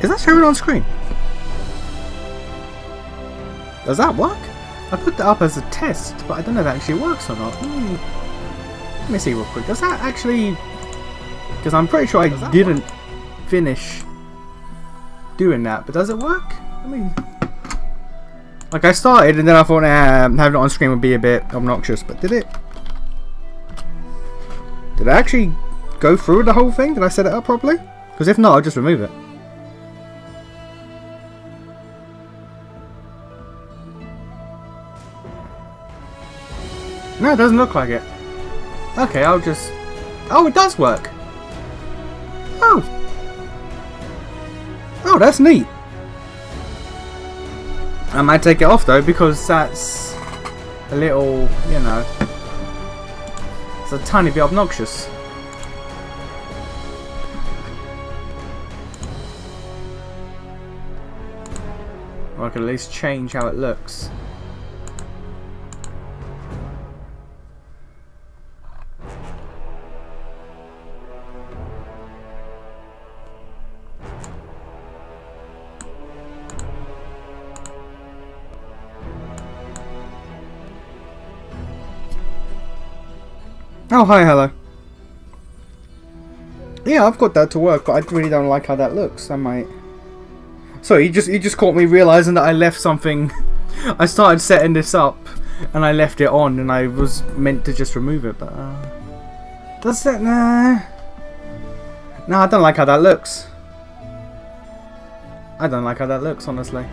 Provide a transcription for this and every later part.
Is that showing on screen? Does that work? I put that up as a test, but I don't know if it actually works or not. Let me see real quick. Does that actually... Because I'm pretty sure I didn't finish doing that, but does it work? I mean... Like, I started and then I thought, having it on screen would be a bit obnoxious, but did it? Did I actually go through the whole thing? Did I set it up properly? Because if not, I'll just remove it. No, it doesn't look like it. Okay, I'll just... Oh, it does work! Oh! Oh, that's neat! I might take it off though, because that's a little, you know... It's a tiny bit obnoxious. Or I can at least change how it looks. Oh, hi, hello. Yeah, I've got that to work, but I really don't like how that looks. I might... Sorry, you just caught me realising that I left something... I started setting this up, and I left it on, and I was meant to just remove it, but... Does that... Nah... Nah, I don't like how that looks. I don't like how that looks, honestly.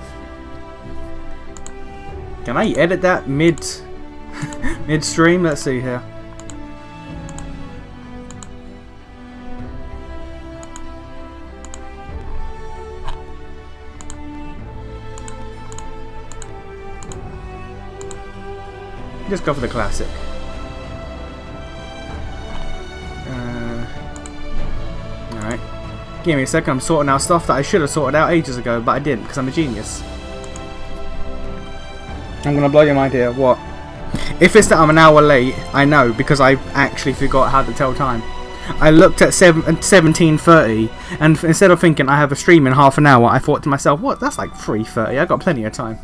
Can I edit that mid-stream? Let's see here. Just go for the classic. Alright. Give me a second, I'm sorting out stuff that I should have sorted out ages ago, but I didn't, because I'm a genius. I'm gonna blow your mind here. What? If it's that I'm an hour late, I know, because I actually forgot how to tell time. I looked at 17:30, and instead of thinking I have a stream in half an hour, I thought to myself, what? That's like 3:30, I've got plenty of time.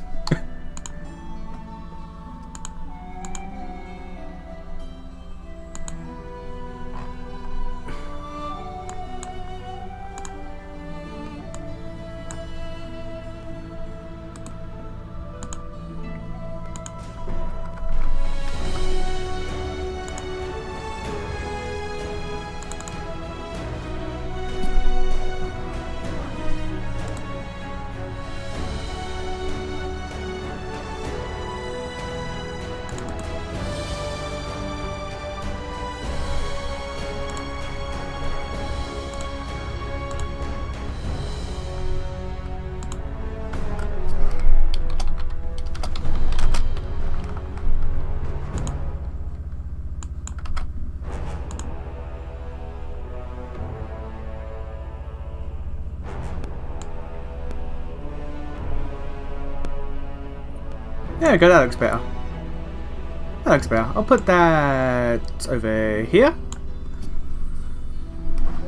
There we go, that looks better. That looks better. I'll put that over here.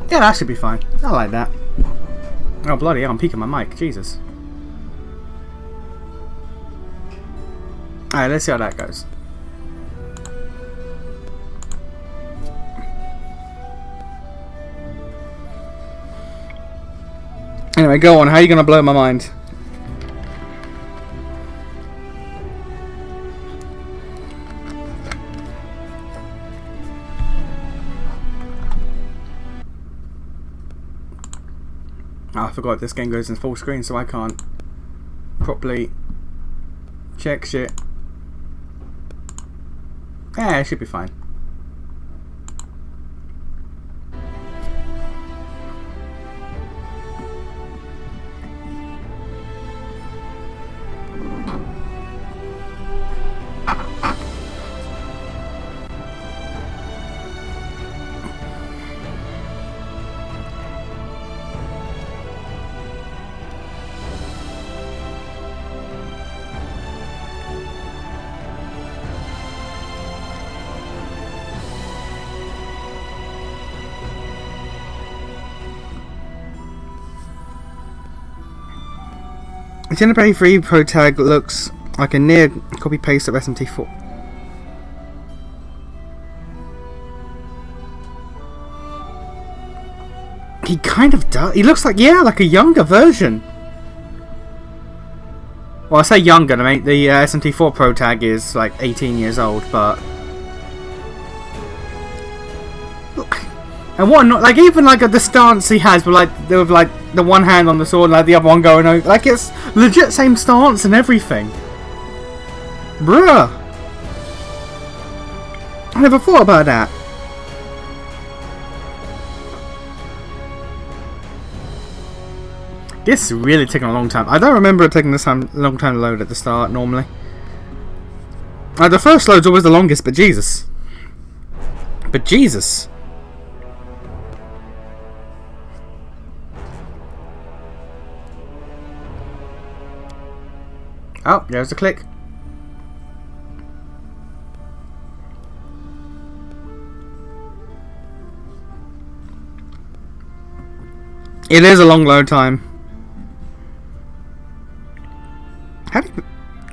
Yeah, that should be fine. I like that. Oh, bloody hell, I'm peeking my mic. Jesus. Alright, let's see how that goes. Anyway, go on. How are you going to blow my mind? Oh, I forgot this game goes in full screen, so I can't properly check shit. Yeah, it should be fine. Xenoblade 3 Pro Tag looks like a near copy paste of SMT4. He kind of does. He looks like, yeah, like a younger version. Well, I say younger, I mean, the SMT4 Pro Tag is like 18 years old, but... And what, like, even like the stance he has with like the one hand on the sword and like the other one going over, like it's legit same stance and everything. Bruh. I never thought about that. This is really taking a long time. I don't remember it taking this long time to load at the start normally. The first load's always the longest, but Jesus. But Jesus. Oh, there's the click. It is a long load time. How do you...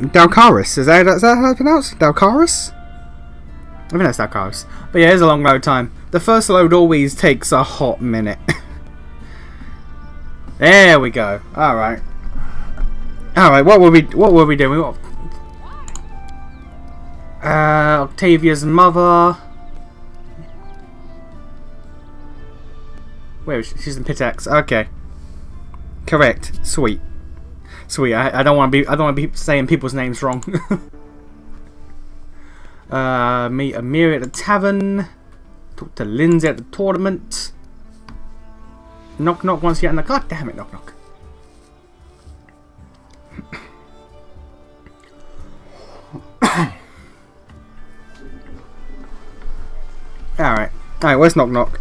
Dalcaris, is that how it's pronounced? Dalcaris? I think that's Dalcaris. But yeah, it is a long load time. The first load always takes a hot minute. There we go. Alright. Alright, what were we doing? Octavia's mother. Where is she? She's in Pitax. Okay. Correct. Sweet. Sweet. I don't want to be saying people's names wrong. Meet Amiri at the tavern. Talk to Lindsay at the tournament. Knock knock once again. God damn it, knock knock. Alright. Alright, where's knock knock?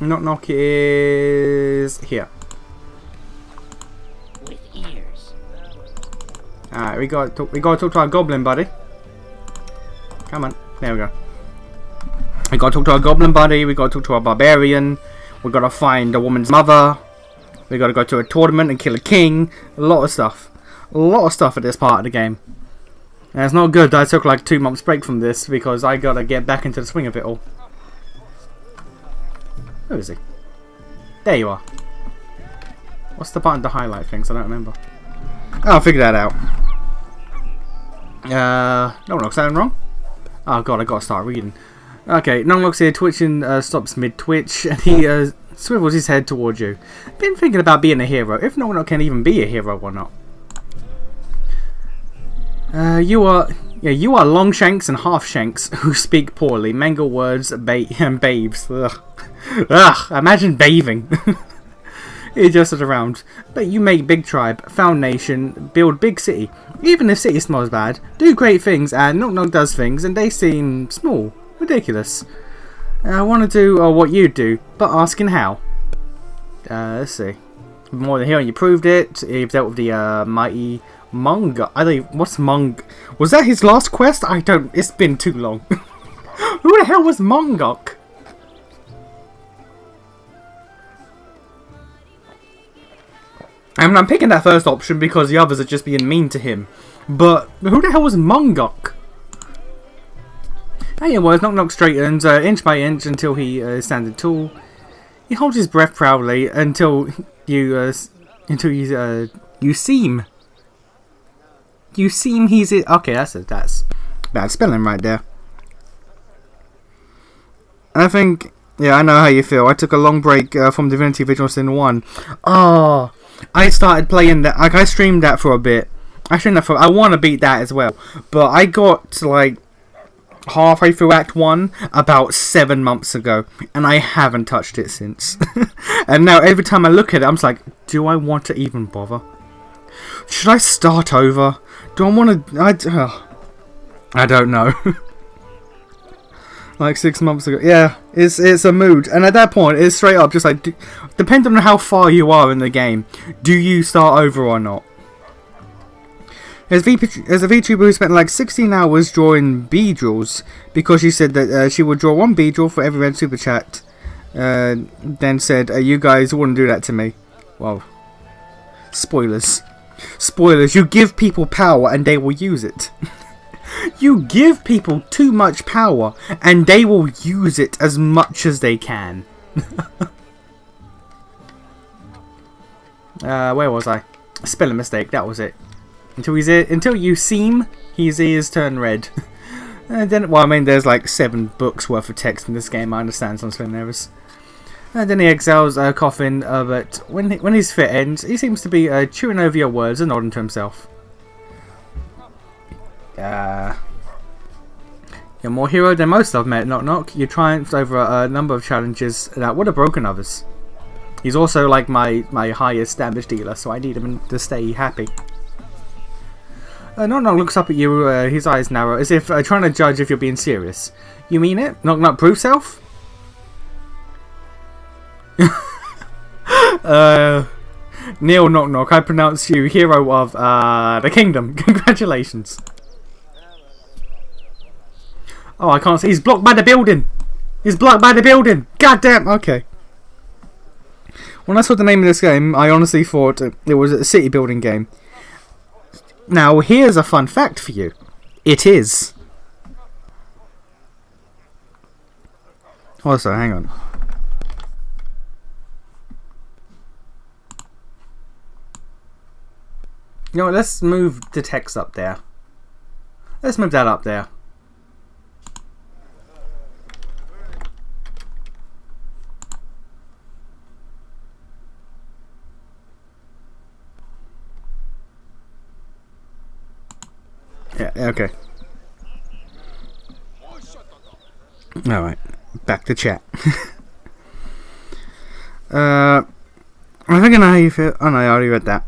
Knock knock is here. With ears. Alright, we gotta talk to our goblin buddy. Come on. There we go. We gotta talk to our goblin buddy, we gotta talk to our barbarian, we gotta find a woman's mother, we gotta go to a tournament and kill a king. A lot of stuff. A lot of stuff at this part of the game. And it's not good that I took like 2 months break from this because I gotta get back into the swing of it all. Who is he? There you are. What's the button to highlight things? I don't remember. Oh, I'll figure that out. No one looks something wrong? Oh god, I gotta start reading. Okay, Nonglock's here twitching, stops mid-twitch, and he swivels his head towards you. Been thinking about being a hero, if Nonglock can even be a hero or not. You are Longshanks and Halfshanks who speak poorly, mangle words, and babes. Ugh. Ugh, imagine bathing. He adjusted around. But you make big tribe, found nation, build big city. Even if city smells bad, do great things, and Knock Knock does things, and they seem small, ridiculous. I want to do what you do, but asking how. Let's see. More than hearing you proved it. You've dealt with the mighty Mungok. I don't. What's Mung? Was that his last quest? I don't. It's been too long. Who the hell was Mungok? I mean, I'm picking that first option because the others are just being mean to him. But who the hell was Mungok? Anyways, Knock Knock straightens inch by inch until he is standing tall. He holds his breath proudly until you seem. You seem he's it. Okay, that's bad spelling right there. I think, yeah, I know how you feel. I took a long break from Divinity Original Sin 1. Oh, I started playing that. Like, I streamed that for a bit. I want to beat that as well, but I got like halfway through Act 1 about 7 months ago, and I haven't touched it since. And now every time I look at it, I'm just like, do I want to even bother? Should I start over? Do I want to? I don't know. Like 6 months ago, yeah, it's a mood, and at that point, it's straight up just like, depending on how far you are in the game, do you start over or not? There's a VTuber who spent like 16 hours drawing Beedrills because she said that she would draw one Beedrill for every red super chat. Then said, "You guys wouldn't do that to me." Well, spoilers. Spoilers, you give people power and they will use it. You give people too much power and they will use it as much as they can. Where was I? Spelling mistake, that was it. Until you seem his ears turn red. And then, well, I mean, there's like 7 books worth of text in this game. I understand some spelling errors. And then he exhales, coughing, but when his fit ends, he seems to be chewing over your words and nodding to himself. You're more hero than most I've met, Knock Knock. You triumphed over a number of challenges that would have broken others. He's also like my highest damage dealer, so I need him to stay happy. Knock Knock looks up at you, his eyes narrow, as if trying to judge if you're being serious. You mean it? Knock Knock prove self? Neil Knock Knock, I pronounce you hero of the kingdom. Congratulations. Oh, I can't see. He's blocked by the building. He's blocked by the building. God damn. Okay. When I saw the name of this game, I honestly thought it was a city building game. Now, here's a fun fact for you. It is. Also, hang on. You know what, let's move the text up there. Let's move that up there. Yeah, okay. Alright, back to chat. I think I know how you feel. Oh no, I already read that.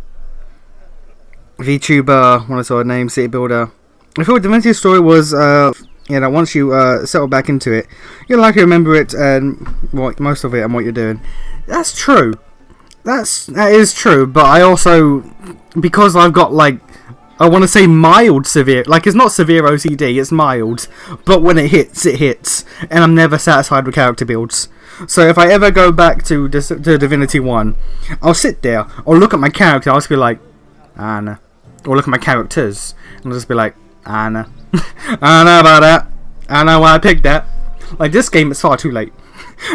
VTuber, when I saw a name, City Builder. I thought Divinity's story was, you know, once you settle back into it, you'll likely remember it and most of it and what you're doing. That's true. That is true, but I also, because I've got like, I want to say mild severe, like it's not severe OCD, it's mild, but when it hits, and I'm never satisfied with character builds. So if I ever go back to Divinity 1, I'll sit there, I'll look at my character, I'll just be like, Anna. Or look at my characters, and I'll just be like, Anna. I know about that. I know why I picked that. Like, this game, it's far too late.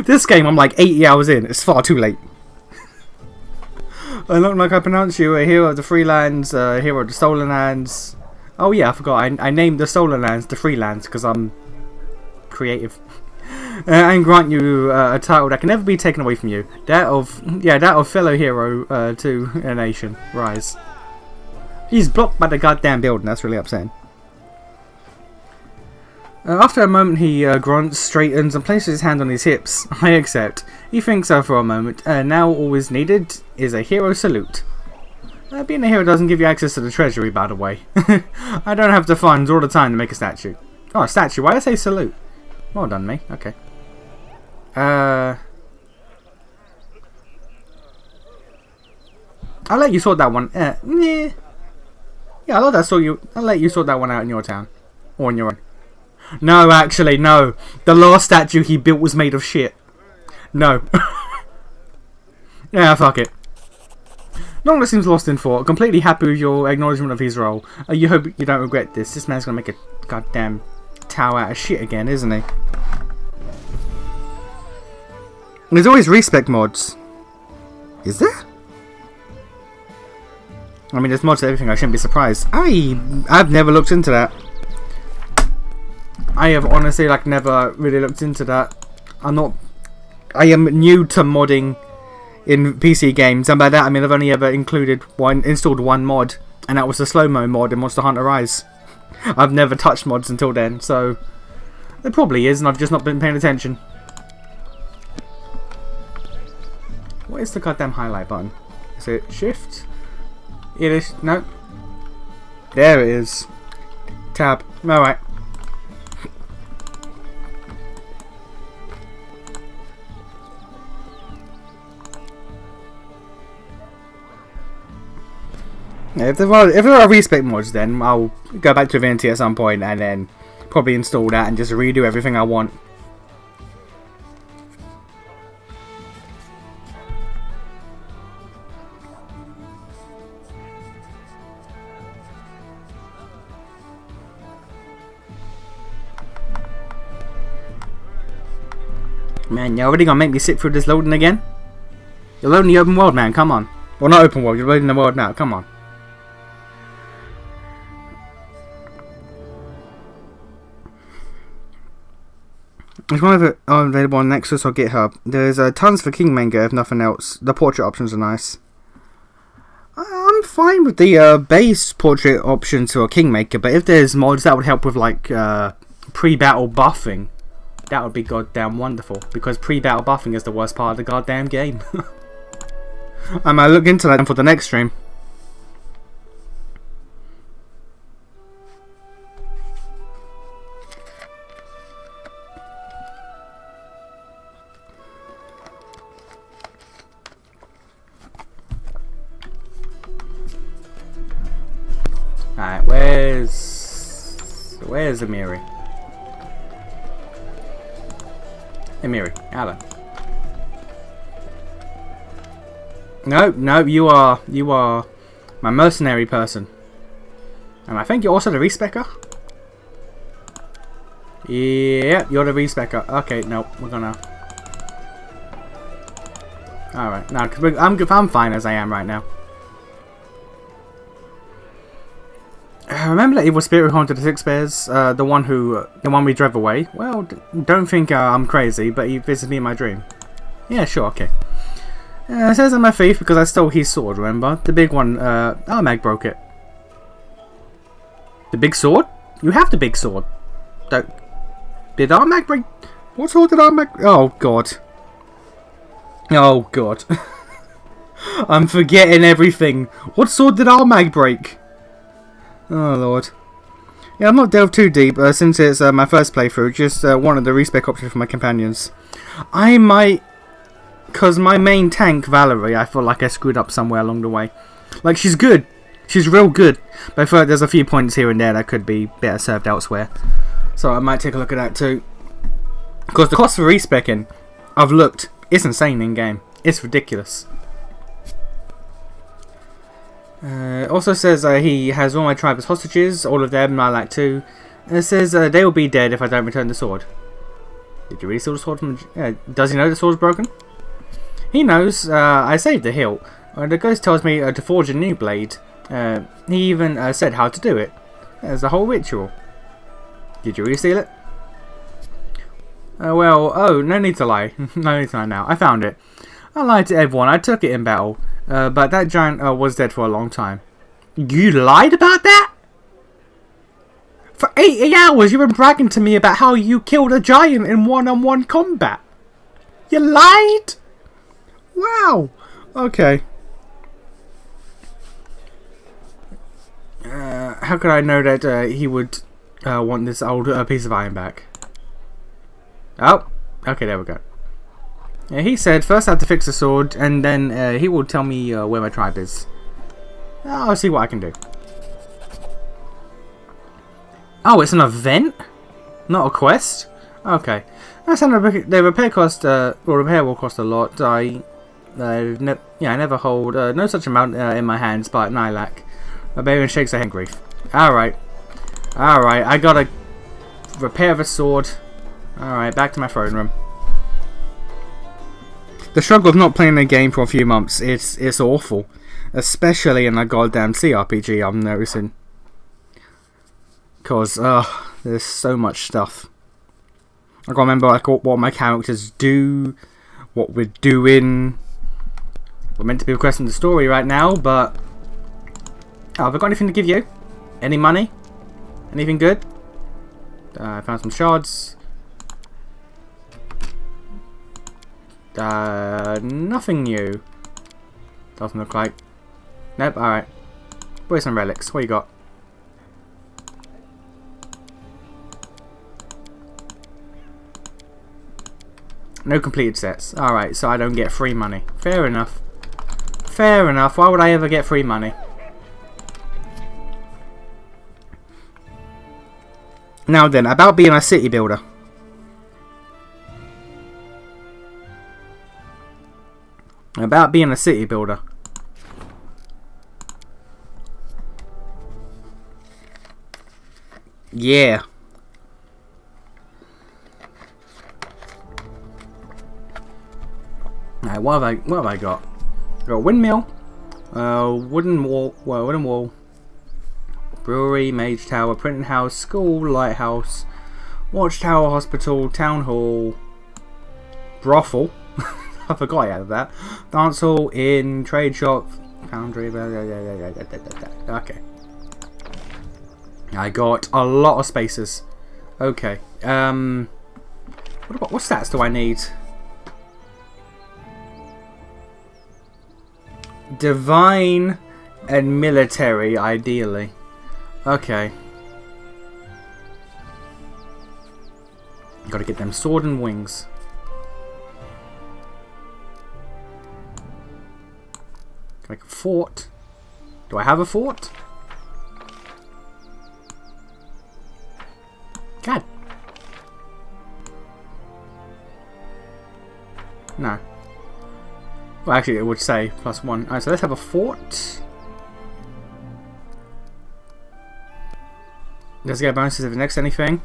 This game, I'm like 80 hours in, it's far too late. I look like I pronounce you a hero of the free lands, a hero of the stolen lands. Oh yeah, I forgot, I named the stolen lands the free lands, because I'm creative. And grant you a title that can never be taken away from you. That of fellow hero to a nation. Rise. He's blocked by the goddamn building. That's really upsetting. After a moment, he grunts, straightens, and places his hand on his hips. I accept. He thinks so for a moment. Now all is needed is a hero salute. Being a hero doesn't give you access to the treasury, by the way. I don't have the funds or the time to make a statue. Oh, a statue. Why did I say salute? Well done, me. Okay. I'll let you sort that one. Yeah. Yeah, I'll let you sort that one out in your town. Or on your own. No, actually, no. The last statue he built was made of shit. No. Yeah, fuck it. Nongla seems lost in thought, completely happy with your acknowledgement of his role. You hope you don't regret this. This man's gonna make a goddamn tower out of shit again, isn't he? There's always respec mods. Is there? I mean, there's mods to everything. I shouldn't be surprised. I've never looked into that. I have honestly never really looked into that. I am new to modding in PC games, and by that I mean I've only ever installed one mod, and that was the slow-mo mod in Monster Hunter Rise. I've never touched mods until then, so there probably is, and I've just not been paying attention. What is the goddamn highlight button? Is it shift? It is. No. There it is. Tab. Alright. Yeah, if there are respec mods, then I'll go back to Divinity at some point and then probably install that and just redo everything I want. Man, you're already gonna make me sit through this loading again? You're loading the open world, man, come on. Well, not open world, you're loading the world now, come on. It's one of it available on Nexus or GitHub. There's tons for Kingmaker, if nothing else. The portrait options are nice. I'm fine with the base portrait option to a Kingmaker, but if there's mods that would help with like pre-battle buffing, that would be goddamn wonderful. Because pre-battle buffing is the worst part of the goddamn game. I might look into that for the next stream. Alright, where's Amiri? Amiri, Alan. No, you are my mercenary person. And I think you're also the respecker? Yeah, you're the respecker. Okay, no, we're gonna... Alright, no, because I'm fine as I am right now. Remember that evil spirit who haunted the Six Bears? The one we drove away? Well, don't think I'm crazy, but he visited me in my dream. Yeah, sure, okay. It says I'm a thief because I stole his sword, remember? The big one, Armag broke it. The big sword? You have the big sword. Did Armag break... What sword did Armag... Oh, God. Oh, God. I'm forgetting everything. What sword did Armag break? Oh, Lord. Yeah, I'm not delved too deep, since it's my first playthrough. Just wanted the respec option for my companions. I might... Because my main tank, Valerie, I feel like I screwed up somewhere along the way. Like, she's good. She's real good. But I feel like there's a few points here and there that could be better served elsewhere. So I might take a look at that too. Because the cost for respecing, I've looked, it's insane in-game. It's ridiculous. Also says he has all my tribe as hostages, all of them, I like too. And it says they will be dead if I don't return the sword. Did you really steal the sword from... does he know the sword's broken? He knows. I saved the hilt. The ghost tells me to forge a new blade. He even said how to do it. There's a whole ritual. Did you really steal it? Oh, no need to lie. No need to lie now. I found it. I lied to everyone. I took it in battle. But that giant was dead for a long time. You lied about that? For 80 hours you've been bragging to me about how you killed a giant in one-on-one combat. You lied? Wow. Okay. How could I know that he would want this old piece of iron back? Oh. Okay, there we go. He said, first I have to fix the sword, and then he will tell me where my tribe is. I'll see what I can do. Oh, it's an event? Not a quest? Okay. The repair cost, repair will cost a lot. I never hold no such amount in my hands, but I lack. Barbarian shakes her head in grief. Alright, I gotta repair the sword. Alright, back to my throne room. The struggle of not playing a game for a few months, it's awful. Especially in a goddamn CRPG, I'm noticing. Because, there's so much stuff. I gotta remember like what my characters do, what we're doing. We're meant to be requesting the story right now, but... Oh, have I got anything to give you? Any money? Anything good? I found some shards. Nothing new. Doesn't look like. Nope, alright. Where's some relics? What you got? No completed sets. Alright, so I don't get free money. Fair enough. Fair enough. Why would I ever get free money? Now then, about being a city builder. About being a city builder. Yeah. Alright, what have I got? I got a windmill, wooden wall, brewery, mage tower, printing house, school, lighthouse, watchtower, hospital, town hall, brothel. I forgot I added that. Dance hall, inn, trade shop, foundry. Okay. I got a lot of spaces. Okay. What stats do I need? Divine and military, ideally. Okay. Gotta get them sword and wings. Like a fort. Do I have a fort? God. No. Well, actually, it would say +1. Alright, so let's have a fort. Let's get bonuses if it next anything.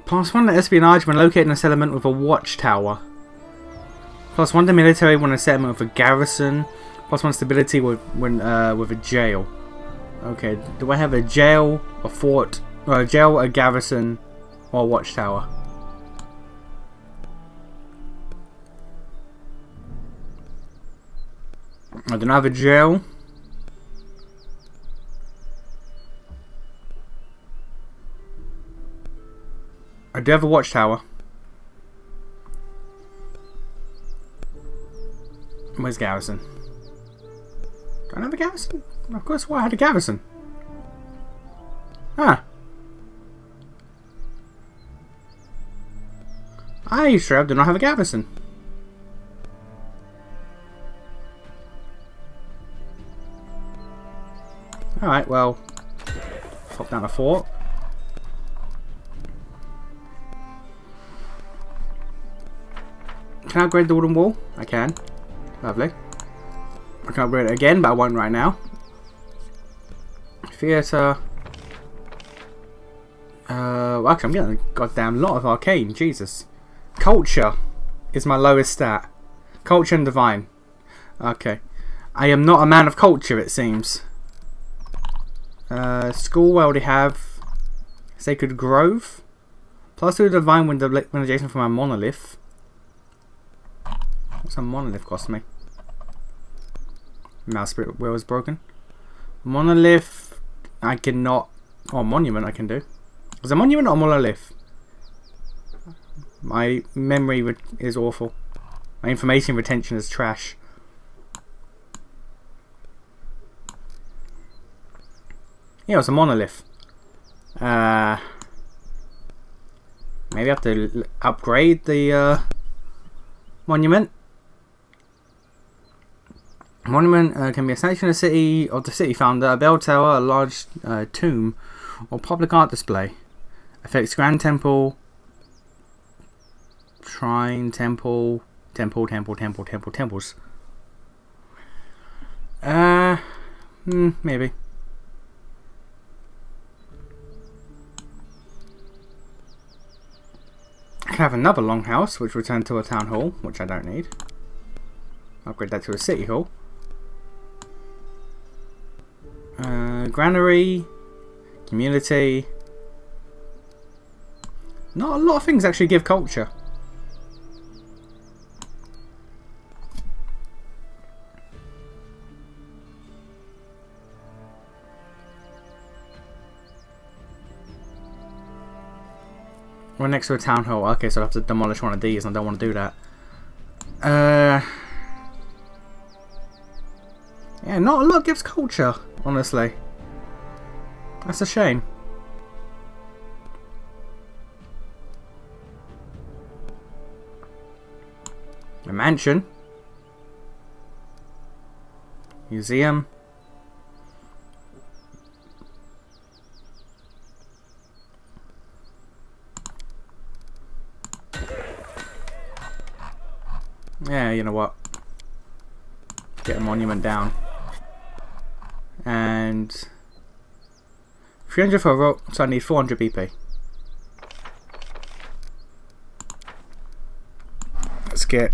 +1 to espionage when located in a settlement with a watchtower. +1 to military when a settlement with a garrison. +1 stability with a jail. Okay, do I have a jail, a fort, or a jail, a garrison, or a watchtower? I don't have a jail. I do have a watchtower. Where's garrison? Do I have a garrison? Of course, why I had a garrison. Ah. I sure do not have a garrison. Alright, well, pop down a fort. Can I upgrade the wooden wall? I can. Lovely. I can upgrade it again, but I won't right now. Theatre. Well, actually, I'm getting a goddamn lot of arcane. Jesus. Culture is my lowest stat. Culture and divine. Okay. I am not a man of culture, it seems. School, I already have. Sacred Grove. +2 divine when adjacent from my monolith. What's a monolith cost me? Mouse spirit wheel is broken. Monolith, I cannot. Oh, monument I can do. Is a monument or monolith? My memory is awful. My information retention is trash. Yeah, it's a monolith. Maybe I have to upgrade the monument. Monument can be a statue in a city of the city founder, a bell tower, a large tomb, or public art display. Affects grand temple, shrine, temples. Maybe. I can have another longhouse, which return to a town hall, which I don't need. Upgrade that to a city hall. Granary, community. Not a lot of things actually give culture. We're next to a town hall. Okay, so I have to demolish one of these, and I don't want to do that. Yeah, not a lot gives culture, honestly. That's a shame. A mansion. Museum. Yeah, you know what? Get a monument down. And 300 for a rope, so I need 400 BP. let's get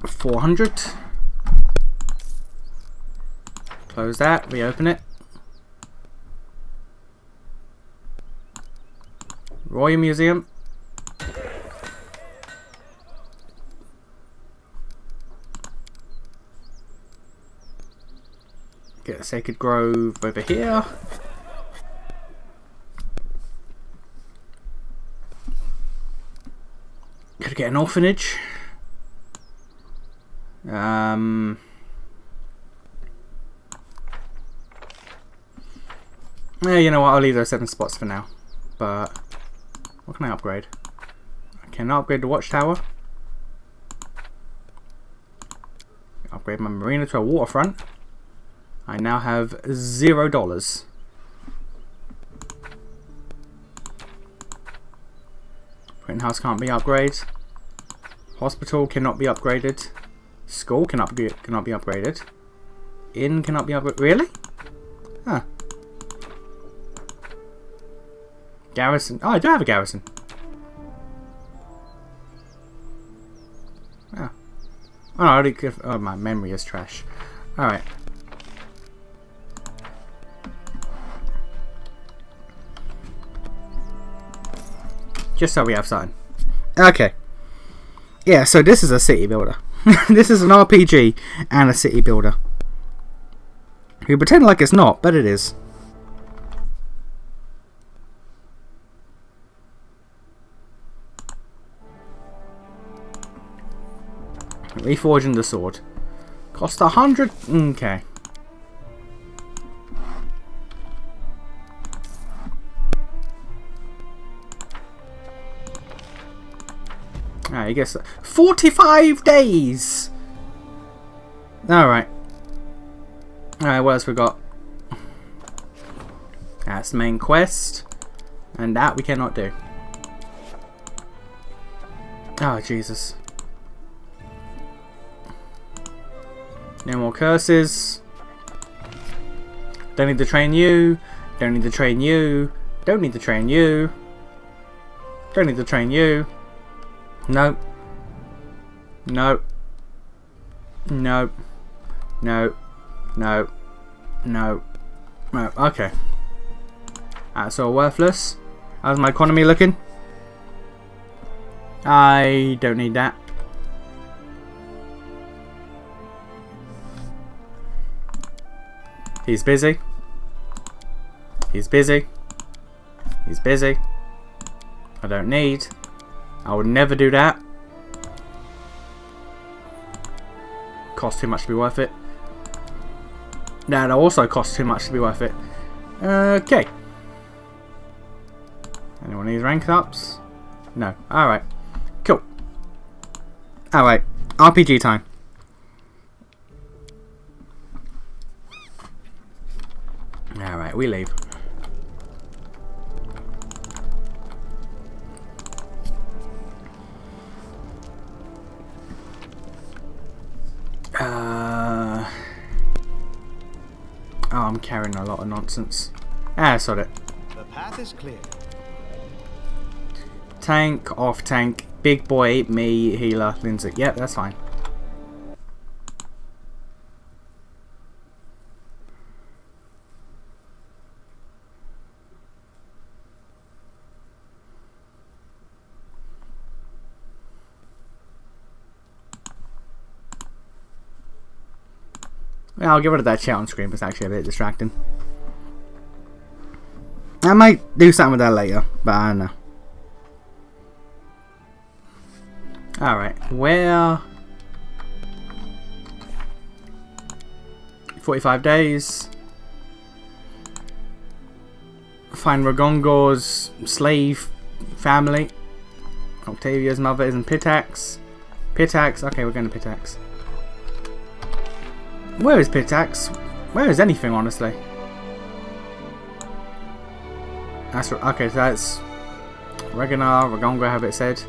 400. Close that, reopen it. Royal Museum. Get a Sacred Grove over here. Gotta get an orphanage. Yeah, you know what? I'll leave those 7 spots for now. But what can I upgrade? I cannot upgrade the watchtower. Upgrade my marina to a waterfront. I now have $0. Printing house can't be upgraded. Hospital cannot be upgraded. School cannot be upgraded. Inn cannot be upgraded. Really? Huh. Garrison. Oh, I do have a garrison. Oh. Oh, no, I already. Oh, my memory is trash. Alright. Just so we have something. Okay. Yeah, so this is a city builder. This is an RPG and a city builder. We pretend like it's not, but it is. Reforging the sword. Cost 100. Okay. I guess 45 days. Alright. Alright, what else we got? That's the main quest. And that we cannot do. Oh, Jesus. No more curses. Don't need to train you. Don't need to train you. Don't need to train you. Don't need to train you. No. No. No. No. No. No. No. Okay. That's all worthless. How's my economy looking? I don't need that. He's busy. He's busy. He's busy. I don't need. I would never do that. Cost too much to be worth it. That also costs too much to be worth it. Okay. Anyone needs rank ups? No. Alright. Cool. Alright. RPG time. Alright, we leave. Oh, I'm carrying a lot of nonsense. Ah, sod it. The path is clear. Tank, off tank, big boy, me, healer, Lindsay. Yep, that's fine. Yeah, I'll get rid of that chat on screen, but it's actually a bit distracting. I might do something with that later, but I don't know. Alright, where... 45 days. Find Ragongo's slave family. Octavia's mother is in Pitax. Pitax, okay, we're going to Pitax. Where is Pitax? Where is anything, honestly? That's okay. So that's Reganar, Ragonga, have it said.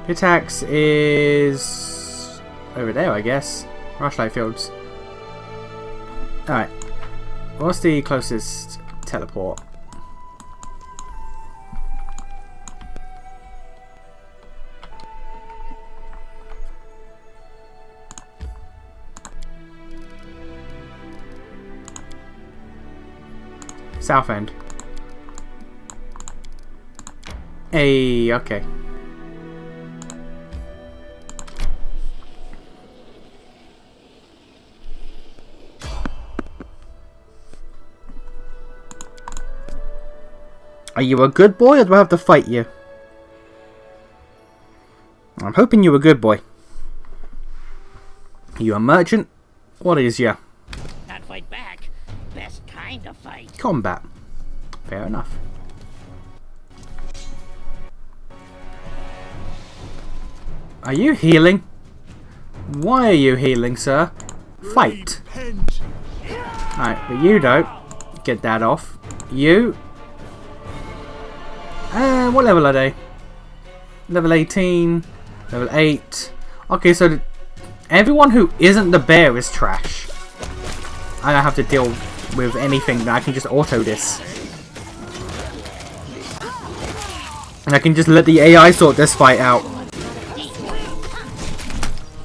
Pitax is over there, I guess. Rushlight Fields. All right. What's the closest teleport? south end. Hey, okay. Are you a good boy or do I have to fight you? I'm hoping you're a good boy. Are you a merchant? What is you? Not fight back. Best kind of fight. Combat. Fair enough. Are you healing? Why are you healing, sir? Fight. Alright, but you don't. Get that off. You. What level are they? Level 18. Level 8. Okay, so everyone who isn't the bear is trash. I don't have to deal with anything. I can just auto this. And I can just let the AI sort this fight out.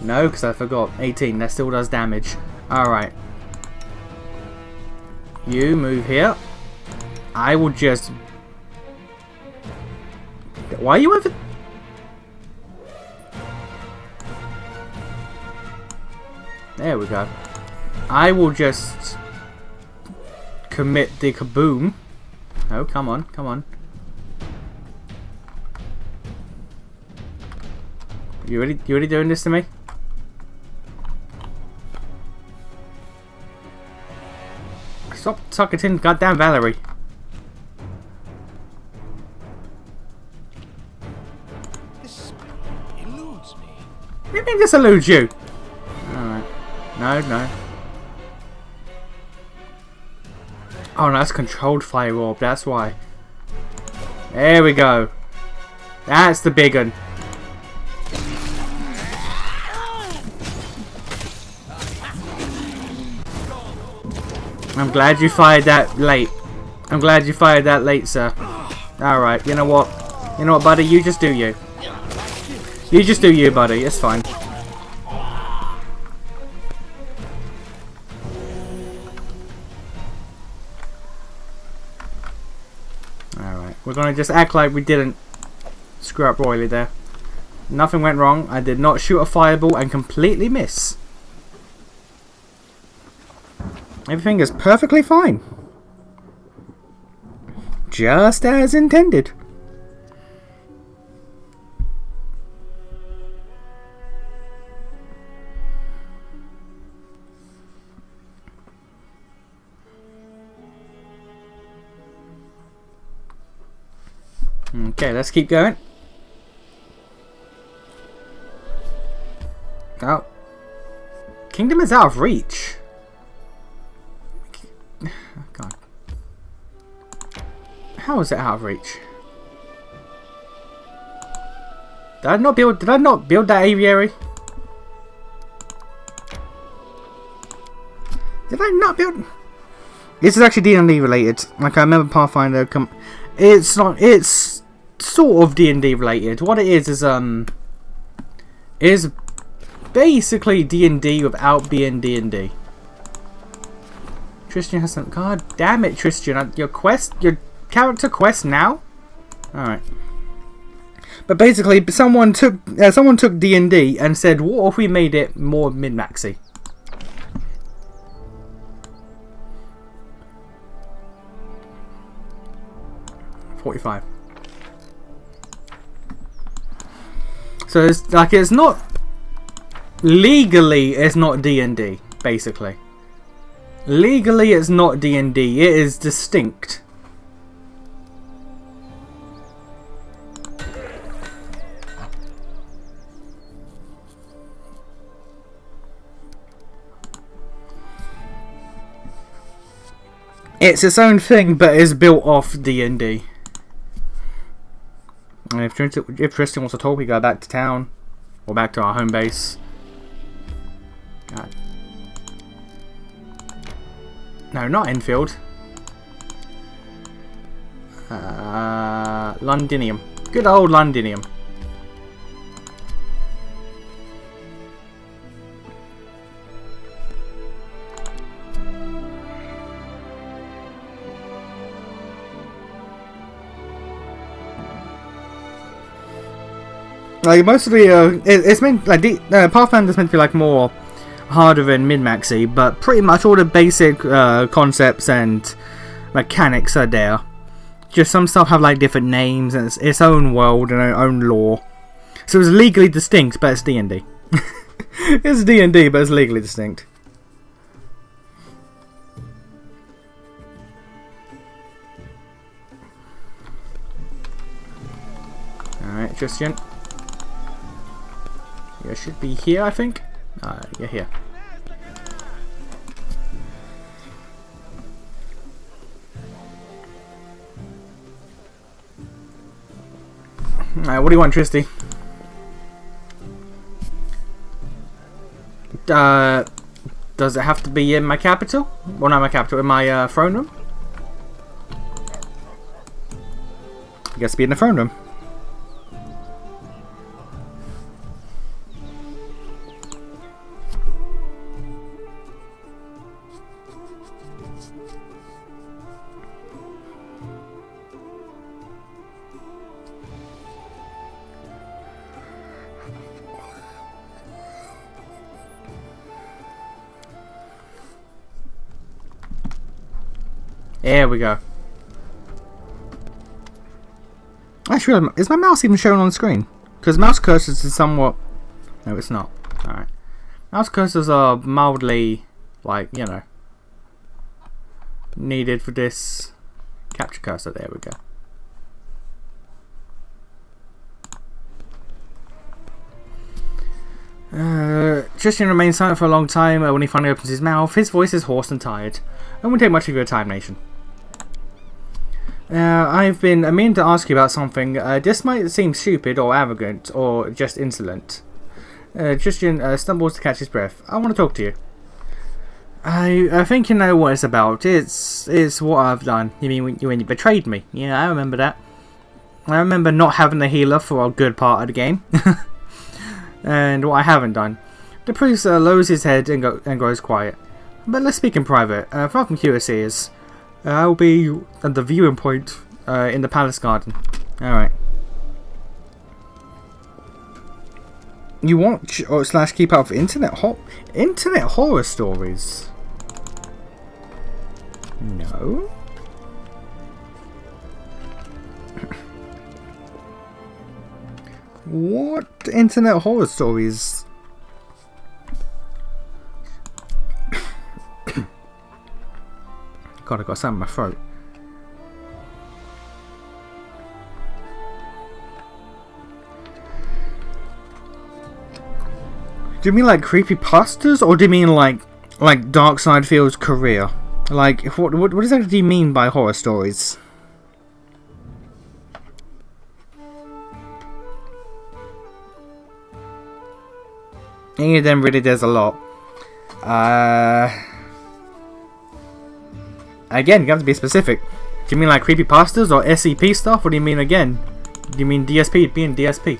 No, because I forgot. 18, that still does damage. Alright. You move here. I will just... Why are you over... There we go. I will just... commit the kaboom. Oh, come on, come on. You really doing this to me? Stop targeting goddamn Valerie. This eludes me. What do you mean this eludes you? Alright. No, no. Oh no, that's controlled fire orb, that's why. There we go. That's the big one. I'm glad you fired that late. I'm glad you fired that late, sir. Alright, you know what? You know what, buddy? You just do you. You just do you, buddy. It's fine. Alright, we're gonna just act like we didn't screw up royally there. Nothing went wrong. I did not shoot a fireball and completely miss. Everything is perfectly fine. Just as intended. Okay, let's keep going. Oh. Kingdom is out of reach. Oh, God. How is it out of reach? Did I not build that aviary? Did I not build? This is actually D&D related. Like I remember Pathfinder it's not, it's sort of D&D related. What it is basically D&D without being D&D. Tristan has some... God damn it, Tristan. Your character quest now? Alright. But basically, someone took D&D and said, what if we made it more min-maxy? $45. So it's like, it's not... Legally, it's not D&D, basically. Legally, it's not D&D. It is distinct. It's its own thing, but is built off D&D. And if Tristan wants to talk, we go back to town. Or back to our home base. God. No, not Enfield. Londinium. Good old Londinium. Like mostly, it's meant like Pathfinder's meant to be like more harder and min-maxy, but pretty much all the basic concepts and mechanics are there. Just some stuff have like different names and its own world and its own lore. So it's legally distinct, but it's D&D. It's D&D, but it's legally distinct. Alright, Christian. You should be here, I think. You're here. Alright, what do you want, Tristy? Does it have to be in my capital? Well, not my capital, in my throne room? I guess be in the throne room. There we go. Actually, is my mouse even shown on the screen? Because mouse cursors is somewhat... No, it's not. Alright. Mouse cursors are mildly, like, you know, needed for this capture cursor. There we go. Tristan remains silent for a long time. When he finally opens his mouth, his voice is hoarse and tired. It won't take much of your time, Nation. I've been meaning to ask you about something. This might seem stupid or arrogant or just insolent. Tristan stumbles to catch his breath. I want to talk to you. I think you know what it's about. It's what I've done. You mean when you betrayed me? Yeah, I remember that. I remember not having the healer for a good part of the game. And what I haven't done. The priest lowers his head and grows quiet. But let's speak in private. Far from curious, I'll be at the viewing point in the palace garden. Alright. You watch or / keep up with internet horror stories? No. What internet horror stories? God, I got something in my throat. Do you mean like creepypastas, or do you mean like Darksidefield's career? Like, what exactly do you mean by horror stories? Any of them really does a lot. Again, you have to be specific. Do you mean like creepypastas or SCP stuff? Or do you mean again? Do you mean DSP? Being DSP?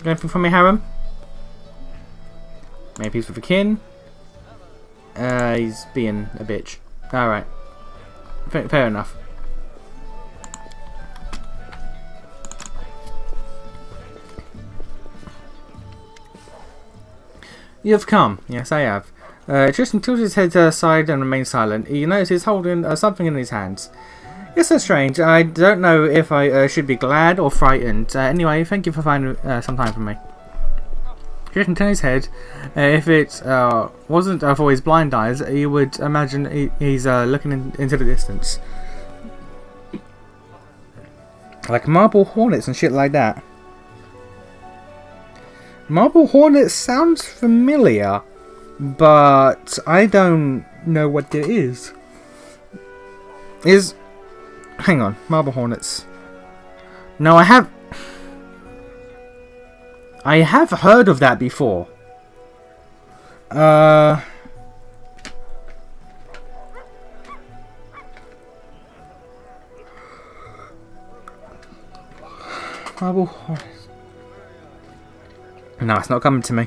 Anything from me, Harem? Maybe he's with a kin. He's being a bitch. Alright. Fair enough. You have come. Yes, I have. Tristan tilts his head aside and remains silent. You notice he's holding something in his hands. It's so strange. I don't know if I should be glad or frightened. Anyway, thank you for finding some time for me. Tristan turns his head. If it wasn't for his blind eyes, you would imagine he's looking into the distance. Like marble hornets and shit like that. Marble Hornet sounds familiar, but I don't know what it is. Hang on, Marble Hornets. No, I have heard of that before. Marble Hornets. No, it's not coming to me.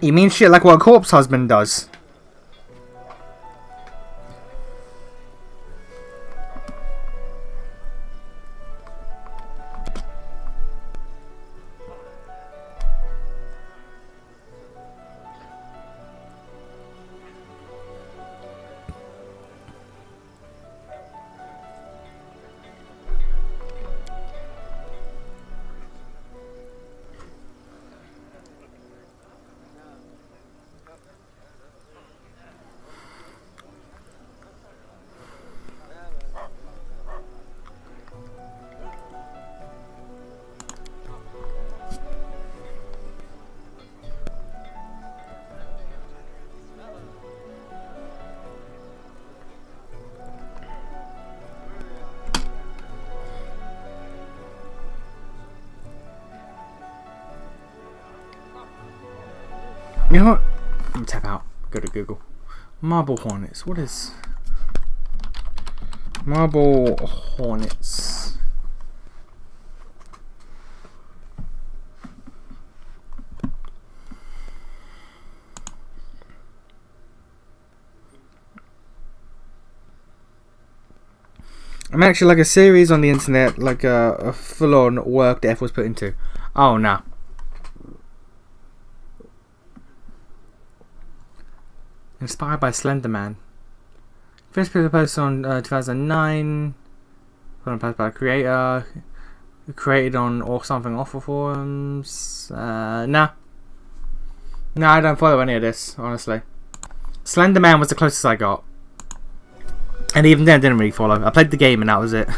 You mean shit like what a corpse husband does? You know what? Let me tap out. Go to Google. Marble Hornets. What is Marble Hornets? I'm actually like a series on the internet, like a full-on work the F was put into. Oh no. Inspired by Slender Man. First put post on 2009. Put on post by a creator. Created on or something awful forums. Nah. No, I don't follow any of this, honestly. Slender Man was the closest I got. And even then I didn't really follow. I played the game and that was it.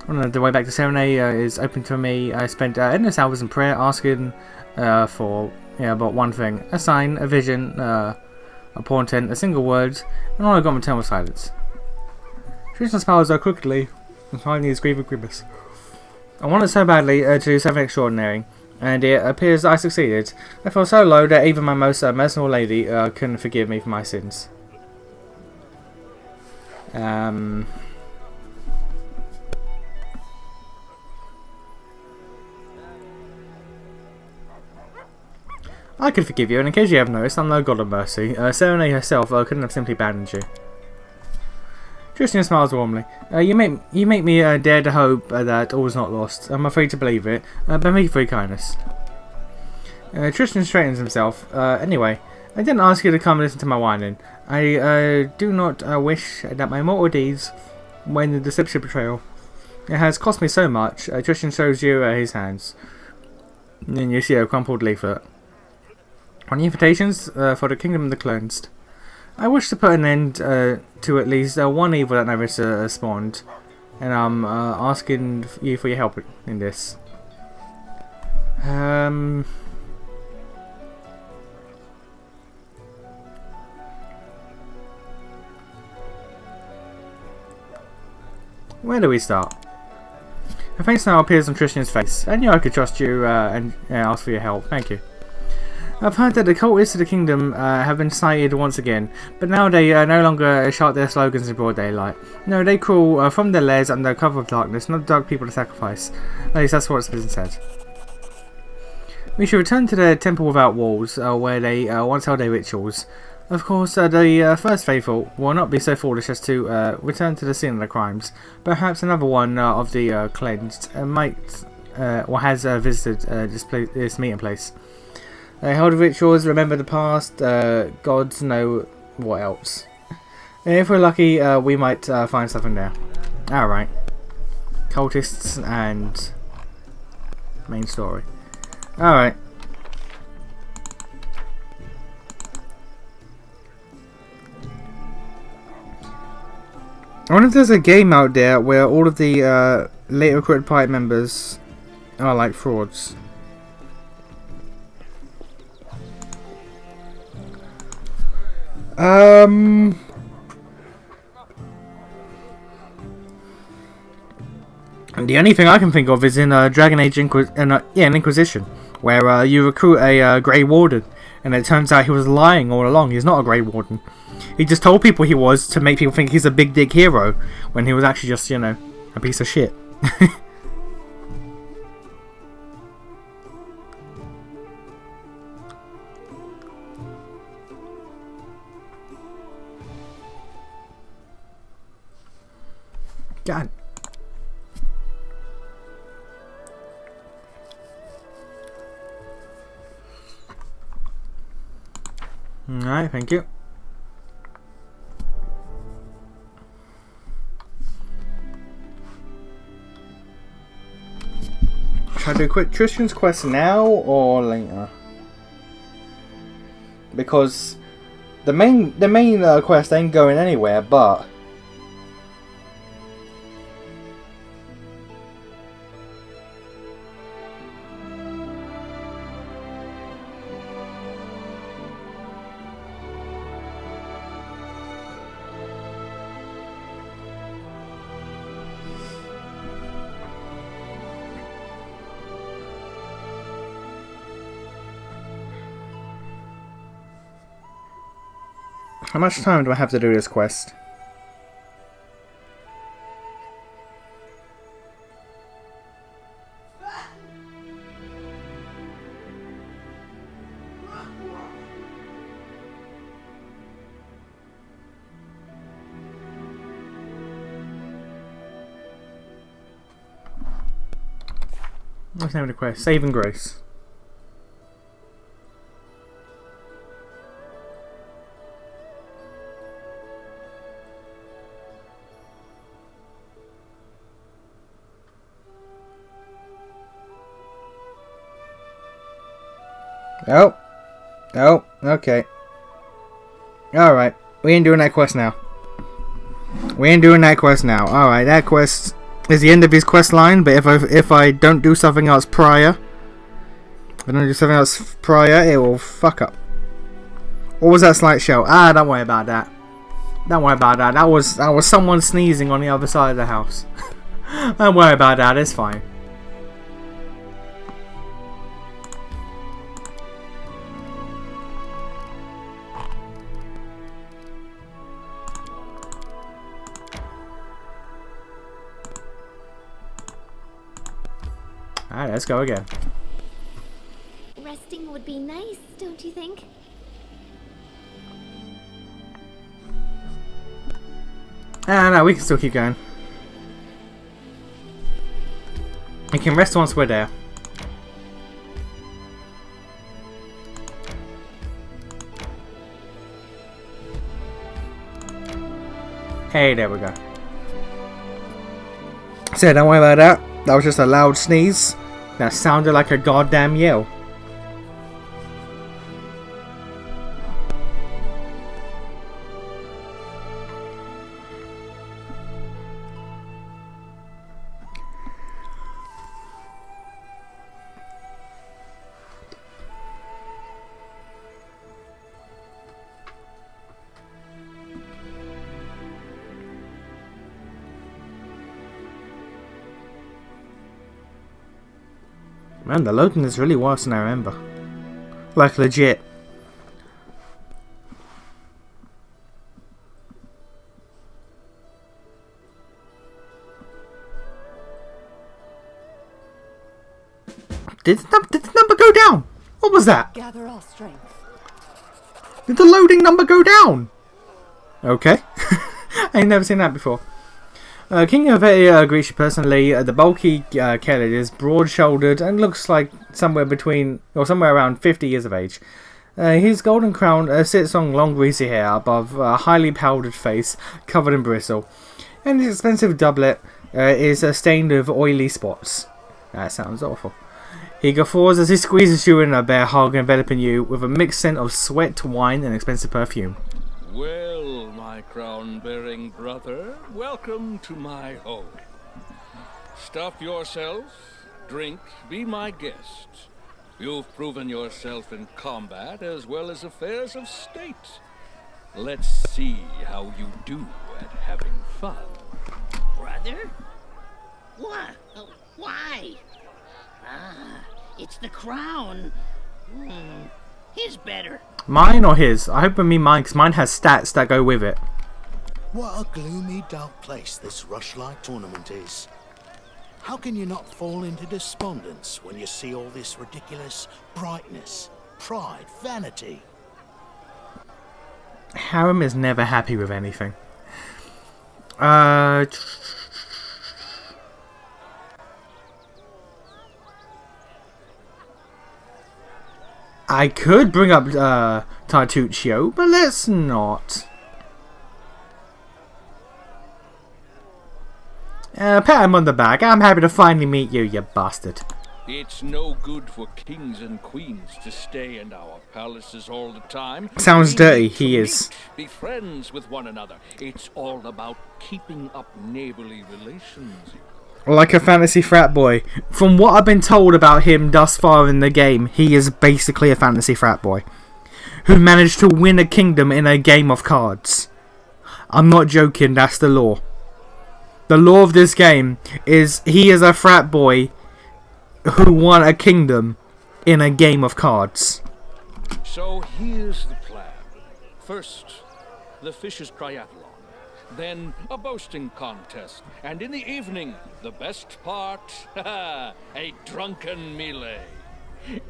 The way back to Serenade is open to me. I spent endless hours in prayer asking for about one thing: a sign, a vision, a portent, a single word, and all I got in return was silence. Tristan's powers are crookedly and finally his grievous grimace. I wanted so badly to do something extraordinary, and it appears I succeeded. I fell so low that even my most merciful lady couldn't forgive me for my sins. I could forgive you, and in case you haven't noticed, I'm no god of mercy. Serenade herself couldn't have simply abandoned you. Tristan smiles warmly. You make me dare to hope that all is not lost. I'm afraid to believe it, but thank you for your kindness. Tristan straightens himself. Anyway, I didn't ask you to come and listen to my whining. I do not wish that my mortal deeds when the deception betrayal. It has cost me so much. Tristan shows you his hands. And then you see a crumpled leaflet. On the invitations for the Kingdom of the Cleansed. I wish to put an end to at least one evil that never spawned, and I'm asking you for your help in this. Where do we start? A face now appears on Tristan's face. I knew I could trust you and ask for your help. Thank you. I've heard that the cultists of the kingdom have been sighted once again, but now they no longer shout their slogans in broad daylight. No, they crawl from their lairs under cover of darkness, not dark people to sacrifice. At least that's what it's been said. We should return to the temple without walls, where they once held their rituals. Of course, the first faithful will not be so foolish as to return to the scene of the crimes. Perhaps another one of the cleansed might or has visited this meeting place. They held rituals, remember the past, gods know what else. If we're lucky, we might find something there. Alright. Cultists and main story. Alright. I wonder if there's a game out there where all of the later recruited party members are like frauds. The only thing I can think of is in Dragon Age Inquisition, where you recruit a Grey Warden, and it turns out he was lying all along. He's not a Grey Warden. He just told people he was to make people think he's a big dick hero, when he was actually just, a piece of shit. God. Alright, thank you. Should I do a quick Tristan's quest now or later? Because the main quest ain't going anywhere, but how much time do I have to do this quest? What's the name of the quest? Saving Grace. Oh. Oh, okay. Alright. We ain't doing that quest now. Alright, that quest is the end of his quest line, but if I don't do something else prior, it will fuck up. What was that slight show? Ah, don't worry about that. That was someone sneezing on the other side of the house. Don't worry about that, it's fine. Alright, let's go again. Resting would be nice, don't you think? Ah, no, we can still keep going. We can rest once we're there. Hey, there we go. So, don't worry about that. That was just a loud sneeze. That sounded like a goddamn yell. Man, the loading is really worse than I remember. Like, legit. Did the number go down? What was that? Gather our strength. Did the loading number go down? Okay. I ain't never seen that before. King of greets you personally. The bulky Kelly is broad-shouldered and looks like somewhere around 50 years of age. His golden crown sits on long greasy hair above a highly powdered face covered in bristle, and his expensive doublet is stained with oily spots. That sounds awful. He guffaws as he squeezes you in a bear hug, enveloping you with a mixed scent of sweat, wine, and expensive perfume. Well, my crown-bearing brother, welcome to my home. Stuff yourself, drink, be my guest. You've proven yourself in combat as well as affairs of state. Let's see how you do at having fun. Brother? What? Why? Ah, it's the crown. His better. Mine or his? I hope I mean mine, because mine has stats that go with it. What a gloomy, dark place this Rushlight tournament is. How can you not fall into despondence when you see all this ridiculous brightness, pride, vanity? Harem is never happy with anything. I could bring up Tartuccio, but let's not. Pat him on the back. I'm happy to finally meet you, you bastard. It's no good for kings and queens to stay in our palaces all the time. Sounds We dirty, need to he is. meet, be friends with one another. It's all about keeping up neighborly relations. Like a fantasy frat boy. From what I've been told about him thus far in the game, he is basically a fantasy frat boy who managed to win a kingdom in a game of cards. I'm not joking, that's the law. The law of this game is he is a frat boy who won a kingdom in a game of cards. So here's the plan. First, the Fishers' Triathlon. Then a boasting contest. And in the evening, the best part, a drunken melee.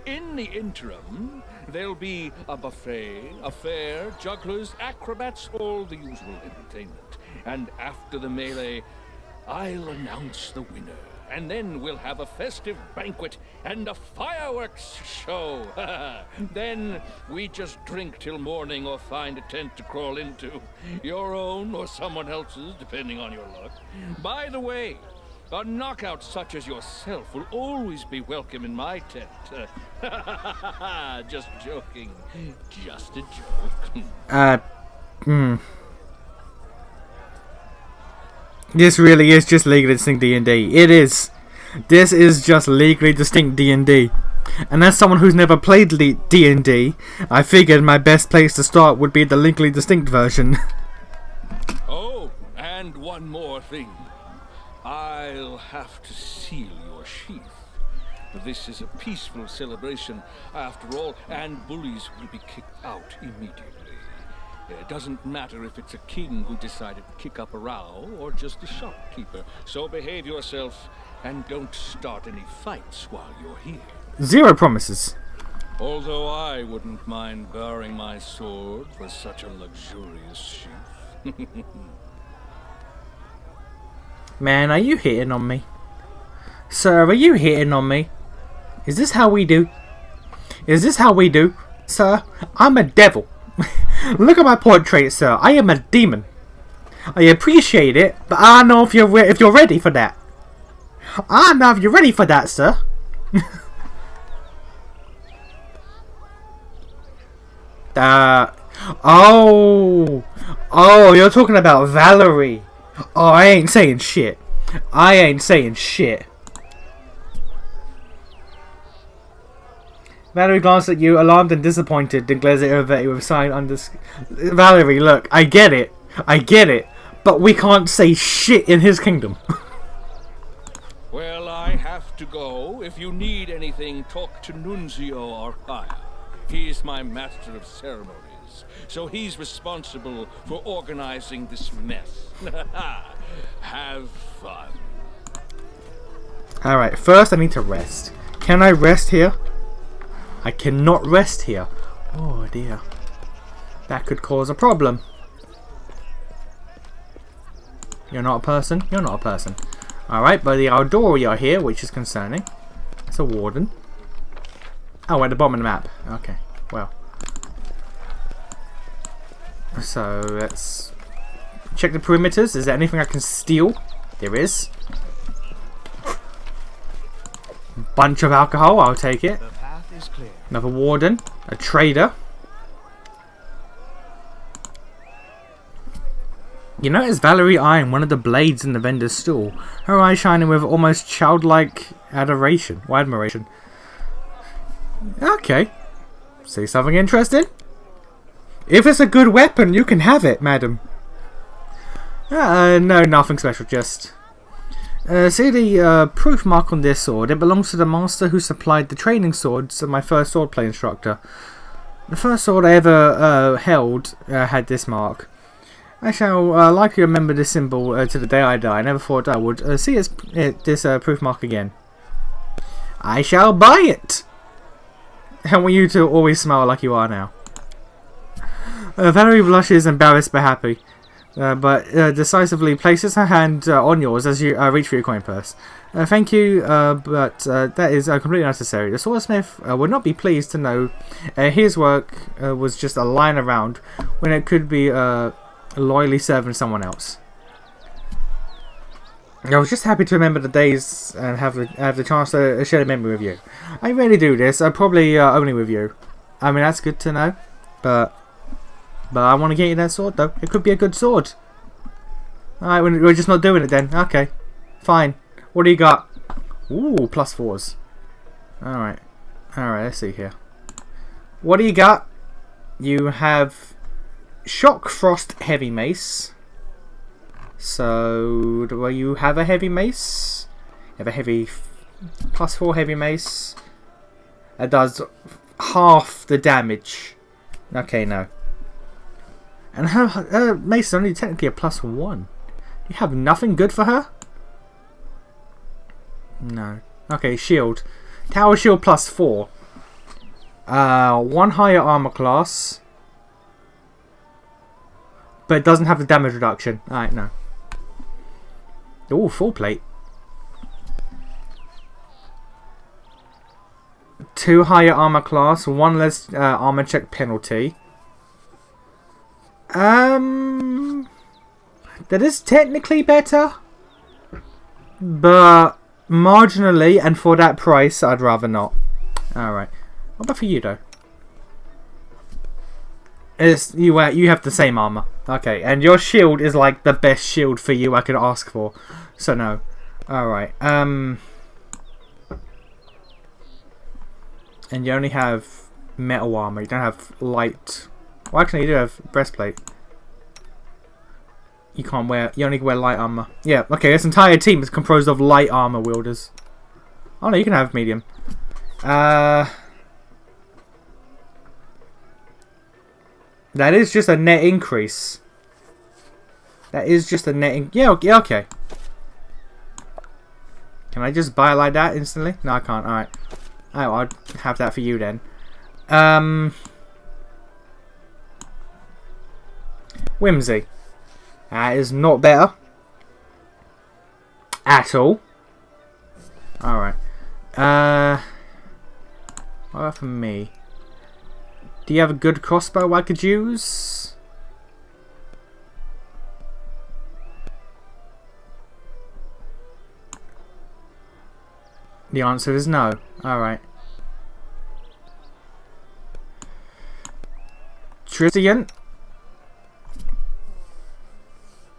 In the interim, there'll be a buffet, a fair, jugglers, acrobats, all the usual entertainment. And after the melee, I'll announce the winner. And then we'll have a festive banquet and a fireworks show. Then we just drink till morning or find a tent to crawl into. Your own or someone else's, depending on your luck. By the way, a knockout such as yourself will always be welcome in my tent. Just joking. Just a joke. This really is just legally distinct D&D. It is. This is just legally distinct D&D. And as someone who's never played D&D, I figured my best place to start would be the legally distinct version. Oh, and one more thing. I'll have to seal your sheath. This is a peaceful celebration, after all, and bullies will be kicked out immediately. It doesn't matter if it's a king who decided to kick up a row or just a shopkeeper. So behave yourself and don't start any fights while you're here. 0 promises. Although I wouldn't mind baring my sword for such a luxurious sheath. Man, are you hitting on me? Sir, are you hitting on me? Is this how we do? Is this how we do? Sir, I'm a devil. Look at my portrait, sir. I am a demon. I appreciate it, but I don't know if you're ready for that. I don't know if you're ready for that, sir. Oh, you're talking about Valerie. Oh, I ain't saying shit. I ain't saying shit. Valerie glanced at you, alarmed and disappointed, then glares at her with a sign under. Valerie, look, I get it, but we can't say shit in his kingdom. Well, I have to go. If you need anything, talk to Nunzio Archaya. He's my master of ceremonies, so he's responsible for organizing this mess. Have fun. Alright, first I need to rest. Can I rest here? I cannot rest here. Oh dear. That could cause a problem. You're not a person? You're not a person. Alright, but the Aldoria here, which is concerning. It's a warden. Oh, at the bottom of the map. Okay, well. So, let's check the perimeters. Is there anything I can steal? There is. Bunch of alcohol, I'll take it. Another warden. A trader. You notice Valerie eyeing one of the blades in the vendor's stall. Her eyes shining with almost childlike adoration. Or admiration. Okay. See something interesting? If it's a good weapon, you can have it, madam. No, nothing special, just... see the proof mark on this sword. It belongs to the master who supplied the training swords of my first swordplay instructor. The first sword I ever held had this mark. I shall likely remember this symbol to the day I die. I never thought I would see this proof mark again. I shall buy it! I want you to always smile like you are now. Valerie blushes, embarrassed but happy. but decisively places her hand on yours as you reach for your coin purse. Thank you, but that is completely unnecessary. The swordsmith would not be pleased to know his work was just a lying around when it could be loyally serving someone else. I was just happy to remember the days and have the chance to share a memory with you. I rarely do this, probably only with you. I mean, that's good to know, but I want to get you that sword though. It could be a good sword. Alright, we're just not doing it then. Okay, fine. What do you got? Ooh, +4s. Alright, let's see here. What do you got? You have Shock Frost Heavy Mace. So, do you have a heavy mace? You have a heavy +4 heavy mace. It does half the damage. Okay, no. And her mace is only technically a +1. You have nothing good for her? No. Okay, shield. Tower shield +4. 1 higher armor class. But it doesn't have the damage reduction. Alright, no. Ooh, full plate. 2 higher armor class, 1 less armor check penalty. That is technically better, but marginally, and for that price, I'd rather not. Alright. What about for you, though? You have the same armor. Okay, and your shield is like the best shield for you I could ask for. So no. Alright. And you only have metal armor. You don't have light. Well, actually, you do have breastplate. You can't wear. You only wear light armor. Yeah. Okay. This entire team is composed of light armor wielders. Oh no, you can have medium. That is just a net increase. That is just a net. Yeah. Okay. Can I just buy it like that instantly? No, I can't. All right. Oh, I'll have that for you then. Whimsy. That is not better. At all. Alright. What about for me? Do you have a good crossbow I could use? The answer is no. Alright. Tritian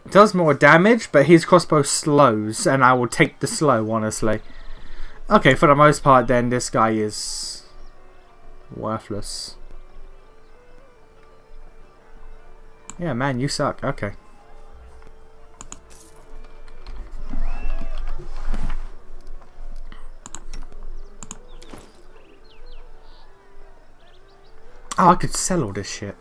does more damage, but his crossbow slows, and I will take the slow, honestly. Okay, for the most part then, this guy is worthless. Yeah, man, you suck. Okay. Oh, I could sell all this shit.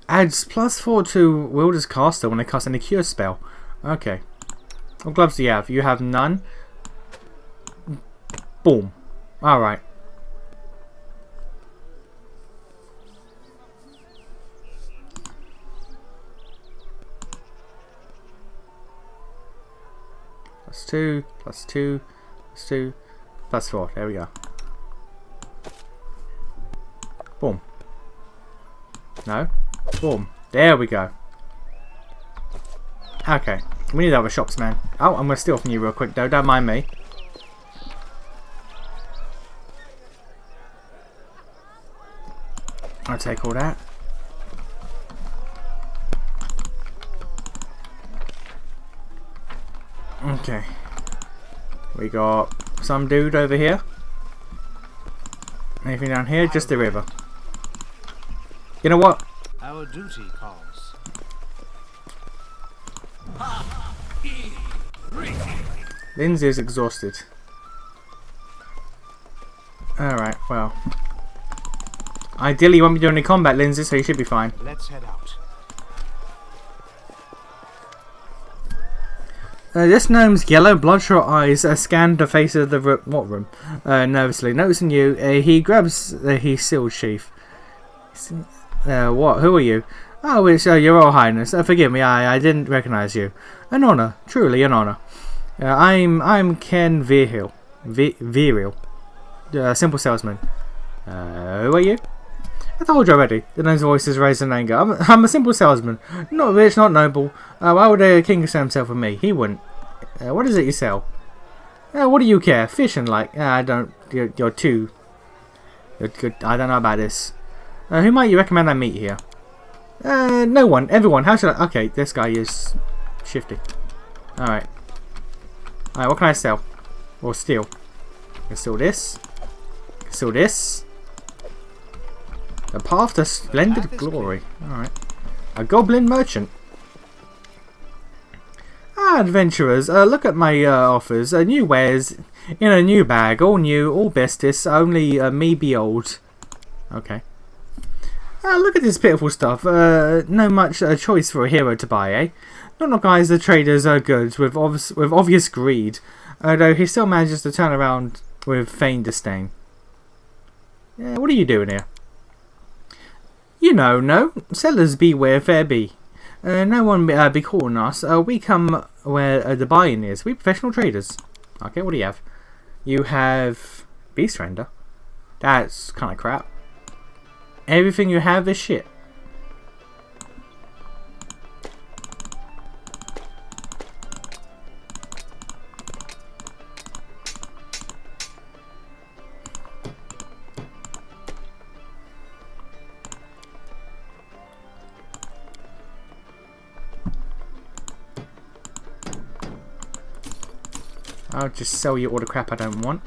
Adds +4 to Wielder's caster when they cast any cure spell. Okay. What gloves do you have? You have none. Boom. Alright. +2, +2, +2, +4. There we go. Boom. No? Boom. There we go. Okay. We need other shops, man. Oh, I'm going to steal from you real quick, though. Don't mind me. I'll take all that. Okay. We got some dude over here. Anything down here? Just the river. You know what? Our duty calls. Lindsay is exhausted. Alright, well. Ideally you won't be doing any combat, Lindsay, so you should be fine. Let's head out. This gnome's yellow, bloodshot eyes scan the face of the room, nervously. Noticing you, he grabs his shield sheath. What? Who are you? Oh, it's your Royal Highness. Forgive me, I didn't recognize you. An honor, truly an honor. I'm Ken Viril. Simple salesman. Who are you? I told you already. The name's voice is raised in anger. I'm a simple salesman. Not rich, not noble. Why would a king concern himself with me? He wouldn't. What is it you sell? What do you care? Fish and like. I don't. You're too. I don't know about this. Who might you recommend I meet here? No one. Everyone. How should I? Okay, this guy is shifty. Alright. Alright, what can I sell? Or steal? I can steal this. I can steal this. The path to splendid glory. Alright. A goblin merchant. Adventurers, look at my offers. New wares in a new bag. All new, all bestest. Only me be old. Okay. Look at this pitiful stuff. No much choice for a hero to buy, eh? Not guys, the traders are good with obvious greed. Though he still manages to turn around with feigned disdain. Yeah, what are you doing here? You know, no. Sellers beware fair be. No one be calling us. We come where the buying is. We professional traders. Okay, what do you have? You have Beast Render. That's kind of crap. Everything you have is shit. I'll just sell you all the crap I don't want.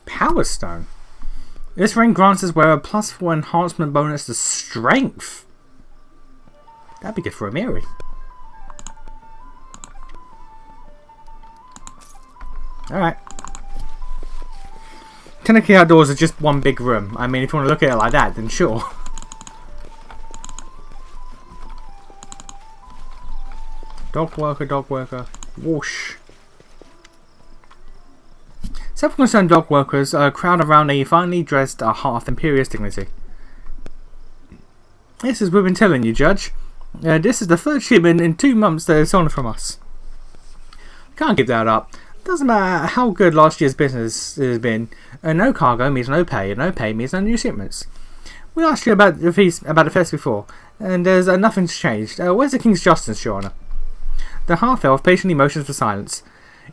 Power Stone. This ring grants us wearer a +4 enhancement bonus to strength. That'd be good for a Miri. Alright. Technically outdoors are just one big room. I mean, if you want to look at it like that, then sure. Dog worker, whoosh. Self-concerned dog workers crowd around a finely dressed hearth imperious dignity. This is we've been telling you, Judge. This is the third shipment in 2 months that is stolen from us. Can't give that up. Doesn't matter how good last year's business has been. No cargo means no pay, and no pay means no new shipments. We asked you about the fest before, and there's nothing's changed. Where's the King's Justice, Your Honor? The half-elf patiently motions for silence.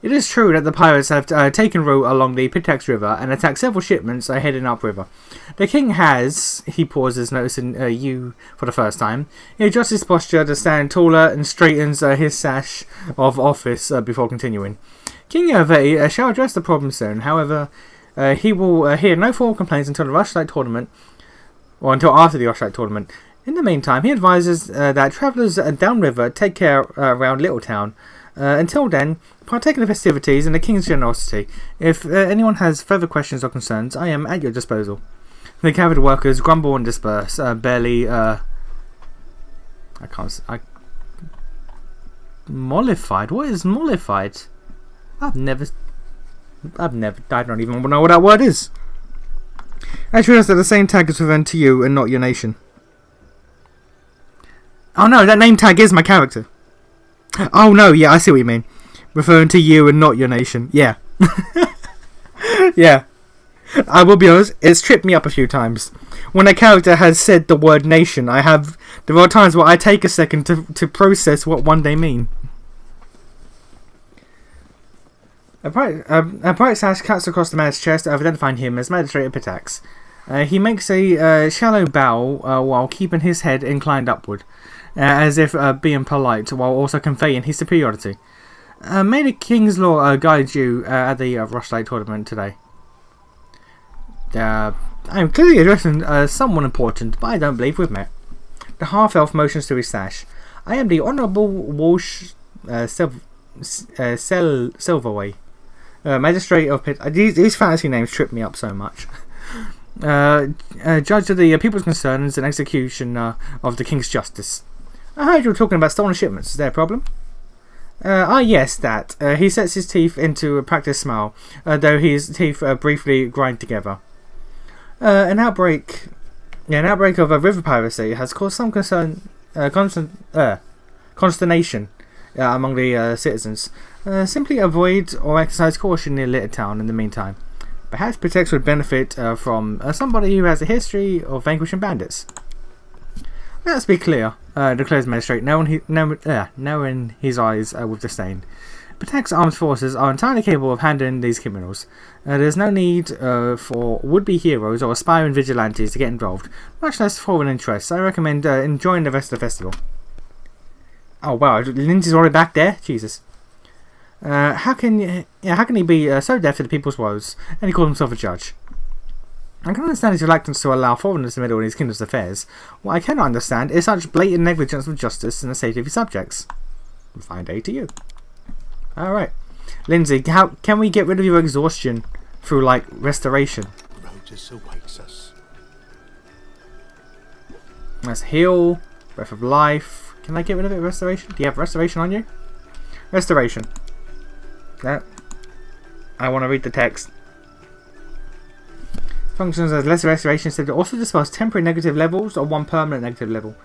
It is true that the pirates have taken route along the Pitax River and attacked several shipments heading upriver. The king has, he pauses, noticing you for the first time. He adjusts his posture to stand taller and straightens his sash of office before continuing. King Hervé shall address the problem soon. However, he will hear no formal complaints until the Rushlight tournament, or until after the Rushlight tournament. In the meantime, he advises that travellers downriver take care around Littletown. Until then, partake in the festivities and the King's generosity. If anyone has further questions or concerns, I am at your disposal. The gathered workers grumble and disperse, barely, mollified? What is mollified? I don't even know what that word is. Actually, that's the same tag is referring to you and not your nation. Oh no, that name tag is my character. Oh no, yeah, I see what you mean. Referring to you and not your nation. Yeah. Yeah. I will be honest, it's tripped me up a few times. When a character has said the word nation, there are times where I take a second to process what one they mean. A bright sash cuts across the man's chest, identifying him as Magistrate Pitax. He makes a shallow bow while keeping his head inclined upward, as if being polite while also conveying his superiority. May the King's Law guide you at the Rushlight tournament today. I am clearly addressing someone important, but I don't believe we've met. The half-elf motions to his sash. I am the Honourable Walsh Silverway, Magistrate of Pit. These fantasy names trip me up so much. Judge of the People's Concerns and Execution of the King's Justice. I heard you were talking about stolen shipments. Is there a problem? Yes, that. He sets his teeth into a practiced smile, though his teeth briefly grind together. An outbreak of river piracy has caused some consternation among the citizens. Simply avoid or exercise caution near Little Town in the meantime. Perhaps Protect would benefit from somebody who has a history of vanquishing bandits. Let's be clear, declares the magistrate, narrowing his eyes with disdain. Protect's armed forces are entirely capable of handling these criminals. There's no need for would-be heroes or aspiring vigilantes to get involved, much less foreign interests. I recommend enjoying the rest of the festival. Oh wow, Lindsay's already back there? Jesus. How can he be so deaf to the people's woes, and he calls himself a judge? I can understand his reluctance to allow foreigners to meddle in his kingdom's affairs. What I cannot understand is such blatant negligence of justice and the safety of his subjects. Fine day to you. Alright. Lindsay, how can we get rid of your exhaustion through, like, restoration? Rotus awaits us. Let's heal. Breath of life. Can I get rid of it? Restoration? Do you have restoration on you? Restoration. No. I want to read the text. Functions as less restoration instead of also dispels temporary negative levels or one permanent negative level.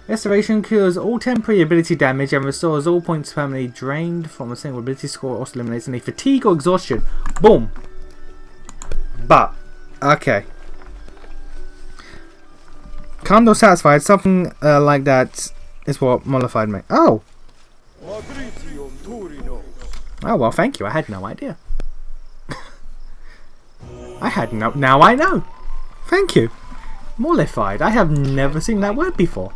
Restoration cures all temporary ability damage and restores all points permanently drained from a single ability score. Also eliminates any fatigue or exhaustion. Boom. But okay. Calm or satisfied, something like that is what mollified me. Oh. Oh well, thank you. I had no idea. Now I know. Thank you. Mollified. I have never seen that word before.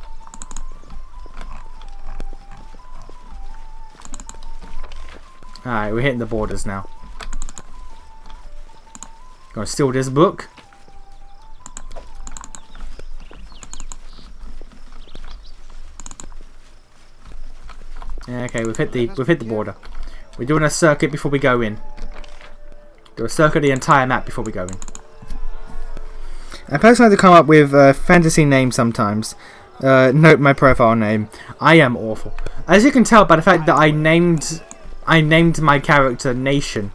Alright, we're hitting the borders now. Gonna steal this book. Okay, we've hit the border. We're doing a circuit before we go in. Do a circuit of the entire map before we go in. I personally like to come up with fantasy names sometimes. Note my profile name. I am awful. As you can tell by the fact that I named my character Nation.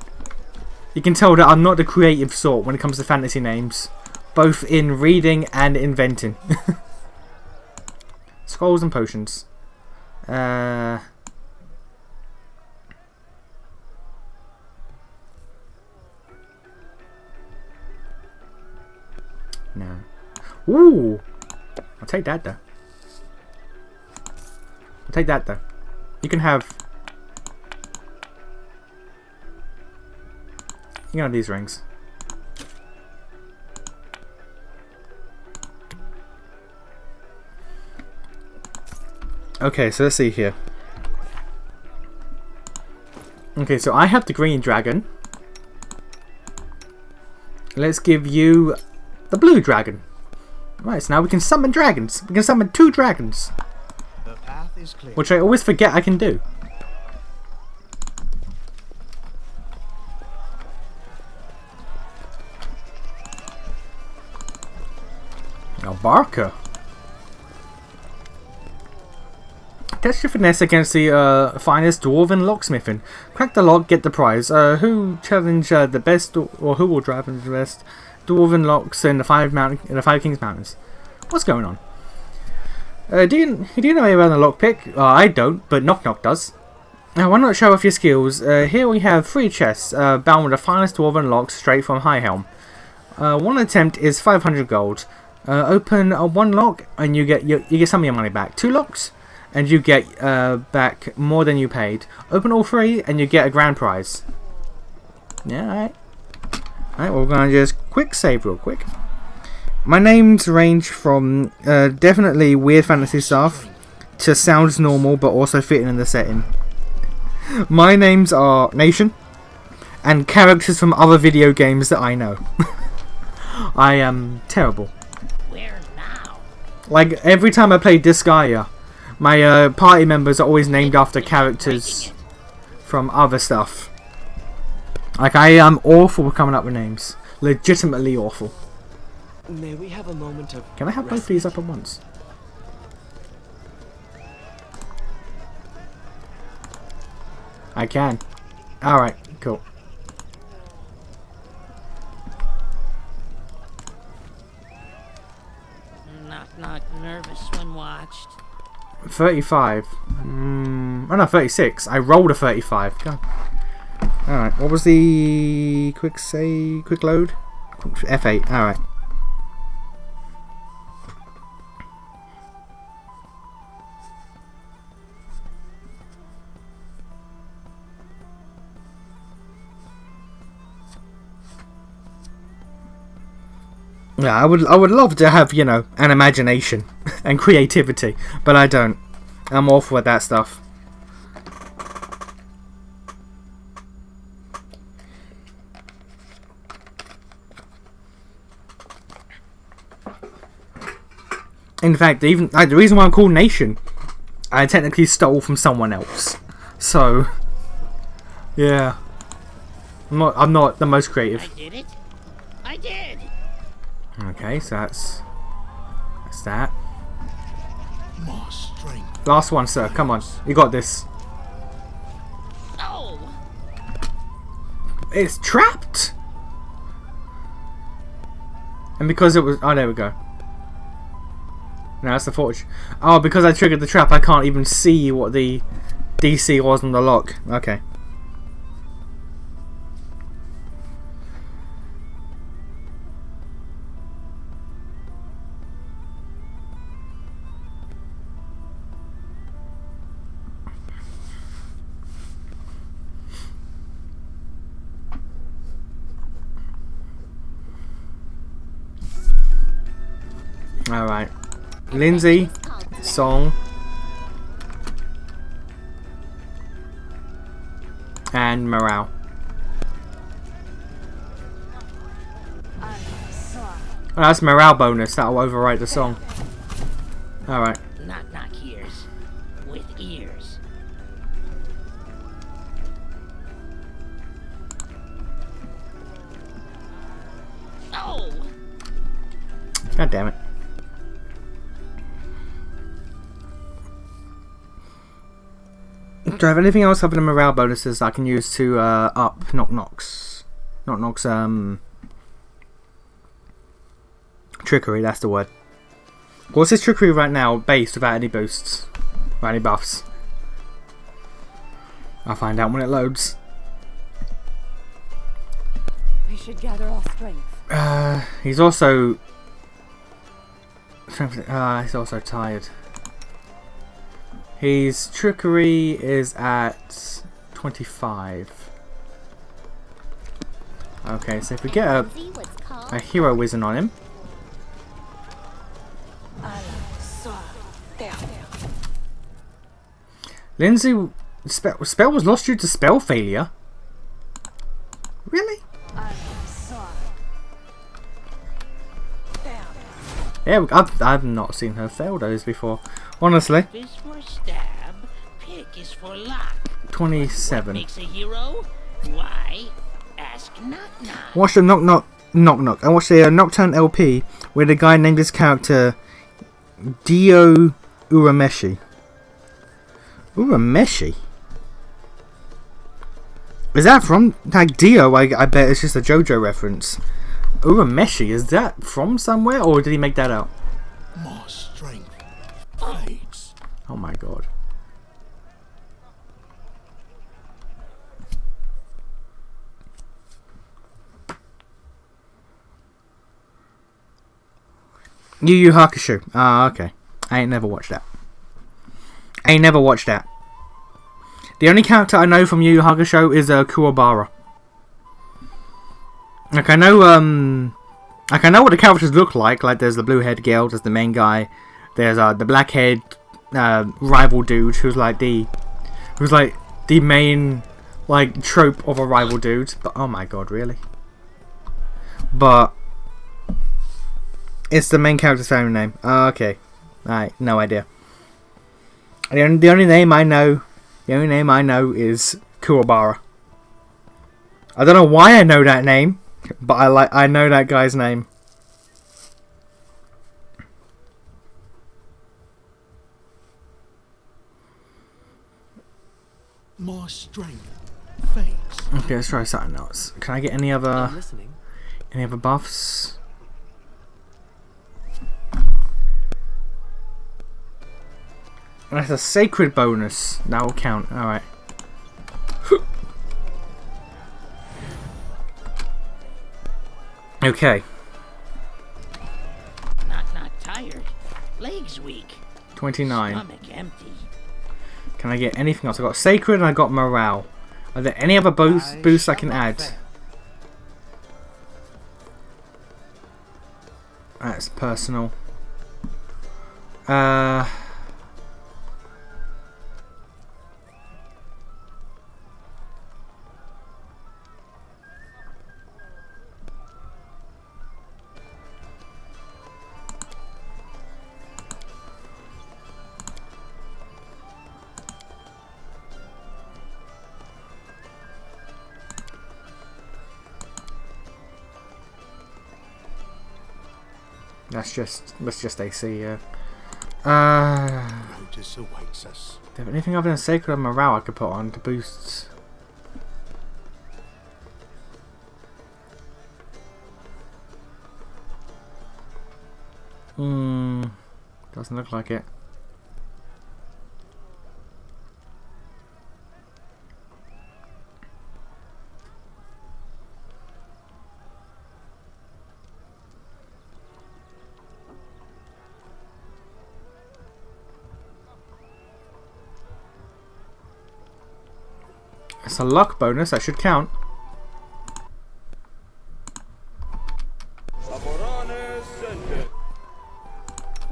You can tell that I'm not the creative sort when it comes to fantasy names, both in reading and inventing. Scrolls and potions. No. Ooh! I'll take that though. You can have... You can have these rings. Okay, so let's see here. Okay, so I have the green dragon. Let's give you the blue dragon. Right, so now we can summon dragons. We can summon 2 dragons. The path is clear. Which I always forget I can do. Now Barker. Test your finesse against the finest dwarven locksmithing. Crack the lock, get the prize. Who challenge the best, or who will drive the best dwarven locks in the Five Kings Mountains? What's going on? Do you know anyone around the lockpick? I don't, but Knock Knock does. Now, why not show off your skills? Here we have 3 chests bound with the finest dwarven locks straight from High Helm. One attempt is 500 gold. Open 1 lock and you get some of your money back. 2 locks and you get back more than you paid. Open all 3 and you get a grand prize. Yeah, alright. Alright, we're gonna just quick save real quick. My names range from definitely weird fantasy stuff to sounds normal but also fitting in the setting. My names are Nation and characters from other video games that I know. I am terrible. Where now? Like every time I play Disgaea, my party members are always named after characters from other stuff. Like I am awful with coming up with names. Legitimately awful. May we have a moment of... Can I have both of these up at once? I can. Alright, cool. Knock knock nervous when watched. 35. Oh no, 36. I rolled a 35. God. Alright, what was the quick load? F8, alright. Yeah, I would love to have, you know, an imagination and creativity, but I don't. I'm awful at that stuff. In fact, even the reason why I'm called Nation, I technically stole from someone else. So, yeah, I'm not the most creative. I did it. I did. Okay, so that's that. More strength. Last one, sir. Come on, you got this. Oh. It's trapped. And because it was, oh, there we go. No, that's the forge. Oh, because I triggered the trap, I can't even see what the DC was on the lock. Okay. Alright. Lindsay, Song, and Morale. Oh, that's morale bonus. That'll overwrite the song. Alright. Knock knock ears with ears. Oh. God damn it. Do I have anything else other than morale bonuses I can use to up Knock Knock's trickery? That's the word. What's his trickery right now, based without any boosts, without any buffs? I'll find out when it loads. We should gather our strength. He's also he's also tired. His trickery is at 25. Okay, so if we get a hero whizzing on him. Lindsay, spell was lost due to spell failure. Really? Yeah, I've not seen her fail those before. Honestly. F is for stab. Pick is for lock. 27. What makes a hero? Why? Ask knock knock. Watch the knock knock. I watched a Nocturne LP where the guy named his character Dio Urameshi. Urameshi? Is that from like Dio? I bet it's just a JoJo reference. Urameshi, is that from somewhere or did he make that out? More strength fades. Oh my god. Yu Yu Hakusho. Ah, okay. I ain't never watched that. The only character I know from Yu Yu Hakusho is Kuwabara. Like I know what the characters look like. Like there's the blue-haired girl, there's the main guy, there's the black-haired rival dude who's like the main like trope of a rival dude. But oh my god, really? But it's the main character's family name. Okay, alright, no idea. The only name I know is Kuwabara. I don't know why I know that name. But I know that guy's name. My strength fades. Okay, let's try something else. Can I get any I'm other listening. buffs? That's a sacred bonus. That will count. Alright. Okay. Not tired. Legs weak. 29. Stomach empty. Can I get anything else? I got sacred and I got morale. Are there any other boosts I can add? That's personal. That's just AC, yeah. Notice awaits us. Do you have anything other than sacred or morale I could put on to boost? Doesn't look like it. It's a luck bonus, that should count.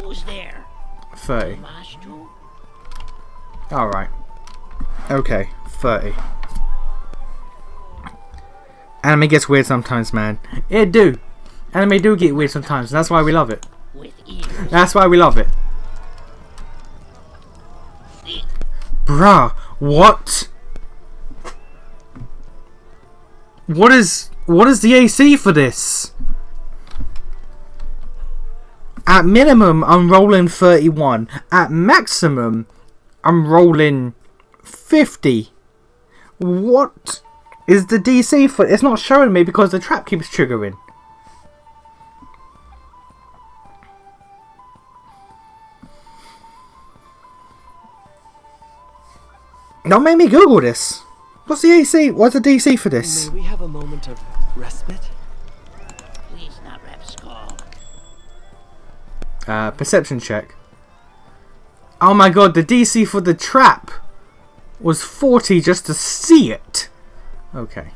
Who's there? 30. Mashtu? Alright. Okay, 30. Anime gets weird sometimes, man. It do. Anime do get weird sometimes, and that's why we love it. With ears. That's why we love it. Bruh, what? What is the AC for this? At minimum, I'm rolling 31. At maximum, I'm rolling 50. What is the DC for? It's not showing me because the trap keeps triggering. Don't make me Google this. What's the AC? What's the DC for this? May we have a moment of respite? Please not rap skull. Perception check. Oh my god, the DC for the trap was 40 just to see it. Okay.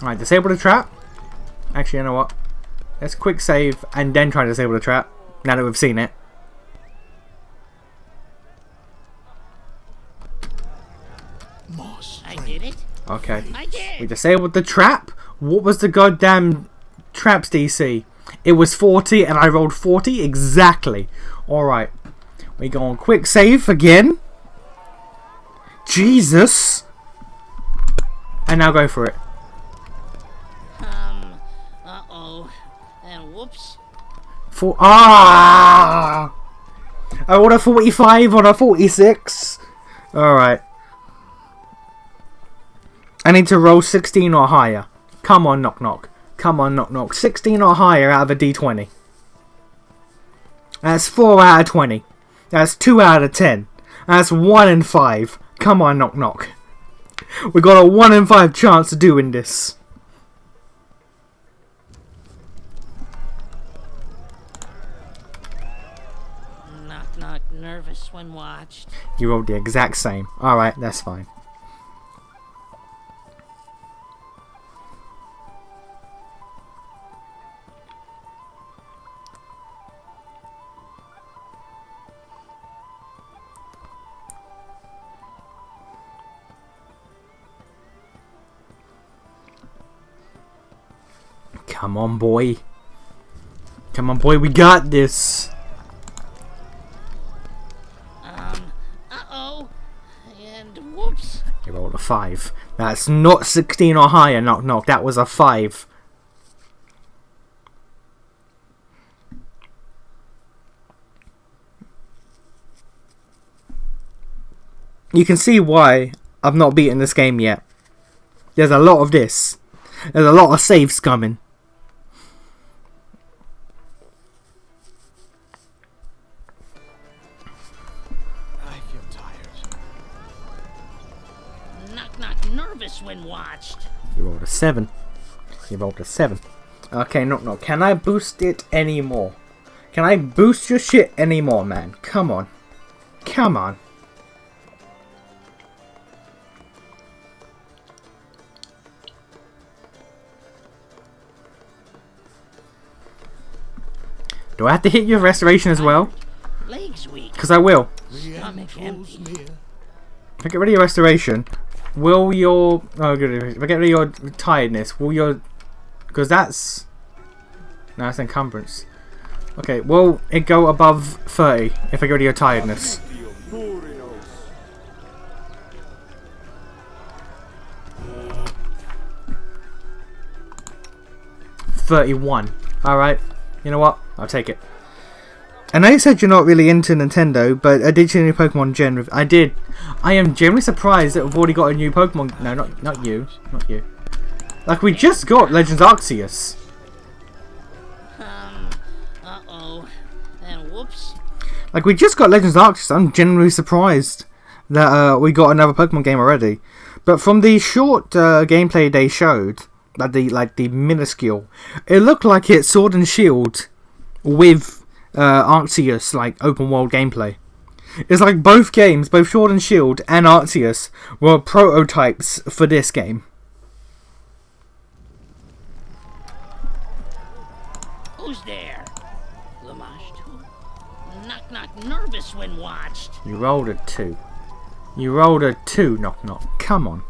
Alright, disable the trap. Actually, you know what? Let's quick save and then try to disable the trap. Now that we've seen it. I did it. Okay. I did. We disabled the trap. What was the goddamn trap's DC? It was 40 and I rolled 40 exactly. Alright. We go on quick save again. Jesus. And now go for it. Uh-oh. And whoops. I rolled a 45 on a 46. Alright. I need to roll 16 or higher. Come on, knock knock. Come on, knock knock. 16 or higher out of a d20. That's 4 out of 20. That's 2 out of 10. That's 1 in 5. Come on, knock knock. We got a 1 in 5 chance of doing this. Knock knock nervous when watched. You rolled the exact same. Alright, that's fine. Come on, boy. Come on, boy. We got this. Uh-oh. And whoops. You rolled a 5. That's not 16 or higher, knock knock. That was a 5. you can see why I've not beaten this game yet. There's a lot of this. There's a lot of saves coming. I feel tired. Knock knock nervous when watched. You rolled a 7. You rolled a 7. Okay, knock knock. Can I boost it anymore? Can I boost your shit anymore, man? Come on. Come on. Do I have to hit your restoration as well? Legs weak. Because I will. Stomach empty. If I get rid of your restoration, will your... Oh, good. If I get rid of your tiredness, will your... Because that's... No, that's encumbrance. Okay, will it go above 30 if I get rid of your tiredness? $31. Alright. You know what? I'll take it. I know you said you're not really into Nintendo, but I did see a new Pokemon Gen. I did. I am genuinely surprised that we've already got a new Pokemon. No, not you. Not you. Like, we just got Legends Arceus. Uh-oh. And whoops. Like, we just got Legends Arceus. I'm genuinely surprised that we got another Pokemon game already. But from the short gameplay they showed, the minuscule, it looked like it's Sword and Shield with Arceus, like open world gameplay. It's like both games, both Sword and Shield and Arceus, were prototypes for this game. Who's there? Lamash too. Knock knock nervous when watched. You rolled a 2. You rolled a 2, knock knock. Come on.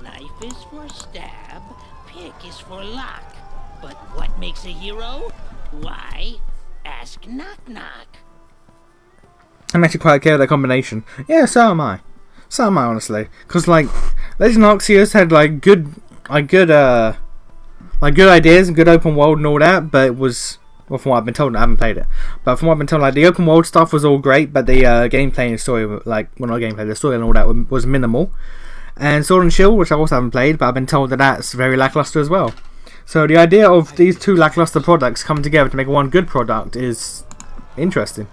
Knife is for stab, pick is for lock. But what makes a hero? Why? Ask knock knock. I'm actually quite okay with that combination. Yeah, so am I. So am I, honestly. Because, like, Legend Arceus had, good ideas and good open world and all that, but it was... Well, from what I've been told, I haven't played it. But from what I've been told, the open world stuff was all great, but the gameplay and story, the story and all that was minimal. And Sword and Shield, which I also haven't played, but I've been told that that's very lackluster as well. So the idea of these two lackluster products coming together to make one good product is interesting.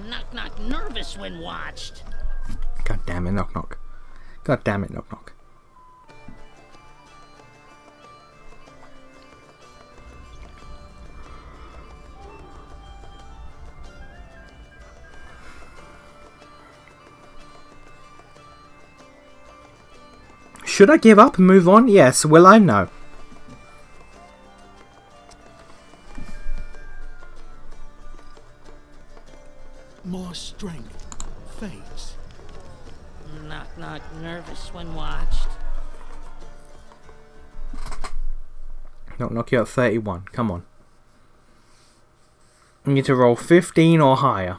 Knock knock nervous when watched. God damn it, knock knock. God damn it, knock knock. Should I give up and move on? Yes. Will I? No. My strength fades. Knock knock nervous when watched. Knock knock, you at 31. Come on. You need to roll 15 or higher.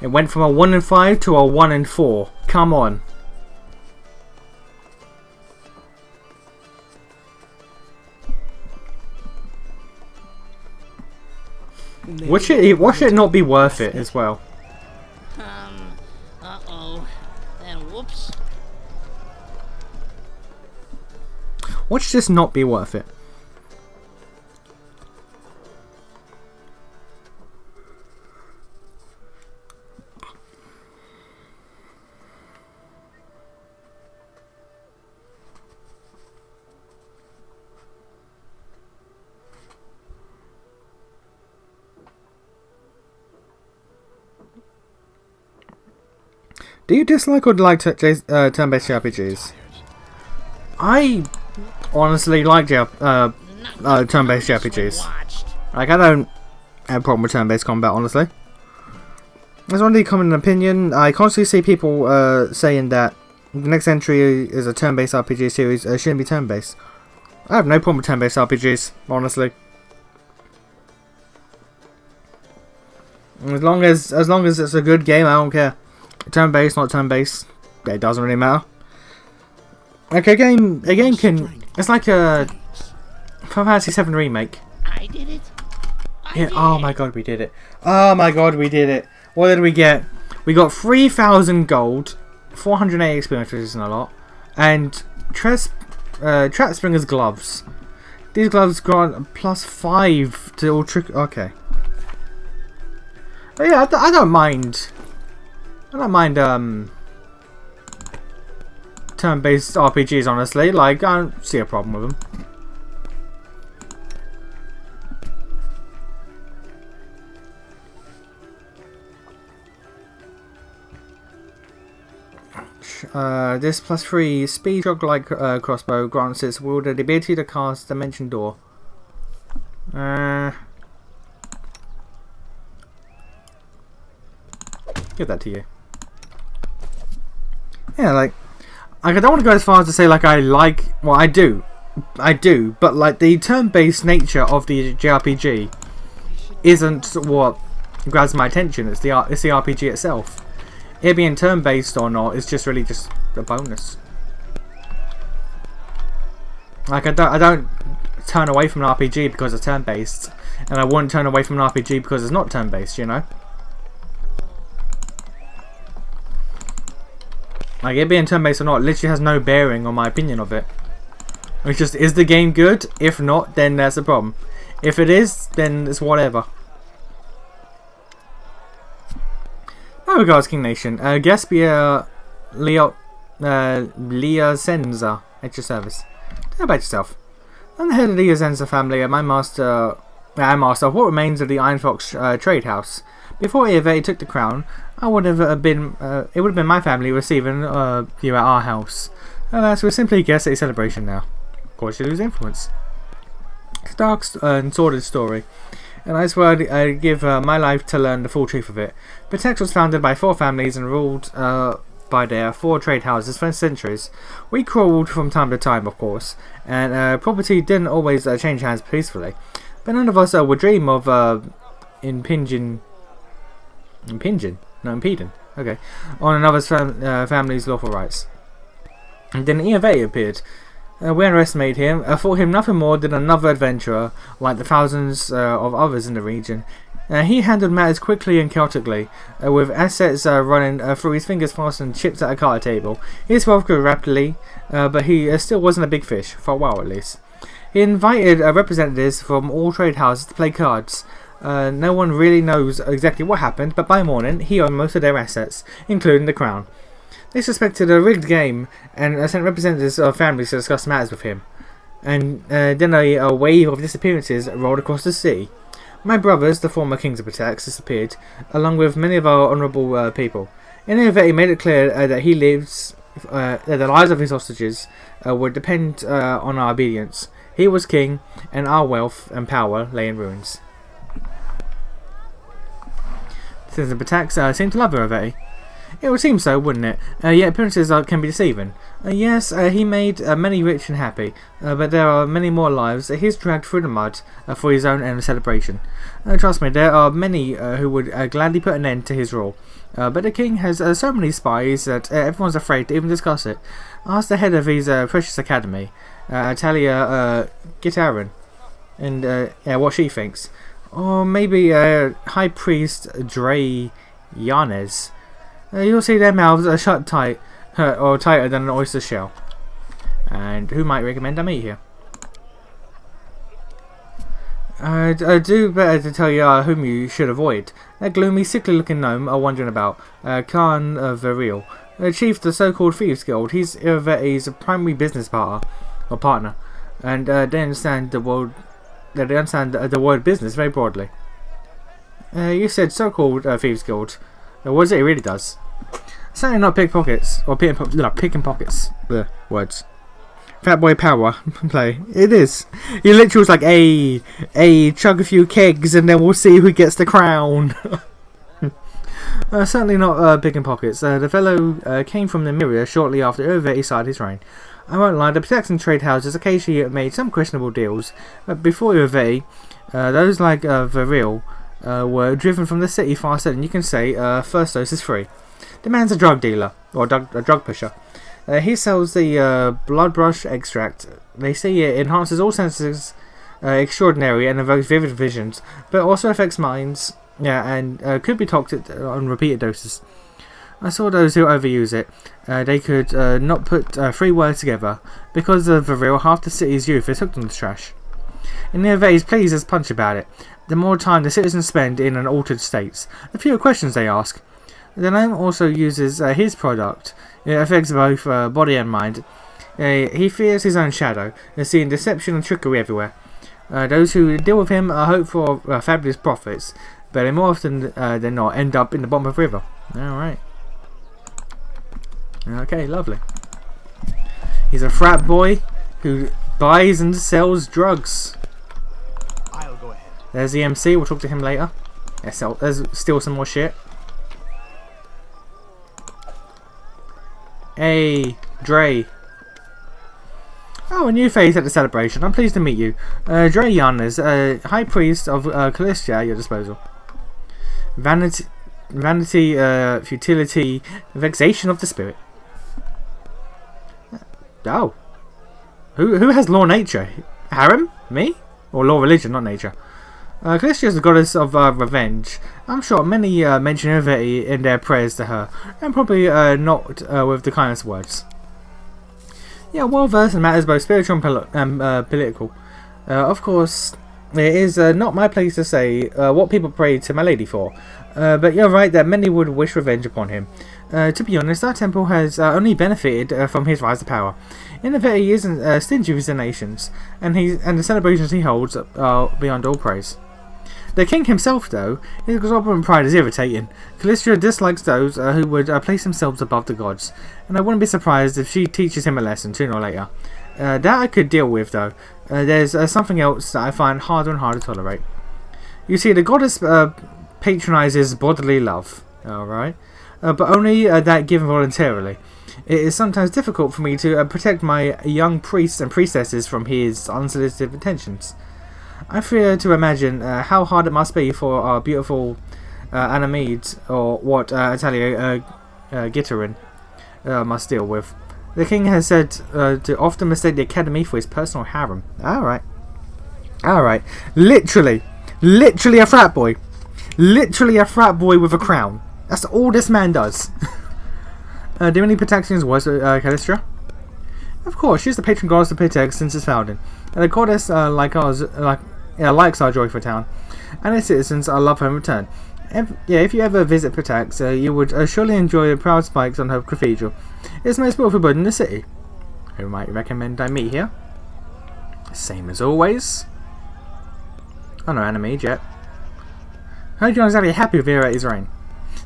It went from a 1 in 5 to a 1 in 4. Come on. Watch it not be worth it as well. Uh-oh. And whoops. Watch this not be worth it. Do you dislike or like turn-based JRPGs? I honestly like turn-based JRPGs. Like, I don't have a problem with turn-based combat, honestly. As one of the common opinion, I constantly see people saying that the next entry is a turn-based RPG series shouldn't be turn-based. I have no problem with turn-based RPGs, honestly. As long as it's a good game, I don't care. Turn-based, not turn-based, it doesn't really matter. Like a game can. It's like a Final Fantasy VII remake. I did it. Yeah. Oh my god, we did it. Oh my god, we did it. What did we get? We got 3,000 gold, 480 experience, which isn't a lot, and Trap Springer's gloves. These gloves grant +5 to all trick. Okay. But yeah, I don't mind. I don't mind turn-based RPGs, honestly. Like, I don't see a problem with them. This +3 speed jog-like crossbow grants its wielder the ability to cast Dimension Door. Give that to you. Yeah, like I don't want to go as far as to say like I like. Well, I do, but like the turn-based nature of the JRPG isn't what grabs my attention. It's the RPG itself. It being turn-based or not is just really just a bonus. Like I don't turn away from an RPG because it's turn-based, and I wouldn't turn away from an RPG because it's not turn-based. You know. Like, it being turn-based or not literally has no bearing on my opinion of it. It's just, is the game good? If not, then that's a problem. If it is, then it's whatever. My regards, King Nation. Gaspia Senza at your service. Tell about yourself. I'm the head of the Senza family and my master of what remains of the Iron Fox trade house. Before Eva took the crown, it would have been my family receiving you at our house. Alas, we're simply guests at a celebration now. Of course, you lose influence. It's a dark and sordid story, and I swear I'd give my life to learn the full truth of it. Protect was founded by 4 families and ruled by their 4 trade houses for centuries. We crawled from time to time, of course, and property didn't always change hands peacefully. But none of us would dream of impinging. No, impeding. Okay. On another family's lawful rights. And then EFA appeared. We underestimated him, thought him nothing more than another adventurer, like the thousands of others in the region. He handled matters quickly and chaotically, with assets running through his fingers fastened chips at a card table. His wealth grew rapidly, but he still wasn't a big fish, for a while at least. He invited representatives from all trade houses to play cards. No one really knows exactly what happened, but by morning he owned most of their assets, including the crown. They suspected a rigged game and sent representatives of families to discuss matters with him. And then a wave of disappearances rolled across the sea. My brothers, the former kings of Patex, disappeared, along with many of our honourable people. In any event, he made it clear that he lives, that the lives of his hostages would depend on our obedience. He was king, and our wealth and power lay in ruins. Citizens of Patex seem to love Ravetti. It would seem so, wouldn't it? Yet appearances can be deceiving. Yes, he made many rich and happy, but there are many more lives that he's dragged through the mud for his own end of celebration. Trust me, there are many who would gladly put an end to his rule. But the king has so many spies that everyone's afraid to even discuss it. Ask the head of his precious academy, Talia Gitarin, and what she thinks. Or maybe High Priest Dre Yanez. You'll see their mouths are shut tight, or tighter than an oyster shell. And who might recommend I meet here? I do better to tell you whom you should avoid. That gloomy, sickly-looking gnome wandering about, Khan Viril, chief of the so-called Thieves Guild. He's Irvetti's primary business partner, and they understand the world. They understand the word business very broadly. You said so-called Thieves Guild. What is it really does? Certainly not pickpockets, or picking pockets. The words. Fat boy power play. It is. He literally was like, a chug a few kegs and then we'll see who gets the crown. Certainly not picking pockets. The fellow came from the mirror shortly after Irveti started his reign. I won't lie, the protecting trade houses occasionally made some questionable deals, but before Irveti, those like Viril were driven from the city faster than you can say first dose is free. The man's a drug dealer, or a drug pusher. He sells the blood brush extract. They say it enhances all senses extraordinary and evokes vivid visions, but also affects minds, and could be toxic on repeated doses. I saw those who overuse it. They could not put 3 words together. Because of the real, half the city's youth is hooked on this trash. And Irveti's pleased as punch about it. The more time the citizens spend in an altered state, the fewer questions they ask. The gnome also uses his product. It affects both body and mind. He fears his own shadow, seeing deception and trickery everywhere. Those who deal with him hope for fabulous profits, but they more often than not end up in the bottom of the river. Alright. Okay, lovely. He's a frat boy who buys and sells drugs. I'll go ahead. There's the MC, we'll talk to him later. There's still some more shit. Hey, Dre. Oh, a new face at the celebration. I'm pleased to meet you. Dre Yanez, High Priest of Callistia at your disposal. Vanity, futility, vexation of the spirit. Oh. Who has law nature? Harem? Me? Or law religion, not nature. Callistia is the goddess of revenge. I'm sure many mention Irveti in their prayers to her, and probably not with the kindest words. Yeah, well versed in matters both spiritual and political. Of course, it is not my place to say what people pray to my lady for, but you're right that many would wish revenge upon him. To be honest, our temple has only benefited from his rise to power. Irveti isn't stingy with his donations, and the celebrations he holds are beyond all praise. The king himself, though, his exorbitant pride is irritating. Callistia dislikes those who would place themselves above the gods, and I wouldn't be surprised if she teaches him a lesson sooner or later. That I could deal with, though. There's something else that I find harder and harder to tolerate. You see, the goddess patronizes bodily love, alright? But only that given voluntarily. It is sometimes difficult for me to protect my young priests and priestesses from his unsolicited attentions. I fear to imagine how hard it must be for our beautiful Anamid, or what Atalia Gitterin must deal with. The king has said to often mistake the academy for his personal harem. Alright. Alright. Literally a frat boy. Literally a frat boy with a crown. That's all this man does. Do any Pitaxians worship Callistia? Of course, she's the patron goddess of Pitax since its founding. The goddess likes our joyful town, and its citizens love her in return. If you ever visit Pitax, you would surely enjoy the proud spikes on her cathedral. It's the most beautiful bird in the city. Who might recommend I meet here? Same as always. Oh no, enemy yet. Heard you're not exactly happy with Irveti's reign.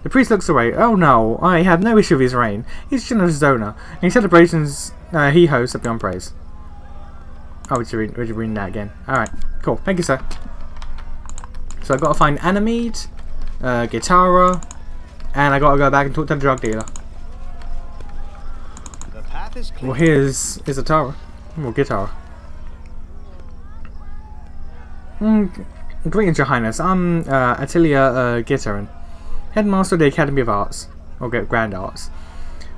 The priest looks away. Oh no, I have no issue with his reign. He's a generous donor, and his celebrations he hosts are beyond praise. Oh, we're reading that again. Alright, cool. Thank you, sir. So I gotta find Anamid, Gitara, and I gotta go back and talk to the drug dealer. The path is clear. Well, here's Atara. Well, Gitara. Greetings, Your Highness. I'm Attilia Gitarin, Headmaster of the Academy of Arts, or Grand Arts.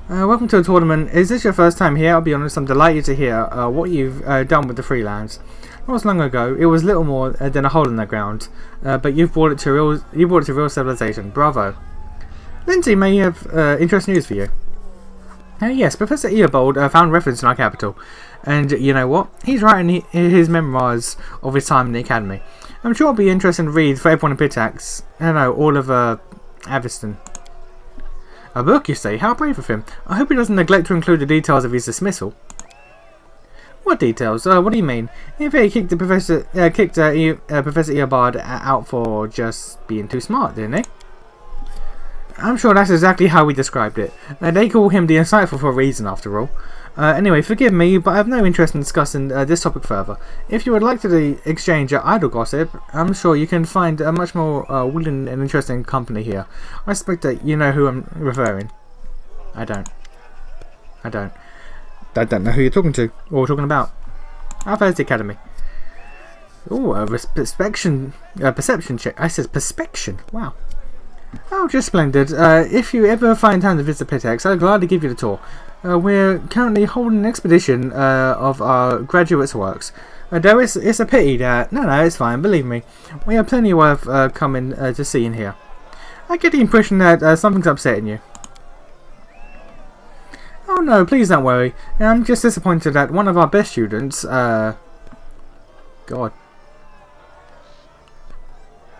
Welcome to the tournament. Is this your first time here? I'll be honest, I'm delighted to hear what you've done with the Freelands. Not so long ago, it was little more than a hole in the ground, but you've brought it to real civilization. Bravo. Lindsay may have interesting news for you. Yes, Professor Earbold found reference in our capital, and you know what? He's writing his memoirs of his time in the academy. I'm sure it'll be interesting to read for everyone in Pitax. I don't know, all of Aviston. A book, you say? How brave of him. I hope he doesn't neglect to include the details of his dismissal. What details? What do you mean? In fact, he kicked Professor Earbard out for just being too smart, didn't he? I'm sure that's exactly how we described it. They call him the insightful for a reason, after all. Anyway, forgive me, but I have no interest in discussing this topic further. If you would like to exchange idle gossip, I'm sure you can find a much more willing and interesting company here. I suspect that you know who I'm referring. I don't know who you're talking to, or talking about. Alpha's the Academy. Ooh, a perception check. I said perspection. Wow. Oh, just splendid. If you ever find time to visit Pitex, I'd gladly give you the tour. We're currently holding an expedition of our graduates' works. Though it's a pity that... No, it's fine, believe me. We have plenty worth coming to see in here. I get the impression that something's upsetting you. Oh no, please don't worry. I'm just disappointed that one of our best students... God.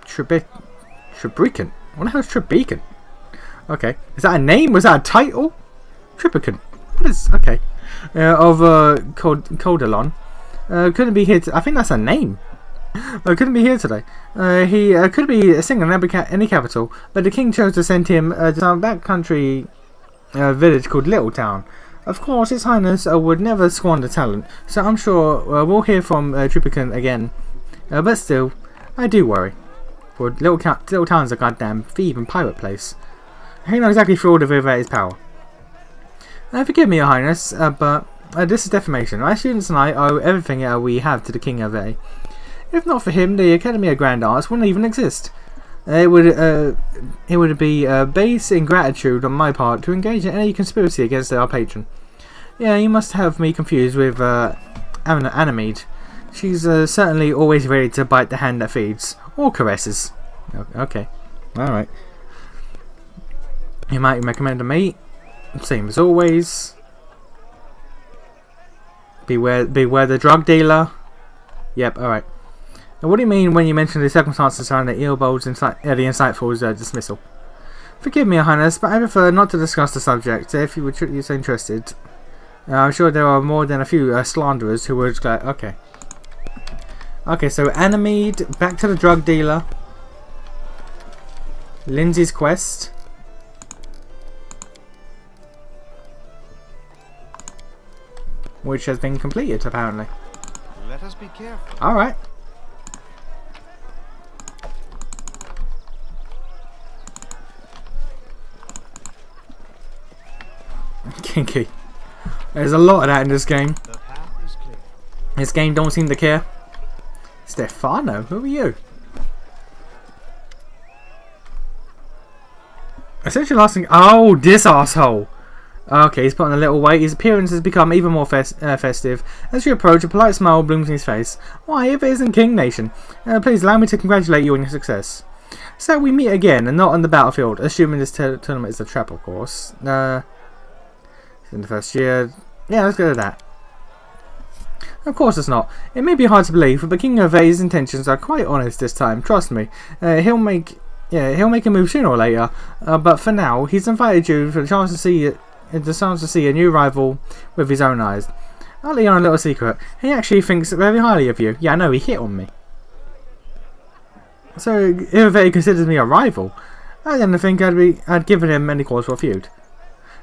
Trebecan? What the hell is Trebecan? Okay. Is that a name? Was that a title? Trebecan. What is... Okay. Of Codalon. Couldn't be here... I think that's a name. Couldn't be here today. He could be singing in any capital, but the king chose to send him to some backcountry village called Littletown. Of course, His Highness would never squander talent, so I'm sure we'll hear from Trebecan again. But still, I do worry. For Littletown's a goddamn thief and pirate place. He not exactly thrilled with his power. Forgive me, Your Highness, but this is defamation. My students and I owe everything we have to the King of A. If not for him, the Academy of Grand Arts wouldn't even exist. It would be base ingratitude on my part to engage in any conspiracy against our patron. Yeah, you must have me confused with Animede. She's certainly always ready to bite the hand that feeds. Or caresses. Okay. Alright. You might recommend a mate. Same as always. Beware the drug dealer. Yep, alright. Now, what do you mean when you mention the circumstances surrounding Earbolt's the Insightful's dismissal? Forgive me, Your Highness, but I prefer not to discuss the subject if you were truly so interested. I'm sure there are more than a few slanderers who would... Okay. Okay, so Animede, back to the drug dealer. Lindsay's quest. Which has been completed, apparently. Let us be careful. Alright. Kinky. There's a lot of that in this game. The path is clear. This game don't seem to care. Stefano, who are you? Essentially asking... Oh, this asshole. Okay, he's put on a little weight. His appearance has become even more festive. As you approach, a polite smile blooms in his face. Why, if it isn't Kingnation. Please allow me to congratulate you on your success. So we meet again, and not on the battlefield, assuming this tournament is a trap, of course. In the first year... Yeah, let's go to that. Of course it's not. It may be hard to believe, but the King of A's intentions are quite honest this time. Trust me. He'll make a move sooner or later. But for now, he's invited you for the chance to see a new rival with his own eyes. I'll let you on a little secret. He actually thinks very highly of you. Yeah, I know, he hit on me. So if he considers me a rival, I didn't think I'd given him any cause for a feud.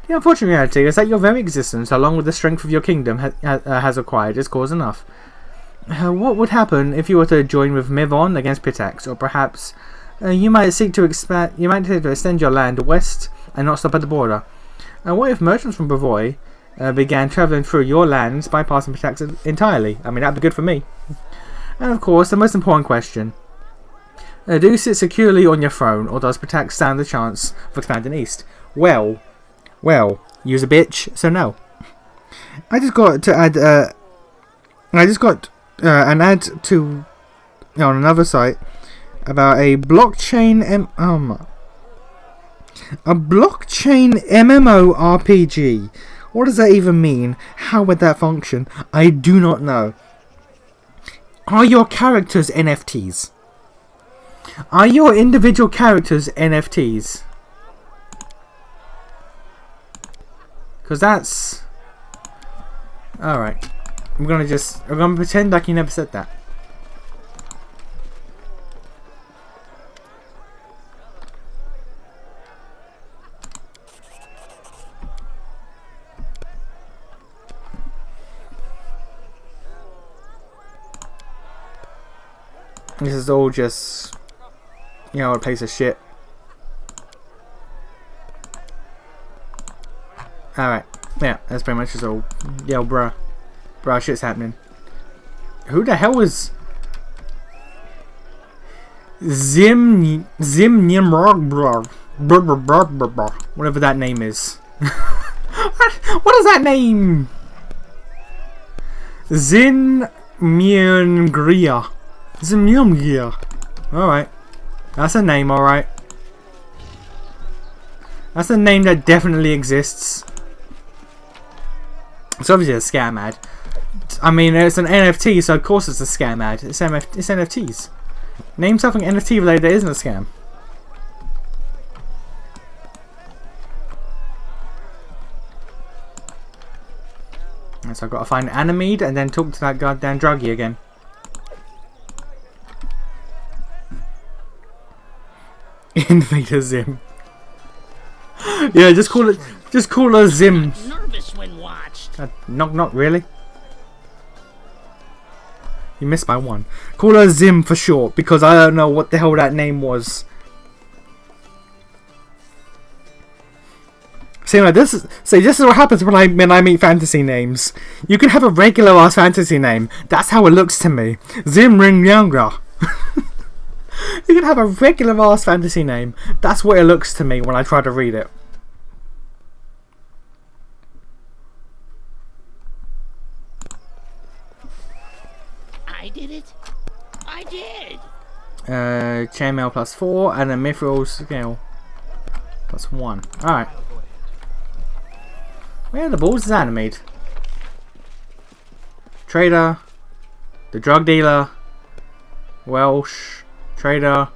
The unfortunate reality is that your very existence, along with the strength of your kingdom, has acquired is cause enough. What would happen if you were to join with Mivon against Pitax, or perhaps you might seek to expand? You might seek to extend your land west and not stop at the border. What if merchants from Bravoy began travelling through your lands, bypassing Pitax entirely? I mean, that'd be good for me. And of course, the most important question: do you sit securely on your throne, or does Pitax stand the chance of expanding east? Well, use a bitch, so no. I just got to add, an ad to, on another site, about a blockchain, MMORPG. What does that even mean? How would that function? I do not know. Are your characters NFTs? Are your individual characters NFTs? Because that's... Alright. I'm gonna pretend like you never said that. This is all just, you know, a piece of shit. Alright, yeah, that's pretty much just all. Yo, bruh. Bruh, shit's happening. Who the hell is whatever that name is. What is that name? Zinmyungria. Zinmyungria. Alright. That's a name, alright. That's a name that definitely exists. It's obviously a scam ad. I mean, it's an NFT, so of course it's a scam ad. It's NFTs. Name something NFT related that isn't a scam. So I've got to find Animede and then talk to that goddamn druggie again. Invader Zim. Yeah, just call her Zim. Nervous when watched. Knock knock, really? You missed by one. Call her Zim for short, because I don't know what the hell that name was. See, like, this is what happens when I meet fantasy names. You can have a regular ass fantasy name. That's how it looks to me. Zim Ring Younger. You can have a regular ass fantasy name. That's what it looks to me when I try to read it. I did it. I did. Chainmail +4 and a mithril scale +1. Alright. Where the balls is Animede? Trader. The drug dealer. Welsh. Trader.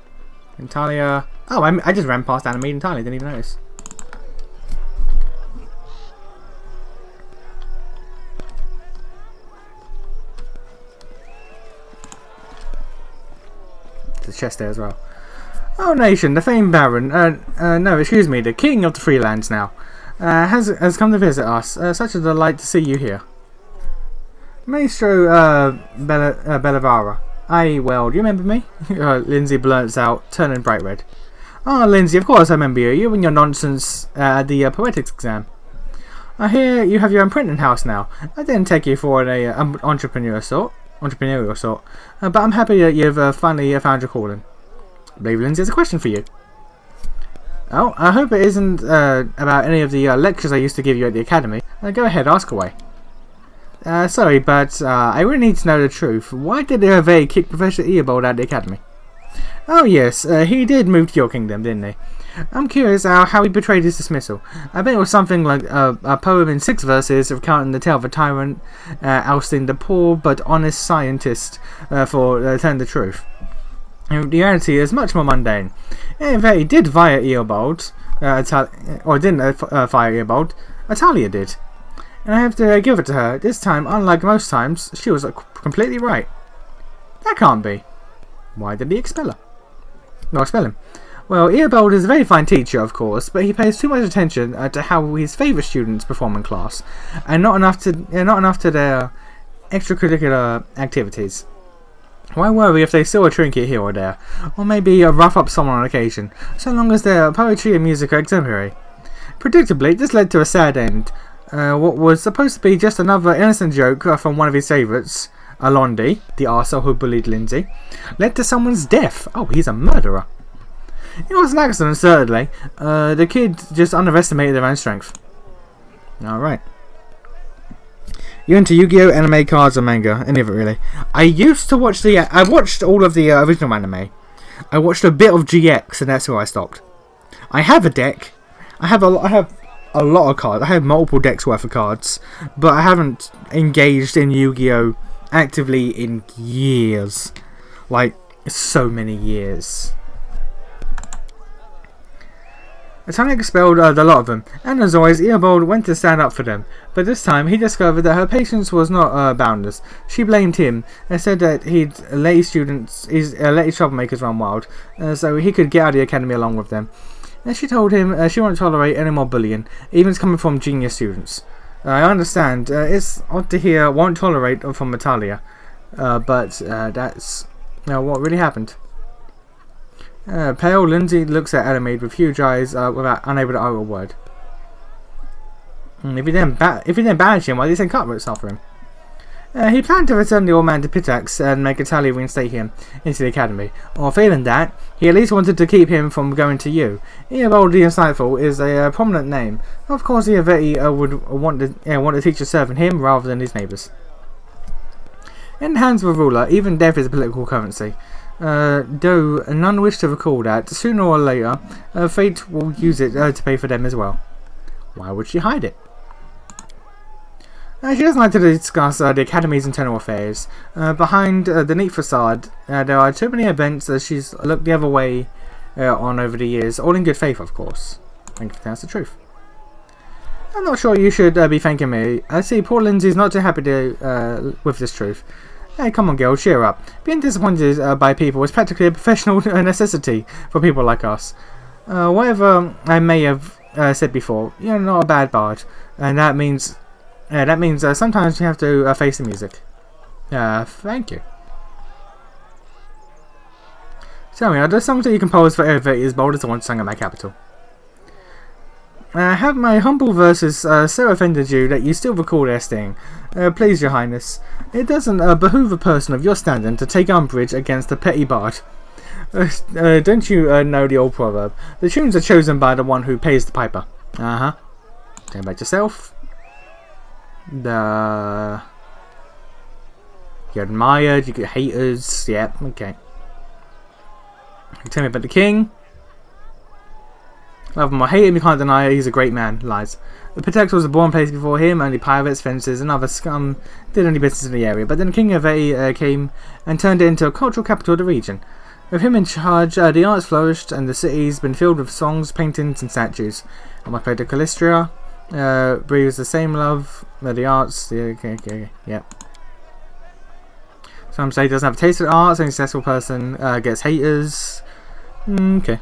Natalia. Oh, I just ran past Animede entirely. Didn't even notice. The chest there as well. Oh, nation, the famed Baron. No, excuse me, the King of the Freelands now. Has come to visit us. Such a delight to see you here. Maestro Bellavara. Aye, well, do you remember me? Lindsay blurts out, turning bright red. Ah, Lindsay, of course I remember you. You and your nonsense at the poetics exam. I hear you have your own printing house now. I didn't take you for an entrepreneurial sort, but I'm happy that you've finally found your calling. I believe Lindsay has a question for you. Oh, I hope it isn't about any of the lectures I used to give you at the academy. Go ahead, ask away. Sorry, but I really need to know the truth. Why did Hervé kick Professor Eobald out of the academy? Oh yes, he did move to your kingdom, didn't he? I'm curious how he betrayed his dismissal. I bet it was something like a poem in 6 verses recounting the tale of a tyrant ousting the poor but honest scientist for telling the truth. In reality, is much more mundane. In fact, he did fire Eobald, or didn't fire Eobald. Atalia did, and I have to give it to her. This time, unlike most times, she was completely right. That can't be. Why did he expel her? No, expel him. Well, Eobald is a very fine teacher, of course, but he pays too much attention to how his favourite students perform in class, and not enough to their extracurricular activities. Why worry if they steal a trinket here or there, or maybe rough up someone on occasion, so long as their poetry and music are exemplary? Predictably, this led to a sad end. What was supposed to be just another innocent joke from one of his favourites, Alondi, the arsehole who bullied Lindsay, led to someone's death. Oh, he's a murderer. It was an accident, certainly. The kid just underestimated their own strength. Alright. You into Yu-Gi-Oh! Anime, cards, or manga? Any of it, really. I used to watch I watched all of the original anime. I watched a bit of GX, and that's where I stopped. I have a deck. I have a lot of cards. I have multiple decks worth of cards, but I haven't engaged in Yu-Gi-Oh! Actively in years. Like, so many years. Atalia expelled the lot of them, and as always, Eobald went to stand up for them. But this time, he discovered that her patience was not boundless. She blamed him, and said that he'd let his troublemakers run wild, so he could get out of the academy along with them. And she told him she won't tolerate any more bullying, even coming from genius students. I understand, it's odd to hear won't tolerate from Atalia, but that's Now, what really happened? Pale Lindsay looks at Elamide with huge eyes, unable to utter a word. If you then banish him, why did he send cutthroats after him? He planned to return the old man to Pitax and make Italia reinstate him into the academy. Or failing that, he at least wanted to keep him from going to you. Eovaldi the Insightful is a prominent name. Of course, Iovetti would want to teach a serving him rather than his neighbours. In the hands of a ruler, even death is a political currency. Though none wish to recall that, sooner or later, fate will use it to pay for them as well. Why would she hide it? She doesn't like to discuss the Academy's internal affairs. Behind the neat facade, there are too many events that she's looked the other way on over the years, all in good faith, of course. And that's the truth. I'm not sure you should be thanking me. I see poor Lindsay's not too happy with this truth. Hey, come on, girl, cheer up. Being disappointed by people is practically a professional necessity for people like us. Whatever I may have said before, you're not a bad bard, and that means sometimes you have to face the music. Thank you. Tell me, are there songs that you compose for Iovetti as bold as the one sung at my capital? Have my humble verses so offended you that you still recall their sting? Please, your highness, it doesn't behoove a person of your standing to take umbrage against a petty bard. Don't you know the old proverb? The tunes are chosen by the one who pays the piper. Turn back yourself. You're admired, you get haters. Yep, okay. Tell me about the king. Love him or hate him, you can't deny it, he's a great man. Lies. The Pitax was a born place before him, only pirates, fences, and other scum did any business in the area. But then King Iovetti came and turned it into a cultural capital of the region. With him in charge, the arts flourished, and the city's been filled with songs, paintings, and statues. And my player Calistria breathes the same love, the arts. Okay, yep. Some say he doesn't have a taste for arts, and a successful person gets haters. Okay.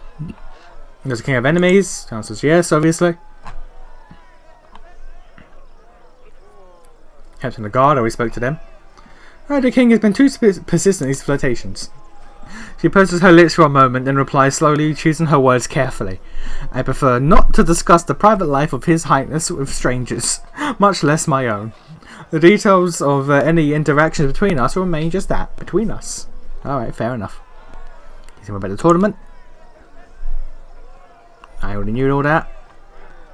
There's a king of enemies. The answer is yes, obviously. Captain the guard, always spoke to them. The king has been too persistent in his flirtations. She purses her lips for a moment, then replies slowly, choosing her words carefully. I prefer not to discuss the private life of His Highness with strangers, much less my own. The details of any interactions between us will remain just that, between us. Alright, fair enough. You think about the tournament? I already knew all that.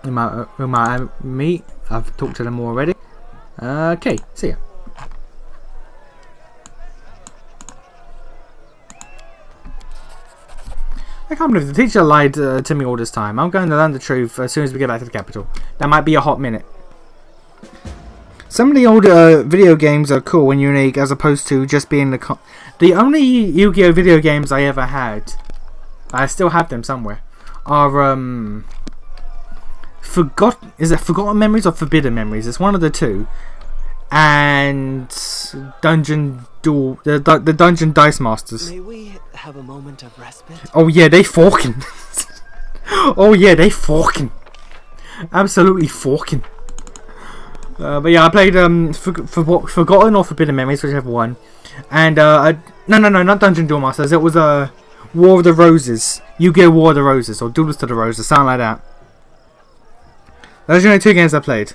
Who might I meet? I've talked to them already. Okay, see ya. I can't believe the teacher lied to me all this time. I'm going to learn the truth as soon as we get back to the capital. That might be a hot minute. Some of the older video games are cool and unique as opposed to just being the only Yu-Gi-Oh video games I ever had. I still have them somewhere. Are Forgotten Memories or Forbidden Memories? It's one of the two. And Dungeon Duel, the Dungeon Dice Masters. May we have a moment of respite? Oh yeah, they forking. Oh yeah, they forking. Absolutely forking. But yeah, I played Forgotten or Forbidden Memories, whichever one. And no, not Dungeon Duel Masters. It was War of the Roses. Yu-Gi-Oh! War of the Roses, or Duels to the Roses, something like that. Those are the only two games I played.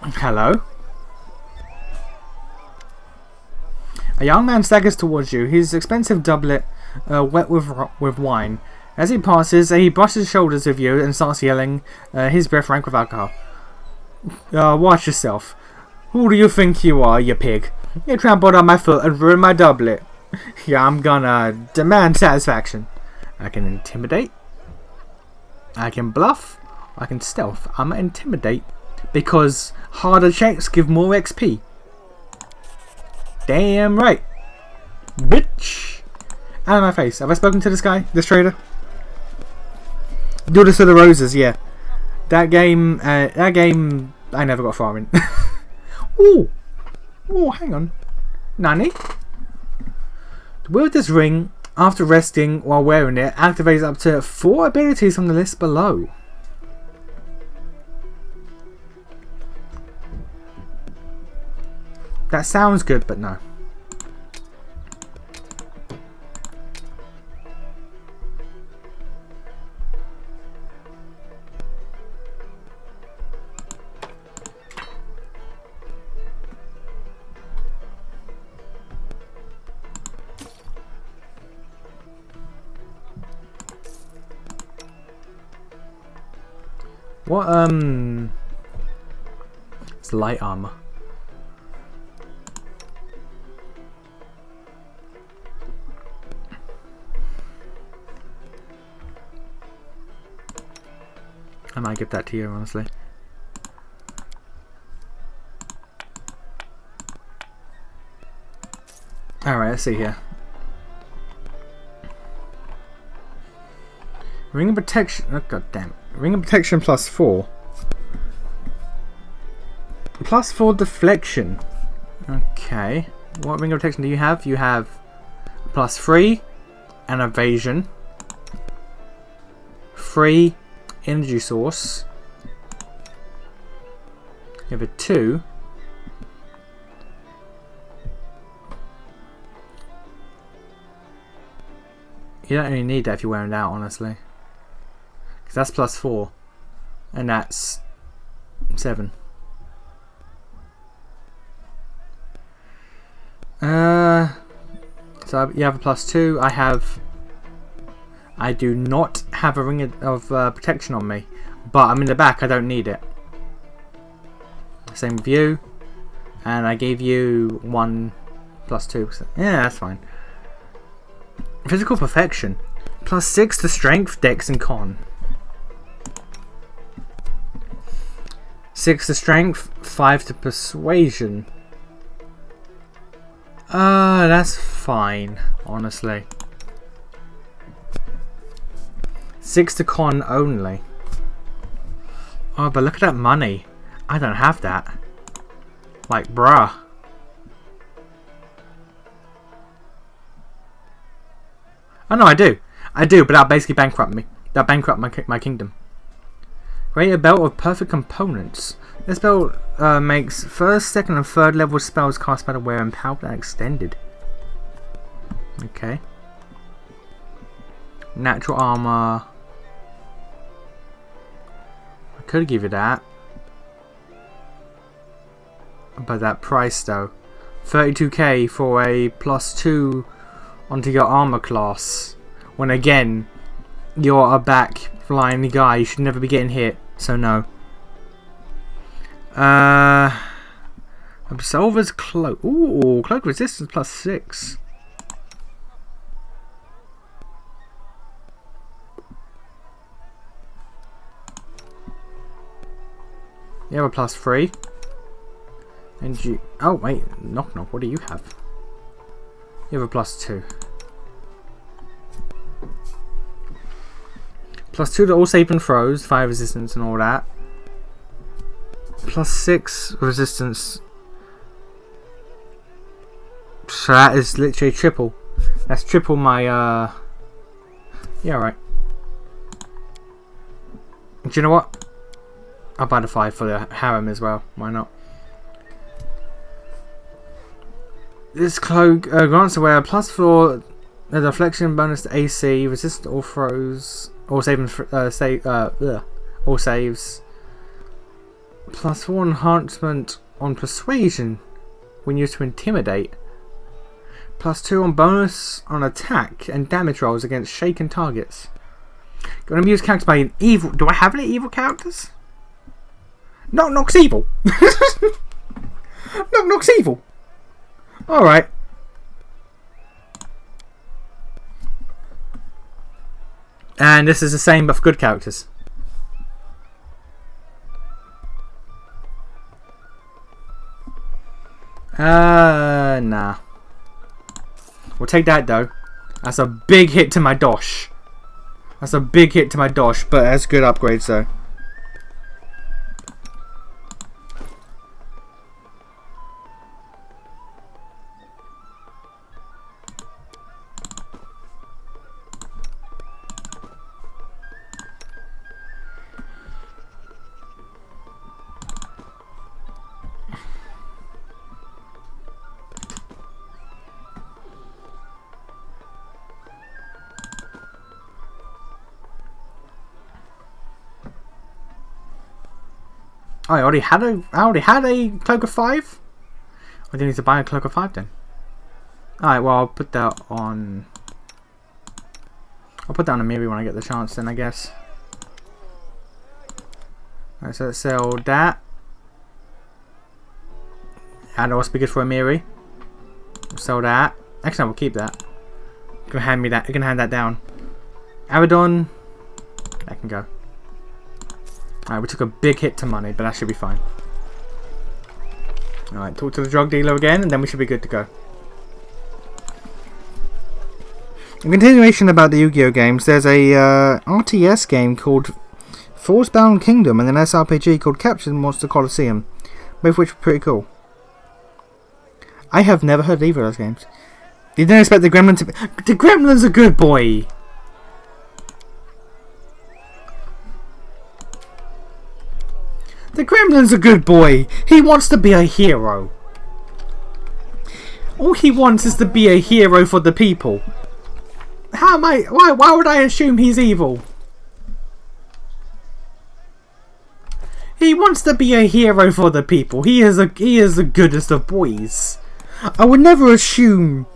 Hello? A young man staggers towards you, his expensive doublet wet with wine. As he passes, he brushes shoulders with you and starts yelling, his breath rank with alcohol. Watch yourself. Who do you think you are, you pig? You trampled on my foot and ruined my doublet. Yeah, I'm gonna demand satisfaction. I can intimidate. I can bluff. I can stealth. I'm gonna intimidate because harder checks give more XP. Damn right. Bitch. Out of my face. Have I spoken to this guy? This trader? Do this to the Roses, yeah. That game, I never got far in. Ooh. Oh, hang on. Nani? With this ring, after resting while wearing it, activates up to 4 abilities from the list below. That sounds good, but no. What, it's light armor. I might give that to you, honestly. Alright, let's see here. Ring of Protection. Oh, god damn. Ring of Protection +4. +4 deflection. Okay. What Ring of Protection do you have? You have +3 and evasion. 3 energy source. You have a 2. You don't really need that if you're wearing it out, honestly. Because that's +4. And that's 7. So you have a +2. I do not have a ring of protection on me. But I'm in the back, I don't need it. Same with you. And I gave you 1 +2. Yeah, that's fine. Physical perfection. +6 to strength, dex, and con. 6 to strength, 5 to persuasion. That's fine, honestly. 6 to con only. Oh, but look at that money. I don't have that. Like, bruh. Oh no, I do. I do, but that'll basically bankrupt me. That'll bankrupt my kingdom. Create a belt of perfect components. This belt makes first, second, and third level spells cast by the wearer and power that extended. Okay. Natural armor. I could give you that. But that price though. 32k for a +2 onto your armor class. When again, you're a back flying guy. You should never be getting hit. So no. Absolver's cloak. Ooh, cloak resistance +6. You have a +3. And you. Oh wait, knock knock. What do you have? You have a +2. +2 to all save and throws, 5 resistance and all that. +6 resistance. So that is literally triple. That's triple my yeah, right. Do you know what? I'll buy the 5 for the harem as well. Why not? This cloak grants the wearer +4 a deflection bonus to AC, resist to all throws, all saving, all saves. +4 enhancement on persuasion when used to intimidate. +2 on bonus on attack and damage rolls against shaken targets. Gonna be used characters by an evil. Do I have any evil characters? Knock Knock's evil. Knock Knock's evil. Alright. And this is the same but for good characters. Nah. We'll take that though. That's a big hit to my dosh. That's a big hit to my dosh, but that's good upgrades though. Oh, I already had a cloak of 5? I do need to buy a cloak of 5 then. Alright, well I'll put that on. I'll put that on a Miri when I get the chance then, I guess. Alright, so let's sell that. And also be good for a Miri. We'll sell that. Actually, I will keep that. You can hand me that. You can hand that down. Abaddon. That can go. Alright, we took a big hit to money, but that should be fine. Alright, talk to the drug dealer again, and then we should be good to go. In continuation about the Yu-Gi-Oh games, there's a RTS game called Forcebound Kingdom and an SRPG called Captured Monster Coliseum, both of which are pretty cool. I have never heard of either of those games. You didn't expect the Gremlin to be... The Gremlin's a good boy! The Gremlin's a good boy! He wants to be a hero. All he wants is to be a hero for the people. How am I... Why would I assume he's evil? He wants to be a hero for the people. He is the goodest of boys. I would never assume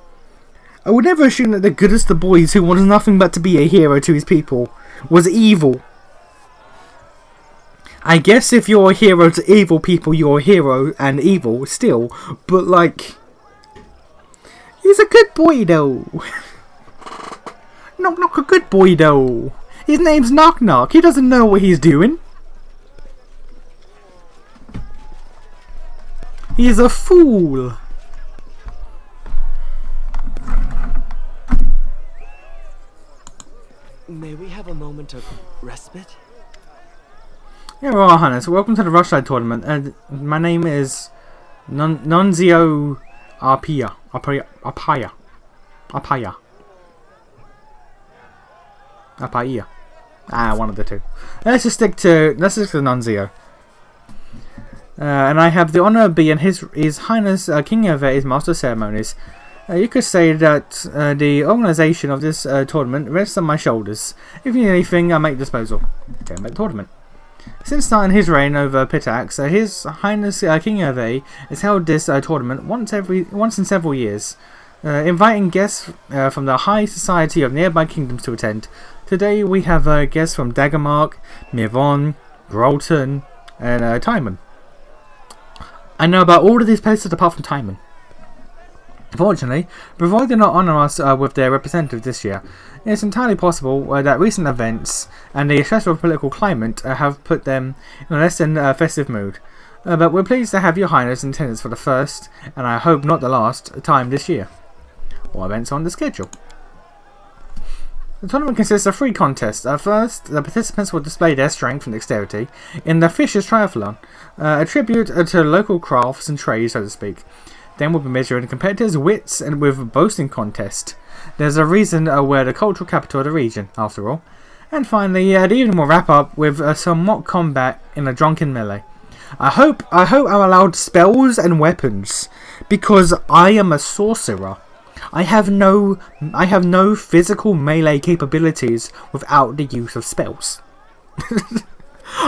that the goodest of boys who wants nothing but to be a hero to his people was evil. I guess if you're a hero to evil people, you're a hero and evil still. But like, he's a good boy though. Knock Knock a good boy though. His name's Knock Knock. He doesn't know what he's doing. He's a fool. May we have a moment of respite? Yeah, well, Hannes, welcome to the Rushlight tournament. My name is Nunzio Apaya. One of the two. Let's just stick to Nunzio. And I have the honour of being His Highness King of his Master of Ceremonies. You could say that the organisation of this tournament rests on my shoulders. If you need anything, I'm at your disposal. Okay, I'm at the tournament. Since starting his reign over Pitax, His Highness King of has held this tournament once in several years, inviting guests from the high society of nearby kingdoms to attend. Today we have guests from Daggermark, Mirvon, Grolton, and Timon. I know about all of these places apart from Timon. Unfortunately, Bravoy did not honour us with their representative this year. It's entirely possible that recent events and the stressful political climate have put them in a less than festive mood. But we're pleased to have your Highness in attendance for the first, and I hope not the last, time this year. All events are on the schedule. The tournament consists of 3 contests. First, the participants will display their strength and dexterity in the Fisher's Triathlon, a tribute to local crafts and trades, so to speak. Then we'll be measuring competitors' wits and with a boasting contest. There's a reason we're the cultural capital of the region, after all. And finally, the evening will wrap up with some mock combat in a drunken melee. I hope I'm allowed spells and weapons, because I am a sorcerer. I have no physical melee capabilities without the use of spells.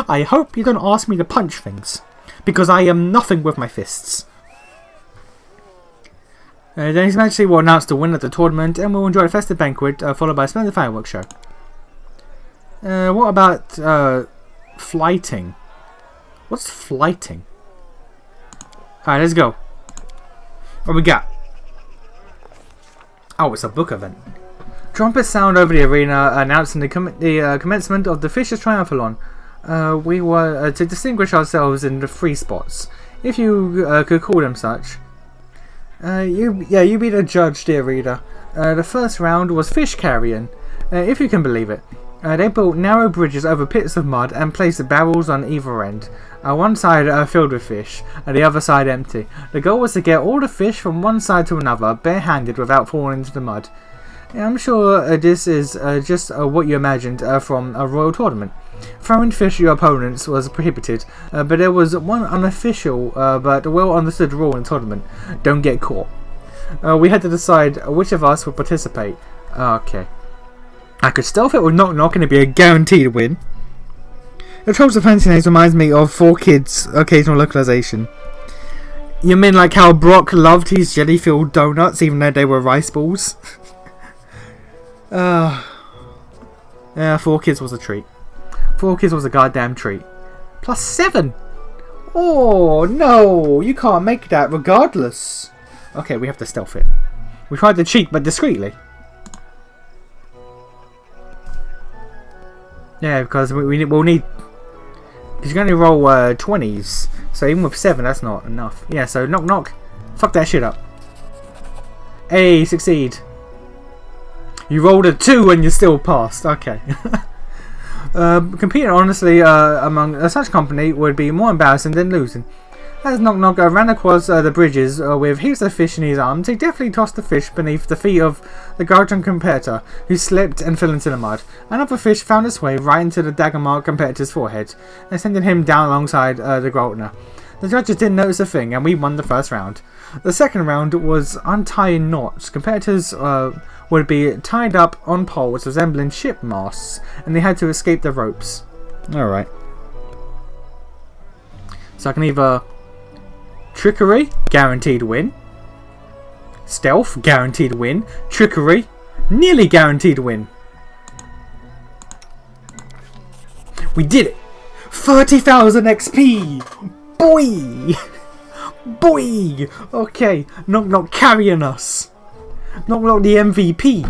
I hope you don't ask me to punch things, because I am nothing with my fists. Then His Majesty will announce the winner of the tournament, and we'll enjoy a festive banquet, followed by a splendid fireworks show. What about flighting? What's flighting? Alright, let's go. What we got? Oh, it's a book event. Trumpets sound over the arena announcing the commencement of the Fisher's Triathlon. We were to distinguish ourselves in the 3 spots, if you could call them such. You be the judge, dear reader. The first round was fish carrying, if you can believe it. They built narrow bridges over pits of mud and placed barrels on either end. One side filled with fish, and the other side empty. The goal was to get all the fish from one side to another, barehanded without falling into the mud. I'm sure this is just what you imagined from a royal tournament. Throwing fish at your opponents was prohibited, but there was one unofficial but well understood rule in the tournament: don't get caught. We had to decide which of us would participate. Okay. I could stealth it with Knock Knock and it'd be a guaranteed win. The Trolls of Fancy Names reminds me of 4Kids occasional localization. You mean like how Brock loved his jelly-filled donuts even though they were rice balls? Yeah, 4Kids was a treat. 4Kids was a goddamn treat. +7! Oh, no! You can't make that regardless. Okay, we have to stealth it. We tried to cheat, but discreetly. Yeah, because we'll need... Because you can only roll 20s. So even with 7, that's not enough. Yeah, so knock knock. Fuck that shit up. Hey, succeed. You rolled a 2 and you still passed. Okay. Competing honestly among such company would be more embarrassing than losing. As Knock Knock ran across the bridges with heaps of fish in his arms, he definitely tossed the fish beneath the feet of the Garton competitor, who slipped and fell into the mud. Another fish found its way right into the dagger mark competitor's forehead, and sending him down alongside the Grotner. The judges didn't notice a thing, and we won the first round. The second round was untying knots. Competitors would be tied up on poles resembling ship masts, and they had to escape the ropes. Alright. So I can either... Trickery, guaranteed win. Stealth, guaranteed win. Trickery, nearly guaranteed win. We did it! 30,000 XP! Boy! Boy! Okay, Knock Knock carrying us. Knock Knock the MVP.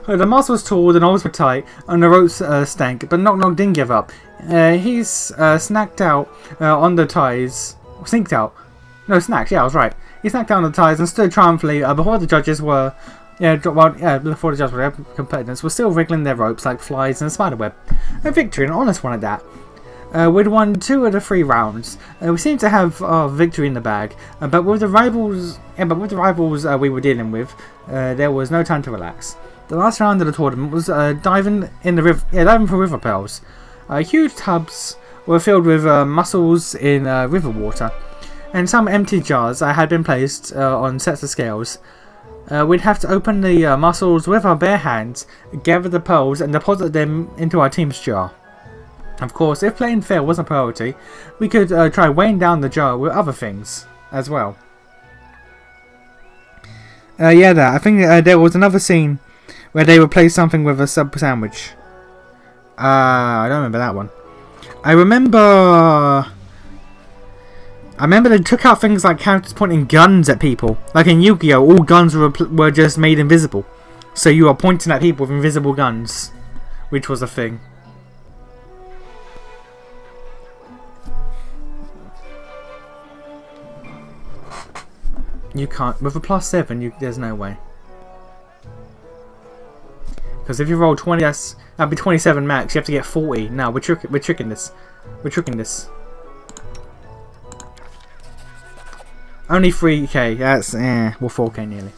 The mast was tall, the knobs were tight, and the ropes stank, but Knock Knock didn't give up. He's snacked out on the ties. Sneaked out. No, snacks, yeah, I was right. He snacked down the ties and stood triumphantly before the judges were... before the judges were competitors were still wriggling their ropes like flies in a spiderweb. A victory, an honest one at that. We'd won 2 of the 3 rounds. We seemed to have our victory in the bag, but with the rivals, we were dealing with, there was no time to relax. The last round of the tournament was diving in the river, diving for river pearls. Huge tubs were filled with mussels in river water, and some empty jars had been placed on sets of scales. We'd have to open the mussels with our bare hands, gather the pearls, and deposit them into our team's jar. Of course, if playing fair wasn't a priority, we could try weighing down the jar with other things as well. I think there was another scene where they replaced something with a sub sandwich. I don't remember that one. I remember they took out things like characters pointing guns at people. Like in Yu-Gi-Oh! All guns were just made invisible. So you are pointing at people with invisible guns. Which was a thing. You can't. With a +7, there's no way. Because if you roll 20, that'd be 27 max. You have to get 40. No, we're tricking this. We're tricking this. Only 3k. That's well, 4k nearly.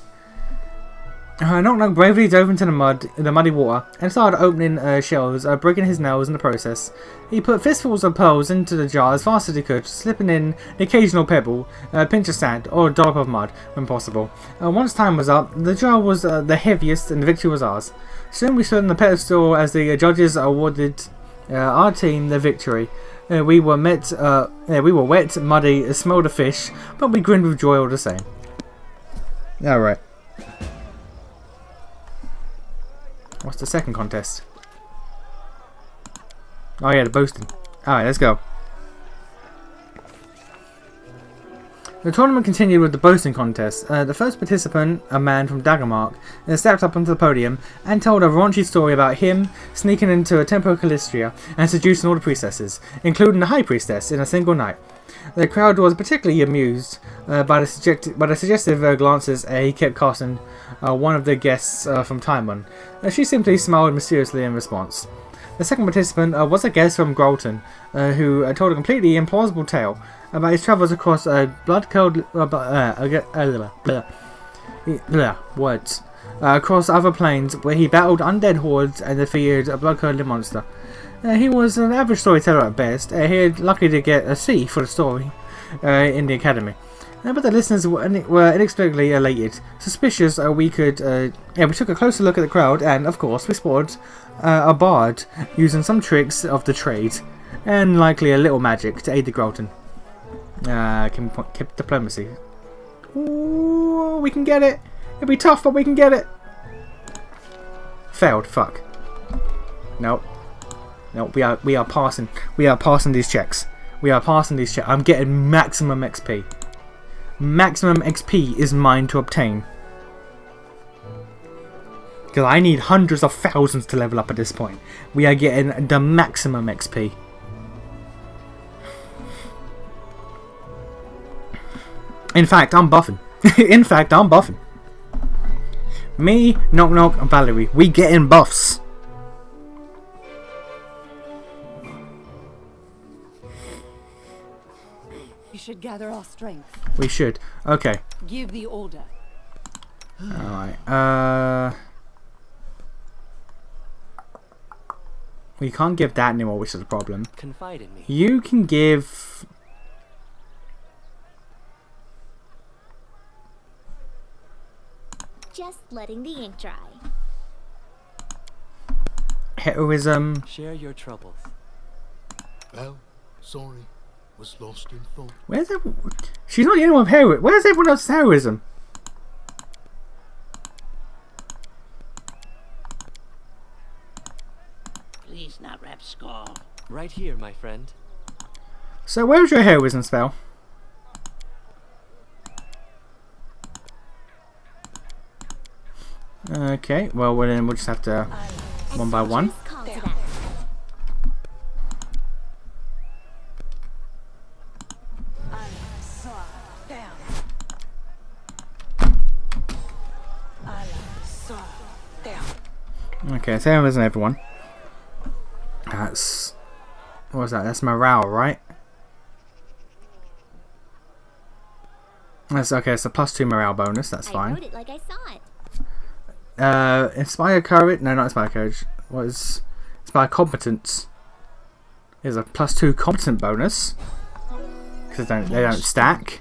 Knock Knock bravely dove into the muddy water, and started opening shells, breaking his nails in the process. He put fistfuls of pearls into the jar as fast as he could, slipping in the occasional pebble, pinch of sand, or a dollop of mud when possible. Once time was up, the jar was the heaviest, and the victory was ours. Soon we stood on the pedestal as the judges awarded our team the victory. We were wet, muddy, smelled of fish, but we grinned with joy all the same. Alright. What's the second contest? Oh yeah, the boasting. Alright, let's go. The tournament continued with the boasting contest. The first participant, a man from Daggermark, stepped up onto the podium and told a raunchy story about him sneaking into a Temple Calistria and seducing all the priestesses, including the High Priestess, in a single night. The crowd was particularly amused by the suggestive glances he kept casting one of the guests from Timon. She simply smiled mysteriously in response. The second participant was a guest from Grolton, who told a completely implausible tale about his travels across blood-cold across other planes where he battled undead hordes and defeated a blood-curdling monster. He was an average storyteller at best. He had lucky to get a C for the story in the academy. But the listeners were inexplicably elated. Suspicious, we took a closer look at the crowd, and of course we spotted a bard using some tricks of the trade. And likely a little magic to aid the Grolton. Keep diplomacy. Ooh, we can get it. It'll be tough, but we can get it. Failed. Fuck. Nope. Nope. We are passing. We are passing these checks. We are passing these checks. I'm getting maximum XP. Maximum XP is mine to obtain. Because I need hundreds of thousands to level up at this point. We are getting the maximum XP. In fact, I'm buffing. In fact, I'm buffing. Me, Knock Knock, and Valerie, we getting buffs. We should gather our strength. We should. Okay. Give the order. Alright. We can't give that anymore, which is a problem. Confide in me. You can give... Just letting the ink dry. Heroism. Share your troubles. Oh, sorry. Was lost in thought. Where's everyone? She's not the only one with heroism. Where's everyone else's heroism? Please not rap skull. Right here, my friend. So where's your heroism spell? Okay, well then we'll just have to one by one. Call to that. Okay, so heroism everyone. That's... what was that? That's morale, right? That's okay, it's a +2 morale bonus, that's I fine. wrote it like I saw it. Inspire courage? No, not inspire courage. What is inspire competence? Is a +2 competent bonus. Because they don't stack.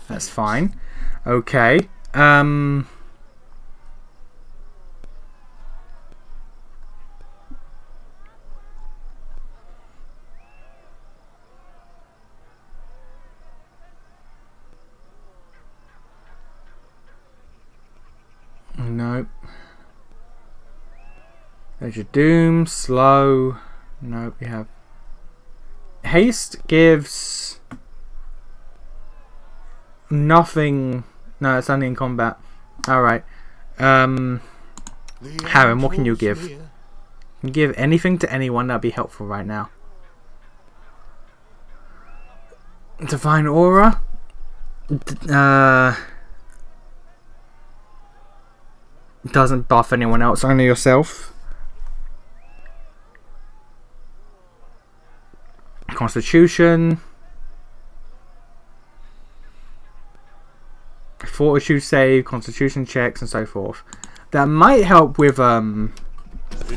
That's fine. Okay. Nope. There's your doom, slow. Nope, we have haste gives nothing. No, it's only in combat. Alright. Harren, what can you give? You can give anything to anyone, that'd be helpful right now. Divine Aura. Doesn't buff anyone else, only yourself. Constitution. Fortitude save, constitution checks, and so forth. That might help with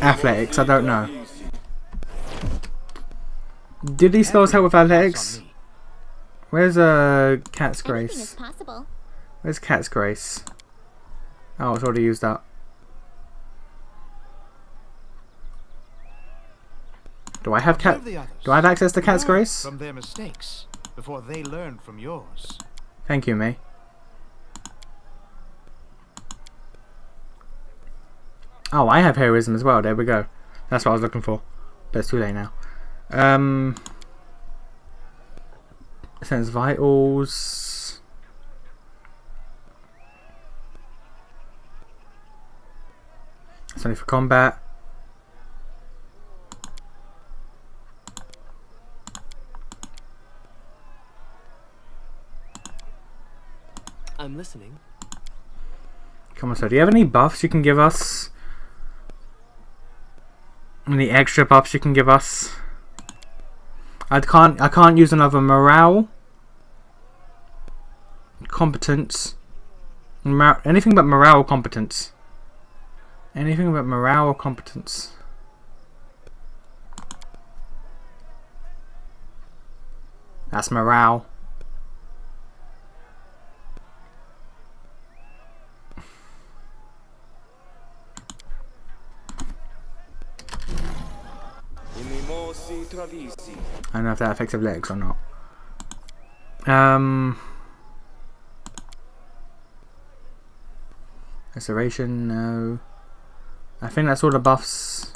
athletics, I don't know. Did these spells help with athletics? Where's Cat's Anything is Grace? possible. Where's Cat's Grace? Oh, it's already used up. Do I have Do I have access to Cat's Grace? From their mistakes before they learn from yours. Thank you, May. Oh, I have heroism as well. There we go. That's what I was looking for. But it's too late now. Sense vitals. It's only for combat. I'm listening. Come on, sir. Do you have any buffs you can give us? Any extra buffs you can give us? I can't use another morale, competence, anything but morale or competence. Anything but morale or competence. That's morale. I don't know if that affects athletics or not. Restoration, no. I think that's all the buffs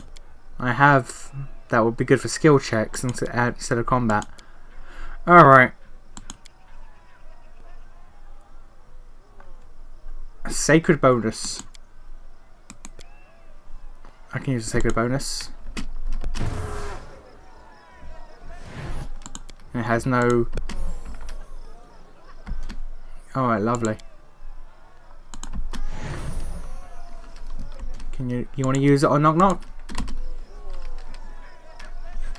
I have that would be good for skill checks instead of combat. Alright. Sacred bonus. I can use a sacred bonus. And it has no... Alright, lovely. Can you want to use it on Knock Knock?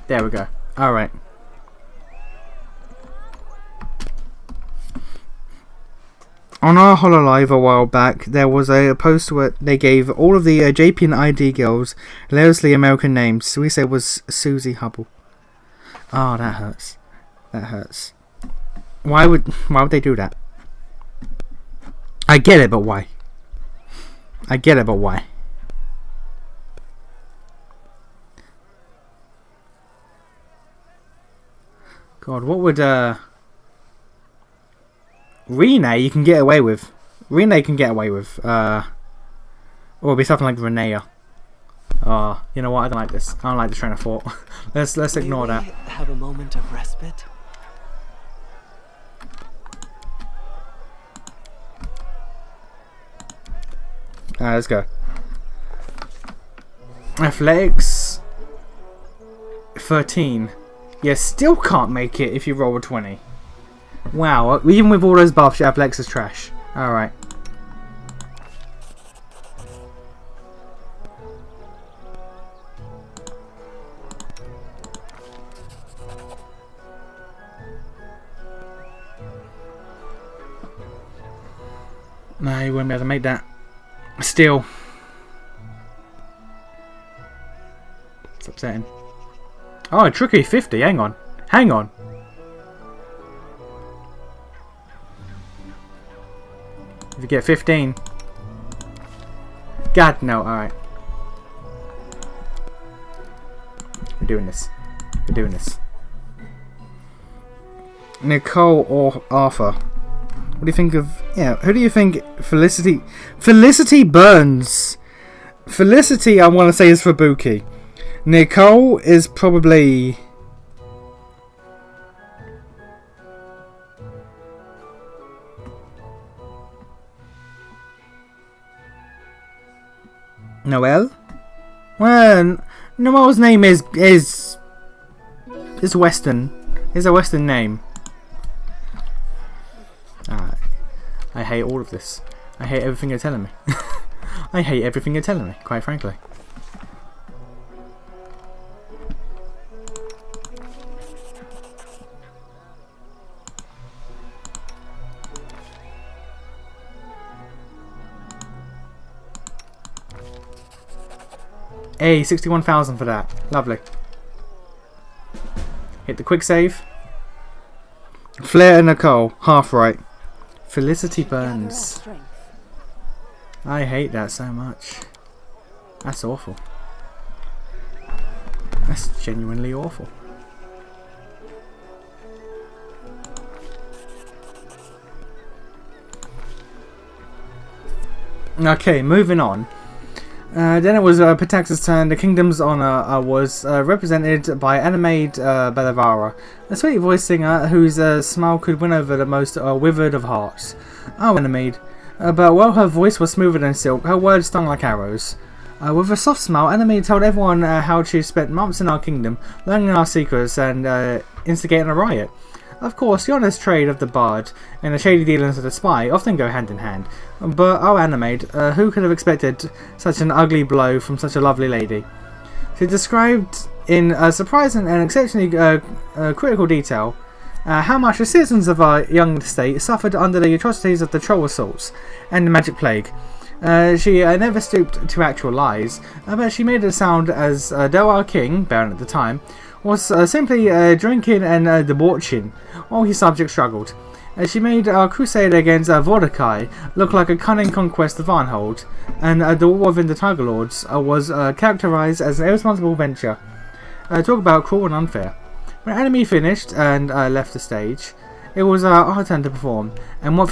There we go. Alright. On our HoloLive a while back, there was a post where they gave all of the JP and ID girls hilariously American names. So we said it was Susie Hubble. Oh, that hurts. That hurts. Why would they do that? I get it, but why? I get it, but why? God, what would Rene you can get away with. Rene can get away with. Or it'll be something like Renea. Oh, you know what? I don't like this. I don't like the train of thought. let's ignore that. Have a moment of respite. Let's go. Athletics 13. You still can't make it if you roll a 20. Wow, even with all those buffs, your athletics is trash. Alright. No, you won't be able to make that. Still. It's upsetting. Oh, a tricky 50. Hang on. Hang on. If you get 15. God, no. Alright. We're doing this. We're doing this. Nicole or Arthur? What do you think of... Yeah, who do you think Felicity... Felicity Burns. Felicity, I want to say, is for Buki. Nicole is probably... Noelle? Well, Noelle's name is Western. Is a Western name. I hate all of this. I hate everything you're telling me. I hate everything you're telling me, quite frankly. Hey, 61,000 for that. Lovely. Hit the quick save. Flair and Nicole, half right. Felicity Burns. I hate that so much. That's awful. That's genuinely awful. Okay, moving on. Then it was Pitax's turn. The Kingdom's Honor was represented by Animaid Bellavara, a sweet voice singer whose smile could win over the most withered of hearts. Oh, Animaid. But while her voice was smoother than silk, her words stung like arrows. With a soft smile, Animaid told everyone how she spent months in our kingdom, learning our secrets and instigating a riot. Of course, the honest trade of the bard and the shady dealings of the spy often go hand in hand, but oh Animaid, who could have expected such an ugly blow from such a lovely lady? She described in surprising and exceptionally critical detail how much the citizens of our young state suffered under the atrocities of the troll assaults and the magic plague. She never stooped to actual lies, but she made it sound as though our king, Baron at the time, was simply drinking and debauching while his subjects struggled. She made our crusade against Vordakai look like a cunning conquest of Arnhold, and the war within the Tiger Lords was characterized as an irresponsible venture. talk about cruel and unfair. When enemy finished and left the stage, it was our turn to perform. And what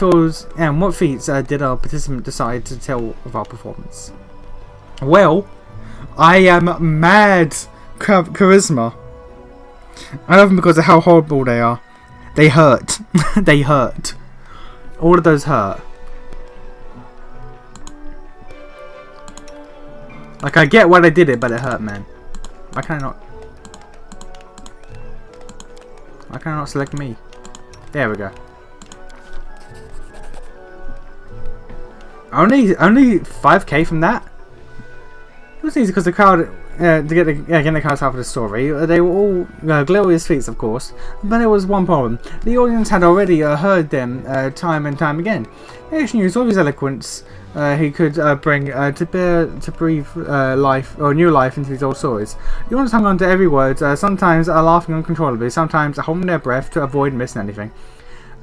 feats did our participant decide to tell of our performance? Well, I am mad charisma. I love them because of how horrible they are. They hurt. They hurt. All of those hurt. Like, I get why they did it, but it hurt, man. Why can I not select me? There we go. Only 5k from that? It was easy because the crowd, to get the crowd out of the story, they were all glorious feats, of course, but there was one problem. The audience had already heard them time and time again. Nation used all his eloquence he could bring to breathe life or new life into these old stories. The audience hung on to every word, sometimes laughing uncontrollably, sometimes holding their breath to avoid missing anything.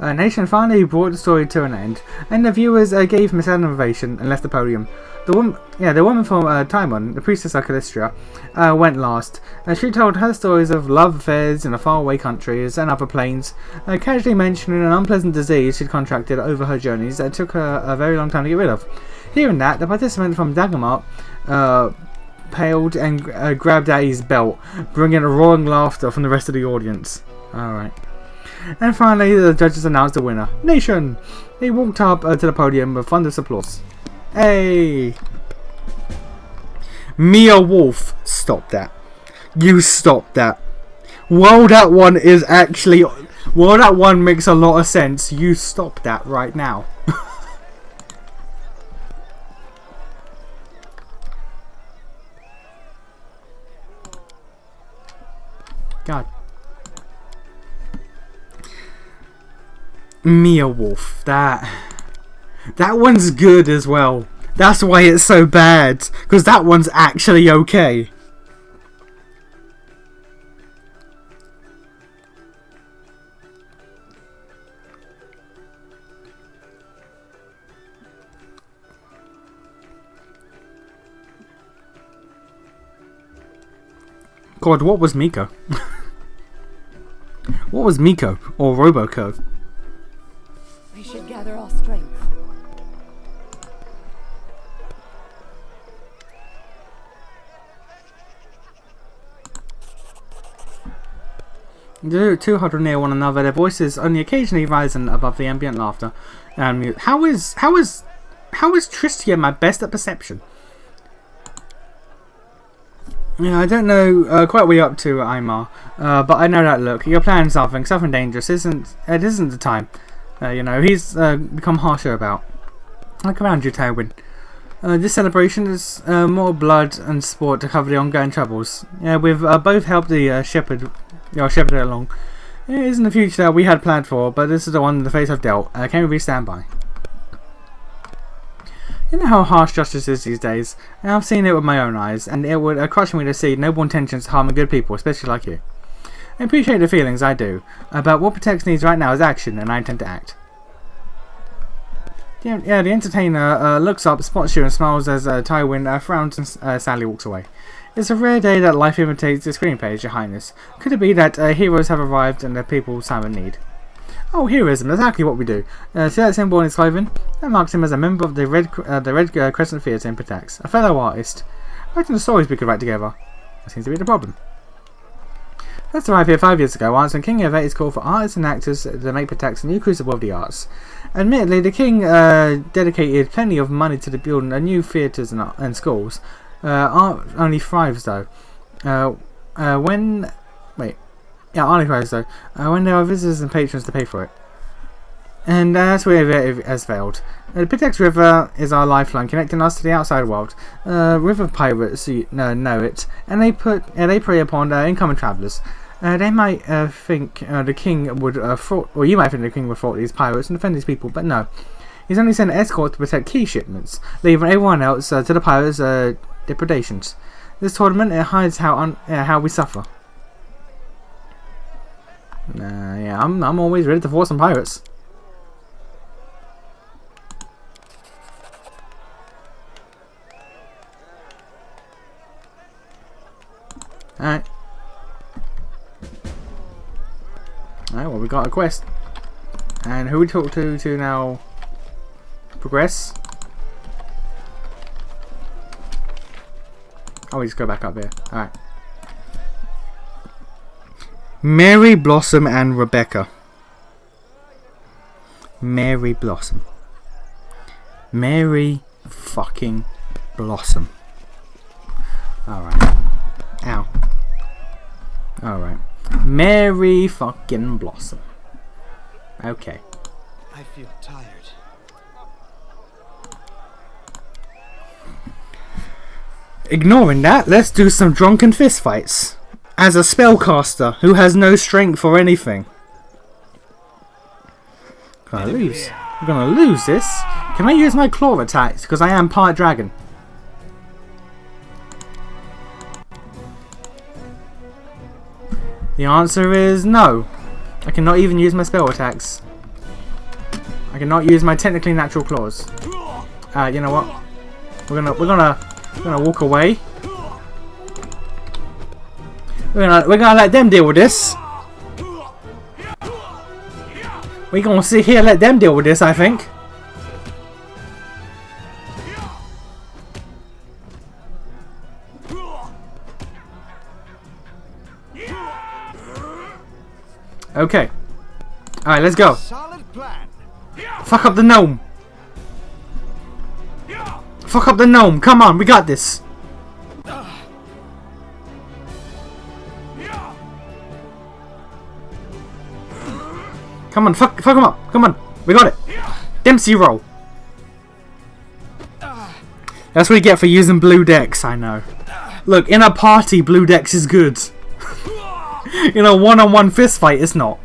Nation finally brought the story to an end, and the viewers gave him a standing ovation and left the podium. The woman from Timon, the priestess of Calistria, went last. She told her stories of love affairs in faraway countries and other planes, casually mentioning an unpleasant disease she'd contracted over her journeys that took her a very long time to get rid of. Hearing that, the participant from Dagomar paled and grabbed at his belt, bringing a roaring laughter from the rest of the audience. Alright. And finally, the judges announced the winner. Nation! He walked up to the podium with thunderous applause. Hey! Mia Wolf, stop that. You stop that. While that one makes a lot of sense, you stop that right now. God. Mia Wolf, that one's good as well. That's why it's so bad, because that one's actually okay. God, what was Miko? What was Miko or Roboco? We should gather our strength. The two huddle near one another, their voices only occasionally rising above the ambient laughter. How is Tristia my best at perception? Yeah, I don't know quite what you're up to, Aymar, but I know that look. You're planning something dangerous. It isn't the time. You know, he's become harsher about. Look around you, Tywin. This celebration is more blood and sport to cover the ongoing troubles. We've both helped the shepherd it along. It isn't the future that we had planned for, but this is the one the fates have dealt. Can we stand by? You know how harsh justice is these days, and I've seen it with my own eyes, and it would crush me to see noble intentions harming good people, especially like you. I appreciate the feelings, I do, but what Protect needs right now is action, and I intend to act. The entertainer looks up, spots you, and smiles as Tywin frowns and sadly walks away. It's a rare day that life imitates the screen page, Your Highness. Could it be that heroes have arrived and the people silent need? Oh, heroism, exactly what we do. See that symbol in his clothing? That marks him as a member of the Red Crescent Theatre in Pitax, a fellow artist. Writing the stories we could write together. That seems to be the problem. First arrived here 5 years ago, answering King Evate's call for artists and actors to make Pitax a new crucible of the arts. Admittedly, the King dedicated plenty of money to the building of new theatres and schools. Art only thrives though. When there are visitors and patrons to pay for it. And that's where it has failed. The Pitex River is our lifeline, connecting us to the outside world. River pirates know it, and they prey upon incoming travellers. They might think the king would or you might think the king would thwart these pirates and defend these people, but no. He's only sent escorts to protect key shipments, leaving everyone else to the pirates' depredations. This tournament hides how we suffer. I'm always ready to thwart some pirates. Alright. got a quest. And who we talk to now progress? Oh, we just go back up here. Alright. Mary Blossom and Rebecca. Mary Blossom. Mary fucking Blossom. Alright. Ow. Alright. Mary fucking Blossom. Okay. I feel tired. Ignoring that, let's do some drunken fistfights. As a spellcaster who has no strength or anything. Gonna lose. I'm gonna lose this. Can I use my claw attacks? Because I am part dragon. The answer is no. I cannot even use my spell attacks. I cannot use my technically natural claws. You know what? We're gonna walk away. We're gonna let them deal with this. We're gonna sit here and let them deal with this, I think. Okay. Alright, let's go. Solid plan. Fuck up the gnome. Fuck up the gnome. Come on, we got this. Come on, fuck him up. Come on, we got it. Dempsey roll. That's what you get for using blue decks, I know. Look, in a party, blue decks is good. In a one-on-one fist fight, it's not.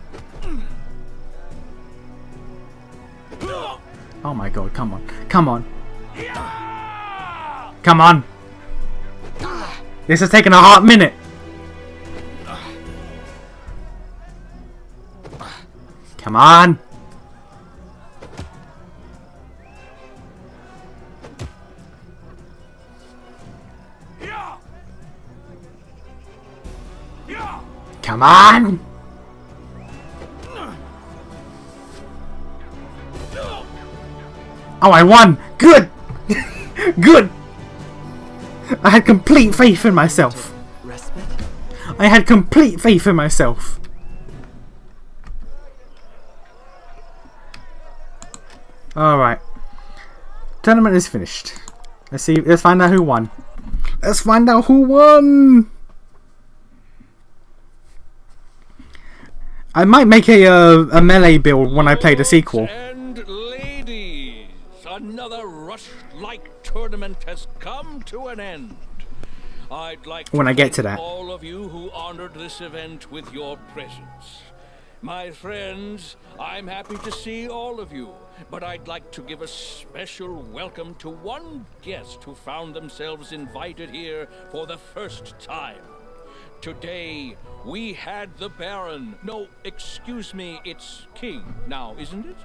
Oh my god, come on. Come on. Come on. This is taking a hot minute. Come on. Come on. Oh, I won. Good. Good. I had complete faith in myself. Respite? I had complete faith in myself. Alright. Tournament is finished. Let's find out who won. Let's find out who won. I might make a melee build when I play the sequel. And ladies, another Rushlight tournament has come to an end. I'd like to When I get to thank that. all of you who honored this event with your presence. My friends, I'm happy to see all of you, but I'd like to give a special welcome to one guest who found themselves invited here for the first time. Today, we had the Baron, no, excuse me, it's King now, isn't it?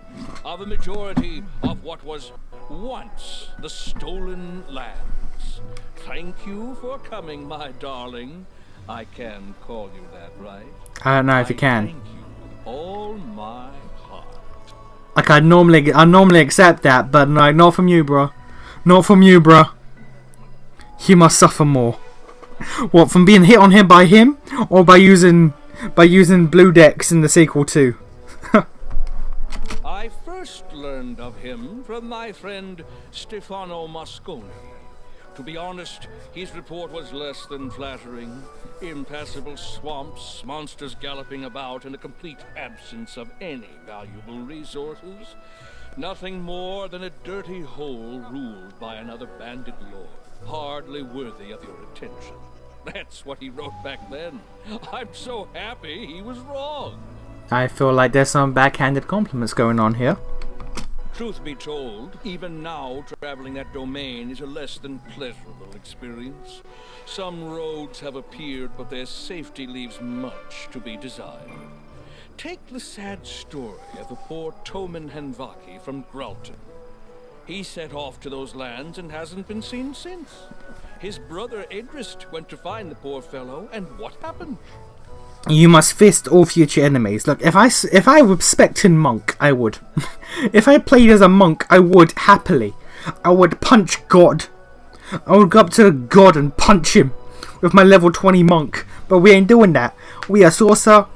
Of a majority of what was once the Stolen Lands. Thank you for coming, my darling. I can call you that, right? I don't know if you can. Thank you with all my heart. Like I normally accept that, but no, not from you, bro. Not from you, bro. You must suffer more. What, from being hit on him by him, or by using blue decks in the sequel too? I first learned of him from my friend Stefano Mosconi. To be honest, his report was less than flattering. Impassable swamps, monsters galloping about, and a complete absence of any valuable resources. Nothing more than a dirty hole ruled by another bandit lord, hardly worthy of your attention. That's what he wrote back then. I'm so happy he was wrong. I feel like there's some backhanded compliments going on here. Truth be told, even now traveling that domain is a less than pleasurable experience. Some roads have appeared, but their safety leaves much to be desired. Take the sad story of the poor Toman Henvaki from Gralton. He set off to those lands and hasn't been seen since. His brother Edrist went to find the poor fellow, and what happened? You must fist all future enemies. Look, if I was Spectin Monk, I would. If I played as a monk, I would happily. I would punch God. I would go up to God and punch him with my level 20 monk. But we ain't doing that. We are sorcerer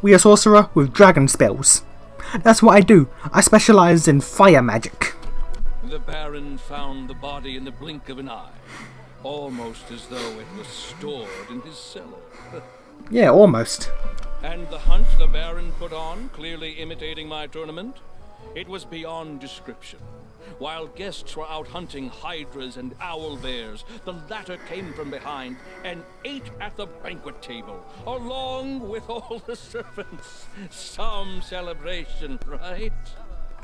with dragon spells. That's what I do. I specialize in fire magic. The Baron found the body in the blink of an eye, almost as though it was stored in his cellar. Yeah, almost. And the hunt the Baron put on, clearly imitating my tournament, it was beyond description. While guests were out hunting hydras and owl bears, the latter came from behind and ate at the banquet table, along with all the servants. Some celebration, right?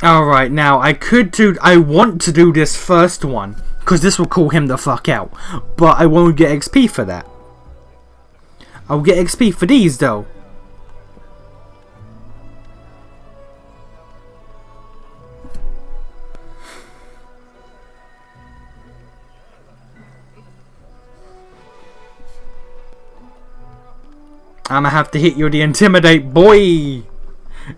Alright, now I want to do this first one, because this will call him the fuck out, but I won't get XP for that. I'll get XP for these though. I'ma have to hit you with the intimidate, boy!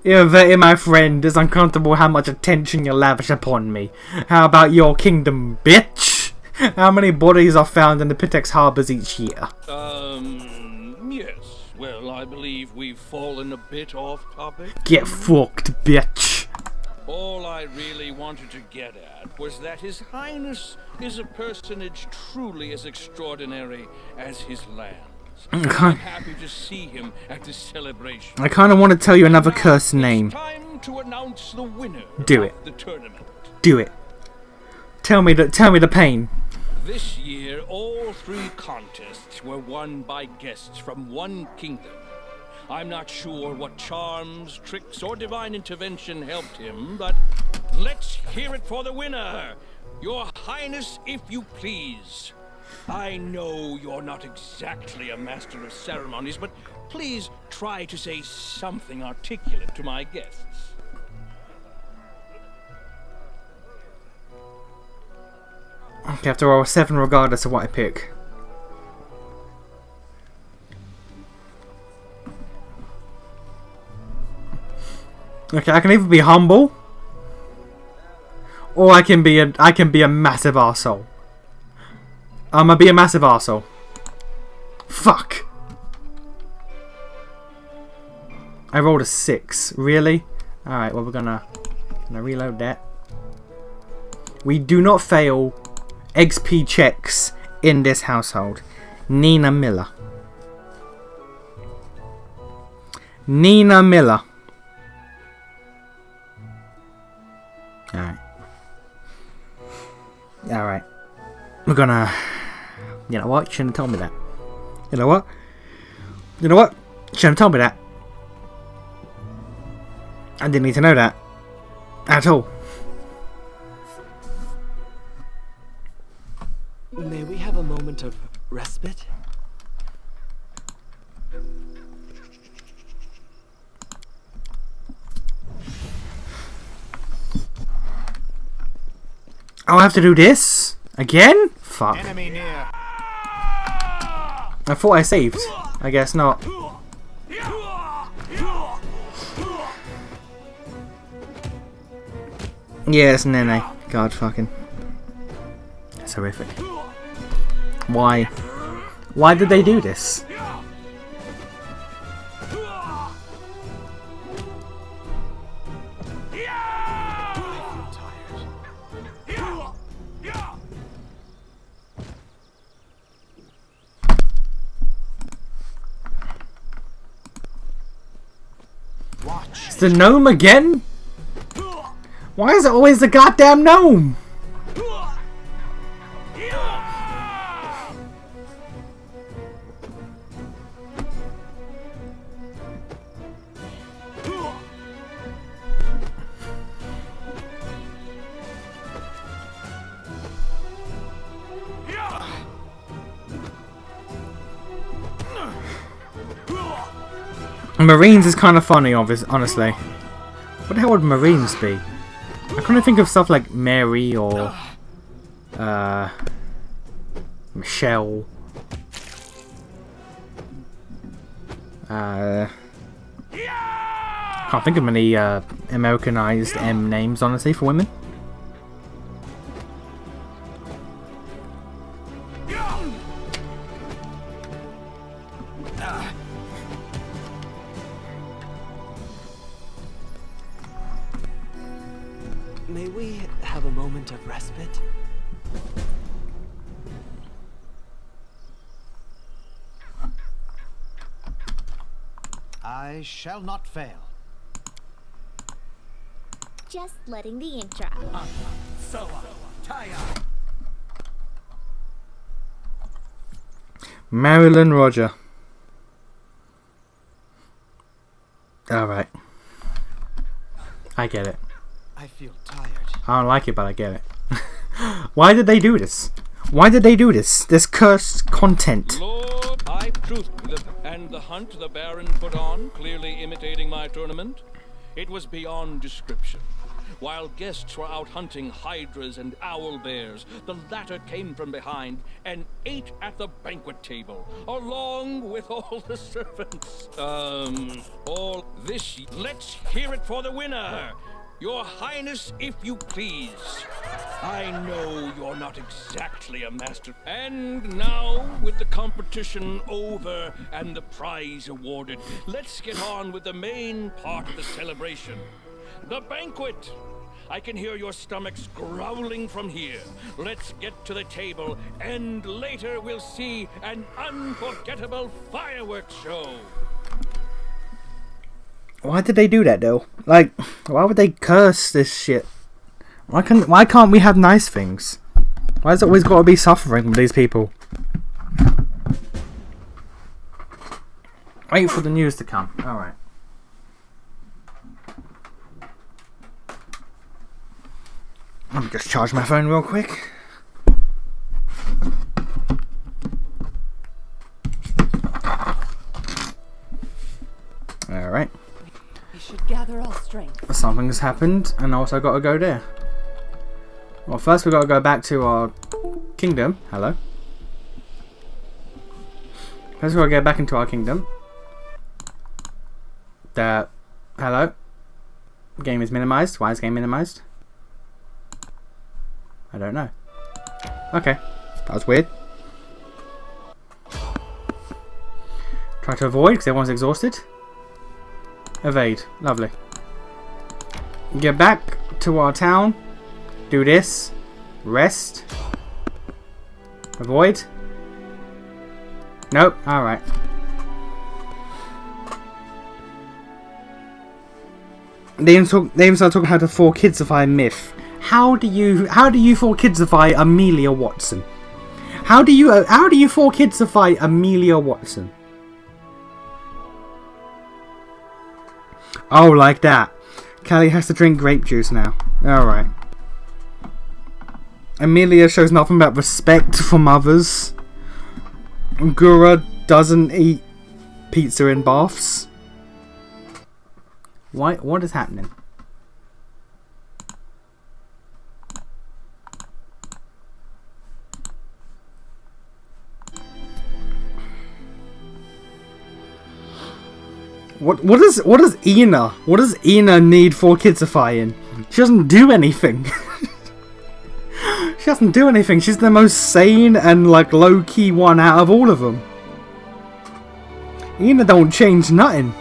Irritating my friend, it's uncomfortable how much attention you lavish upon me. How about your kingdom, bitch? How many bodies are found in the Pitex harbors each year? Yes. Well, I believe we've fallen a bit off topic. Get fucked, bitch. All I really wanted to get at was that His Highness is a personage truly as extraordinary as his lands. I'm happy to see him at this celebration. I kind of want to tell you another cursed name. It's time to announce the winner Do it. of the tournament. Do it. Tell me the pain. This year, all 3 contests were won by guests from one kingdom. I'm not sure what charms, tricks, or divine intervention helped him, but let's hear it for the winner. Your Highness, if you please. I know you're not exactly a master of ceremonies, but please try to say something articulate to my guests. Okay, I have to roll a 7 regardless of what I pick. Okay, I can either be humble, or I can be a massive arsehole. I'm gonna be a massive arsehole. Fuck. I rolled a 6. Really? Alright, well we're gonna reload that. We do not fail XP checks in this household. Nina Miller. Nina Miller. Alright. Alright. We're gonna... You know what? You shouldn't have told me that. You know what? You know what? You shouldn't have told me that. I didn't need to know that. At all. May we have a moment of respite? I'll have to do this? Again? Fuck. Enemy near. I thought I saved. I guess not. Yeah, it's Nene. God fucking. That's horrific. Why? Why did they do this? It's the gnome again? Why is it always the goddamn gnome? Marines is kind of funny, honestly. What the hell would Marines be? I couldn't think of stuff like Mary or Michelle. Can't think of many Americanized M names, honestly, for women. May we have a moment of respite? I shall not fail. Just letting the ink dry. Marilyn Roger. Alright. I get it. I feel tired. I don't like it, but I get it. Why did they do this? Why did they do this? This cursed content. Lord, I truth and the hunt the Baron put on, clearly imitating my tournament, it was beyond description. While guests were out hunting hydras and owl bears, the latter came from behind and ate at the banquet table, along with all the servants. All this, let's hear it for the winner! Your Highness, if you please. I know you're not exactly a master. And now, with the competition over and the prize awarded, let's get on with the main part of the celebration. The banquet! I can hear your stomachs growling from here. Let's get to the table, and later we'll see an unforgettable fireworks show. Why did they do that though? Like, why would they curse this shit? Why can't we have nice things? Why has it always got to be suffering with these people? Wait for the news to come. Alright. Let me just charge my phone real quick. Alright. We should gather our strength. Something's happened, and also got to go there. Well, first we got to go back to our kingdom. Hello. First we got to get back into our kingdom. Hello. Game is minimized. Why is game minimized? I don't know. Okay, that was weird. Try to avoid because everyone's exhausted. Evade. Lovely. Get back to our town. Do this. Rest. Avoid. Nope. Alright. They even started talking how to 4-kidsify myth. How do you 4-kidsify Amelia Watson? How do you 4-kidsify Amelia Watson? Oh, like that. Callie has to drink grape juice now. Alright. Amelia shows nothing but respect for mothers. Gura doesn't eat pizza in baths. What is happening? What does Ina need for kidsifying? She doesn't do anything. She doesn't do anything. She's the most sane and like low-key one out of all of them. Ina don't change nothing.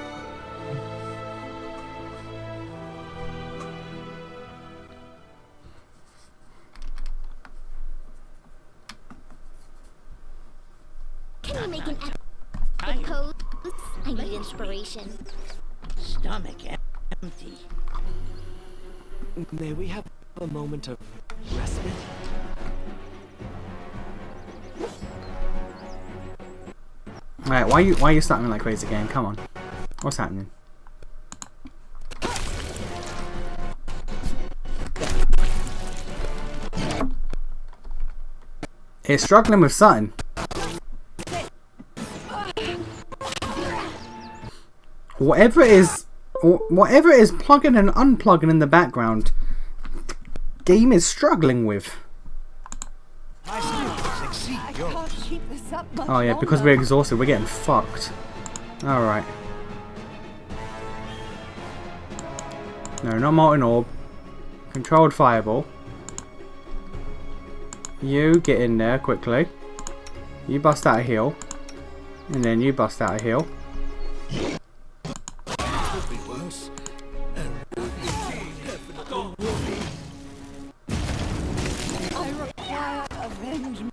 Can you make an epic pose? I need inspiration. Stomach empty. May we have a moment of respite? Alright, why are you starting like crazy game? Come on. What's happening? It's struggling with something. Whatever it is plugging and unplugging in the background, game is struggling with. My skills exceed I yours. can't keep this up much Oh yeah, because longer. we're exhausted, we're getting fucked. Alright. No, not molten orb. Controlled fireball. You get in there quickly. You bust out a heal. And then you bust out a heal. Could be worse. I require avenge me.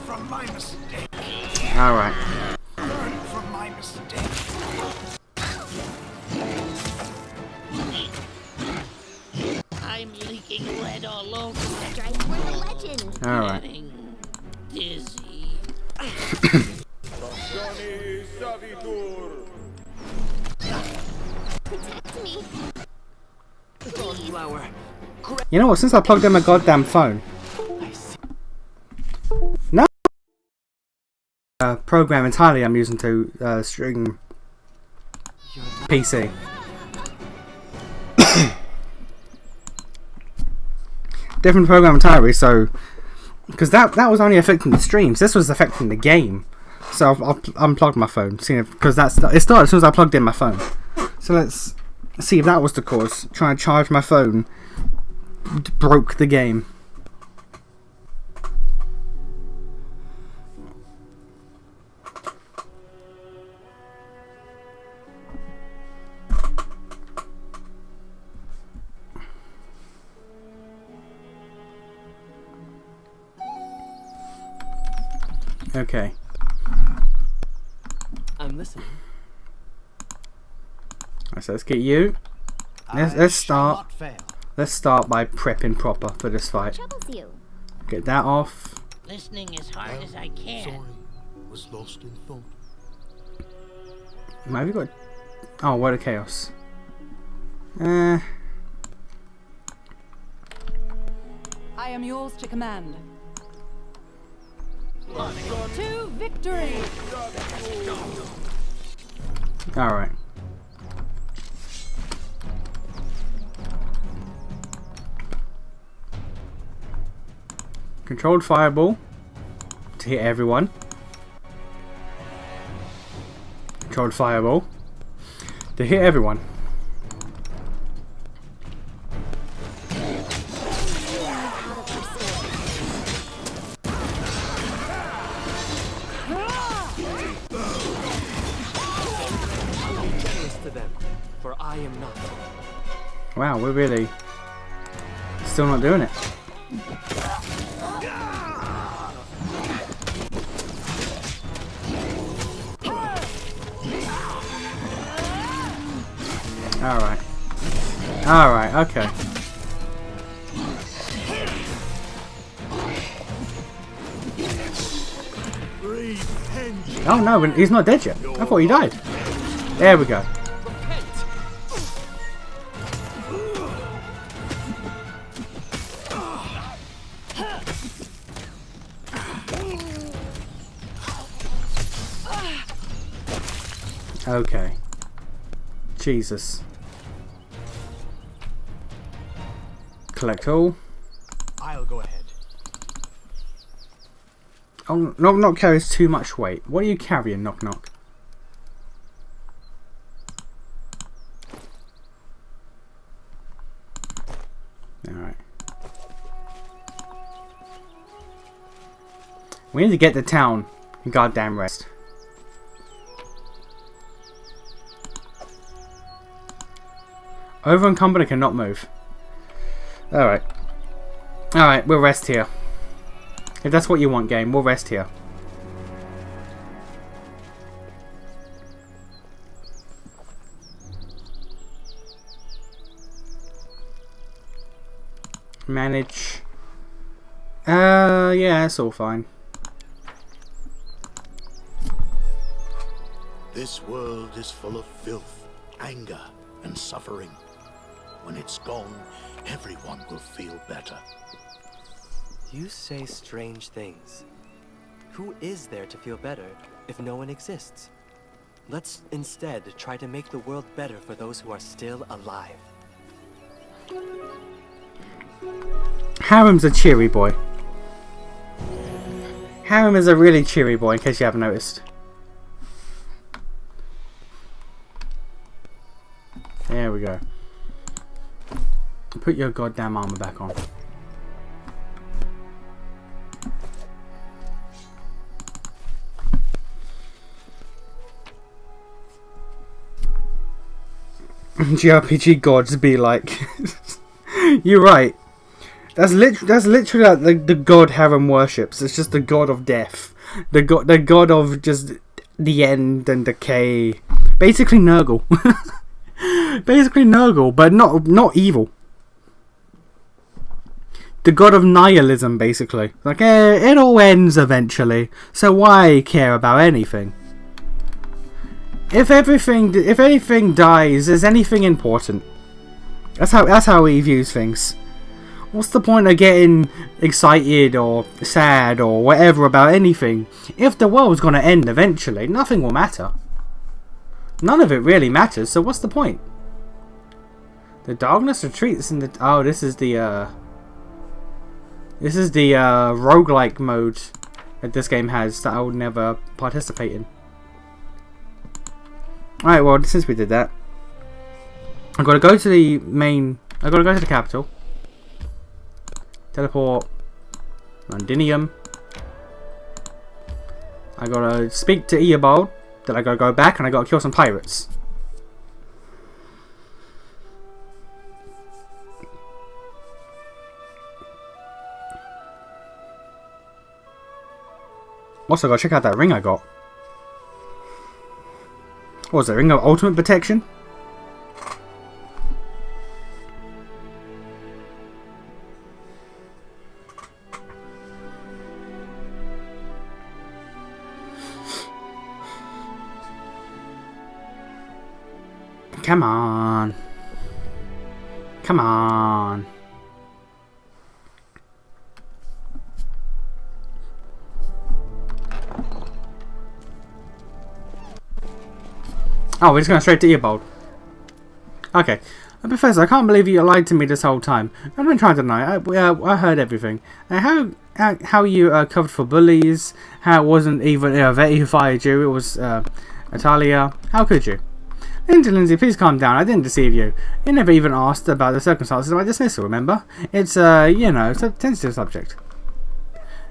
From my mistake. Alright. Learn from my mistake. I'm leaking red all over. Drive for the legend. Alright. Getting dizzy. Protect me. Please. Flower. You know what? Since I plugged in my goddamn phone. I see. No. Program entirely I'm using to stream PC. Different program entirely, so because that was only affecting the streams, this was affecting the game. So I've unplugged my phone, because it started as soon as I plugged in my phone. So let's see if that was the cause. Trying to charge my phone broke the game. Okay. I'm listening. So let's get you. Let's I shall start. not fail. Let's start by prepping proper for this fight. Troubles you. Get that off. Listening as hard as I can. Sorry, was lost in thought. Have you got? Oh, Word of Chaos. I am yours to command. To victory! Alright. Controlled fireball to hit everyone. Controlled fireball to hit everyone. Generous to them, for I am not. Wow, we're really still not doing it. Alright. Alright, okay. Oh no, he's not dead yet. I thought he died. There we go. Okay. Jesus. Collect all. I'll go ahead. Oh, Knock Knock carries too much weight. What are you carrying, Knock Knock? Alright. We need to get to town and goddamn rest. Over encumbered and cannot move. Alright. Alright, we'll rest here. If that's what you want, game, we'll rest here. Manage. Yeah, it's all fine. This world is full of filth, anger, and suffering. When it's gone, everyone will feel better. You say strange things. Who is there to feel better if no one exists? Let's instead try to make the world better for those who are still alive. Harem's a cheery boy. Harem is a really cheery boy, in case you haven't noticed. we go. Put your goddamn armor back on. JRPG gods be like, you're right. That's literally like the god harem worships. It's just the god of death, the god of just the end and decay. Basically Nurgle, basically Nurgle, but not evil. The god of nihilism, basically. Like, it all ends eventually, so why care about anything? If anything dies, is anything important? That's how he views things. What's the point of getting excited or sad or whatever about anything? If the world's gonna end eventually, nothing will matter. None of it really matters, so what's the point? The darkness retreats in the... Oh, this is the roguelike mode that this game has that I would never participate in. Alright, well, since we did that, I've got to go to the main... I've got to go to the capital. Teleport. Londinium. I got to speak to Eobald. Then I got to go back and I got to kill some pirates. Also, got to check out that ring I got. What was it? Ring of Ultimate Protection? Come on. Come on. Oh, we're just going straight to Eobald. Okay. Professor, I can't believe you lied to me this whole time. I've been trying to deny. I heard everything. How you covered for bullies. How it wasn't even Vetty who fired you. It was Italia. How could you? Lindsay, please calm down. I didn't deceive you. You never even asked about the circumstances of my dismissal, remember? It's, it's a sensitive subject.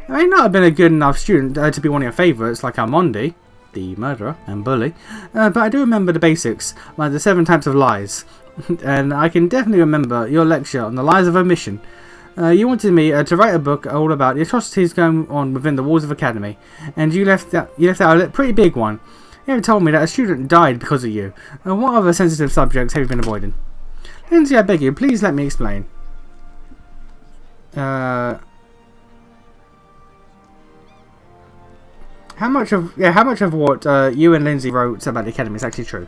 I may not have been a good enough student to be one of your favourites, like Almondi, the murderer and bully, but I do remember the basics, like the 7 types of lies. And I can definitely remember your lecture on the lies of omission. You wanted me to write a book all about the atrocities going on within the walls of Academy, and you left out a pretty big one. You ever told me that a student died because of you. What other sensitive subjects have you been avoiding? Lindsay, I beg you, please let me explain. How much of what you and Lindsay wrote about the Academy is actually true?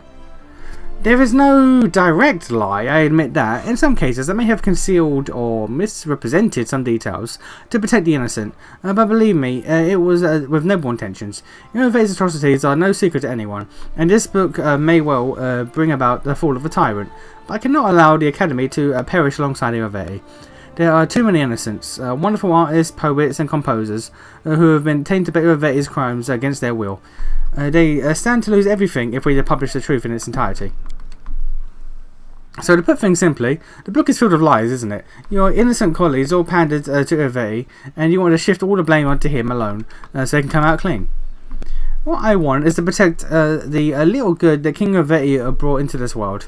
There is no direct lie, I admit that. In some cases, I may have concealed or misrepresented some details to protect the innocent, but believe me, it was with noble intentions. Vetty's atrocities are no secret to anyone, and this book may well bring about the fall of a tyrant, but I cannot allow the Academy to perish alongside Vetty. There are too many innocents, wonderful artists, poets and composers who have been tainted by Vetty's crimes against their will. They stand to lose everything if we publish the truth in its entirety. So to put things simply, the book is filled with lies, isn't it? Your innocent colleagues all pandered to Vetty, and you want to shift all the blame onto him alone, so they can come out clean. What I want is to protect the little good that King of Vetty brought into this world.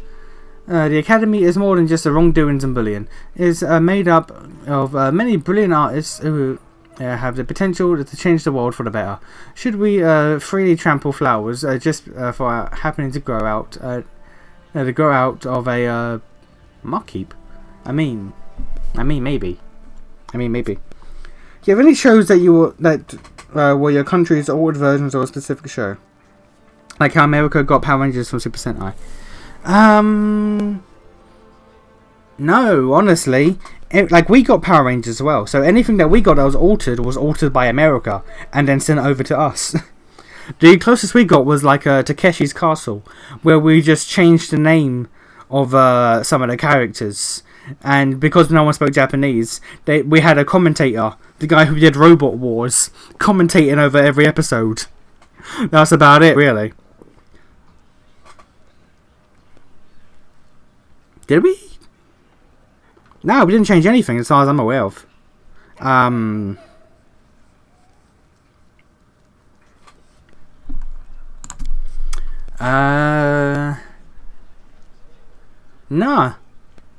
The Academy is more than just the wrongdoings and bullying. It is made up of many brilliant artists who have the potential to change the world for the better. Should we freely trample flowers just for happening to grow out of a muck heap? I mean, maybe. Do you have any shows that were your country's altered versions of a specific show? Like how America got Power Rangers from Super Sentai? No, honestly. We got Power Rangers as well. So anything that we got that was altered by America and then sent over to us. The closest we got was like Takeshi's Castle, where we just changed the name of some of the characters. And because no one spoke Japanese, we had a commentator, the guy who did Robot Wars, commentating over every episode. That's about it, really. Did we? No, we didn't change anything as far as I'm aware of. No.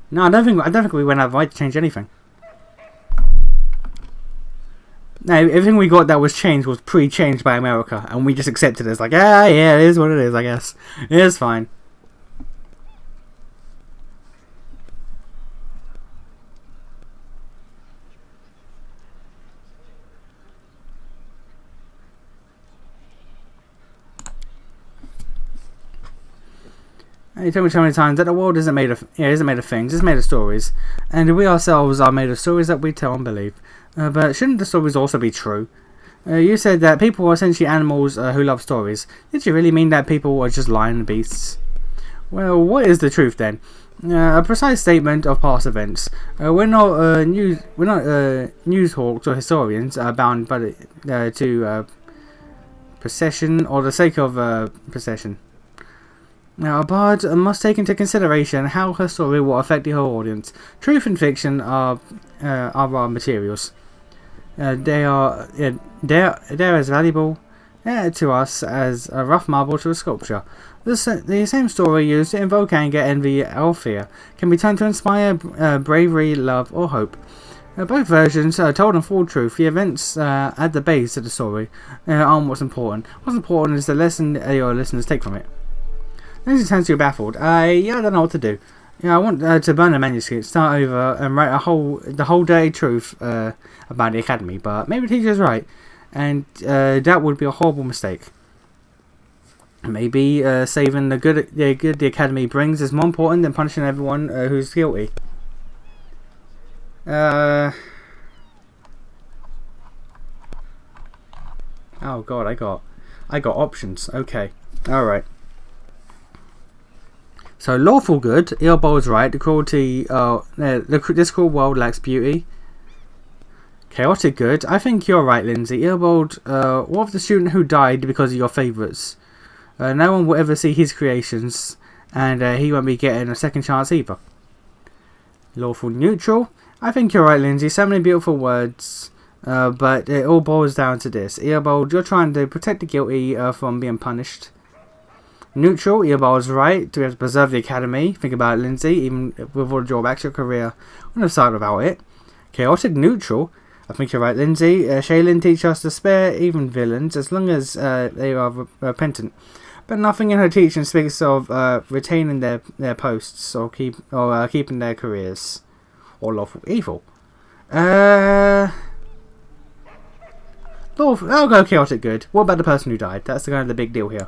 No, I don't think we went out of right to change anything. No, everything we got that was changed was pre-changed by America, and we just accepted it as like, yeah, it is what it is, I guess. It is fine. You told me so many times that the world isn't made of things, it's made of stories, and we ourselves are made of stories that we tell and believe. But shouldn't the stories also be true? You said that people are essentially animals who love stories. Did you really mean that people are just lying beasts? Well, what is the truth then? A precise statement of past events. We're not news hawks or historians bound to procession or the sake of procession. Now, a bard must take into consideration how her story will affect her audience. Truth and fiction are raw materials. They are as valuable to us as a rough marble to a sculpture. The same story used to invoke anger, envy, or fear can be turned to inspire bravery, love, or hope. Both versions are told in full truth. The events at the base of the story aren't what's important. What's important is the lesson your listeners take from it. This sounds too baffled. Yeah, I don't know what to do. I want to burn the manuscript, start over, and write the whole dirty truth about the academy. But maybe the teacher's right, and that would be a horrible mistake. Maybe saving the good the academy brings is more important than punishing everyone who's guilty. Oh God, I got options. Okay, all right. So lawful good, Earbold's right. The cruelty, this cruel world lacks beauty. Chaotic good. I think you're right, Lindsay. Earbold, what of the student who died because of your favourites? No one will ever see his creations, and he won't be getting a second chance either. Lawful neutral. I think you're right, Lindsay. So many beautiful words, but it all boils down to this. Earbold, you're trying to protect the guilty from being punished. Neutral, Earbold's right. We have to preserve the academy. Think about it, Lindsay. Even with all the drawbacks to your career, I'm excited about it. Chaotic neutral. I think you're right, Lindsay. Shaylin teaches us to spare even villains as long as they are repentant. But nothing in her teaching speaks of retaining their posts or keeping their careers or lawful evil. I'll go chaotic good. What about the person who died? That's kind of the big deal here.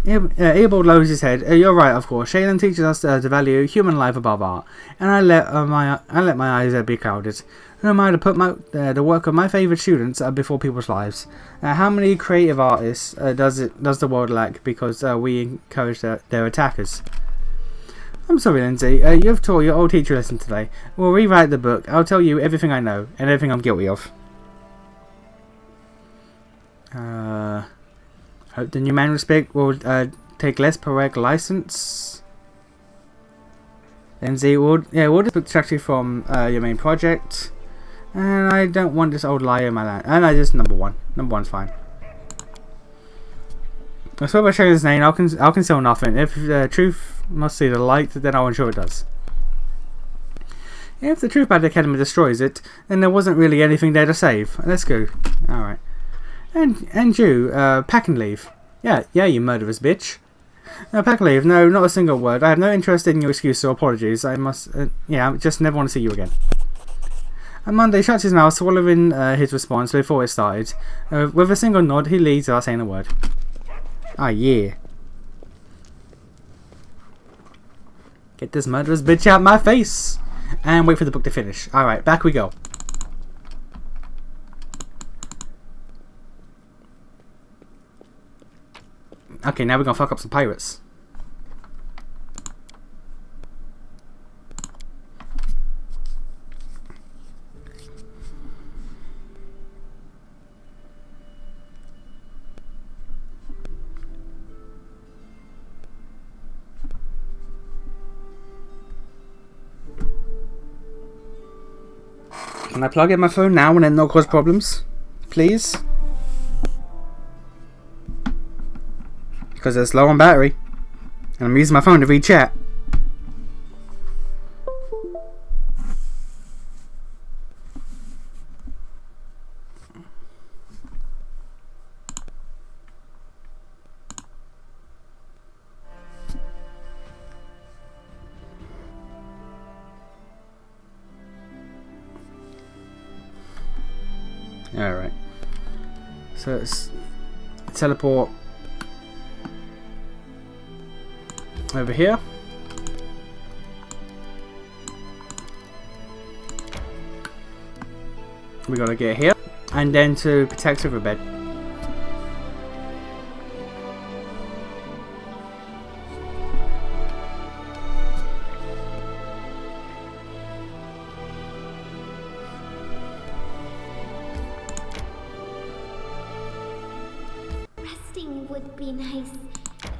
Earbold lowers his head. You're right, of course. Shaylin teaches us to value human life above art, and I let my eyes be clouded. Who am I to put the work of my favourite students before people's lives? How many creative artists does the world lack because we encourage their attackers? I'm sorry, Lindsay. You've taught your old teacher a lesson today. We'll rewrite the book. I'll tell you everything I know and everything I'm guilty of. Hope the new manuscript will take less poetic license. Lindsay, we'll just put directly from your main project. And I don't want this old liar in my land. And I just number one. Number one's fine. I swear by sharing his name, I'll conceal nothing. If the truth must see the light, then I'll ensure it does. If the truth about the academy destroys it, then there wasn't really anything there to save. Let's go. Alright. And you, pack and leave. Yeah, you murderous bitch. No, pack and leave. No, not a single word. I have no interest in your excuses or apologies. I must, I just never want to see you again. And Monday shuts his mouth, swallowing his response before it started. With a single nod, he leaves without saying a word. Ah, yeah. Get this murderous bitch out my face! And wait for the book to finish. Alright, back we go. Okay, now we're gonna fuck up some pirates. Can I plug in my phone now and it not cause problems? Please? Because it's low on battery. And I'm using my phone to read chat. Alright. So it's teleport over here. We gotta get here. And then to protect Riverbed. Resting would be nice,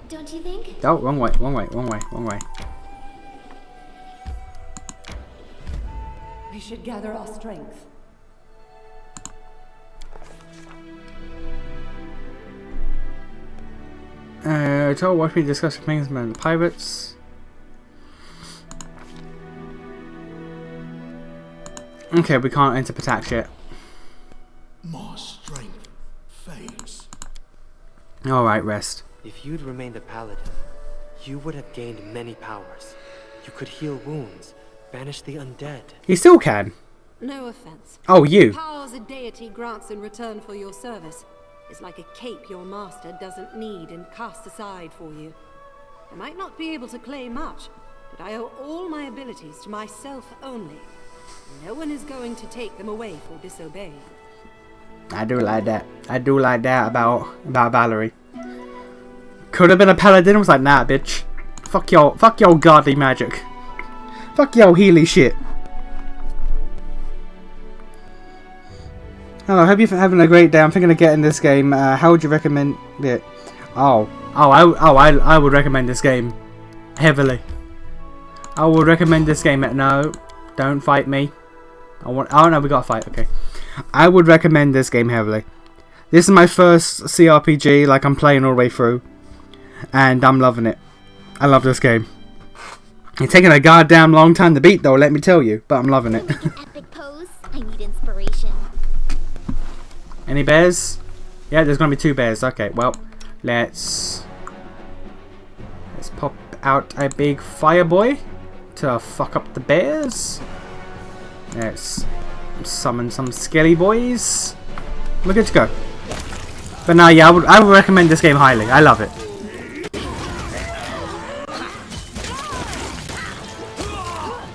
don't you think? Oh, wrong way, wrong way, wrong way, wrong way. We should gather our strength. Told what we discussed with things about the pirates. Okay, we can't enter Patax yet. My strength fades. Alright, rest. If you'd remained a paladin, you would have gained many powers. You could heal wounds, banish the undead. He still can. No offense. Oh, you. Powers a deity grants in return for your service is like a cape your master doesn't need and casts aside for you. I might not be able to claim much, but I owe all my abilities to myself only. No one is going to take them away for disobeying. I do like that. I do like that about Valerie. Could have been a paladin. Was like, nah, bitch. Fuck your godly magic. Fuck your healy shit. Hello, hope you're having a great day. I'm thinking of getting this game. How would you recommend it? I would recommend this game heavily. I would recommend this game. No, don't fight me. Oh no, we gotta fight. Okay. I would recommend this game heavily. This is my first CRPG. Like, I'm playing all the way through, and I'm loving it. I love this game. It's taking a goddamn long time to beat, though. Let me tell you, but I'm loving it. Make an epic pose. I need inspiration. Any bears? Yeah, there's gonna be 2 bears. Okay, well, let's pop out a big fire boy to fuck up the bears. Let's summon some skelly boys. We're good to go. But no, yeah, I would recommend this game highly. I love it.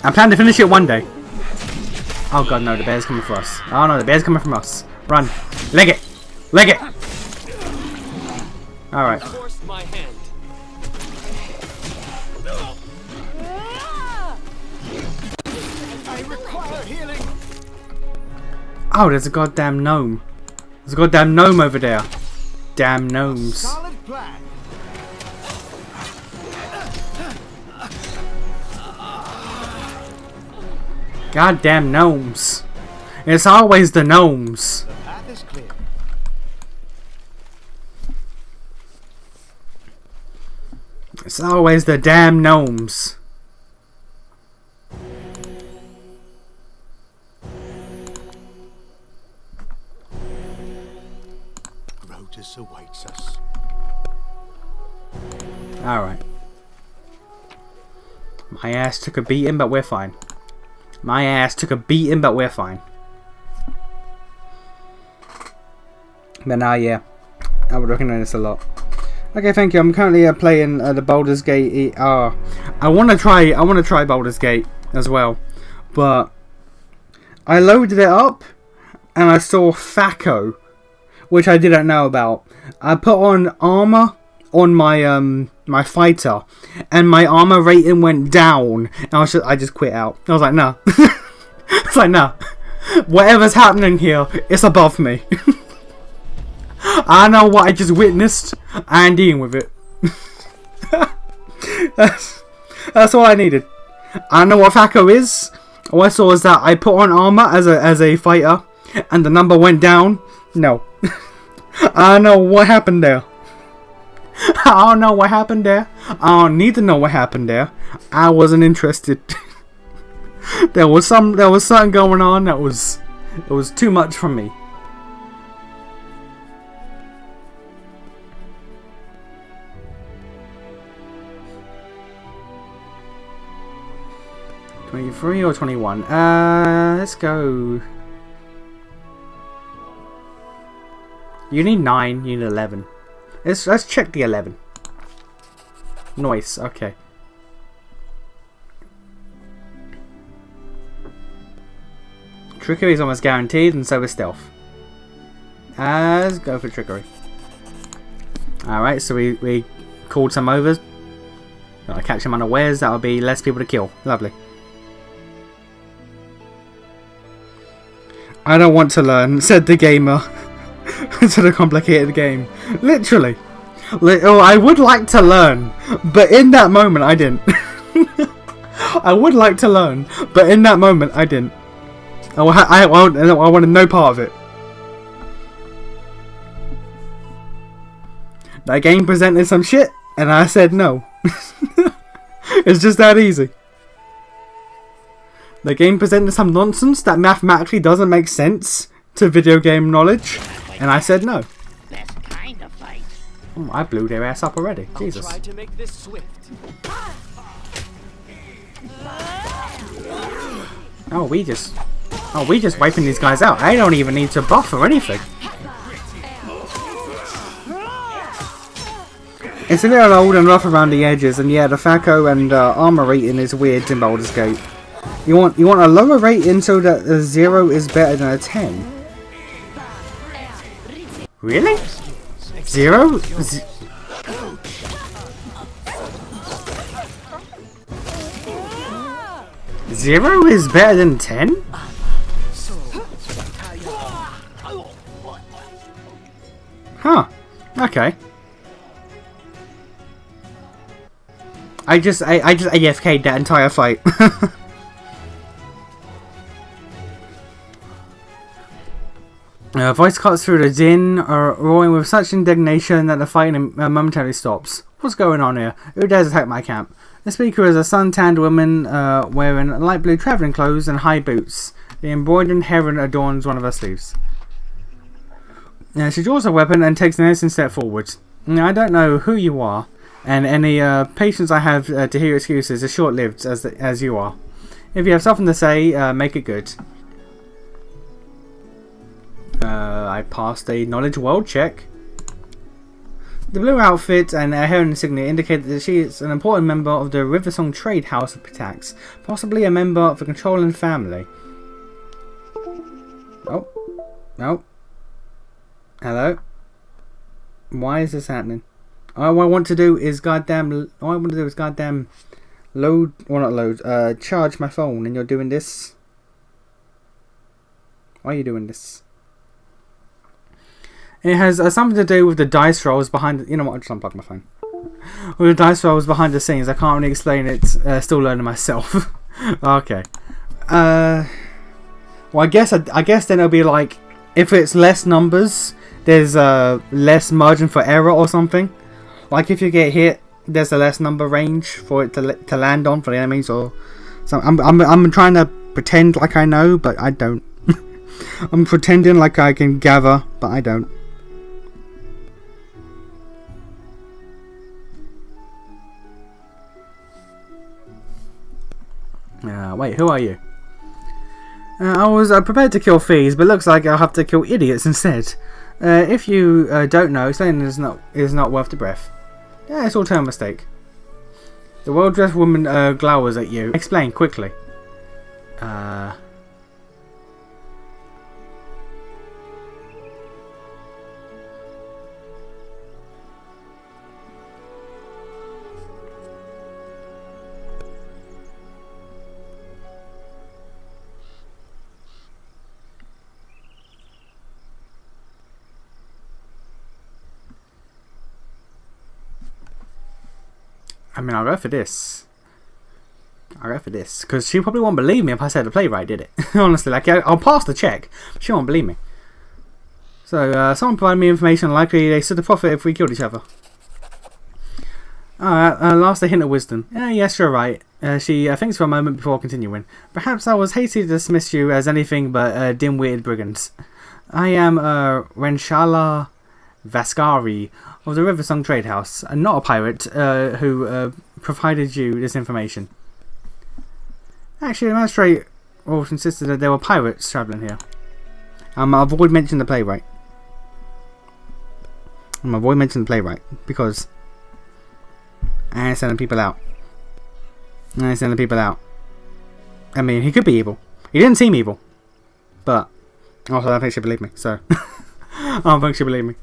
I'm planning to finish it one day. Oh god, no, the bear's coming for us. Oh no, the bear's coming from us. Run. Leg it. Leg it. Alright. Forced my hand. I require healing. Oh, there's a goddamn gnome. There's a goddamn gnome over there. Damn gnomes. Solid plan. Goddamn gnomes. It's always the gnomes. The path is clear. It's always the damn gnomes. Grotus awaits us. Alright. My ass took a beating, but we're fine. My ass took a beating, but we're fine. But now, yeah, I would recommend this a lot. Okay, thank you. I'm currently playing the Baldur's Gate. I want to try Baldur's Gate as well, but I loaded it up and I saw FACO, which I didn't know about. I put on armor on my my fighter, and my armor rating went down. And I just quit out. I was like, no. I was like, no. Whatever's happening here, it's above me. I know what I just witnessed. I'm dealing with it. that's all I needed. I know what FACO is. All I saw was that I put on armor as a fighter, and the number went down. No. I don't know what happened there. I don't know what happened there. I don't need to know what happened there. I wasn't interested. There was something going on that was too much for me. $23 or $21? Let's go. You need 9. You need 11. Let's check the 11. Nice. Okay. Trickery is almost guaranteed, and so is stealth. Let's go for trickery. Alright, so we called some overs. Gotta catch them unawares, that'll be less people to kill. Lovely. I don't want to learn, said the gamer. To the complicated game. Literally. Oh, I would like to learn, but in that moment I didn't. I would like to learn, but in that moment I didn't. I wanted no part of it. That game presented some shit, and I said no. It's just that easy. The game presented some nonsense that mathematically doesn't make sense to video game knowledge, and I said no. Best kind of fight. Oh, I blew their ass up already. Jesus. I'll try to make this swift. Oh, we just wiping these guys out. I don't even need to buff or anything. It's a little old and rough around the edges, and yeah, the FACO and armor rating is weird in Baldur's Gate. You want a lower rating so that a 0 is better than a 10. Really? 0? 0 is better than 10? Huh. Okay. I just AFK'd that entire fight. Voice cuts through the din, roaring with such indignation that the fighting momentarily stops. What's going on here? Who dares attack my camp? The speaker is a sun-tanned woman wearing light blue travelling clothes and high boots. The embroidered heron adorns one of her sleeves. She draws a weapon and takes an innocent step forward. I don't know who you are, and any patience I have to hear your excuses is short-lived as you are. If you have something to say, make it good. I passed a knowledge world check. The blue outfit and heron insignia indicate that she is an important member of the Riversong Trade House of Pitax, possibly a member of the controlling family. Oh. No. Hello? Why is this happening? All I want to do is goddamn load, or not load, charge my phone, and you're doing this? Why are you doing this? It has something to do with the dice rolls behind. You know what? I'll just unplug my phone. With the dice rolls behind the scenes, I can't really explain it. Still learning myself. Okay. Well, I guess then it'll be like if it's less numbers, there's less margin for error or something. Like if you get hit, there's a less number range for it to land on for the enemies or something. I'm trying to pretend like I know, but I don't. I'm pretending like I can gather, but I don't. Wait, who are you? I was prepared to kill thieves, but looks like I'll have to kill idiots instead. If you don't know, explaining is not worth the breath. Yeah, it's all a mistake. The well-dressed woman glowers at you. Explain quickly. I mean, I'll go for this. I go for this, because she probably won't believe me if I said the playwright did it. Honestly, like, I'll pass the check, but she won't believe me. So, someone provided me information, likely they stood to profit if we killed each other. Alright, last a hint of wisdom. Yes, you're right. She thinks for a moment before continuing. Perhaps I was hasty to dismiss you as anything but dim-witted brigands. I am Renshala Vaskari of the Riversong Trade House, and not a pirate who provided you this information. Actually, the magistrate insisted that there were pirates travelling here. Avoid mentioning the playwright. Avoid mentioning the playwright, because I ain't sending people out. I ain't sending people out. I mean, he could be evil. He didn't seem evil. But also, I don't think she'll believe me, so I don't think she'll believe me.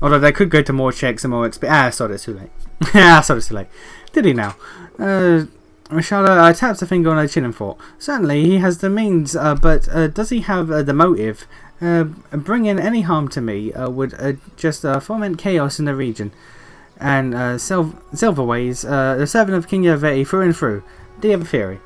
Although they could go to more checks and more sorry, it's too late. Sorry, it's too late. Did he now? Rashada taps a finger on her chin and thought. Certainly, he has the means, but does he have the motive? Bringing any harm to me would just foment chaos in the region. And Silverways, the servant of King Yaveti through and through. Do you have a theory?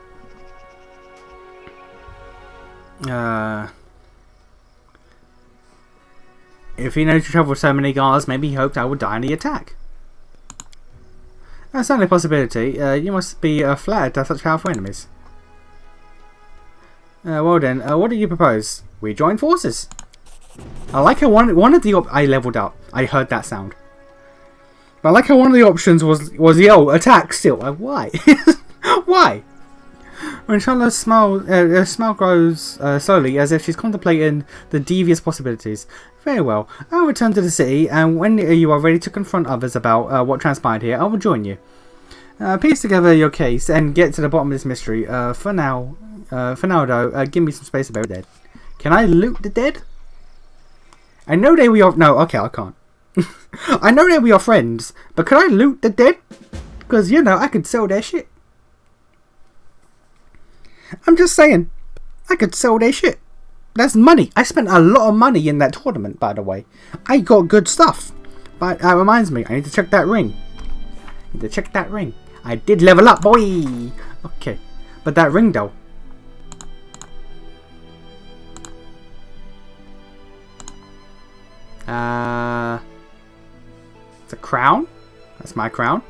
If he knows you travel with so many guards, maybe he hoped I would die in the attack. That's certainly a possibility. You must be flattered to have such powerful enemies. Well then, what do you propose? We join forces. I like how one of the I leveled up. I heard that sound. But I like how one of the options was the attack still. Like, why? Why? When Charlotte's smile grows slowly, as if she's contemplating the devious possibilities. Very well. I'll return to the city, and when you are ready to confront others about what transpired here, I will join you. Piece together your case and get to the bottom of this mystery. For now though, give me some space about the dead. Can I loot the dead? I know they were no. Okay, I can't. I know they were your friends, but can I loot the dead? Because you know I could sell their shit. I'm just saying, I could sell their shit. That's money. I spent a lot of money in that tournament, by the way. I got good stuff. But that reminds me, I need to check that ring. I did level up, boy. Okay, but that ring though. It's a crown. That's my crown.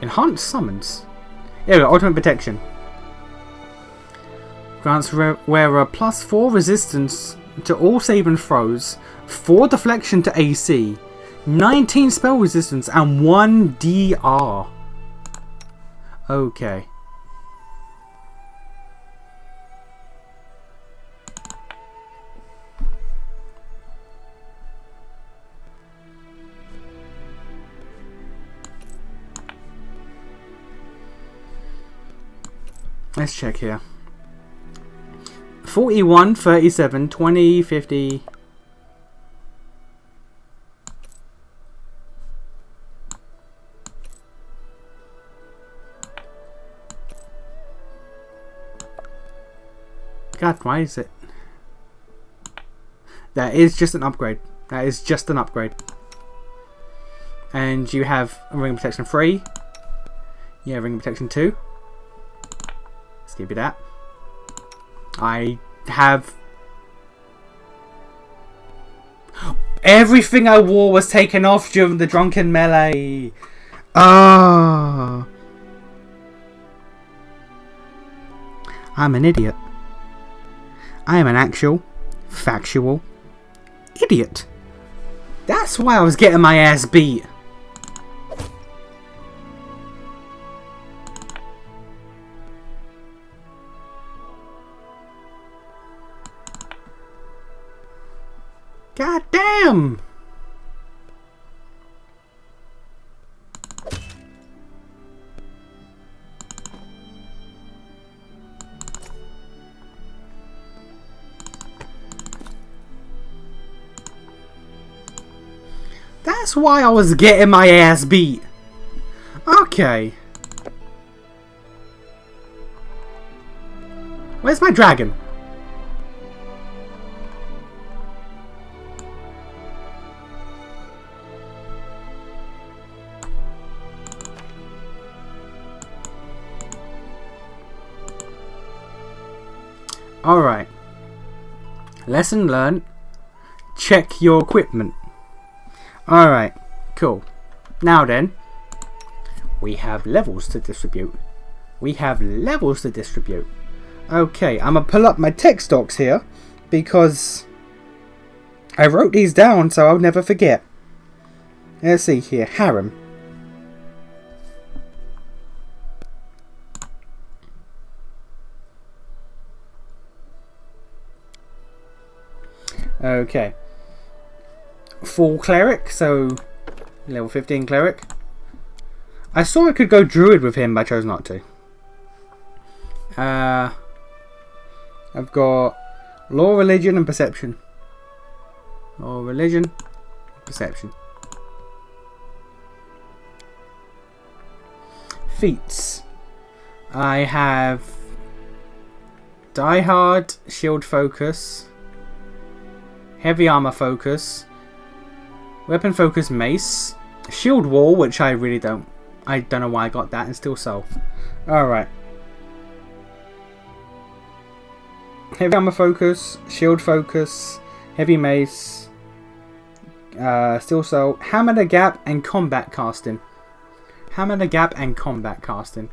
Enhanced summons. Here we go, ultimate protection. Grants wearer +4 resistance to all saving throws, 4 deflection to AC, 19 spell resistance, and 1 DR. Okay. Let's check here. 41, 37, 20, 50. God, why is it? That is just an upgrade. That is just an upgrade. And you have a ring of protection 3. You have ring of protection 2. Let's give you that. I have... Everything I wore was taken off during the drunken melee. Ah. I'm an idiot. I am an actual, factual idiot. That's why I was getting my ass beat. God damn! That's why I was getting my ass beat. Okay. Where's my dragon? Alright. Lesson learned. Check your equipment. Alright, cool. Now then, we have levels to distribute. Okay, I'm gonna pull up my text docs here because I wrote these down so I'll never forget. Let's see here. Harem. Okay. Full cleric, so level 15 cleric. I saw I could go druid with him, but I chose not to. I've got law, religion, and perception. Law, religion, perception. Feats. I have Die Hard, shield focus, heavy armor focus, weapon focus, mace, shield wall, which I really don't know why I got that, and still soul. Alright. Heavy armor focus, shield focus, heavy mace, steel soul, hammer the gap, and combat casting. Combat casting.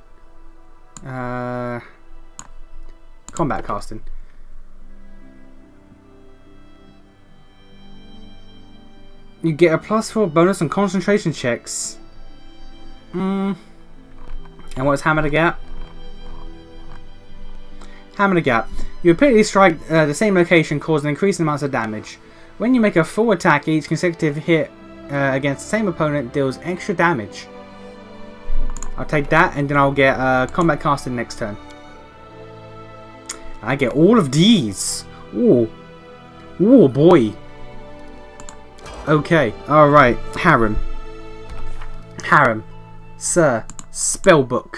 You get a +4 bonus on concentration checks. And what's hammer the gap? Hammer the gap. You repeatedly strike the same location, causing increasing amounts of damage. When you make a full attack, each consecutive hit against the same opponent deals extra damage. I'll take that, and then I'll get combat casting next turn. I get all of these. Ooh. Ooh, boy. Okay, alright. Harem. Sir. Spellbook.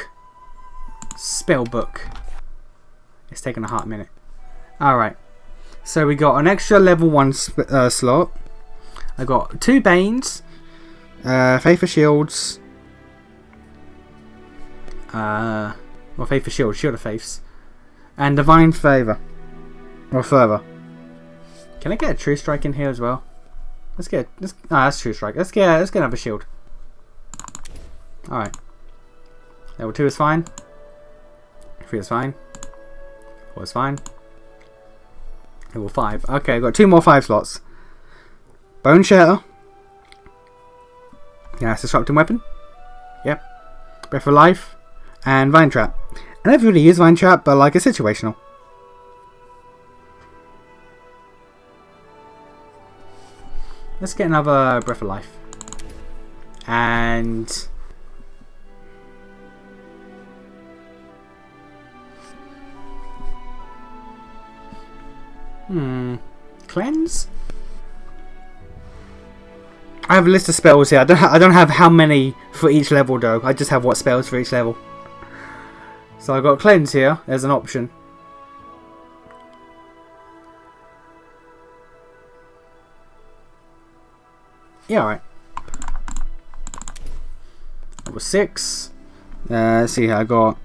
It's taking a hot minute. Alright. So we got an extra level 1 slot. I got 2 Banes. Faith for Shields. Well, Faith for Shield. Shield of Faiths. And Divine Favor. Or Fervor. Can I get a True Strike in here as well? Let's get... that's True Strike. Let's get another shield. Alright. Level 2 is fine. 3 is fine. 4 is fine. Level 5. Okay, I've got 2 more 5 slots. Bone Shatter. Yeah, it's a Disrupting Weapon. Yep. Breath of Life. And Vine Trap. I never really use Vine Trap, but like it's situational. Let's get another Breath of Life. And... Cleanse? I have a list of spells here. I don't have how many for each level though. I just have what spells for each level. So I've got Cleanse here. There's an option. Yeah, alright. Level 6. Let's see here. I got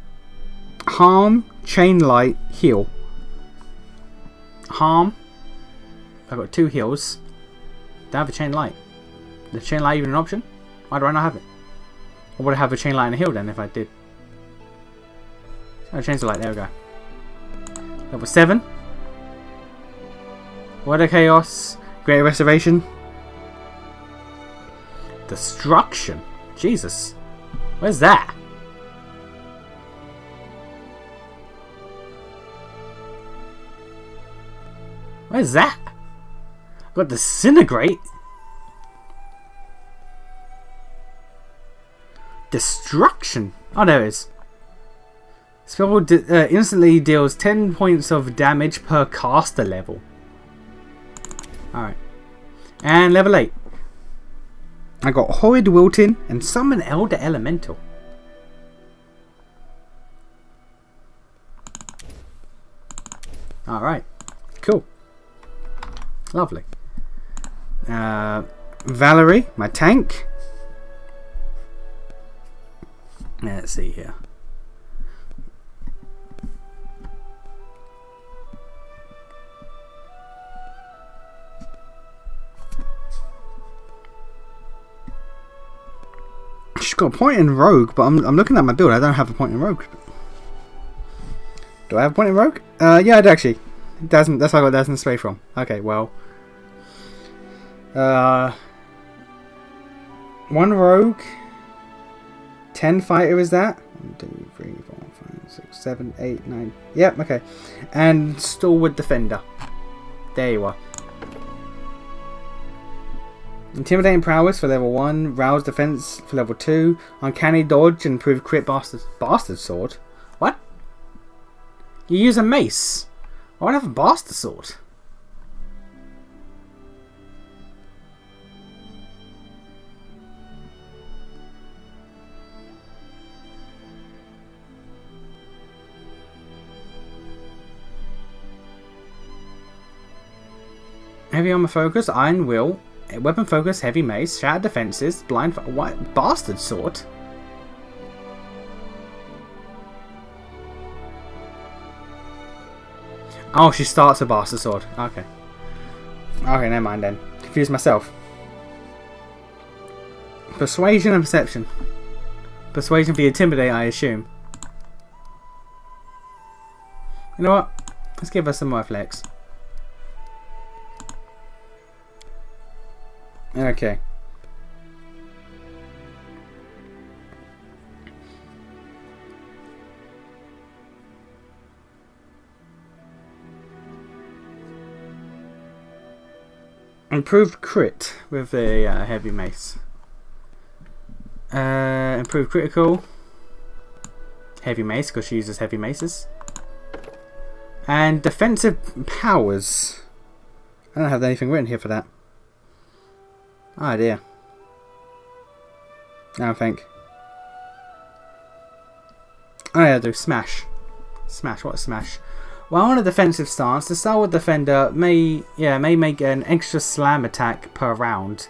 Harm, Chain Light, Heal. Harm. I've got 2 heals. Do I have a Chain Light? Is Chain Light even an option? Why do I not have it? Or would I have a Chain Light and a heal then if I did? Oh, change the light. There we go. Level 7. Word of Chaos. Great Restoration. Destruction. Jesus. Where's that? Where's that? I've got Disintegrate. Destruction. Oh, there it is. Spell instantly deals 10 points of damage per caster level. Alright. And level 8. I got Horrid Wilting and Summon Elder Elemental. Alright. Cool. Lovely. Valerie, my tank. Let's see here. got a point in rogue, but I'm looking at my build. I don't have a point in rogue. Do I have a point in rogue? Yeah, I do actually. It doesn't. That's how I got Dazzling Spray from. Okay, well. 1 rogue. 10 fighter is that? 1, 2, 3, 4, 5, 6, 7, 8, 9. Yep, okay. And Stalwart Defender. There you are. Intimidating prowess for level 1, rouse defense for level 2, uncanny dodge and improved crit bastard sword. What? You use a mace. I would have a bastard sword. Heavy armor focus, iron will. Weapon focus, heavy mace, shattered defenses, blind. What? Bastard sword? Oh, she starts a bastard sword. Okay. Okay, never mind then. Confused myself. Persuasion and perception. Persuasion for the intimidate, I assume. You know what? Let's give her some more flex. Okay. Improved crit with the heavy mace. Improved critical. Heavy mace because she uses heavy maces. And defensive powers. I don't have anything written here for that. Oh dear. I don't think. Oh yeah, do smash. Smash, what smash? While on a defensive stance, the Stalwart Defender may make an extra slam attack per round.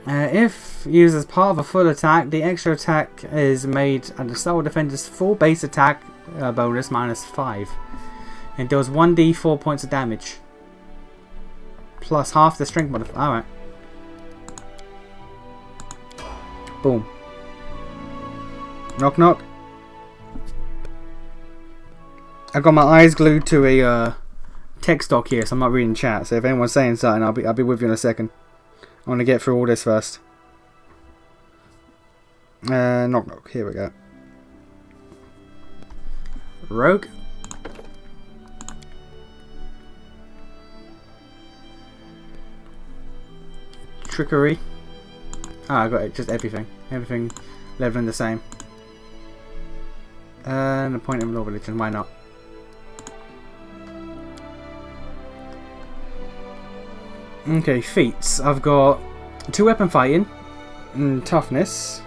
If used as part of a full attack, the extra attack is made at the Stalwart Defender's full base attack bonus -5. And deals 1d4 points of damage. Plus half the strength modifier. Alright. Boom. Knock knock. I've got my eyes glued to a text doc here, so I'm not reading chat. So if anyone's saying something, I'll be with you in a second. I want to get through all this first. Knock knock. Here we go. Rogue. Trickery. Ah, I got it. Just everything. Everything leveling the same. And a point of law religion. Why not? Okay, feats. I've got 2 weapon fighting, and toughness,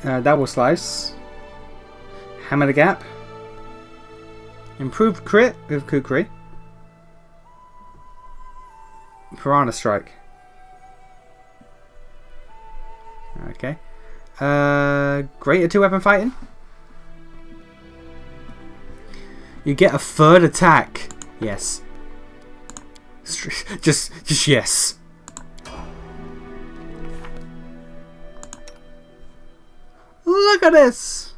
double slice, hammer the gap, improved crit with kukri, piranha strike. Okay, greater 2 weapon fighting. You get a 3rd attack. Yes. Just yes. Look at this.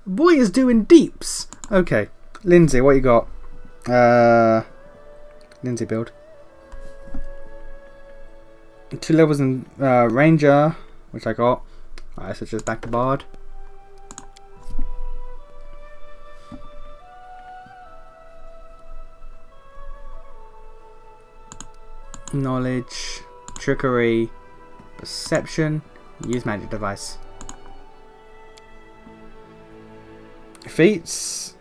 Boy is doing deeps. Okay, Lindsay, what you got? Lindsay build. 2 levels in Ranger, which I got. Alright, so just back to Bard. Knowledge, trickery, perception, use magic device. Feats.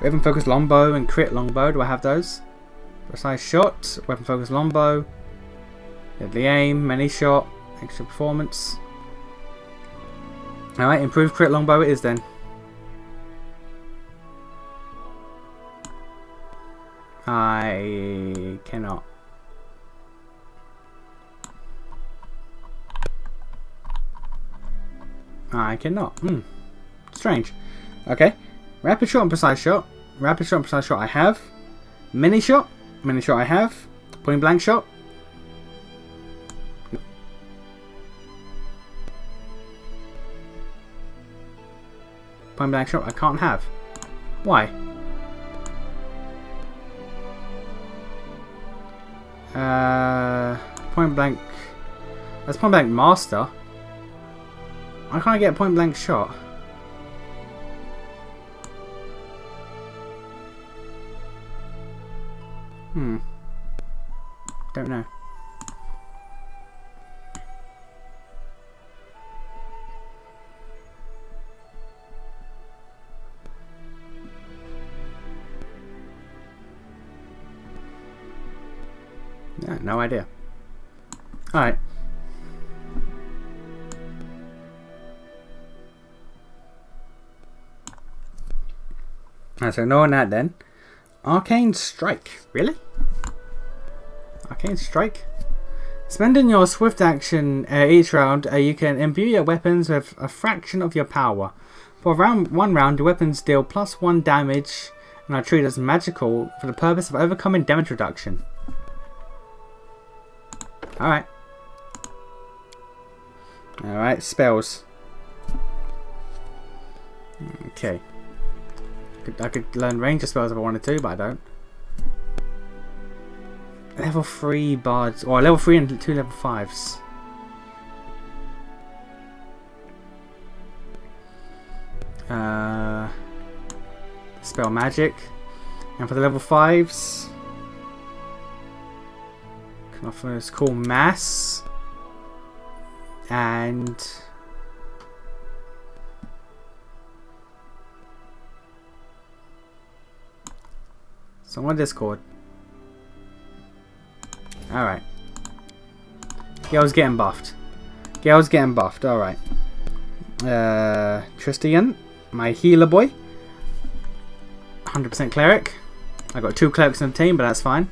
Weapon focus longbow and crit longbow. Do I have those? Precise shot, weapon focus longbow, deadly aim, many shot, extra performance. Alright, improved crit longbow it is then. I cannot. I cannot. Strange. Okay. Rapid shot and precise shot. Rapid shot, precise shot I have. Mini shot I have. Point blank shot. Point blank shot I can't have. Why? Point blank. That's point blank master. Why can't I get a point blank shot? Don't know. Yeah, no idea. Alright. So knowing that then. Arcane Strike. Really? Arcane Strike? Spending your swift action each round, you can imbue your weapons with a fraction of your power. For one round, your weapons deal +1 damage and are treated as magical for the purpose of overcoming damage reduction. Alright. Alright, spells. Okay. I could learn ranger spells if I wanted to, but I don't. Level 3 bards, or level 3 and 2 level 5s. Spell magic. And for the level 5s, can offer us call mass. And someone Discord. Alright. Girl's getting buffed. Girl's getting buffed, alright. Tristian, my healer boy. 100% cleric. I got 2 clerics in the team, but that's fine.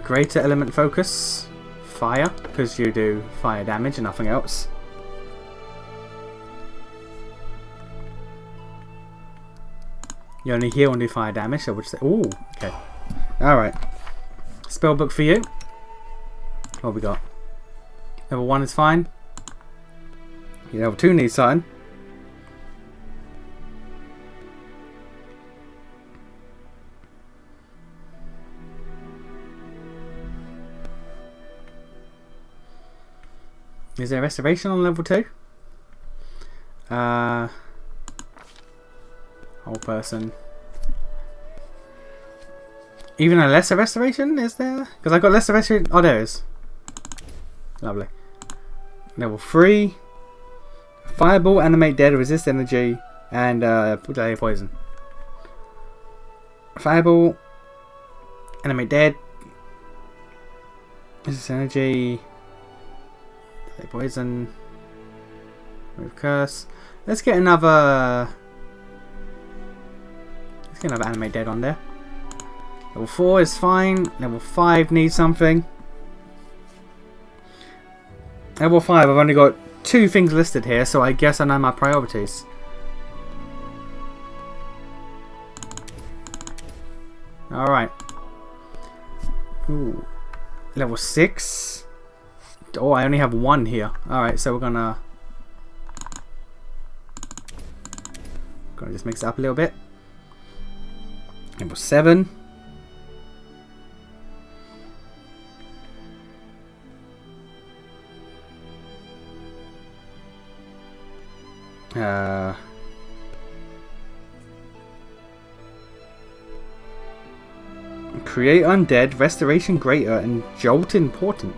Greater element focus. Fire, because you do fire damage and nothing else. You only heal and do fire damage, so I would say. Ooh, okay. Alright. Spellbook for you. What we got? Level 1 is fine. Level 2 needs something. Is there restoration on level 2? Whole person. Even a lesser restoration, is there? Because I got lesser restoration. Oh, there is. Lovely. Level 3. Fireball, animate dead, resist energy, and delay poison. Fireball, animate dead, resist energy. Poison. Remove curse. Let's get another animate dead on there. Level 4 is fine. Level 5 needs something. Level 5, I've only got 2 things listed here, so I guess I know my priorities. Alright. Ooh. Level 6. Oh, I only have 1 here. Alright, so we're gonna just mix it up a little bit. Level 7. Create undead, restoration greater, and jolt important.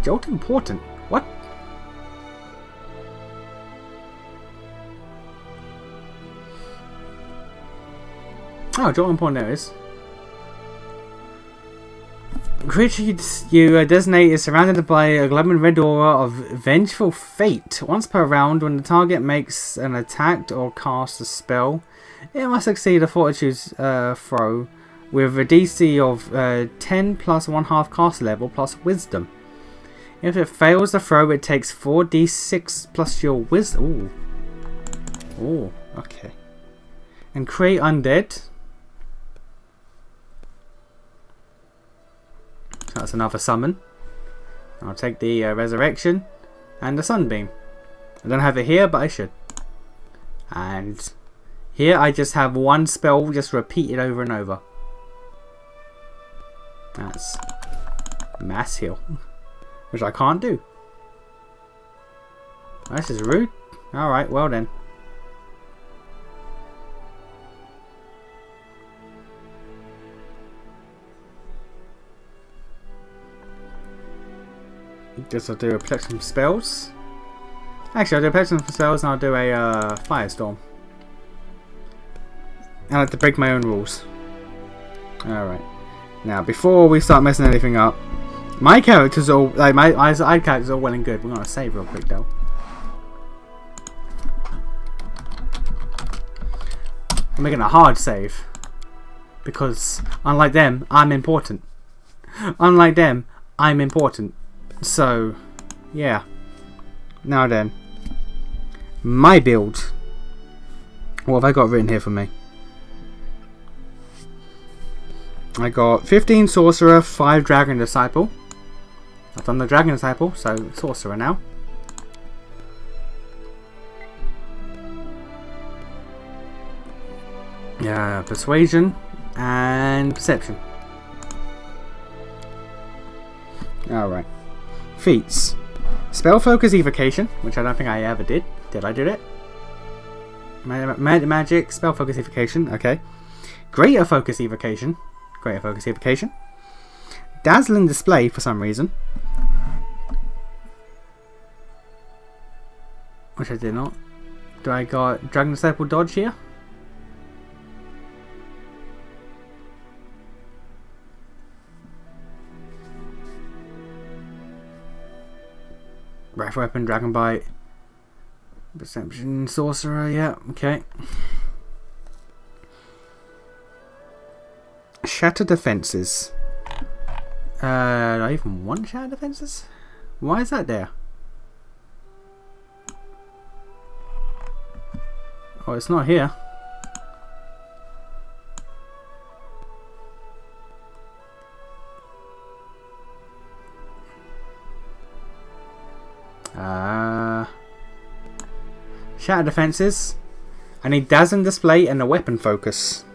Jolt important? What? Oh, jolt important there is. Creature you designate is surrounded by a glowing red aura of vengeful fate. Once per round, when the target makes an attack or casts a spell, it must succeed a fortitude throw with a DC of 10 plus 1/2 caster level plus wisdom. If it fails the throw, it takes 4d6 plus your wisdom. Ooh. Ooh, okay. And create undead. So that's another summon. I'll take the resurrection and the sunbeam. I don't have it here, but I should. And here I just have one spell just repeated over and over. That's mass heal, which I can't do. This is rude. Alright, well then. Guess I'll do a protection spells. Actually, I'll do a protection spells and I'll do a firestorm. I like to break my own rules. Alright. Now, before we start messing anything up, my characters all like my characters are all well and good. We're gonna save real quick though. I'm making a hard save because unlike them, I'm important. Unlike them, I'm important. So, yeah. Now then, my build. What have I got written here for me? I got 15 Sorcerer, 5 Dragon Disciple. I've done the Dragon Disciple, so Sorcerer now. Yeah, Persuasion and Perception. Alright. Feats. Spell Focus Evocation, which I don't think I ever did. Did I do it? Magic, Spell Focus Evocation, okay. Greater Focus Evocation. Greater Focus Evocation. Dazzling Display for some reason. Which I did not. Do I got Dragon Disciple Dodge here? Breath Weapon, Dragon Bite. Perception, Sorcerer, yeah, okay. Shatter Defenses. Do I even want Shatter Defenses? Why is that there? Oh, it's not here. Shatter Defenses. I need Dazzling Display and a Weapon Focus.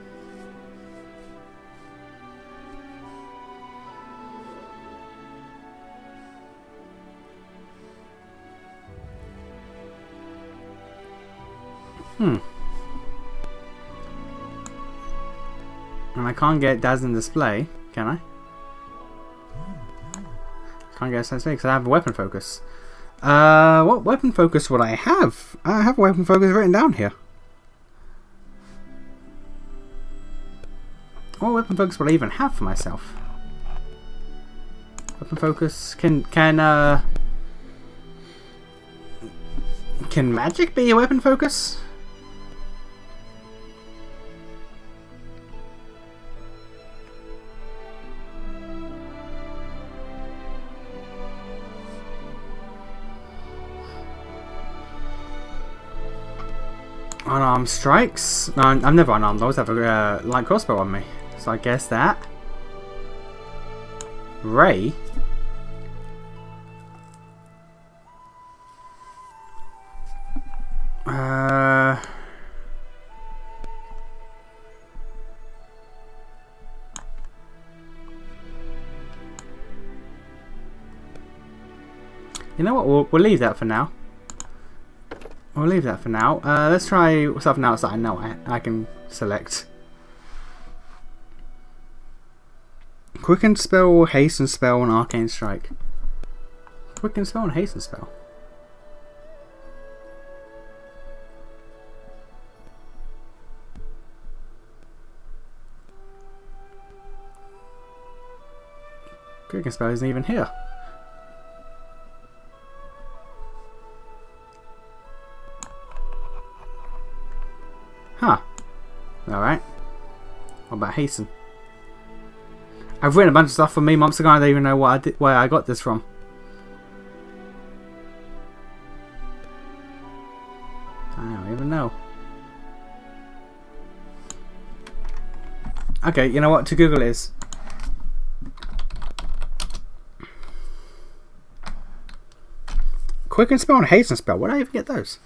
And I can't get Dazzling Display, can I? Can't get Dazzling Display because I have a Weapon Focus. What Weapon Focus would I have? I have a Weapon Focus written down here. What Weapon Focus would I even have for myself? Weapon Focus can magic be a Weapon Focus? Unarmed strikes. No, I'm never unarmed. I always have a light crossbow on me. So I guess that. Ray. You know what? We'll leave that for now. We'll leave that for now. Let's try something else that I know I can select. Quicken Spell, Hasten Spell, and Arcane Strike. Quicken Spell and Hasten Spell. Quicken Spell isn't even here. Huh. Alright. What about Hasten? I've written a bunch of stuff for me months ago. I don't even know what where I got this from. I don't even know. Okay, you know what? To Google is. Quicken spell and hasten spell. Where did I even get those?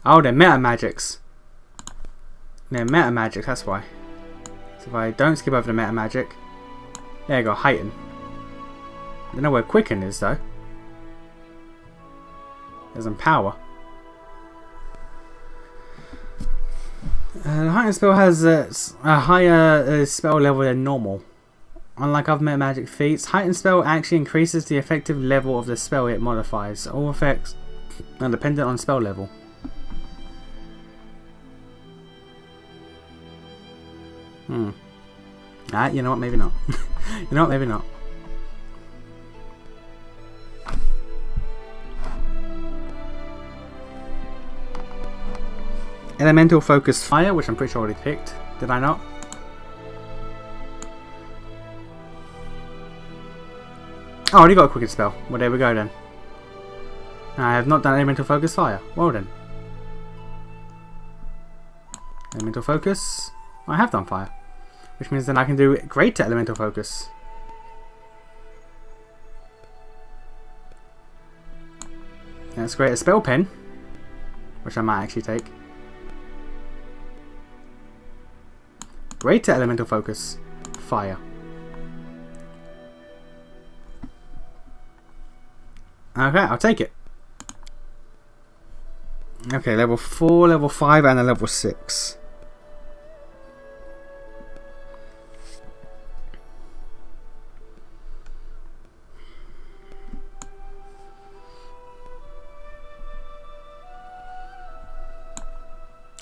Oh, they're meta magics. They're meta magic, that's why. So if I don't skip over the meta magic, there you go, heighten. I don't know where quicken is though. There's empower. The heighten spell has a higher spell level than normal. Unlike other meta magic feats, heighten spell actually increases the effective level of the spell it modifies. All effects are dependent on spell level. You know what, maybe not. You know what, maybe not. Elemental focus fire, which I'm pretty sure I already picked. Did I not? Oh, I already got a quicken spell. Well, there we go then. I have not done elemental focus fire. Well then. Elemental focus. I have done fire. Which means then I can do greater elemental focus. That's great. A spell pen, which I might actually take. Greater elemental focus. Fire. Okay, I'll take it. Okay, level 4, level 5, and a level 6.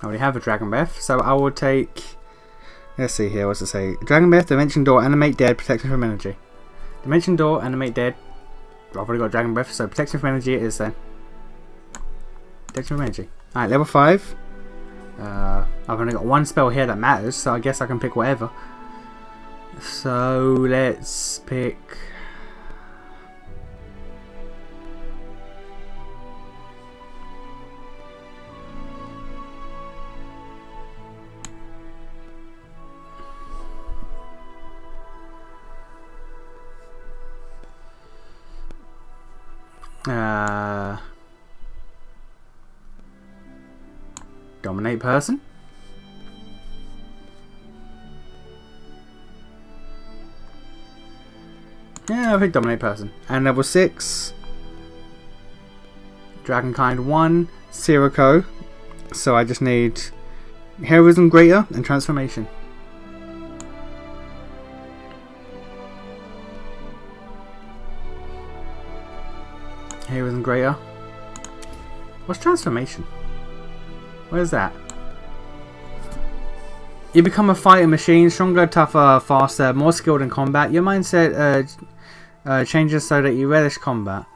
I already have a Dragon Breath, so I will take... Let's see here, what's it say? Dragon Breath, Dimension Door, Animate Dead, Protection from Energy. Dimension Door, Animate Dead. I've already got Dragon Breath, so Protection from Energy it is then. Protection from Energy. Alright, level 5. I've only got one spell here that matters, so I guess I can pick whatever. So, let's pick... Dominate person. Yeah, I'll pick dominate person. And level 6. Dragonkind 1. Sirocco. So I just need Heroism Greater and Transformation. Heroism Greater. What's Transformation? Where's that? You become a fighting machine, stronger, tougher, faster, more skilled in combat. Your mindset changes so that you relish combat.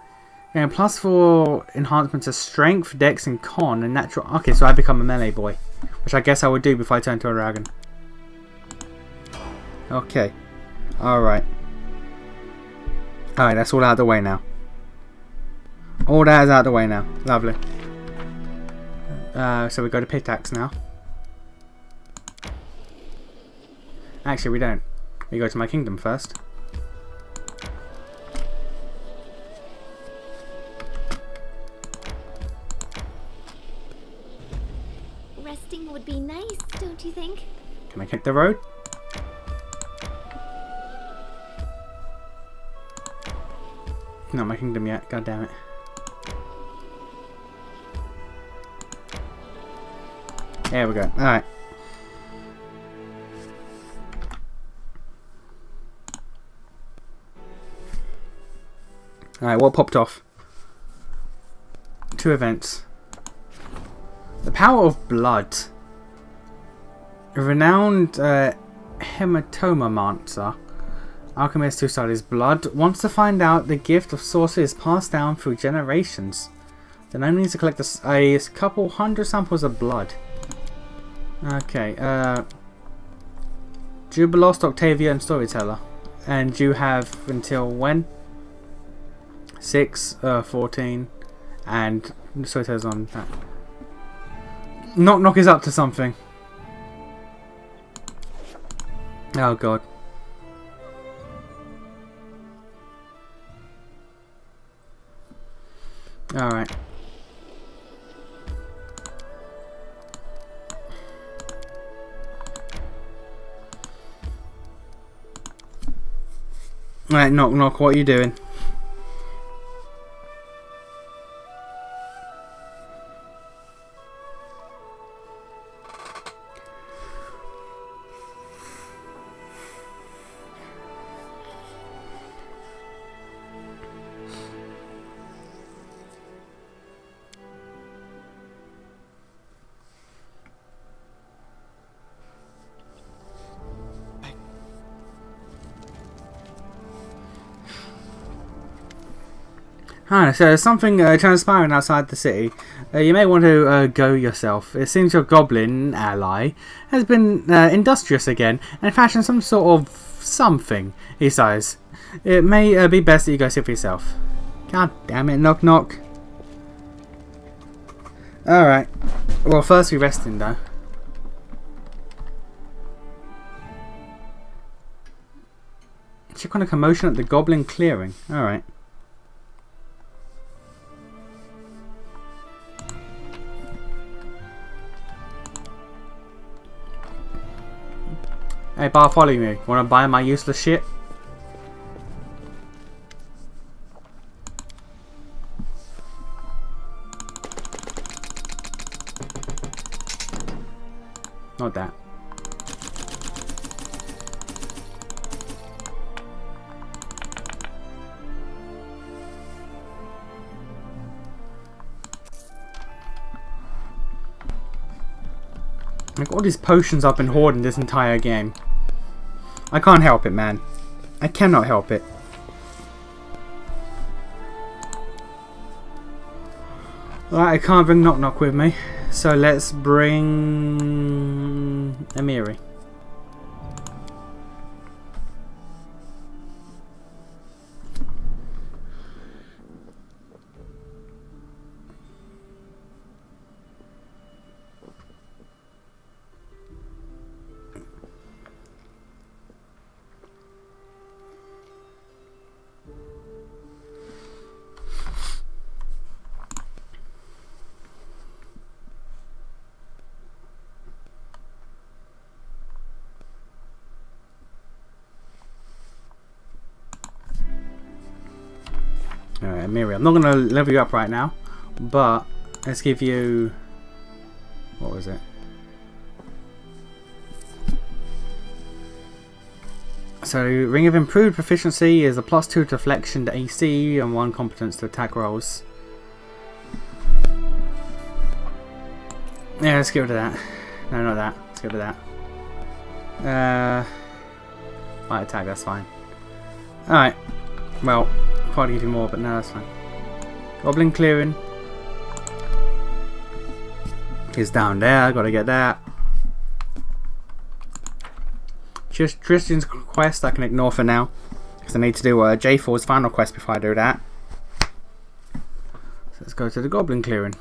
And +4 enhancement to strength, dex, and con, and natural. Okay, so I become a melee boy, which I guess I would do before I turn to a dragon. Okay, alright. Alright, that's all out of the way now. All that is out of the way now. Lovely. So we go to Pitax now. Actually, we don't. We go to my kingdom first. Resting would be nice, don't you think? Can I kick the road? Not my kingdom yet. God damn it. There we go. Alright. Alright, what popped off? 2 events. The power of blood. A renowned hematomancer, alchemist who studies blood, wants to find out the gift of sorcery is passed down through generations. The gnome needs to collect a couple hundred samples of blood. Okay, Jubilost, Octavia, and Storyteller. And you have until when? 6, 14, and Storyteller's on that. Knock Knock is up to something. Oh god. Alright. Alright, Knock Knock, what are you doing? Hi, so there's something transpiring outside the city. You may want to go yourself. It seems your goblin ally has been industrious again and fashioned some sort of something, he sighs. It may be best that you go see for yourself. God damn it, Knock Knock. Alright. Well, first we resting though. Check on a commotion at the goblin clearing. Alright. Hey, follow me. Wanna buy my useless shit? Not that. Like all these potions I've been hoarding this entire game. I can't help it, man. I cannot help it. Right, I can't bring Knock Knock with me. So let's bring Amiri. Alright, Miri, I'm not going to level you up right now, but let's give you... What was it? So, Ring of Improved Proficiency is a +2 deflection to AC and 1 competence to attack rolls. Yeah, let's get rid of that. No, not that. Let's get rid of that. Light attack, that's fine. Alright, well... Probably give you more, but no, that's fine. Goblin clearing is down there. Gotta get that. Just Tristan's quest I can ignore for now because I need to do J4's final quest before I do that. So let's go to the goblin clearing.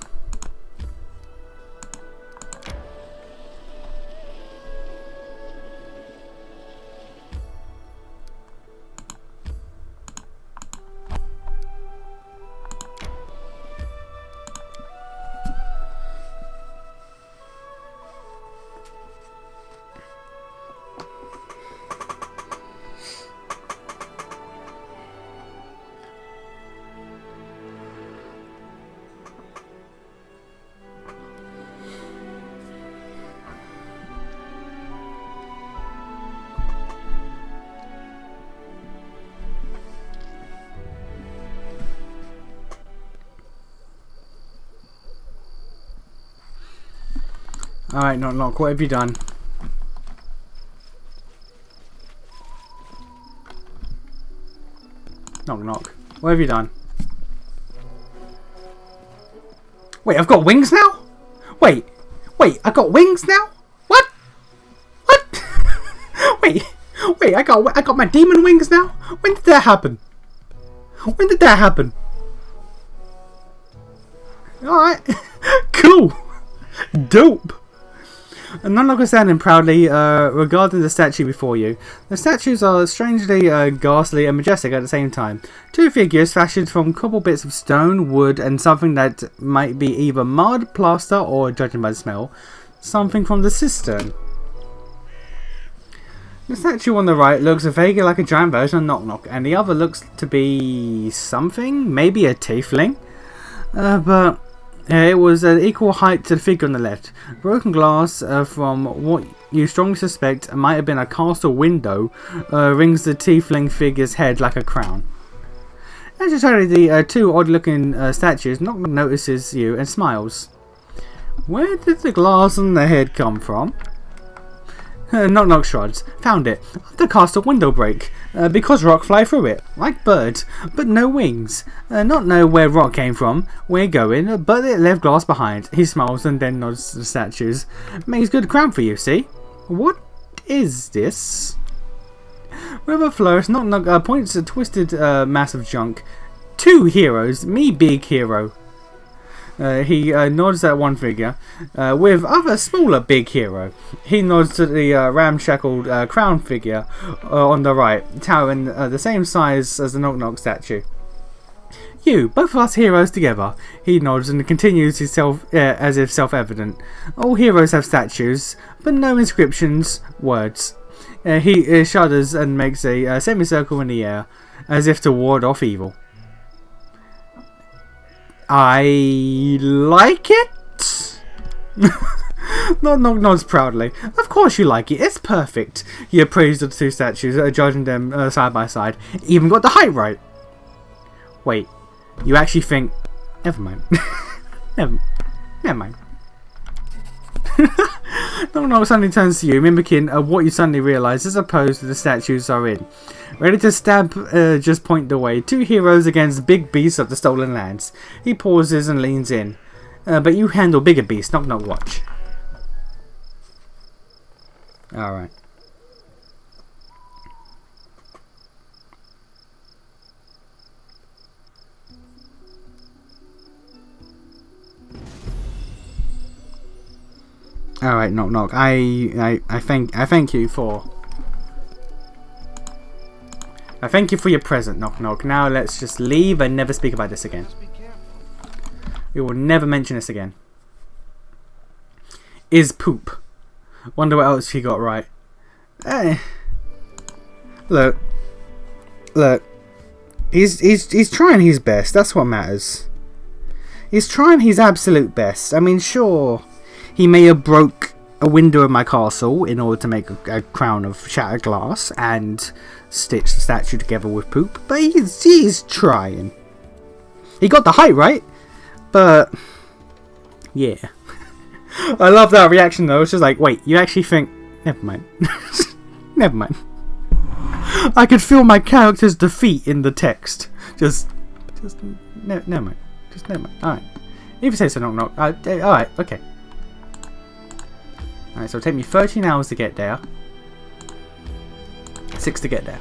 Alright, Knock Knock, what have you done? Knock Knock, what have you done? Wait, I've got wings now? Wait, I got wings now? What? What? wait, I got my demon wings now? When did that happen? When did that happen? Alright, cool, dope. And Knock Knock is standing proudly regarding the statue before you. The statues are strangely ghastly and majestic at the same time. Two figures fashioned from couple bits of stone, wood, and something that might be either mud, plaster, or, judging by the smell, something from the cistern. The statue on the right looks vaguely like a giant version of Knock Knock, and the other looks to be something, maybe a tiefling, but it was an equal height to the figure on the left. Broken glass from what you strongly suspect might have been a castle window rings the tiefling figure's head like a crown. As you study the two odd-looking statues, Knock Knock notices you and smiles. Where did the glass on the head come from? Knock Knock shrugs. Found it. The castle window break. Because rock fly through it. Like birds. But no wings. Not know where rock came from. Where going. But it left glass behind. He smiles and then nods to the statues. Makes good crown for you, see? What is this? With a flourish, Knock Knock points a twisted mass of junk. Two heroes. Me big hero. He nods at one figure, with other smaller big hero. He nods to the ramshackled crown figure on the right, towering the same size as the Knock Knock statue. You, both of us heroes together. He nods and continues himself as if self-evident. All heroes have statues, but no inscriptions, words. He shudders and makes a semicircle in the air, as if to ward off evil. I like it. Knock Knock nods proudly. Of course you like it. It's perfect. He appraised the two statues, judging them side by side. Even got the height right. Wait, you actually think? Never mind. never mind. Knock Knock suddenly turns to you, mimicking what you suddenly realise as opposed to the statues are in. Ready to stab, just point the way. Two heroes against big beasts of the stolen lands. He pauses and leans in. But you handle bigger beasts, Knock Knock watch. Alright. Alright, Knock Knock. I thank you for... I thank you for your present, Knock Knock. Now let's just leave and never speak about this again. We will never mention this again. Is poop. Wonder what else he got right. Look. He's trying his best. That's what matters. He's trying his absolute best. I mean, sure, he may have broke a window in my castle in order to make a crown of shattered glass and stitch the statue together with poop, but he's trying. He got the height right, but yeah. I love that reaction though. It's just like, wait, you actually think? Never mind. Never mind. I could feel my character's defeat in the text. Never mind. Just never mind. Alright. If you say so, Knock Knock. Alright, okay. Alright, so it'll take me 13 hours to get there. 6 to get there.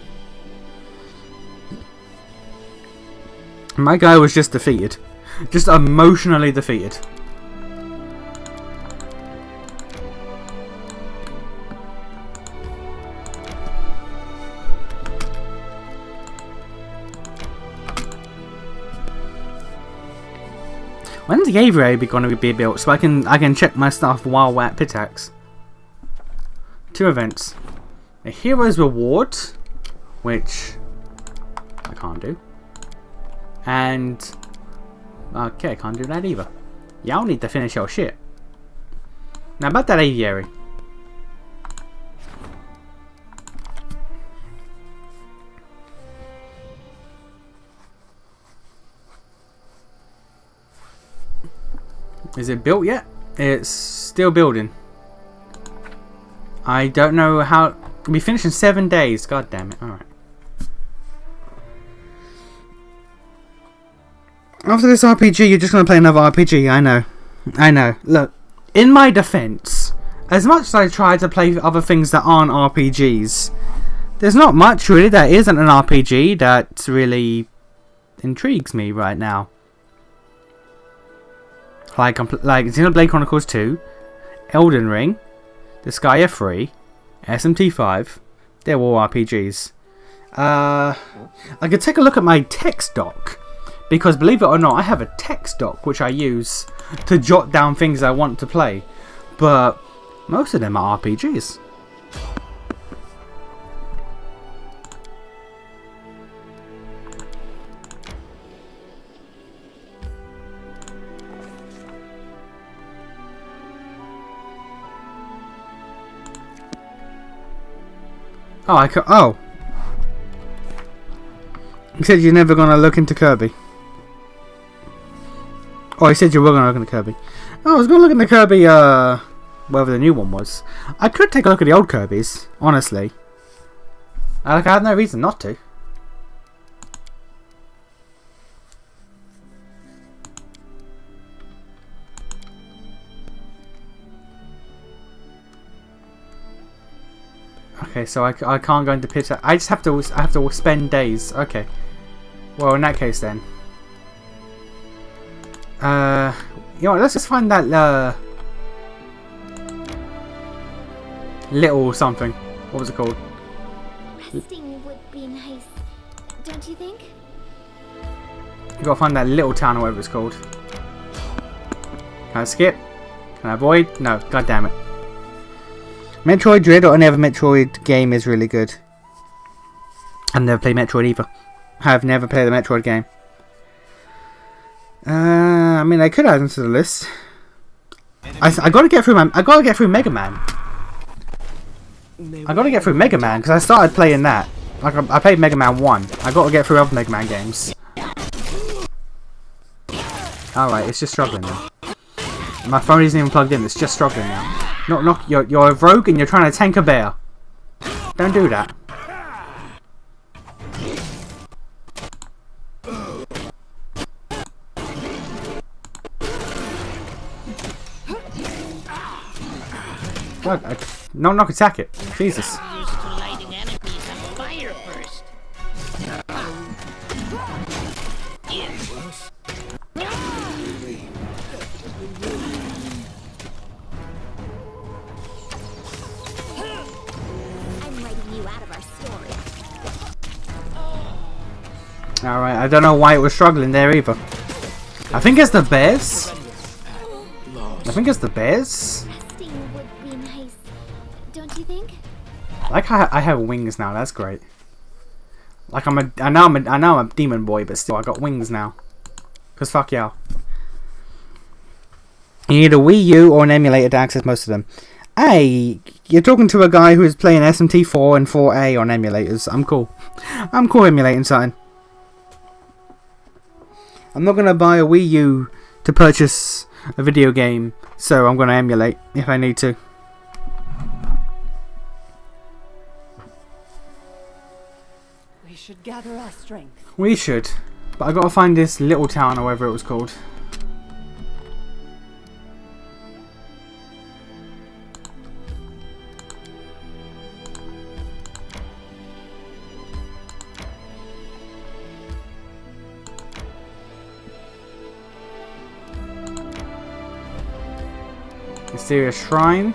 My guy was just defeated. Just emotionally defeated. When's the aviary going to be built so I can check my stuff while we're at Pitax? 2 events. A hero's reward, which I can't do. And okay, I can't do that either. Y'all need to finish your shit. Now about that aviary. Is it built yet? It's still building. I don't know how. We finish in 7 days. God damn it. Alright. After this RPG, you're just going to play another RPG. I know. I know. Look, in my defense, as much as I try to play other things that aren't RPGs, there's not much really that isn't an RPG that really intrigues me right now. Like Xenoblade Chronicles 2, Elden Ring, Disgaea 3, SMT5, they're all RPGs. I could take a look at my text doc, because believe it or not, I have a text doc which I use to jot down things I want to play, but most of them are RPGs. Oh, you said you're never gonna look into Kirby. Oh, you said you were gonna look into Kirby. Oh, I was gonna look into Kirby, whatever the new one was. I could take a look at the old Kirbys, honestly. I have no reason not to. Okay, so I can't go into pit. I just have to spend days. Okay. Well, in that case then. You know what, let's just find that little something. What was it called? Resting would be nice, don't you think? You gotta find that little town or whatever it's called. Can I skip? Can I avoid? No, god damn it. Metroid Dread or any other Metroid game is really good. I've never played Metroid either. I've never played the Metroid game. I mean, I could add them to the list. I gotta get through Mega Man. I gotta get through Mega Man because I started playing that. Like I played Mega Man 1. I gotta get through other Mega Man games. Alright, it's just struggling now. My phone isn't even plugged in. It's just struggling now. No, you're a rogue and you're trying to tank a bear. Don't do that. No, knock attack it. Jesus. Used to lighting enemies on fire first. I'm writing you out of our story. Alright, I don't know why it was struggling there either. I think it's the bears. I think it's the bears. Resting would be nice, don't you think? Like I have wings now. That's great. Like I know I'm a demon boy, but still I got wings now. Cause fuck y'all. You need a Wii U or an emulator to access most of them. Hey, you're talking to a guy who is playing SMT4 and 4A on emulators. I'm cool. I'm cool emulating something. I'm not gonna buy a Wii U to purchase a video game, so I'm gonna emulate if I need to. We should gather our strength. We should, but I gotta find this little town or whatever it was called. Mysterious Shrine.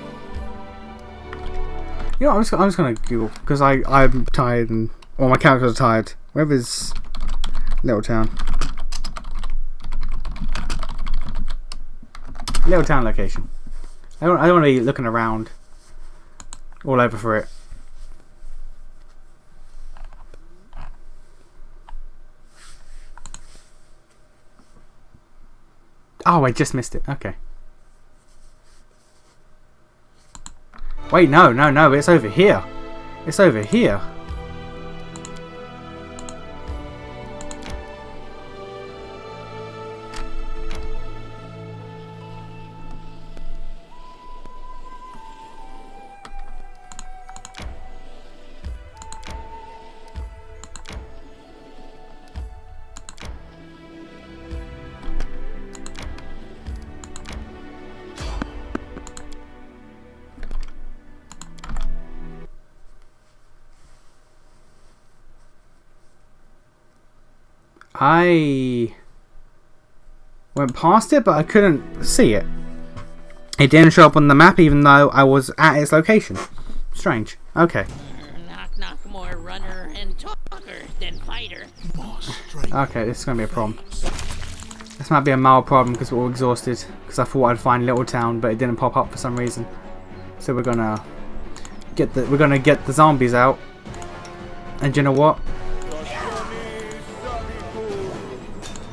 You know, I'm just gonna Google because I'm tired and all my characters are tired. Wherever's Little Town. Little Town location. I don't want to be looking around all over for it. Oh, I just missed it. Okay. Wait, no, it's over here. It's over here. I went past it, but I couldn't see it. It didn't show up on the map even though I was at its location. Strange. Okay. Knock, knock, more runner and talker than fighter. Okay, this is going to be a problem. This might be a mild problem because we're all exhausted. Because I thought I'd find Little Town, but it didn't pop up for some reason. So we're gonna get the zombies out. And you know what?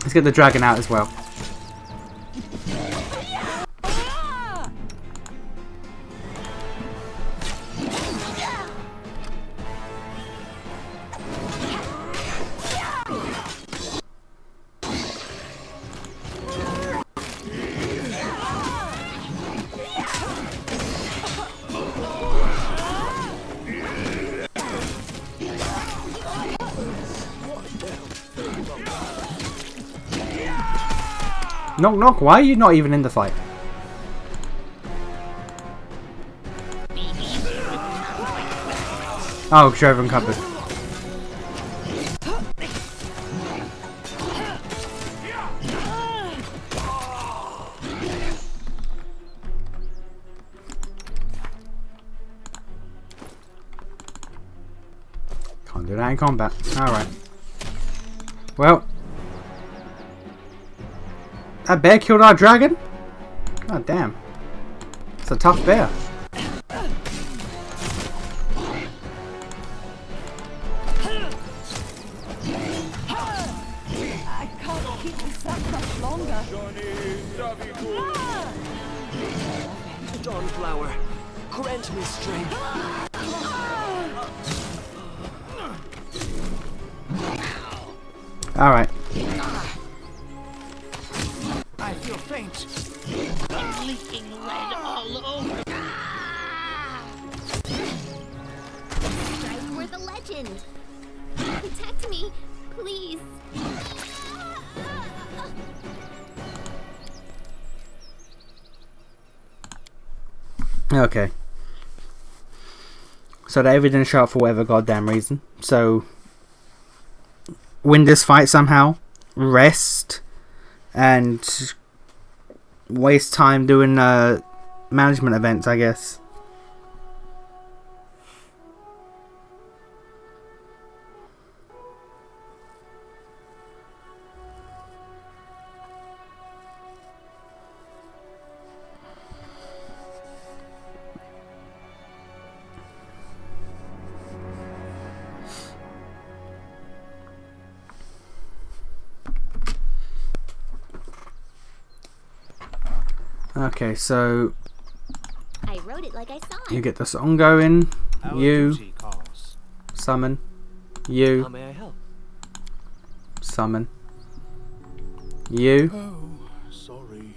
Let's get the dragon out as well. Knock knock, why are you not even in the fight? Oh, because you're over encumbered. Can't do that in combat. Alright. Well. That bear killed our dragon? God damn. It's a tough bear. I can't keep this up much longer. Dawnflower, grant me strength. Alright. I feel faint. I'm leaking lead all over. Strive for the legend. Protect me, please. Okay. So David didn't show up for whatever goddamn reason. So win this fight somehow. Rest. And waste time doing management events, I guess. Okay, so I wrote it like I saw it. you get the song going. Our You duty calls. summon. How You may I help? summon. You Oh, sorry.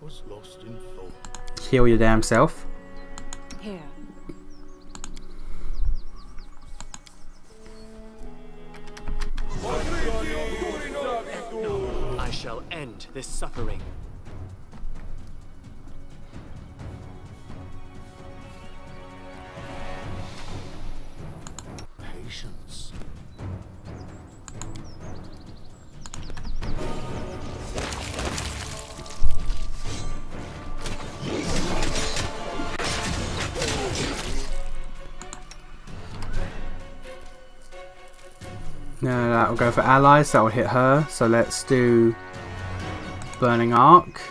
Was lost in thought. heal your damn self. Here. I shall end this suffering. Patience. No, that'll go for allies. That will hit her. So let's do Burning Arc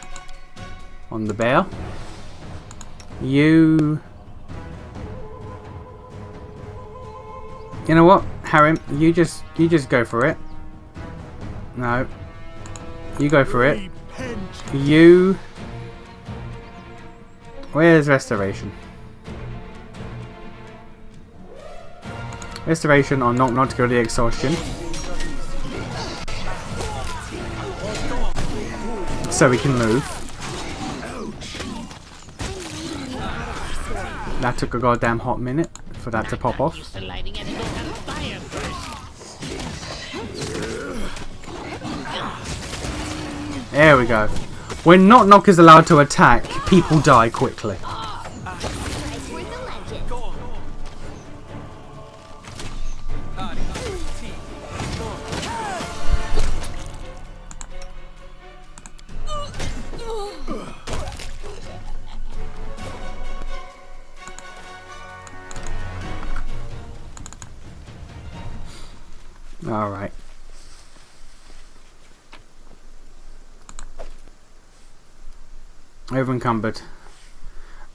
on the bear. You know what, Harry? You just go for it. No, you go for it. You. Where's Restoration? Restoration on not to go to the exhaustion. So we can move. That took a goddamn hot minute for that to pop off. Used to lighting anything on fire first. There we go. When Knock is allowed to attack, people die quickly. Strive for the legend. Alright. Over encumbered.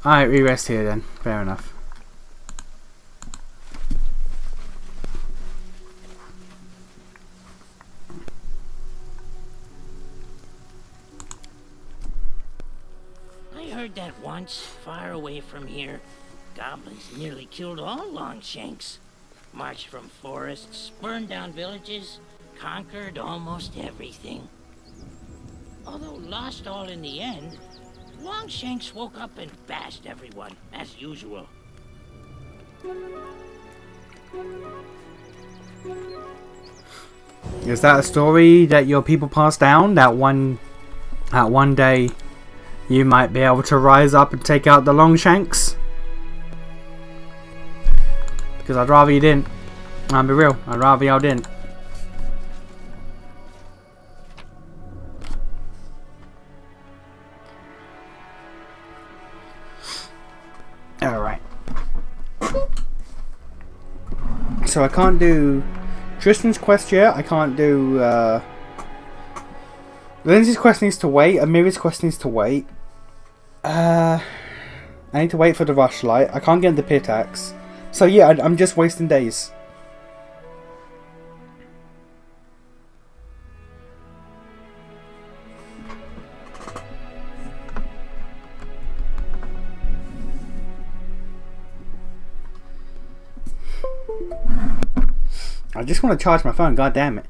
Alright, we rest here then. Fair enough. I heard that once, far away from here, goblins nearly killed all Longshanks. Marched from forests, burned down villages, conquered almost everything. Although lost all in the end, Longshanks woke up and bashed everyone, as usual. Is that a story that your people passed down? That one day you might be able to rise up and take out the Longshanks? Because I'd rather you didn't. I'll be real. I'd rather y'all didn't. Alright. So I can't do Tristan's quest yet. I can't do Lindsay's quest needs to wait. Amiri's quest needs to wait. I need to wait for the Rushlight. I can't get the pit axe. So yeah, I'm just wasting days. I just want to charge my phone, god damn it.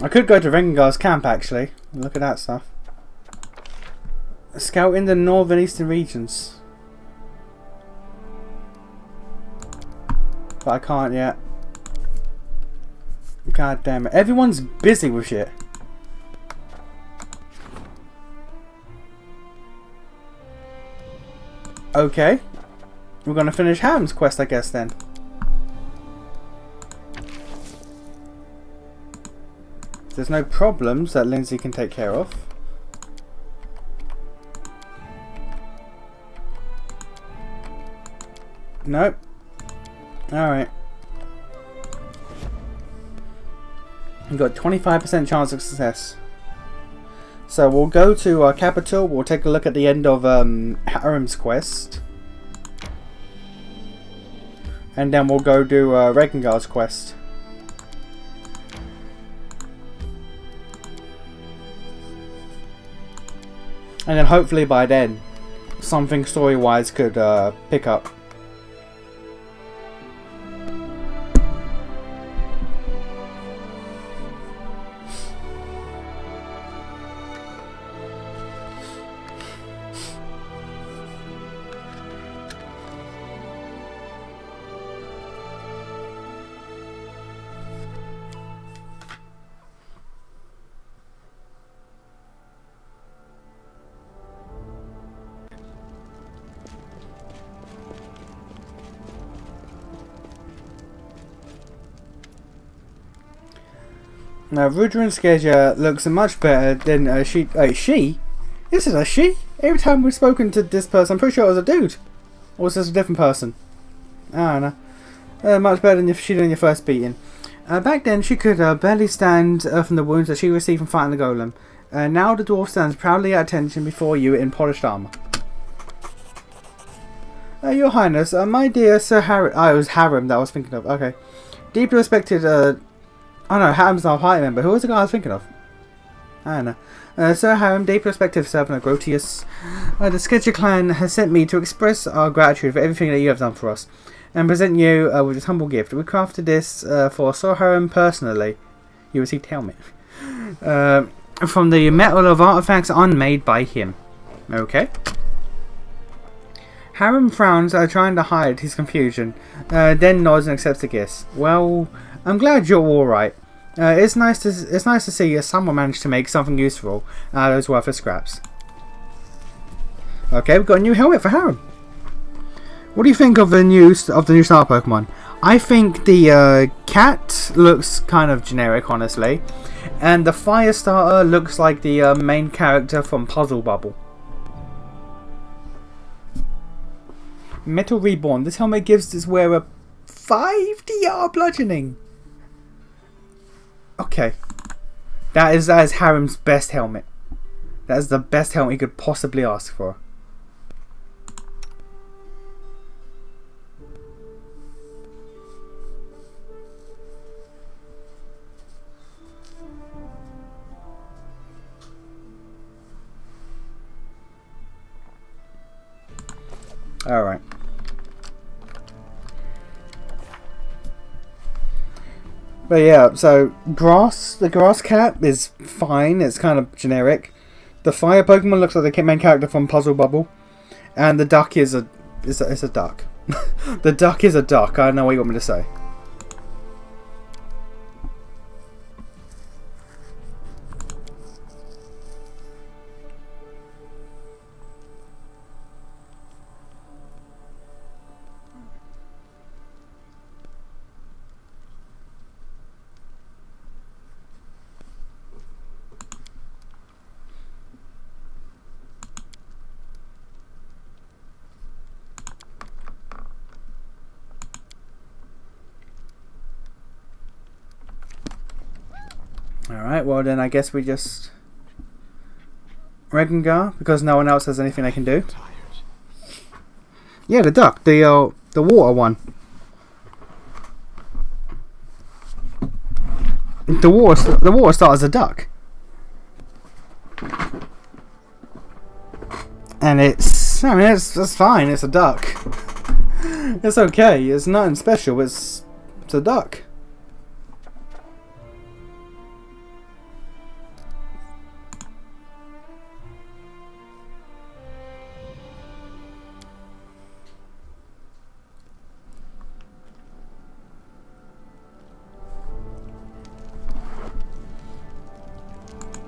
I could go to Rengar's camp actually. Look at that stuff. Scout in the northern eastern regions. But I can't yet. God damn it. Everyone's busy with shit. Okay. We're gonna finish Ham's quest, I guess, then. There's no problems that Lindsay can take care of. Nope. Alright. We've got 25% chance of success. So we'll go to our capital. We'll take a look at the end of Harem's quest. And then we'll go do Regengar's quest. And then hopefully by then, something story-wise could pick up. Now, Rudrin's schedule looks much better than she. She? This is a she? Every time we've spoken to this person, I'm pretty sure it was a dude. Or was this a different person? I don't know. Much better than she did in your first beating. Back then, she could barely stand from the wounds that she received from fighting the golem. Now the dwarf stands proudly at attention before you in polished armour. Your Highness, my dear Sir Harry... Oh, it was Harem that I was thinking of. Okay. Deeply respected... Oh no, Harem's not a party member. Who was the guy I was thinking of? I don't know. Sir Harem, deeply respected servant of Grotius. The Sketcher clan has sent me to express our gratitude for everything that you have done for us. And present you with this humble gift. We crafted this for Sir Harem personally. You received helmet. From the metal of artifacts unmade by him. Okay. Harem frowns, trying to hide his confusion, then nods and accepts the gift. Well, I'm glad you're all right. It's nice to see someone managed to make something useful out of those worthless scraps. Okay, we've got a new helmet for Harem. What do you think of the new star Pokemon? I think the cat looks kind of generic, honestly, and the fire starter looks like the main character from Puzzle Bubble. Metal Reborn. This helmet gives its wearer 5 DR bludgeoning. Okay. That is Harem's best helmet. That is the best helmet he could possibly ask for. Alright. But yeah, so the grass cat is fine, it's kind of generic. The fire Pokemon looks like the main character from Puzzle Bubble. And the duck is a duck. The duck is a duck, I don't know what you want me to say. Alright, well then I guess we just Regengar, because no one else has anything they can do. Yeah, the duck, the water one. The water starter's a duck. And it's, I mean, it's fine, it's a duck. It's okay, it's nothing special, it's a duck.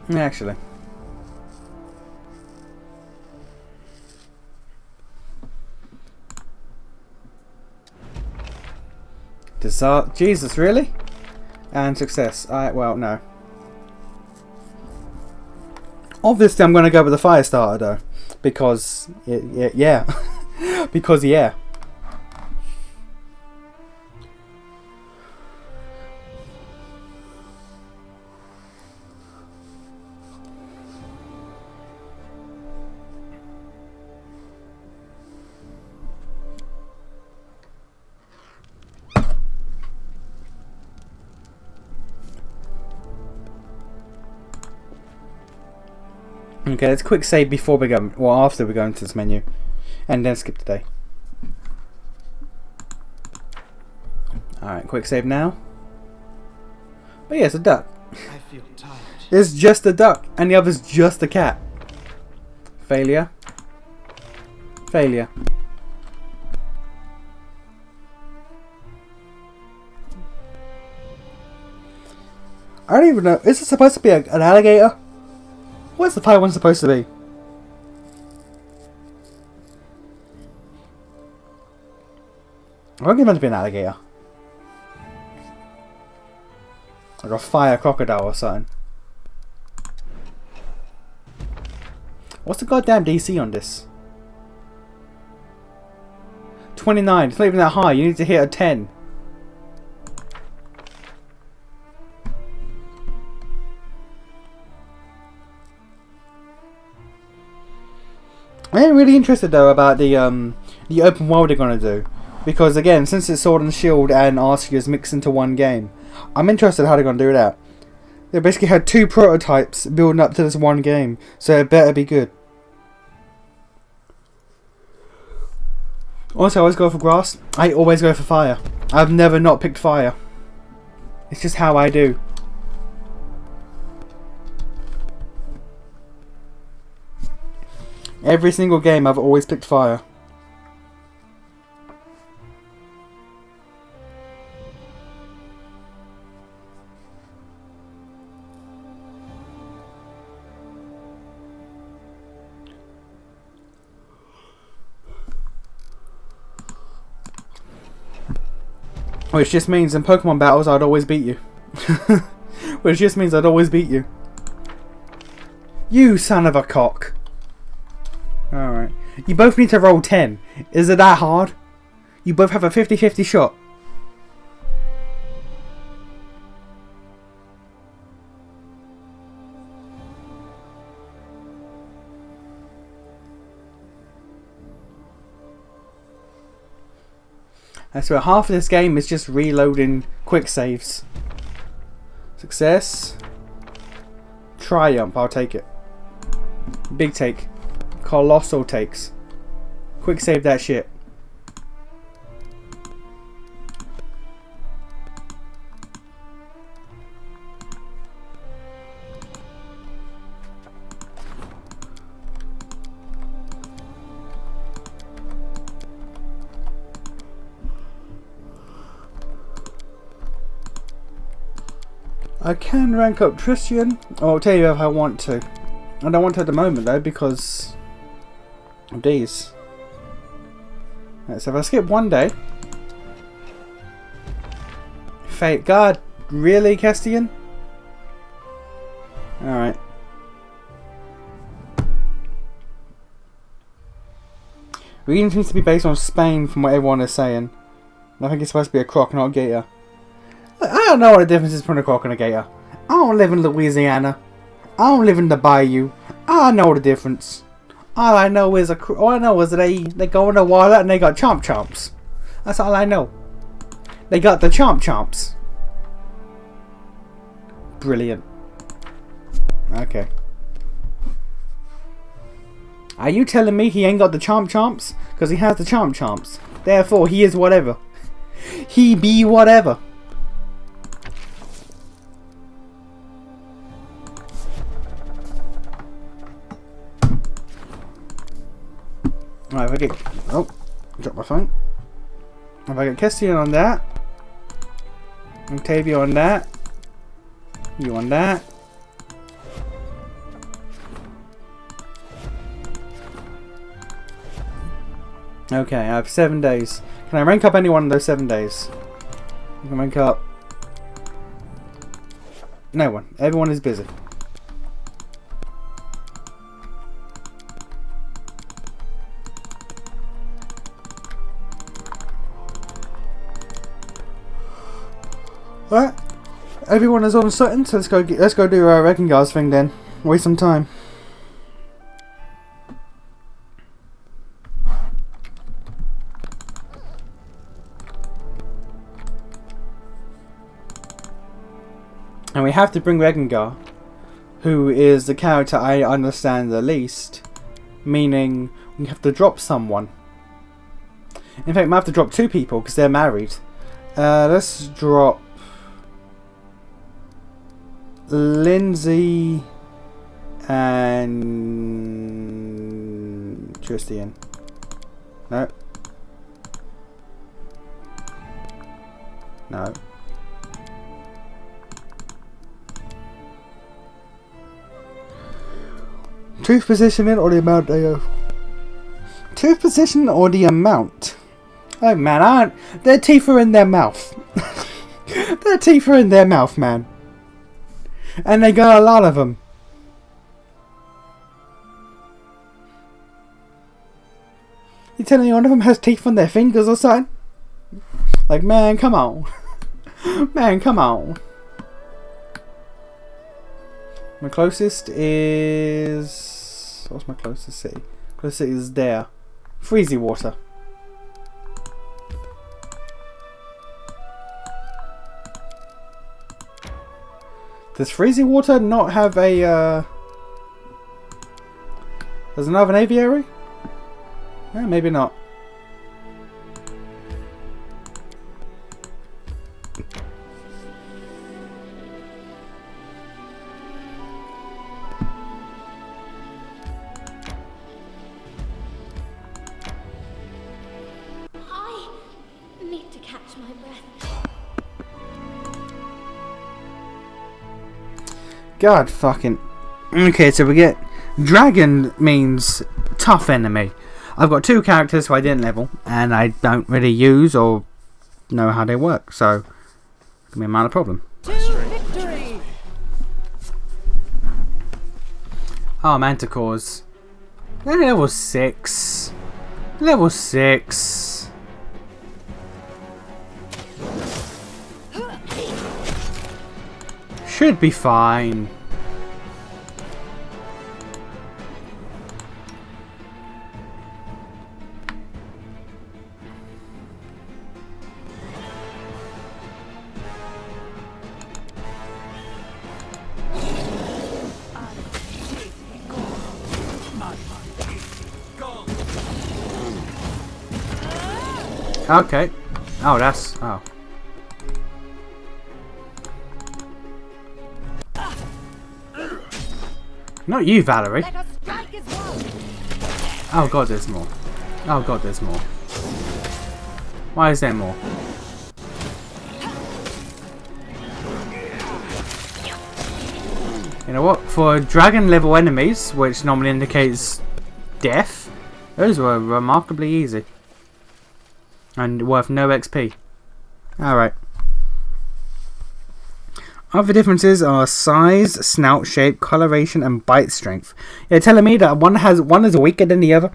Actually. Jesus, really? And success. Well, no. Obviously, I'm going to go with the fire starter, though. Because, yeah. Because, yeah. Okay, let's quick save before we go, or after we go into this menu, and then skip today. Alright, quick save now. But yeah, it's a duck. I feel tired. It's just a duck, and the other's just a cat. Failure. Failure. I don't even know, is it supposed to be an alligator? What's the pie one supposed to be? I think it's meant to be an alligator. Like a fire crocodile or something. What's the goddamn DC on this? 29. It's not even that high. You need to hit a 10. I am really interested though about the open world they're gonna do, because again, since it's Sword and Shield and Arceus mixed into one game, I'm interested how they're gonna do that. They basically had 2 prototypes building up to this one game, so it better be good. Also, I always go for grass. I always go for fire. I've never not picked fire. It's just how I do. Every single game I've always picked fire. Which just means in Pokemon battles I'd always beat you. Which just means I'd always beat you. You son of a cock. Alright. You both need to roll 10. Is it that hard? You both have a 50-50 shot. I swear half of this game is just reloading quick saves. Success. Triumph, I'll take it. Big take. Colossal takes. Quick save that shit. I can rank up Tristan. I'll tell you if I want to. I don't want to at the moment though because of these. Right, so if I skip one day. Fate. God, really, Castian? Alright. Reading seems to be based on Spain from what everyone is saying. I think it's supposed to be a croc, not a gator. I don't know what the difference is between a croc and a gator. I don't live in Louisiana. I don't live in the bayou. I know the difference. All I know is they go in the water and they got chomp chomps. That's all I know. They got the chomp chomps. Brilliant. Okay. Are you telling me he ain't got the chomp chomps? Because he has the chomp chomps. Therefore, he is whatever. He be whatever. Right, if I get... Oh, drop my phone. If I get Castian on that. Octavio on that. You on that. Okay, I have 7 days. Can I rank up any one of those 7 days? I can rank up... No one. Everyone is busy. Alright, everyone is on certain, so let's go do our Reckingars thing then. Waste some time. And we have to bring Regengar, who is the character I understand the least, meaning we have to drop someone. In fact, we might have to drop 2 people because they're married. Let's drop Lindsay and Tristan. No. No. Tooth positioning or the amount they have? Tooth position or the amount? Oh man, their teeth are in their mouth. Their teeth are in their mouth, man. And they got a lot of them. You telling me one of them has teeth on their fingers or something? Like, man, come on. Man, come on. My closest is... What's my closest city? Let's see, it's there. Freezy water. Does freezy water not have a, does it not have an aviary? Yeah, maybe not. I need to catch my breath. God fucking. Okay, so we get dragon means tough enemy. I've got two characters who I didn't level, and I don't really use or know how they work, so it can be a minor problem. Victory! Oh, Manticores. They're level 6. Level 6. Should be fine. Okay. Oh, that's... Oh. Not you, Valerie. Let us strike as one! Oh god, there's more. Oh god, there's more. Why is there more? You know what? For dragon level enemies, which normally indicates death, those were remarkably easy. And worth no XP. Alright. Other differences are size, snout shape, coloration, and bite strength. You're telling me that one is weaker than the other?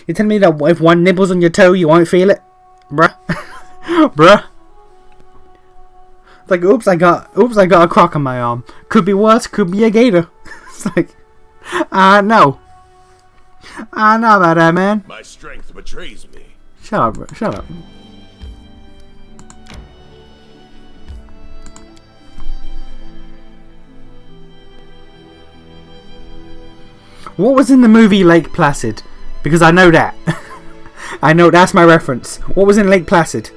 You're telling me that if one nibbles on your toe, you won't feel it? Bruh. Bruh. It's like, oops, I got a croc on my arm. Could be worse, could be a gator. It's like, no. I know about that, man. My strength betrays me. Shut up, bro. Shut up. What was in the movie Lake Placid? Because I know that. I know that's my reference. What was in Lake Placid?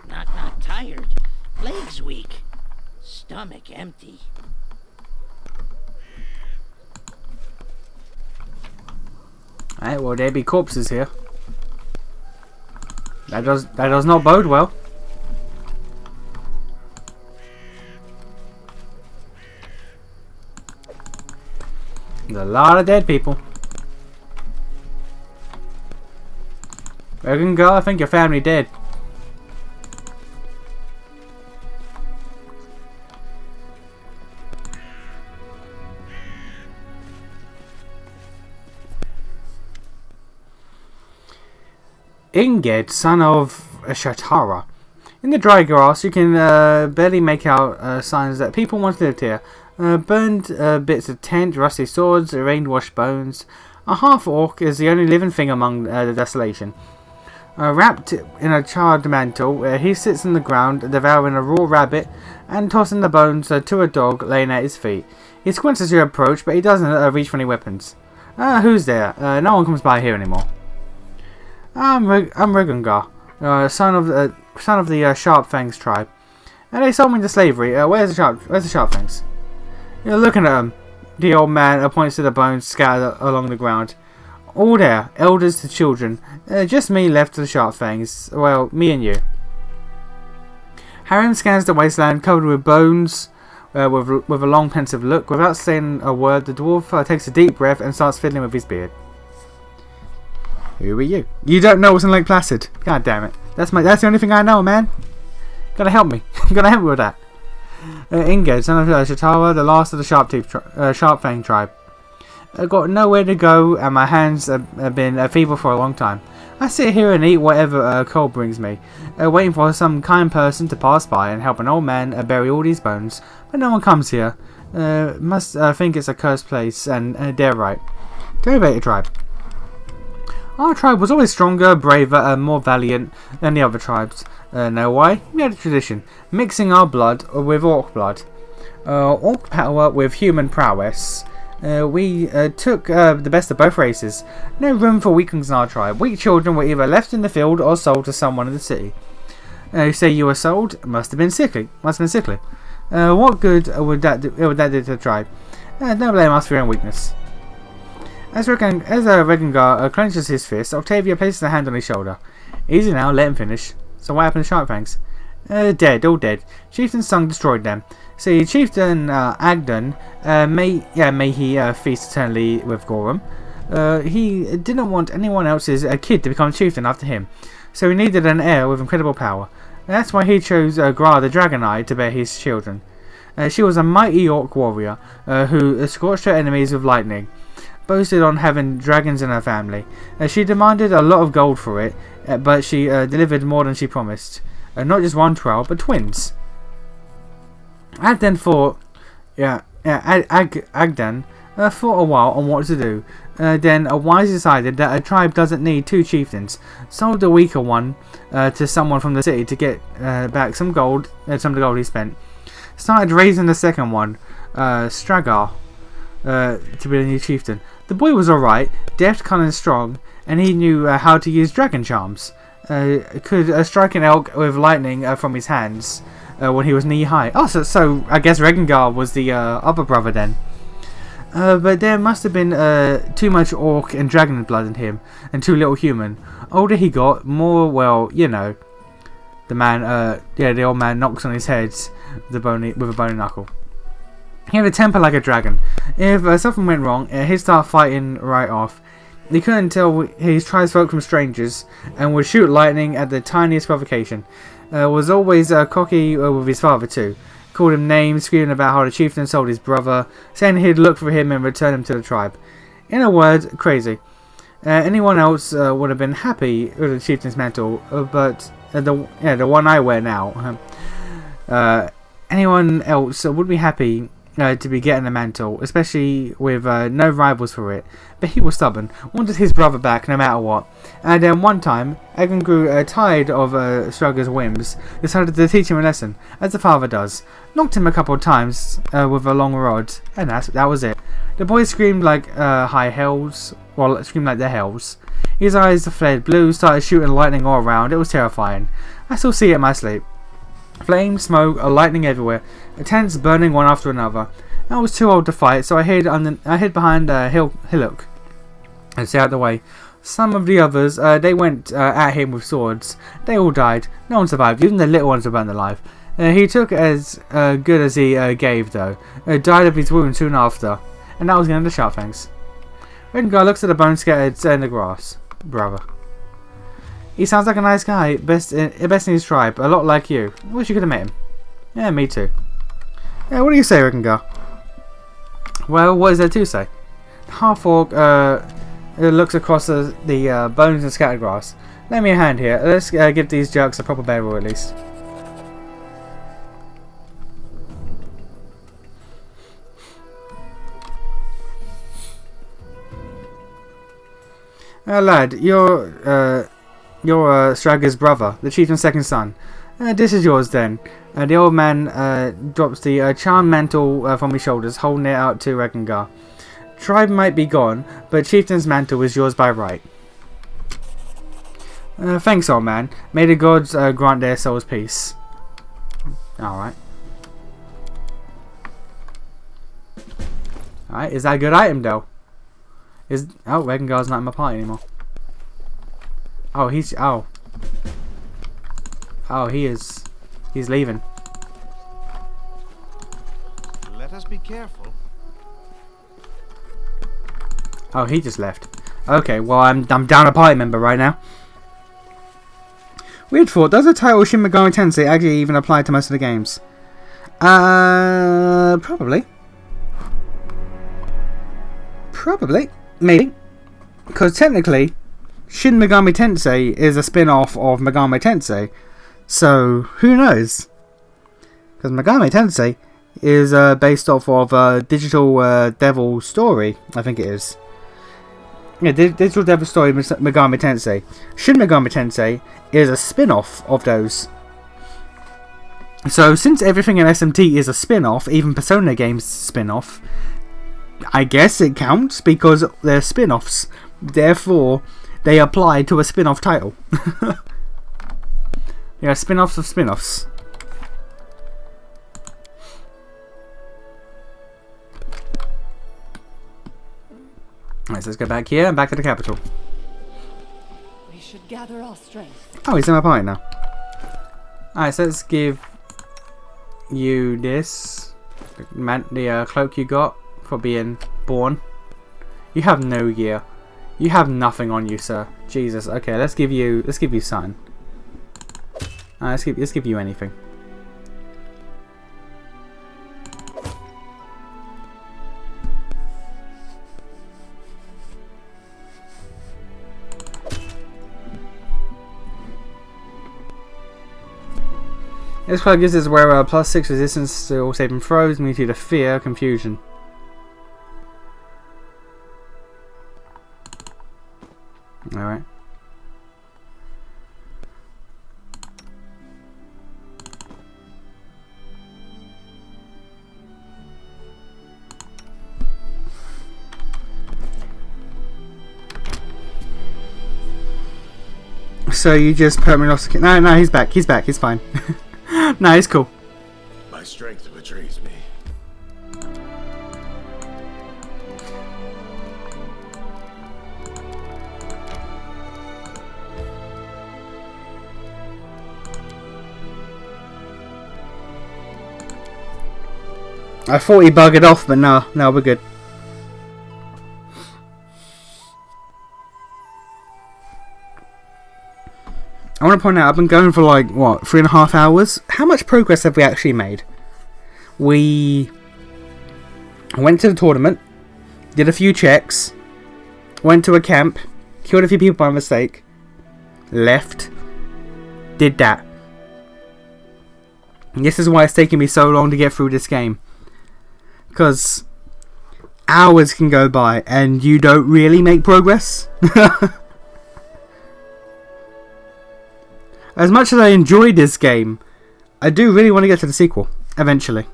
Not tired. Legs weak. Stomach empty. Alright, well there be corpses here. That does not bode well. There's a lot of dead people. Regan girl, I think your family dead. Inged, son of Shatara. In the dry grass, you can barely make out signs that people once lived here. Burned bits of tent, rusty swords, rain-washed bones. A half-orc is the only living thing among the desolation. Wrapped in a charred mantle, he sits on the ground, devouring a raw rabbit and tossing the bones to a dog laying at his feet. He squints as you approach, but he doesn't reach for any weapons. Who's there? No one comes by here anymore. I'm Rigungar, son of the Sharp Fangs tribe. And they sold me into slavery. Where's the Sharp Fangs? You're looking at them. The old man points to the bones scattered along the ground. All there, elders to children. Just me left to the Sharp Fangs. Well, me and you. Harem scans the wasteland covered with bones, with a long pensive look. Without saying a word, the dwarf takes a deep breath and starts fiddling with his beard. Who are you? You don't know what's in Lake Placid. God damn it. That's the only thing I know, man. Gotta help me. Gotta help me with that. Inged, son of Shatara, the last of the Sharpfang tribe. I've got nowhere to go, and my hands have been feeble for a long time. I sit here and eat whatever Cole brings me, waiting for some kind person to pass by and help an old man bury all these bones, but no one comes here. Must think it's a cursed place, and they're right. Derivator tribe. Our tribe was always stronger, braver, and more valiant than the other tribes. Know why? We had a tradition, mixing our blood with orc blood. Orc power with human prowess. We took the best of both races. No room for weaklings in our tribe. Weak children were either left in the field or sold to someone in the city. You say you were sold? Must have been sickly. What good would that do to the tribe? Don't blame us for your own weakness. As Regengar clenches his fist, Octavia places a hand on his shoulder. Easy now, let him finish. So what happened to Sharpfangs? Dead, all dead. Chieftain's son destroyed them. See, Chieftain Agdon, may he feast eternally with Gorum. He didn't want anyone else's kid to become chieftain after him, so he needed an heir with incredible power. That's why he chose Gra the Dragon-Eye to bear his children. She was a mighty orc warrior who scorched her enemies with lightning. Boasted on having dragons in her family. She demanded a lot of gold for it, but she delivered more than she promised. Not just one trial, but twins. Agdan thought a while on what to do. Then wisely decided that a tribe doesn't need two chieftains. Sold the weaker one to someone from the city to get back some of the gold he spent. Started raising the second one, Stragar, to be the new chieftain. The boy was alright, deft, cunning, strong, and he knew how to use dragon charms. Could strike an elk with lightning from his hands when he was knee high. Oh, so I guess Regengar was the other brother then. But there must have been too much orc and dragon blood in him, and too little human. Older he got, more, well, you know. The old man knocks on his head with a bony knuckle. He had a temper like a dragon. If something went wrong, he'd start fighting right off. He couldn't tell his tribesfolk from strangers, and would shoot lightning at the tiniest provocation. Was always cocky with his father too. Called him names, screaming about how the chieftain sold his brother, saying he'd look for him and return him to the tribe. In a word, crazy. Anyone else would have been happy with the chieftain's mantle, but the one I wear now. Anyone else would be happy to be getting the mantle, especially with no rivals for it. But he was stubborn, wanted his brother back no matter what. And then one time, Egan grew tired of Strugger's whims, decided to teach him a lesson, as the father does. Knocked him a couple of times with a long rod, and that was it. The boy screamed like screamed like the hells. His eyes fled blue, started shooting lightning all around. It was terrifying. I still see it in my sleep. Flame, smoke, lightning everywhere. Tents burning one after another. I was too old to fight, so I hid behind a hillock and stayed out the way. Some of the others, they went at him with swords. They all died. No one survived. Even the little ones were burned alive. He took as good as he gave, though. Died of his wound soon after. And that was the end of the Sharpfangs. Redengar looks at the bones scattered in the grass. Brother. He sounds like a nice guy, best in his tribe, a lot like you. I wish you could have met him. Yeah, me too. Yeah, what do you say, Redengar? Well, what is there to say? Half-orc looks across the bones and scattered grass. Lend me a hand here. Let's give these jerks a proper burial at least. Lad, you're Stragger's brother, the chieftain's second son. This is yours then. The old man drops the charm mantle from his shoulders, holding it out to Regengar. Tribe might be gone, but chieftain's mantle is yours by right. Thanks, old man. May the gods grant their souls peace. Alright. Alright, is that a good item though? Regengar's not in my party anymore. Oh, he is. He's leaving. Let us be careful. Oh, he just left. Okay, well, I'm down a party member right now. Weird thought. Does the title Shin Megami Tensei actually even apply to most of the games? Probably. Probably. Maybe. Because technically, Shin Megami Tensei is a spin-off of Megami Tensei. So, who knows? Because Megami Tensei is based off of Digital Devil Story, I think it is. Yeah, Digital Devil Story Megami Tensei. Shin Megami Tensei is a spin-off of those. So, since everything in SMT is a spin-off, even Persona games spin-off, I guess it counts because they're spin-offs. Therefore, they apply to a spin-off title. They are spin-offs of spin-offs. Alright, so let's go back here and back to the capital. We should gather our strength. Oh, he's in my party now. Alright, so let's give you this. The cloak you got for being born. You have no gear. You have nothing on you, sir. Jesus. Okay, let's give you something. Let's give you anything. This card gives us where +6 resistance to all saving throws, immunity to fear, confusion. Alright. So you just permanently lost the... No, he's back. He's back. He's fine. No, he's cool. My strength betrays me. I thought he buggered off, but no, we're good. I want to point out, I've been going for like, what, 3.5 hours? How much progress have we actually made? We went to the tournament, did a few checks, went to a camp, killed a few people by mistake, left, did that. And this is why it's taking me so long to get through this game. Because hours can go by and you don't really make progress. As much as I enjoyed this game, I do really want to get to the sequel, eventually.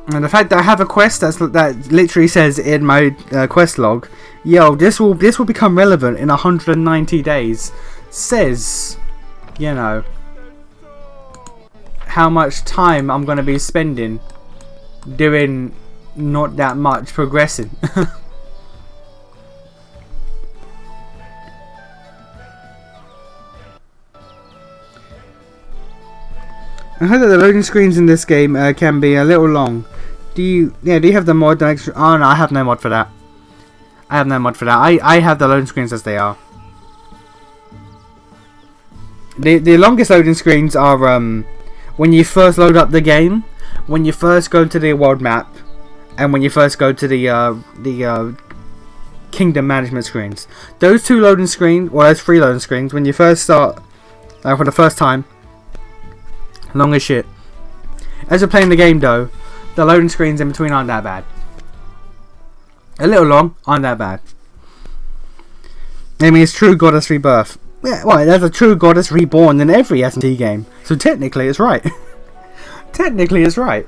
And the fact that I have a quest that literally says in my quest log, yo, this will become relevant in 190 days, says, you know, how much time I'm going to be spending doing not that much progressing. I heard that the loading screens in this game can be a little long. Do you have the mod? Oh no, I have no mod for that. I have the loading screens as they are. The longest loading screens are when you first load up the game, when you first go to the world map, and when you first go to the kingdom management screens. Those two loading screens, well, those three loading screens, when you first start for the first time, long as shit. As you're playing the game though, the loading screens in between aren't that bad. A little long, aren't that bad. I mean, it's true Goddess Rebirth. Yeah, well, there's a true Goddess reborn in every S&T game, so technically it's right. Technically it's right.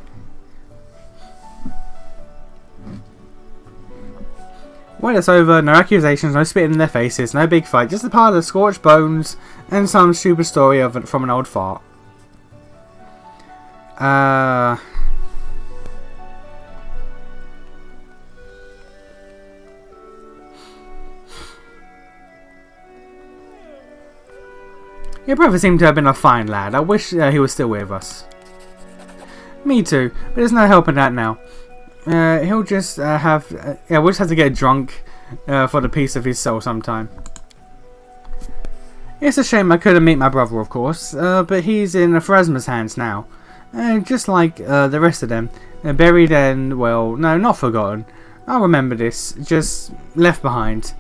When it's over, no accusations, no spitting in their faces, no big fight, just a pile of scorched bones and some stupid story from an old fart. Your brother seemed to have been a fine lad. I wish he was still with us. Me too, but there's no helping that now. He'll just we'll just have to get drunk for the peace of his soul sometime. It's a shame I couldn't meet my brother, of course, but he's in Phrasma's hands now. Just like the rest of them. Buried and, well, no, not forgotten. I'll remember this, just left behind.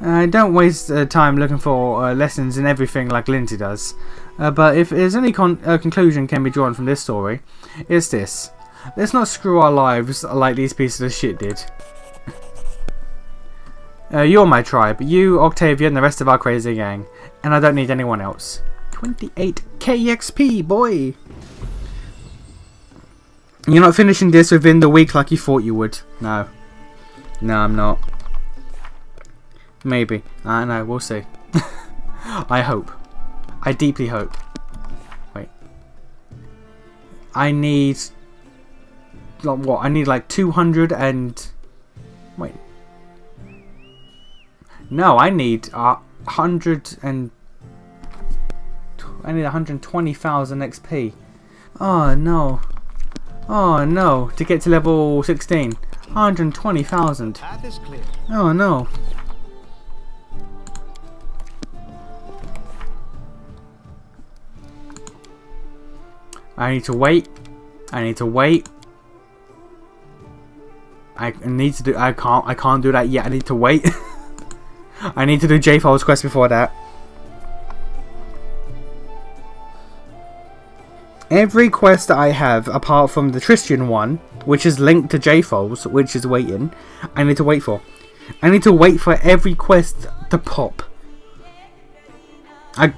Don't waste time looking for lessons in everything like Lindsay does. But if there's any conclusion can be drawn from this story, it's this. Let's not screw our lives like these pieces of shit did. You're my tribe. You, Octavia, and the rest of our crazy gang. And I don't need anyone else. 28 KXP, boy! You're not finishing this within the week like you thought you would. No. No, I'm not. Maybe. I don't know. We'll see. I hope. I deeply hope. Wait. I need... like what? I need like 200 and... Wait. No, I need 100 and... I need 120,000 XP. Oh no. Oh no. To get to level 16. 120,000. Path is clear. Oh no. I need to wait. I need to wait. I need to do... I can't do that yet. I need to wait. I need to do J-Fold's quest before that. Every quest that I have, apart from the Tristian one, which is linked to J-Fold's, which is waiting, I need to wait for. I need to wait for every quest to pop.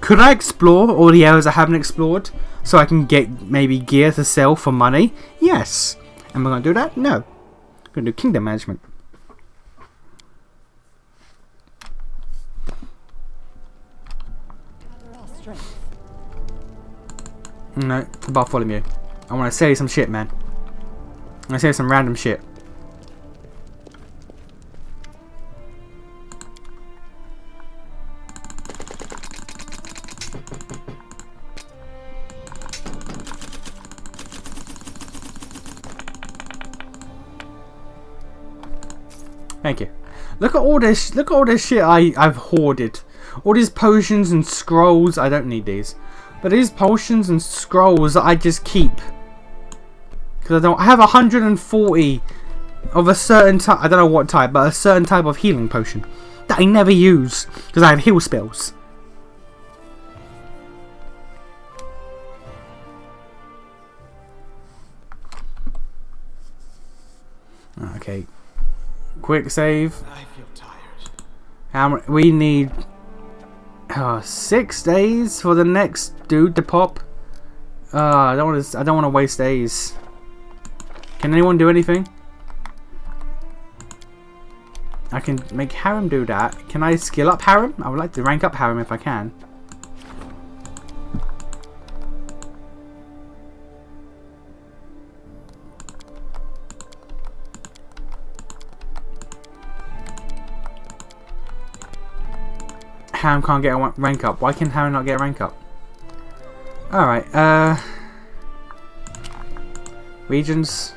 Could I explore all the areas I haven't explored? So I can get maybe gear to sell for money? Yes. Am I going to do that? No. I'm going to do kingdom management. No, Bartholomew. I want to say some shit, man. I want to say some random shit. Thank you. Look at all this. Look at all this shit I've hoarded. All these potions and scrolls. I don't need these. But these potions and scrolls that I just keep. Because I have 140 of a certain type. I don't know what type, but a certain type of healing potion. That I never use. Because I have heal spells. Okay. Quick save. I feel tired. How many? We need 6 days for the next dude to pop. I don't want to waste days. Can anyone do anything? I can make Harem do that. Can I skill up Harem? I would like to rank up Harem if I can. Harem can't get a rank up. Why can Harem not get a rank up? Alright, regions.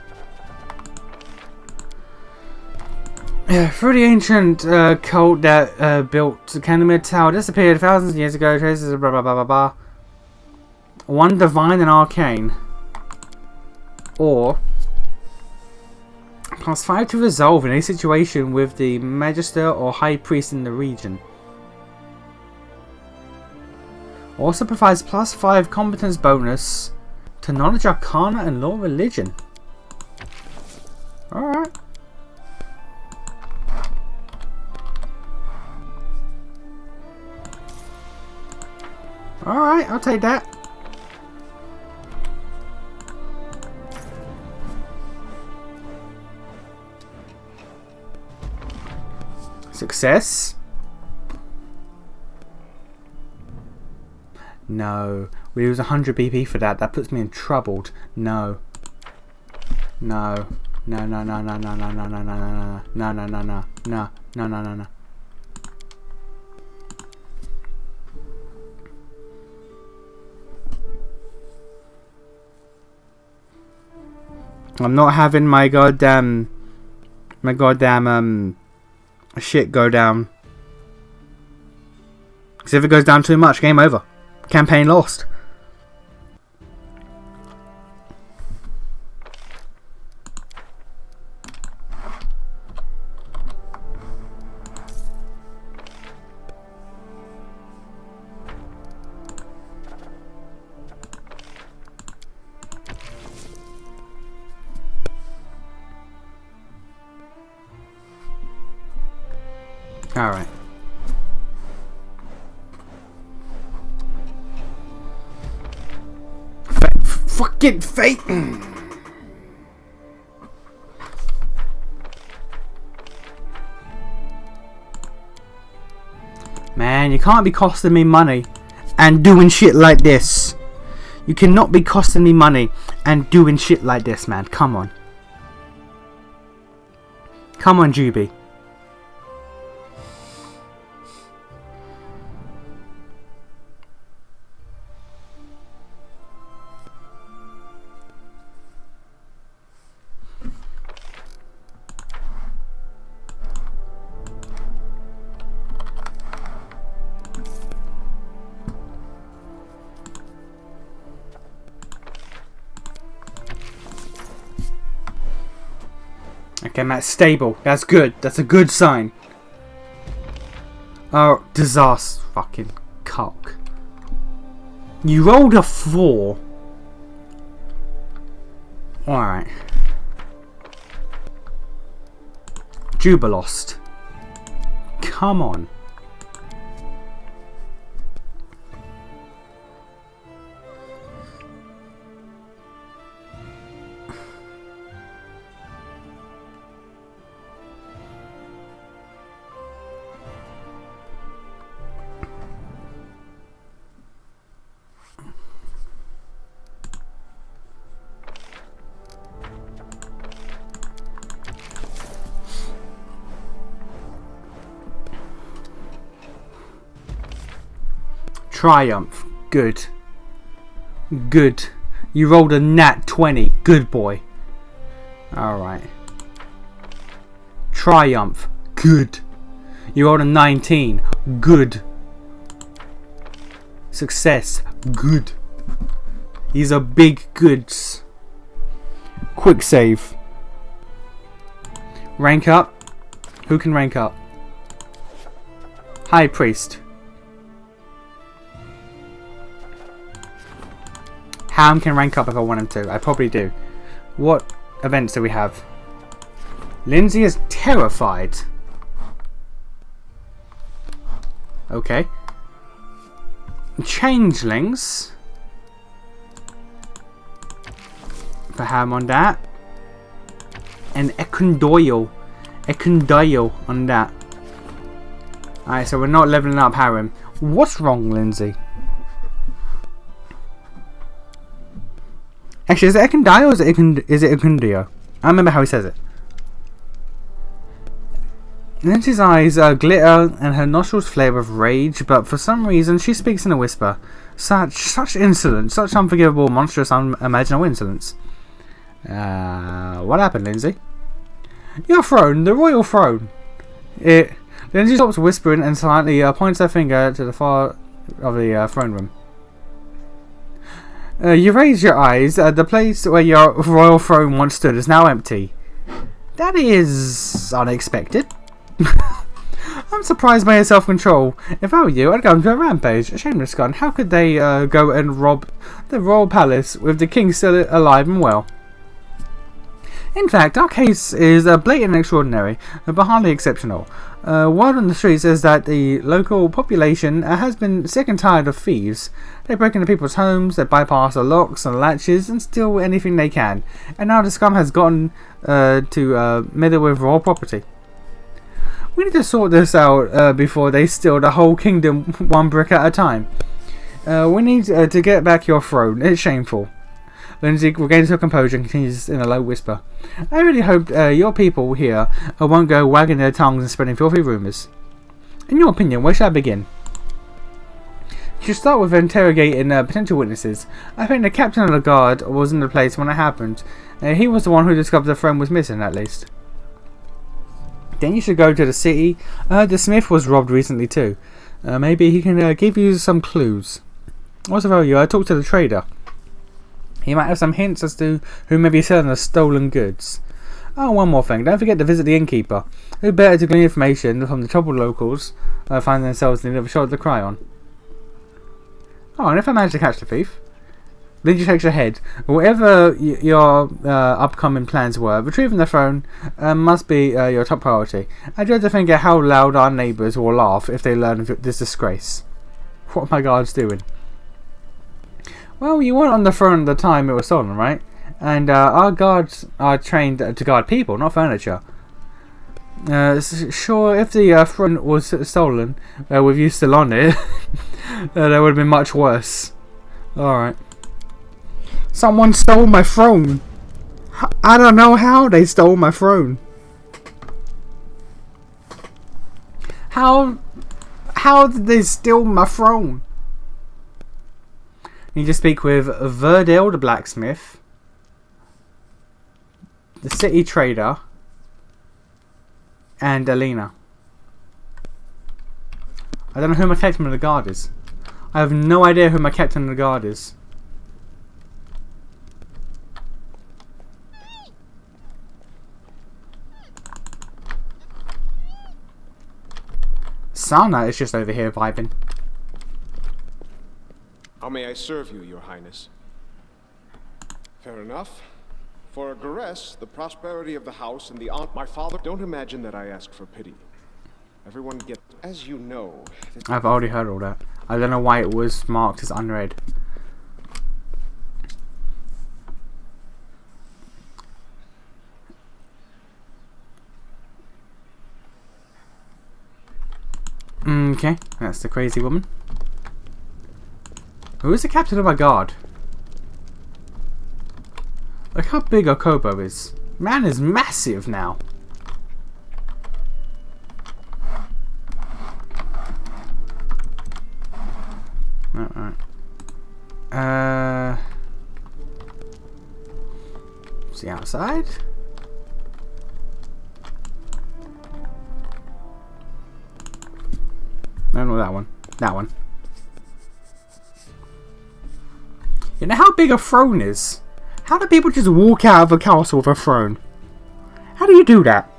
Yeah, through the ancient cult that built the Kingmaker Tower disappeared thousands of years ago. Traces of blah blah blah blah blah. One divine and arcane. Or +5 to resolve in any situation with the Magister or High Priest in the region. Also provides +5 competence bonus to knowledge arcana and law religion. Alright. Alright, I'll take that. Success. No, we lose 100 BP for that. That puts me in troubled. No. No. No, no, no, no, no, no, no, no, no, no, no, no, no, no, no, no, no, no, no, no. I'm not having my goddamn shit go down. Because if it goes down too much, game over. Campaign lost. Alright. Fucking fate! Man, you can't be costing me money and doing shit like this. You cannot be costing me money and doing shit like this, man. Come on. Come on, Juby. Okay, Matt, stable. That's good. That's a good sign. Oh, disaster. Fucking cock. You rolled a 4. Alright. Jubilost. Come on. Triumph. Good. Good. You rolled a nat 20. Good boy. Alright. Triumph. Good. You rolled a 19. Good. Success. Good. These are big goods. Quick save. Rank up. Who can rank up? High Priest. Ham can rank up if I want him to. I probably do. What events do we have? Lindsay is terrified. Okay. Changelings. For Ham on that. And Ekundayal on that. Alright, so we're not leveling up Harem. What's wrong, Lindsay? Actually, is it Ekundayal or is it Ekundio? I remember how he says it. Lindsay's eyes glitter and her nostrils flare with rage, but for some reason she speaks in a whisper. Such insolence, such unforgivable, monstrous, unimaginable insolence. What happened, Lindsay? Your throne, the royal throne. Lindsay stops whispering and slightly points her finger to the far of the throne room. You raise your eyes. The place where your royal throne once stood is now empty. That is unexpected. I'm surprised by your self-control. If I were you, I'd go into a rampage. Shameless gun. How could they go and rob the royal palace with the king still alive and well? In fact, our case is blatant and extraordinary, but hardly exceptional. Word on the streets is that the local population has been sick and tired of thieves. They break into people's homes, they bypass the locks and latches and steal anything they can. And now the scum has gotten to meddle with royal property. We need to sort this out before they steal the whole kingdom one brick at a time. We need to get back your throne. It's shameful. Lindsay regains her composure and continues in a low whisper. I really hope your people here won't go wagging their tongues and spreading filthy rumours. In your opinion, where should I begin? should start with interrogating potential witnesses. I think the captain of the guard was in the place when it happened. He was the one who discovered the throne was missing, at least. Then you should go to the city. The smith was robbed recently too. Maybe he can give you some clues. Also, if I talk to the trader. He might have some hints as to who may be selling the stolen goods. Oh, one more thing. Don't forget to visit the innkeeper. Who better to glean information from the troubled locals find themselves in need of a shoulder to cry on. Oh, and if I manage to catch the thief, then you shakes your head. Whatever your upcoming plans were, retrieving the throne must be your top priority. I dread to think of how loud our neighbours will laugh if they learn of this disgrace. What are my guards doing? Well, you weren't on the throne at the time it was stolen, right? And our guards are trained to guard people, not furniture. Sure, if the throne was stolen with you still on it, that would have been much worse. Alright. Someone stole my throne. I don't know how they stole my throne. How did they steal my throne? You need to speak with Verdale the blacksmith, the city trader, and Alina. I don't know who my captain of the guard is. I have no idea who my captain of the guard is. Sana is just over here vibing. How may I serve you, Your Highness? Fair enough. For a Garess, the prosperity of the house and the aunt my father, don't imagine that I ask for pity. Everyone gets, as you know. I've already heard all that. I don't know why it was marked as unread. Okay, that's the crazy woman. Who is the captain of my guard? Look how big Okobo is. Man is massive now. Alright. See outside? No, that one. That one. You know how big a throne is? How do people just walk out of a castle with a throne? How do you do that?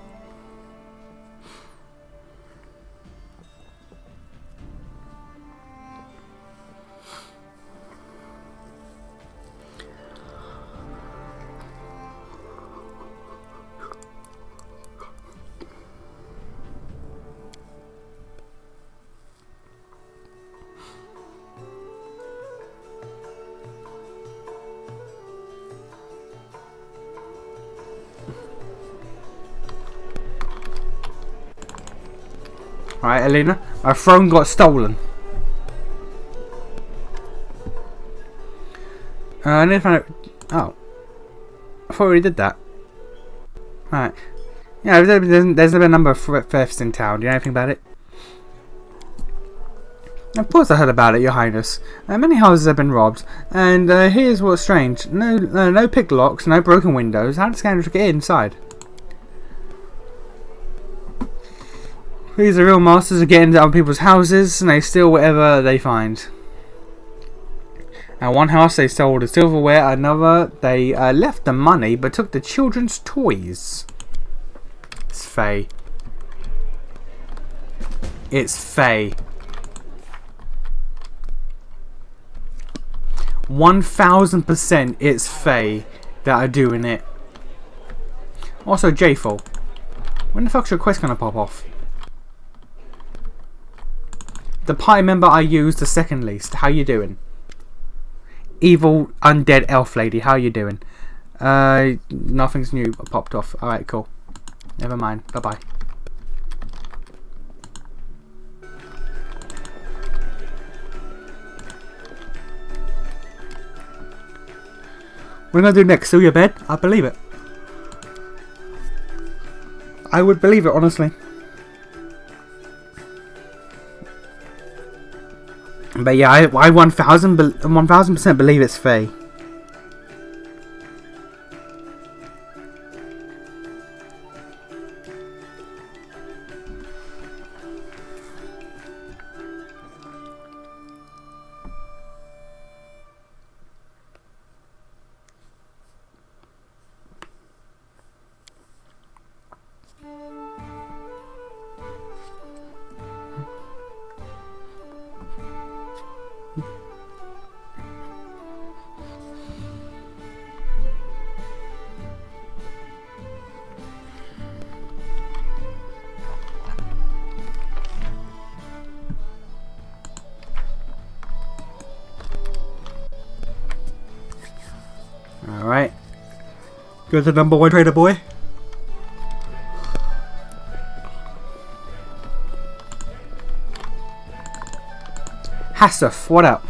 Alright, Alina, my throne got stolen. I need to find out. Oh. I thought we already did that. Alright. Yeah, there's been a number of thefts in town. Do you know anything about it? Of course I heard about it, Your Highness. Many houses have been robbed. And here's what's strange. No pick locks, no broken windows. How did scoundrels get inside? These are real masters of getting into other people's houses, and they steal whatever they find. At one house they stole the silverware, another they left the money but took the children's toys. It's Faye. It's Faye. 1000% it's Faye that are doing it. Also J-Fall. When the fuck's your quest gonna pop off? The party member I used the second least. How you doing? Evil undead elf lady. How you doing? Nothing's new. Popped off. Alright, cool. Never mind. Bye bye. What am I gonna do next? Steal your bed? I believe it. I would believe it, honestly. But yeah, I 1000% believe it's Faye. Alright. Go to number 1 trader boy. Hassif, what up?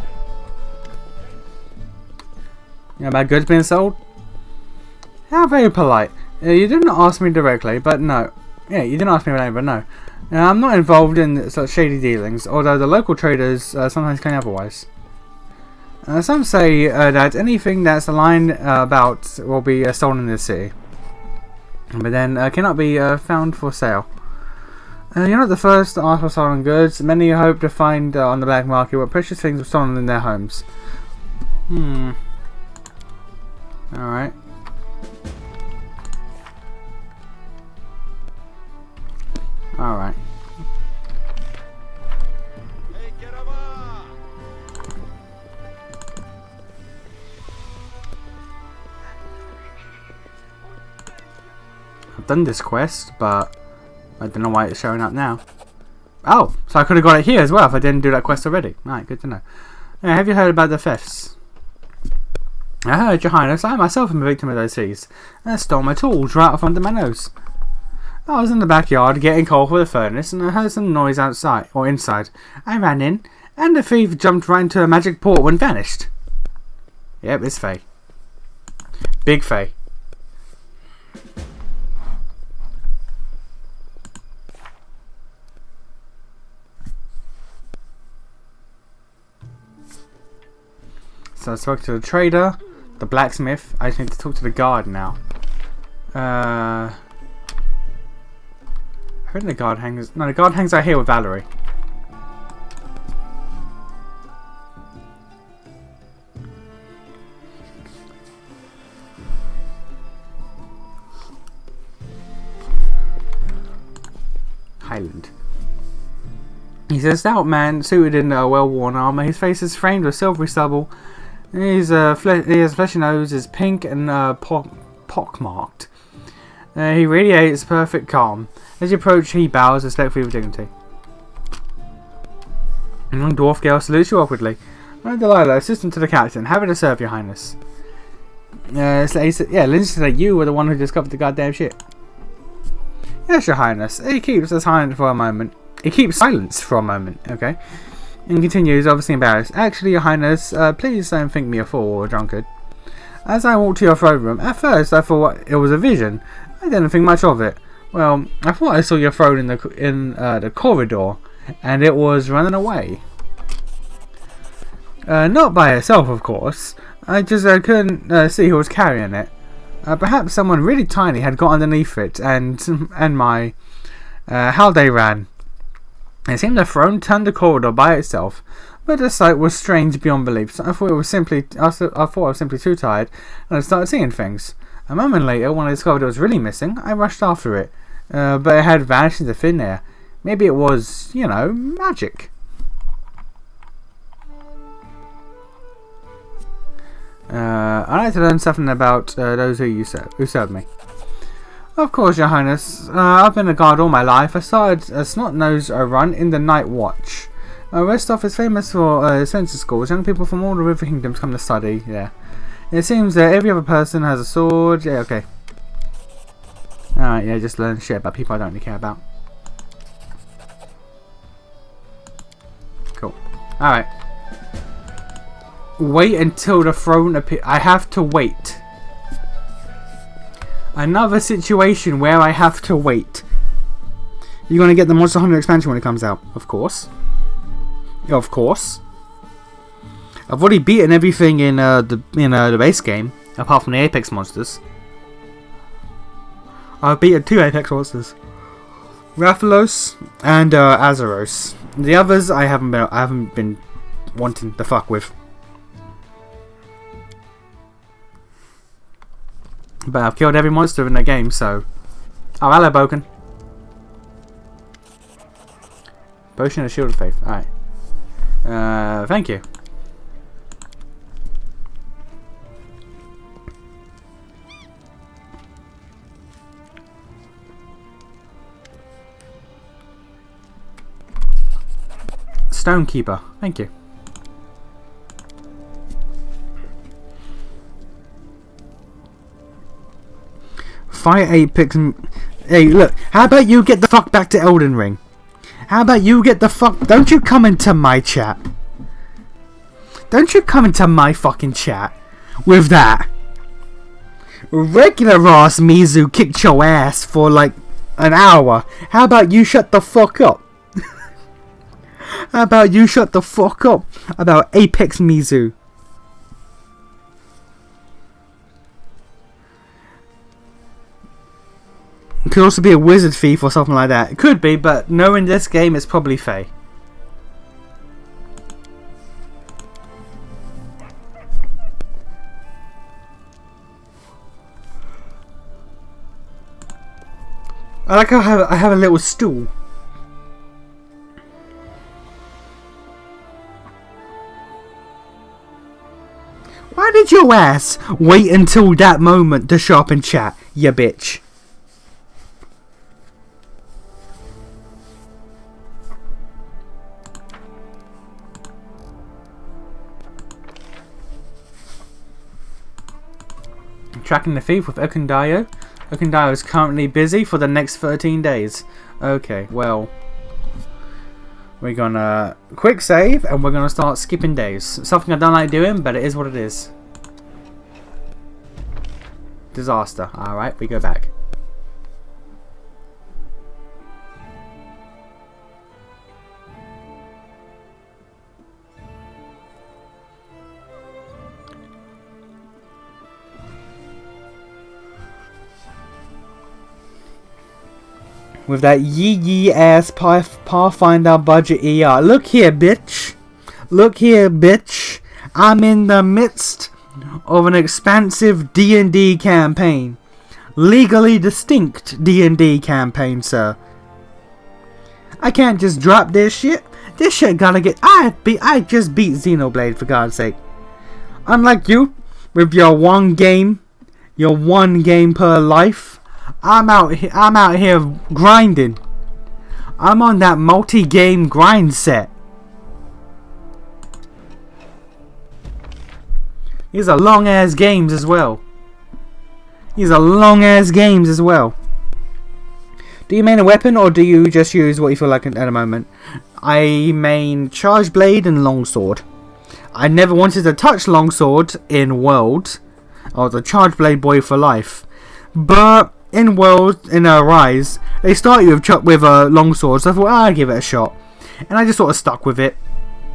Yeah, about goods being sold? How very polite. You didn't ask me directly, but no. Yeah, you didn't ask me my name, but no. I'm not involved in such shady dealings, although the local traders sometimes claim otherwise. Some say that anything that's aligned about will be stolen in the city, but then cannot be found for sale. You're not the first to ask for stolen goods. Many hope to find on the black market what precious things were stolen in their homes. Alright. Alright. I've done this quest, but I don't know why it's showing up now. Oh, so I could have got it here as well if I didn't do that quest already. Right, good to know. Have you heard about the thefts? I heard, Your Highness. I myself am a victim of those thieves. They stole my tools right off under my nose. I was in the backyard getting coal for the furnace, and I heard some noise outside, or inside. I ran in, and the thief jumped right into a magic portal and vanished. Yep, it's Faye. Big Faye. So I spoke to the trader, the blacksmith. I just need to talk to the guard now. I heard the guard hangs. No, the guard hangs out here with Valerie. Highland. He's a stout man, suited in a well-worn armor. His face is framed with silvery stubble. His fleshy nose is pink and pockmarked. He radiates perfect calm. As you approach, he bows respectfully with dignity. A young dwarf girl salutes you awkwardly. I'm Delilah, assistant to the captain. Happy to serve, Your Highness. Lindsay said that you were the one who discovered the goddamn shit. Yes, Your Highness. He keeps silent for a moment. He keeps silence for a moment, okay? And continues, obviously embarrassed. Actually, Your Highness, please don't think me a fool or a drunkard. As I walked to your throne room, at first I thought it was a vision. I didn't think much of it. Well, I thought I saw your throne in the corridor, and it was running away. Not by itself, of course. I just couldn't see who was carrying it. Perhaps someone really tiny had got underneath it, and my how they ran. It seemed the throne turned the corridor by itself, but the sight was strange beyond belief. So I thought I was simply too tired, and I started seeing things. A moment later, when I discovered it was really missing, I rushed after it, but it had vanished into thin air. Maybe it was, you know, magic. I'd like to learn something about those who serve me. Of course, Your Highness. I've been a guard all my life. I started a snot-nosed run in the Night Watch. Westhoff is famous for census schools. Young people from all the River Kingdoms come to study there. It seems that every other person has a sword. Yeah, okay. Alright, yeah, just learn shit about people I don't really care about. Cool. Alright. Wait until the throne appears. I have to wait. Another situation where I have to wait. You're going to get the Monster Hunter expansion when it comes out. Of course. Of course. I've already beaten everything in the base game, apart from the Apex monsters. I've beaten 2 Apex monsters, Rathalos and Azeros. The others I haven't been wanting to fuck with. But I've killed every monster in the game, so. Oh, hello, Boken. Potion of Shield of Faith. Alright. Thank you. Stonekeeper. Thank you. Fight Apex. Hey, look. How about you get the fuck back to Elden Ring? How about you get the fuck... Don't you come into my chat. Don't you come into my fucking chat with that. Regular ass Mizu kicked your ass for like an hour. How about you shut the fuck up? How about you shut the fuck up about Apex Mizu? It could also be a wizard thief or something like that. It could be, but knowing this game, it's probably Faye. I like how I have a little stool. Why did your ass wait until that moment to show up and chat, you bitch? Tracking the thief with Okundayo. Okundayo is currently busy for the next 13 days. Okay, well, we're gonna quick save and we're gonna start skipping days. Something I don't like doing, but it is what it is. Disaster. Alright, we go back. With that yee ass Pathfinder budget ER. Look here, bitch. Look here, bitch. I'm in the midst of an expansive D&D campaign. Legally distinct D&D campaign, sir. I can't just drop this shit. This shit gotta get... I just beat Xenoblade, for God's sake. Unlike you, with your one game per life. I'm out here grinding. I'm on that multi-game grind set. These are long ass games as well. Do you main a weapon or do you just use what you feel like at the moment? I main Charge Blade and Longsword. I never wanted to touch Longsword in World. I was a Charge Blade boy for life. But in World, in Rise, they start you with a longsword, so I thought I'd give it a shot, and I just sort of stuck with it.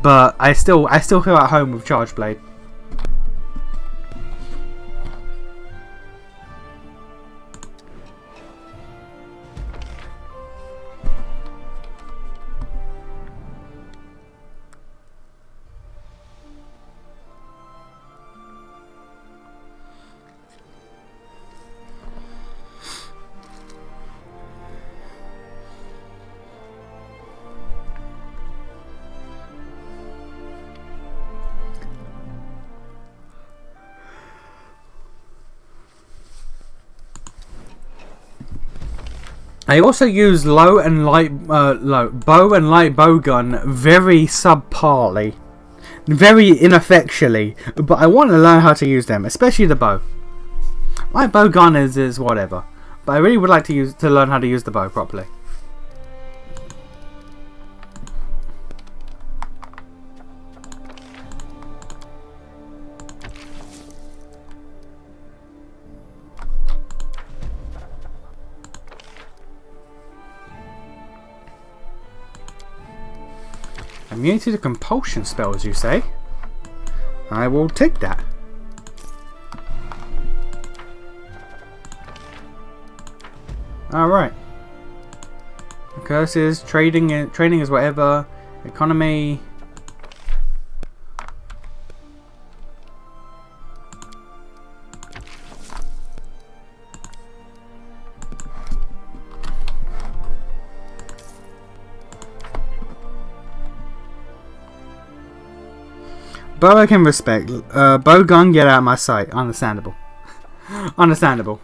But I still feel at home with Charge Blade. I also use bow and light bow gun very subparly, very ineffectually, but I want to learn how to use them, especially the bow. My bow gun is whatever, but I really would like to learn how to use the bow properly. Immunity to compulsion spells, you say? I will take that. Alright. Curses, trading is whatever. Economy. Bow I can respect. Bow gun, get out of my sight. Understandable. Understandable.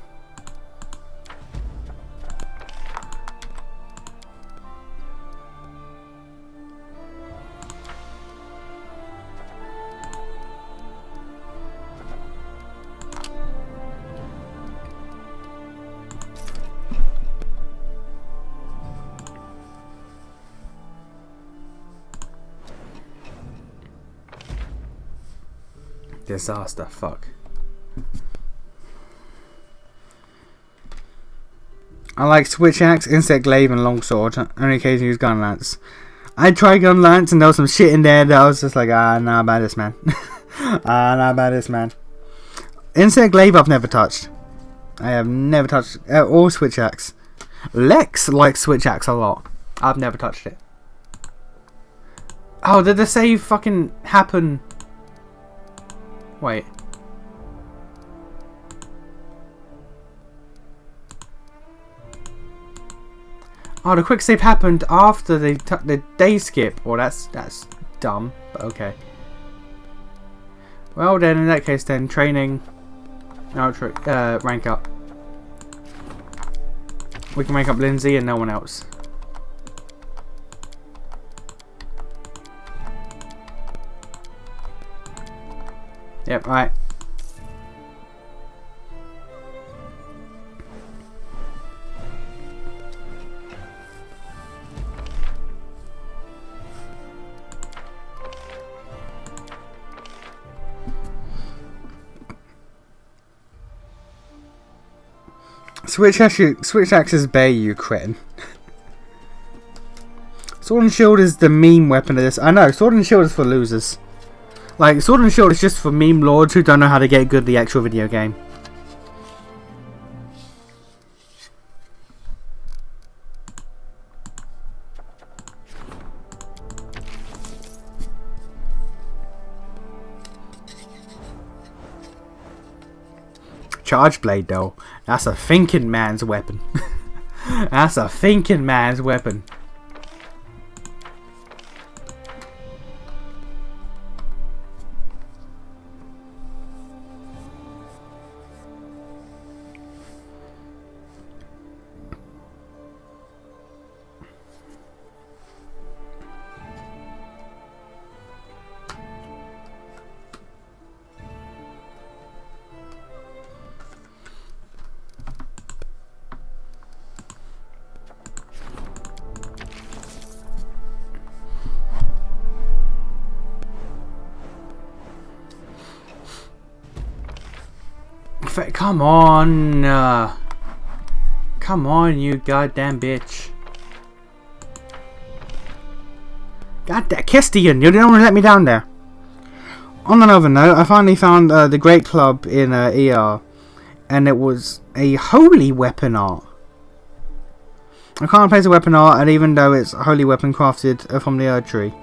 Disaster, fuck. I like switch axe, insect glaive, and longsword. Only occasionally use gun lance. I tried gun lance and there was some shit in there that I was just like, nah about this, man. Nah about this, man. Insect glaive I've never touched. I have never touched or switch axe. Lex likes switch axe a lot. I've never touched it. Oh, did the save fucking happen? Wait. Oh, the quick save happened after the day skip. Well, that's dumb, but okay. Well then, in that case, then training. No, rank up. We can rank up Lindsay and no one else. Yep, right. Switch axes bay, you cretin. Sword and shield is the meme weapon of this. I know, sword and shield is for losers. Like, Sword and Shield is just for meme lords who don't know how to get good at the actual video game. Charge blade, though. That's a thinking man's weapon. That's a thinking man's weapon. Come on. Come on, you goddamn bitch. Goddamn, Kestian, you don't want to let me down there. On another note, I finally found the Great Club in ER, and it was a holy weapon art. I can't place a weapon art, and even though it's a holy weapon crafted from the Erd Tree.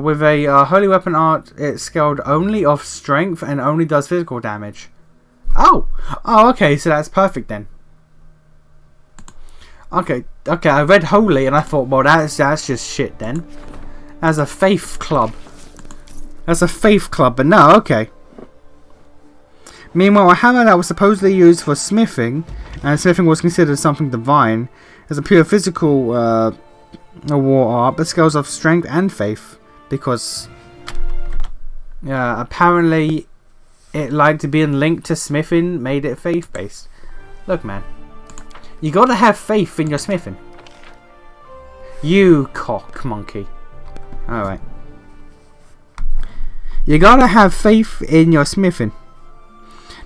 With a holy weapon art, it's scaled only off strength and only does physical damage. Oh, okay, so that's perfect then. Okay, I read holy and I thought, well, that's just shit then. As a faith club. That's a faith club, but no, okay. Meanwhile, a hammer that was supposedly used for smithing, and smithing was considered something divine, is a pure physical war art, but scales off strength and faith. Because, apparently, it liked being linked to smithing made it faith-based. Look, man, you gotta have faith in your smithing. You cock monkey. Alright. You gotta have faith in your smithing.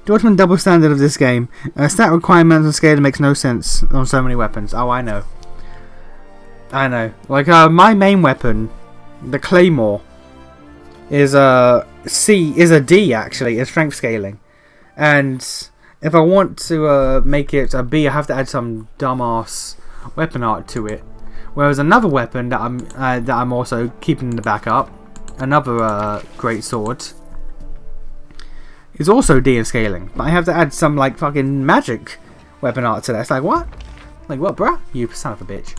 The ultimate double standard of this game. Stat requirements and scaling makes no sense on so many weapons. Oh, I know. I know. Like, my main weapon, the Claymore, is a D, actually, in strength scaling. And if I want to make it a B, I have to add some dumbass weapon art to it. Whereas another weapon that I'm also keeping in the backup, another great sword, is also D in scaling, but I have to add some like fucking magic weapon art to that. It's like, what? Like, what, bruh? You son of a bitch.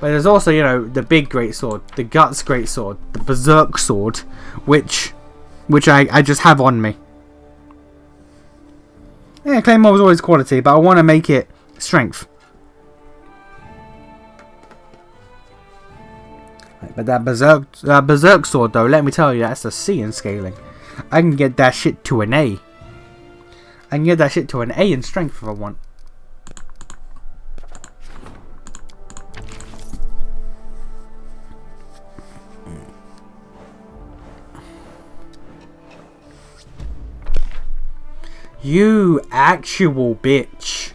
But there's also, you know, the big great sword, the guts great sword, the berserk sword, which I just have on me. Yeah, Claymore was always quality, but I want to make it strength. But that berserk sword, though, let me tell you, that's a C in scaling. I can get that shit to an A. I can get that shit to an A in strength if I want. You actual bitch.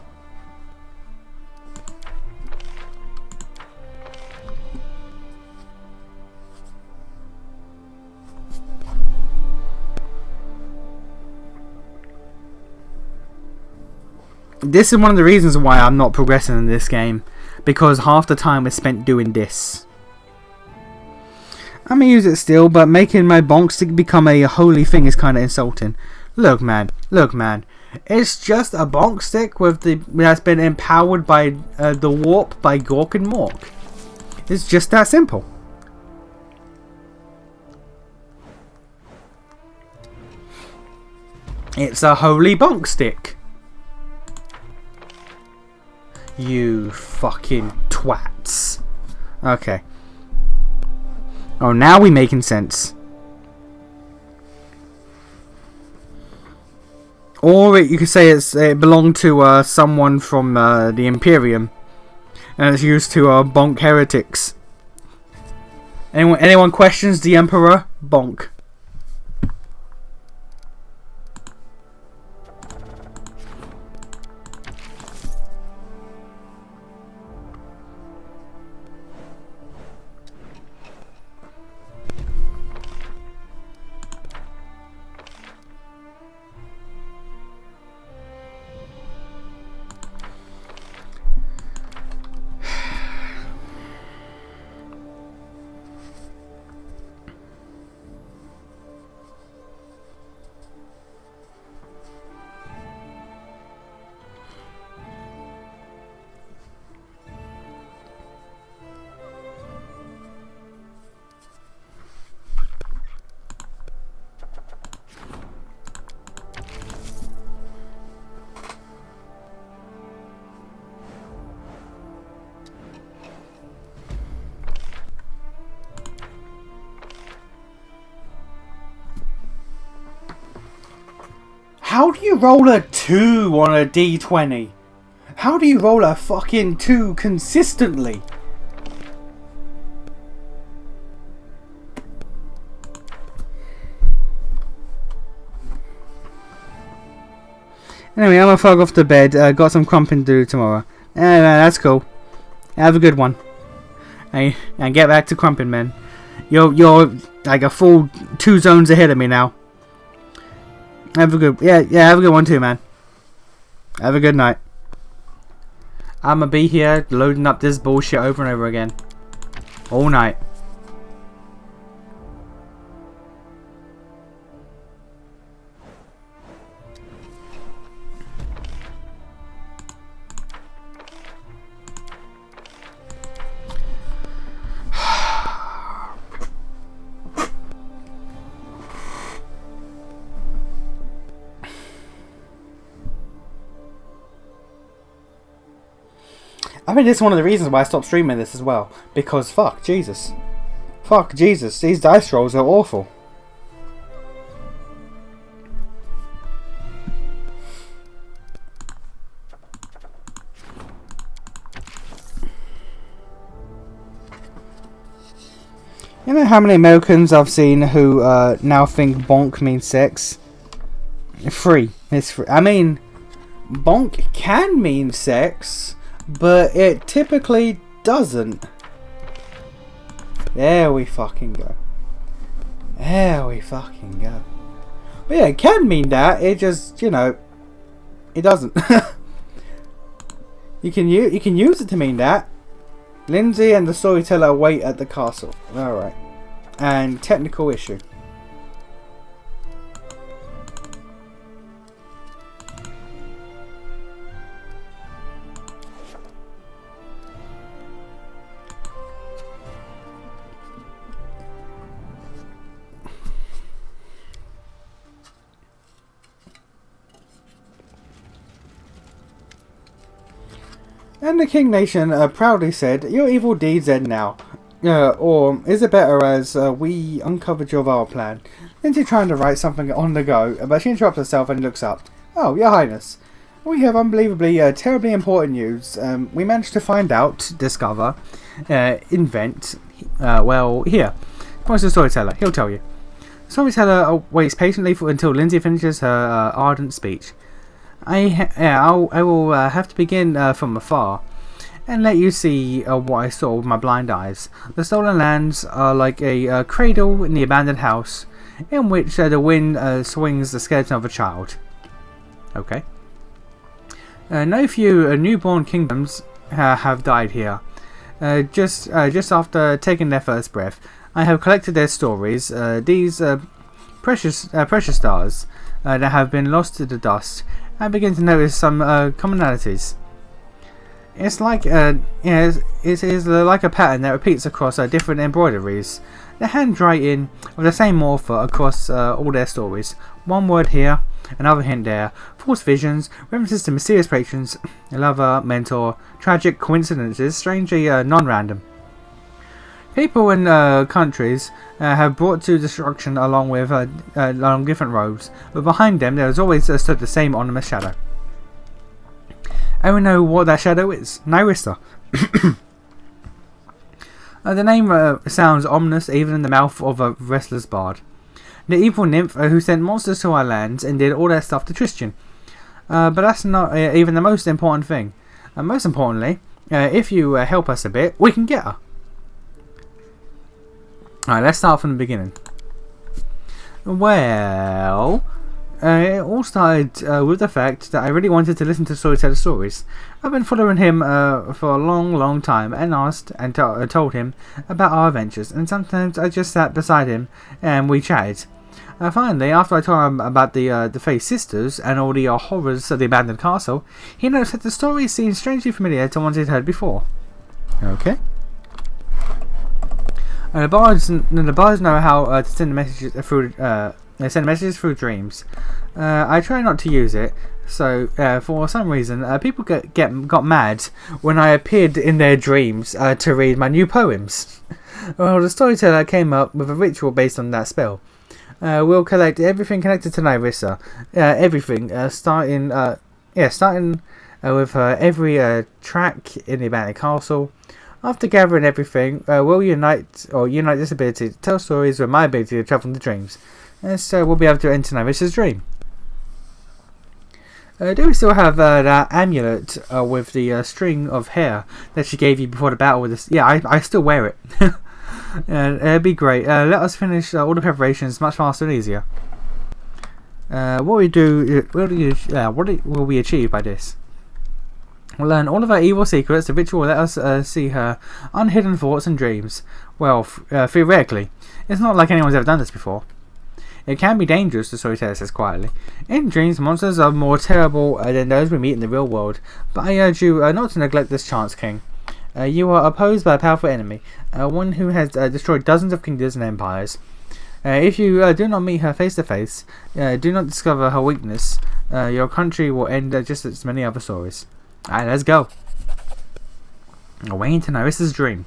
This is one of the reasons why I'm not progressing in this game, because half the time is spent doing this. I'm gonna use it still, but making my bonk stick become a holy thing is kind of insulting. Look, man. It's just a bonk stick that's been empowered by the warp by Gork and Mork. It's just that simple. It's a holy bonk stick. You fucking twats. Okay. Oh, now we making sense. Or you could say it belonged to someone from the Imperium, and it's used to bonk heretics. Anyone questions the Emperor? Bonk. How do you roll a 2 on a D20? How do you roll a fucking 2 consistently? Anyway, I'm gonna fuck off to bed. Got some crumping to do tomorrow. That's cool. Have a good one. And get back to crumping, man. You're like a full 2 zones ahead of me now. Have a good have a good one too, man. Have a good night. I'ma be here loading up this bullshit over and over again. All night. I mean, this is one of the reasons why I stopped streaming this as well. Because fuck Jesus. Fuck Jesus. These dice rolls are awful. You know how many Americans I've seen who now think bonk means sex? free. It's free. I mean, bonk can mean sex, but it typically doesn't. There we fucking go. There we fucking go. But yeah, it can mean that. It just, you know, it doesn't. you can use it to mean that. Lindsay and the storyteller wait at the castle. Alright. And technical issue. And the King Nation proudly said, "Your evil deeds end now." Or is it better as we uncovered your vile plan? Lindsay trying to write something on the go, but she interrupts herself and looks up. "Oh, Your Highness, we have unbelievably, terribly important news. We managed to find out, discover, invent, well, here. Where's the storyteller? He'll tell you." The storyteller waits patiently until Lindsay finishes her ardent speech. I will have to begin from afar and let you see what I saw with my blind eyes. The stolen lands are like a cradle in the abandoned house in which the wind swings the skeleton of a child. Okay. No few newborn kingdoms have died here. Just after taking their first breath, I have collected their stories. These precious stars that have been lost to the dust. I begin to notice some commonalities. It's like it is like a pattern that repeats across different embroideries. The handwriting of the same author across all their stories. One word here, another hint there. False visions, references to mysterious patrons, a lover, mentor, tragic coincidences, strangely non-random. People and countries have brought to destruction along with along different roads, but behind them there has always stood the same ominous shadow. And we know what that shadow is. Nyrissa. The name sounds ominous even in the mouth of a restless bard. The evil nymph who sent monsters to our lands and did all their stuff to Tristan. But that's not even the most important thing. Most importantly, if you help us a bit, we can get her. Alright, let's start from the beginning. Well, it all started with the fact that I really wanted to listen to storyteller stories. I've been following him for a long time and asked and told him about our adventures, and sometimes I just sat beside him and we chatted. Finally, after I told him about the Fae sisters and all the horrors of the abandoned castle, he noticed that the stories seemed strangely familiar to ones he'd heard before. Okay. The bards know how to send messages through dreams. I try not to use it, so for some reason people got mad when I appeared in their dreams to read my new poems. Well, the storyteller came up with a ritual based on that spell. We'll collect everything connected to Nyrissa, everything, starting with every track in the abandoned castle. After gathering everything, we'll unite this ability to tell stories with my ability to travel into dreams. And so we'll be able to enter Nyrissa's dream. Do we still have that amulet with the string of hair that she gave you before the battle with this? Yeah, I still wear it. It'd be great. Let us finish all the preparations much faster and easier. What will we achieve by this? We'll learn all of her evil secrets. The ritual will let us see her unhidden thoughts and dreams. Well, theoretically. It's not like anyone's ever done this before. It can be dangerous, the storyteller says quietly. In dreams, monsters are more terrible than those we meet in the real world. But I urge you not to neglect this chance, King. You are opposed by a powerful enemy, one who has destroyed dozens of kingdoms and empires. If you do not meet her face to face, do not discover her weakness, your country will end just as many other stories. Alright, let's go. Away into Nyrissa's dream.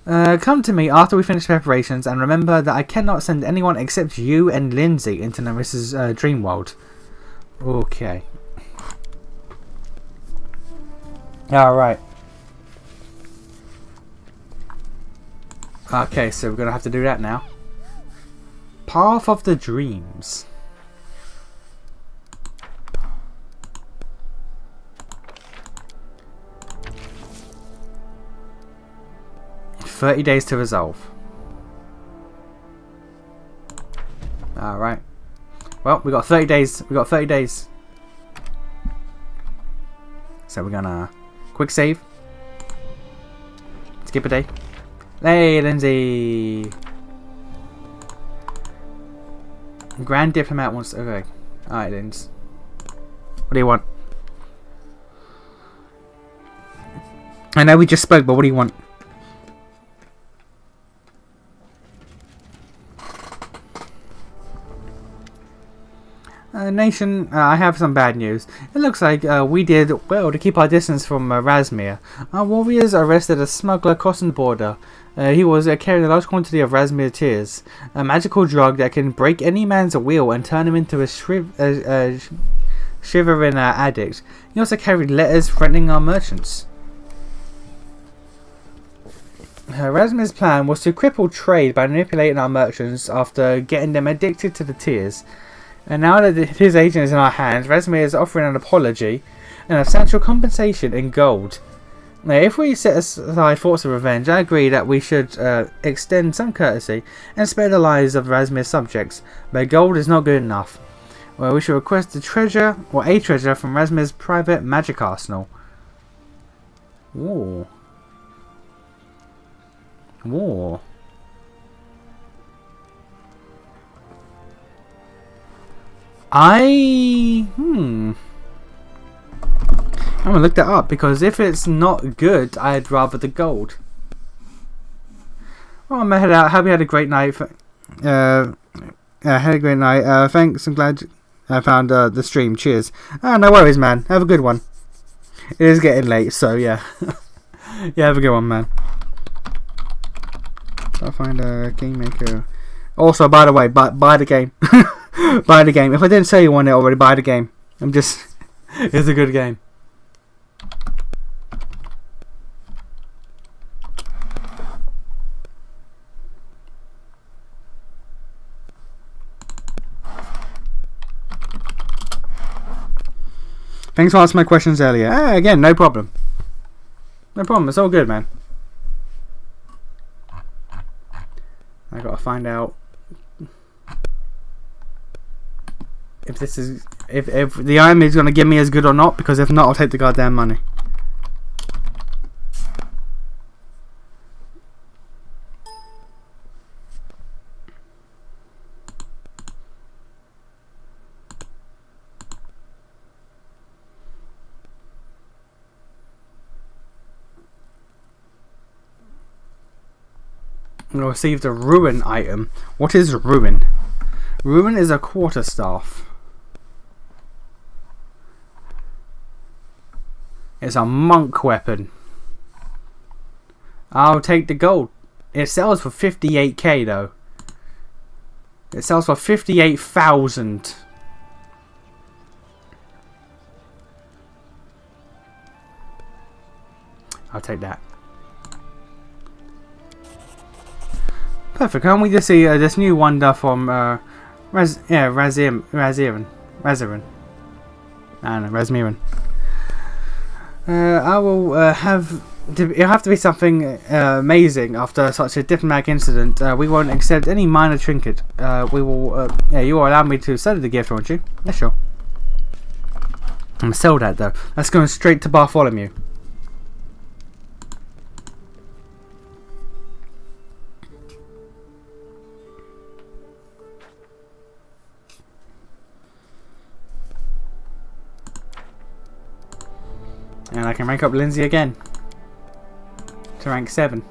Come to me after we finish preparations, and remember that I cannot send anyone except you and Lindsay into Nyrissa's dream world. Okay. Alright. Okay, so we're going to have to do that now. Path of the Dreams. 30 days to resolve. Alright. Well, we got 30 days. We got 30 days. So we're gonna quick save. Skip a day. Hey, Lindsay. Grand Diplomat wants. Okay. Alright, Lindsay. What do you want? I know we just spoke, but what do you want? Nation, I have some bad news. It looks like we did well to keep our distance from Razmir. Our warriors arrested a smuggler crossing the border. He was carrying a large quantity of Razmir tears, a magical drug that can break any man's will and turn him into a shivering addict. He also carried letters threatening our merchants. Razmir's plan was to cripple trade by manipulating our merchants after getting them addicted to the tears. And now that his agent is in our hands, Razmir is offering an apology and a substantial compensation in gold. Now, if we set aside thoughts of revenge, I agree that we should extend some courtesy and spare the lives of Razmir's subjects, but gold is not good enough. Well, we should request a treasure from Razmir's private magic arsenal. Ooh. War. I'm gonna look that up because if it's not good, I'd rather the gold. Well, I'm gonna head out. Hope you had a great night. Had a great night. Thanks. I'm glad I found the stream. Cheers. No worries, man. Have a good one. It is getting late, so yeah. Yeah, have a good one, man. Pathfinder, Kingmaker. Also, by the way, buy the game. Buy the game. If I didn't say you want it already, buy the game. It's a good game. Thanks for asking my questions earlier. Again, no problem. No problem. It's all good, man. I gotta find out if this is if the item is gonna give me as good or not, because if not, I'll take the goddamn money. I received a ruin item. What is ruin? Ruin is a quarterstaff. It's a monk weapon. I'll take the gold. It sells for 58k though. It sells for 58,000. I'll take that. Perfect. Can't we just see this new wonder from Razmiran? I don't know, Razmiran. I will it'll have to be something amazing after such a diplomatic incident. We won't accept any minor trinket. We will. You will allow me to sell the gift, won't you? Yeah, sure. I'm gonna sell that though. That's going straight to Bartholomew. And I can rank up Lindsay again to rank 7.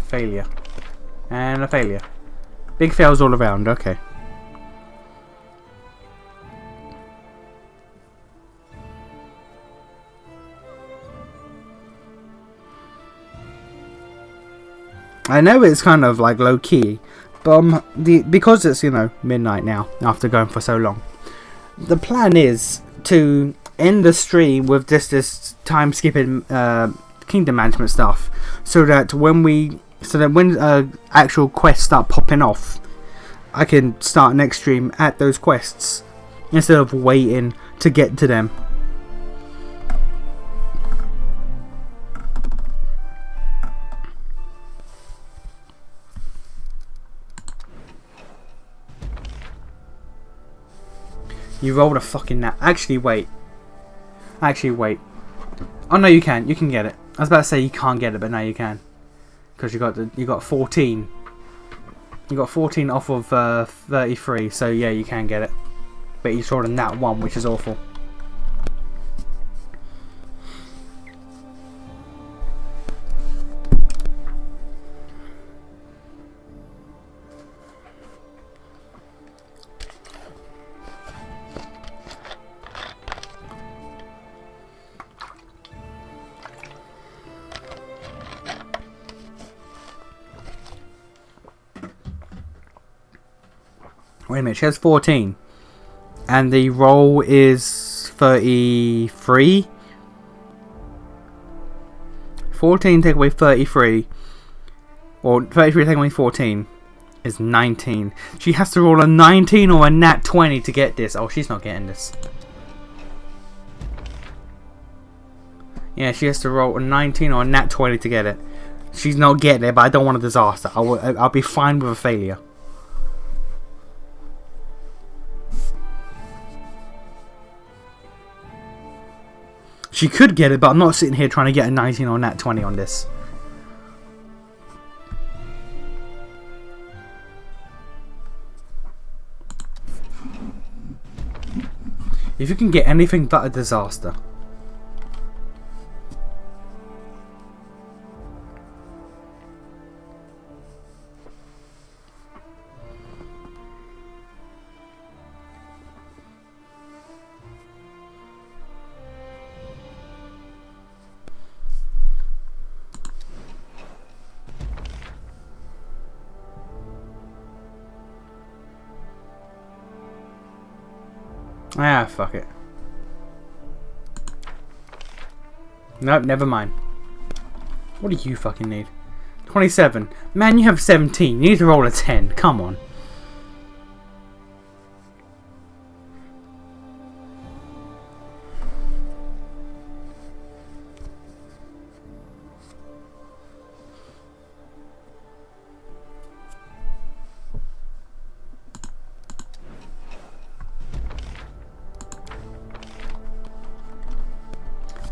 Failure. And a failure. Big fails all around, okay. I know it's kind of like low key, but because it's, you know, midnight now after going for so long, the plan is to end the stream with just this time skipping kingdom management stuff, so that when actual quests start popping off, I can start next stream at those quests instead of waiting to get to them. You rolled a fucking nat. Actually, wait. Oh no, you can. You can get it. I was about to say you can't get it, but now you can, because you got 14. You got 14 off of 33. So yeah, you can get it. But you rolled a nat 1, which is awful. Wait a minute, she has 14. And the roll is 33. 14 take away 33. Or 33 take away 14 is 19. She has to roll a 19 or a nat 20 to get this. Oh, she's not getting this. Yeah, she has to roll a 19 or a nat 20 to get it. She's not getting it, but I don't want a disaster. I'll be fine with a failure. She could get it, but I'm not sitting here trying to get a 19 or nat 20 on this. If you can get anything but a disaster. Ah, fuck it. Nope, never mind. What do you fucking need? 27. Man, you have 17. You need to roll a 10. Come on.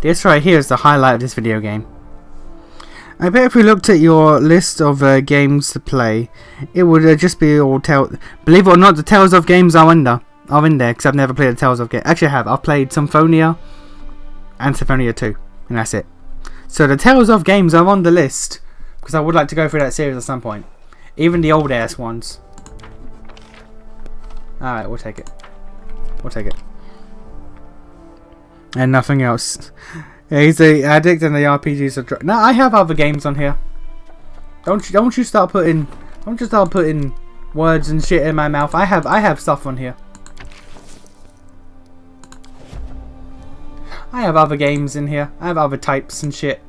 This right here is the highlight of this video game. I bet if we looked at your list of games to play, it would just be all believe it or not, the Tales of games are in there, because I've never played the Tales of games. Actually, I have. I've played Symphonia and Symphonia 2, and that's it. So the Tales of games are on the list, because I would like to go through that series at some point. Even the old ass ones. Alright, we'll take it. We'll take it. And nothing else. Yeah, he's a addict and the RPGs are no, I have other games on here. Don't you start putting words and shit in my mouth. I have stuff on here. I have other games in here. I have other types and shit.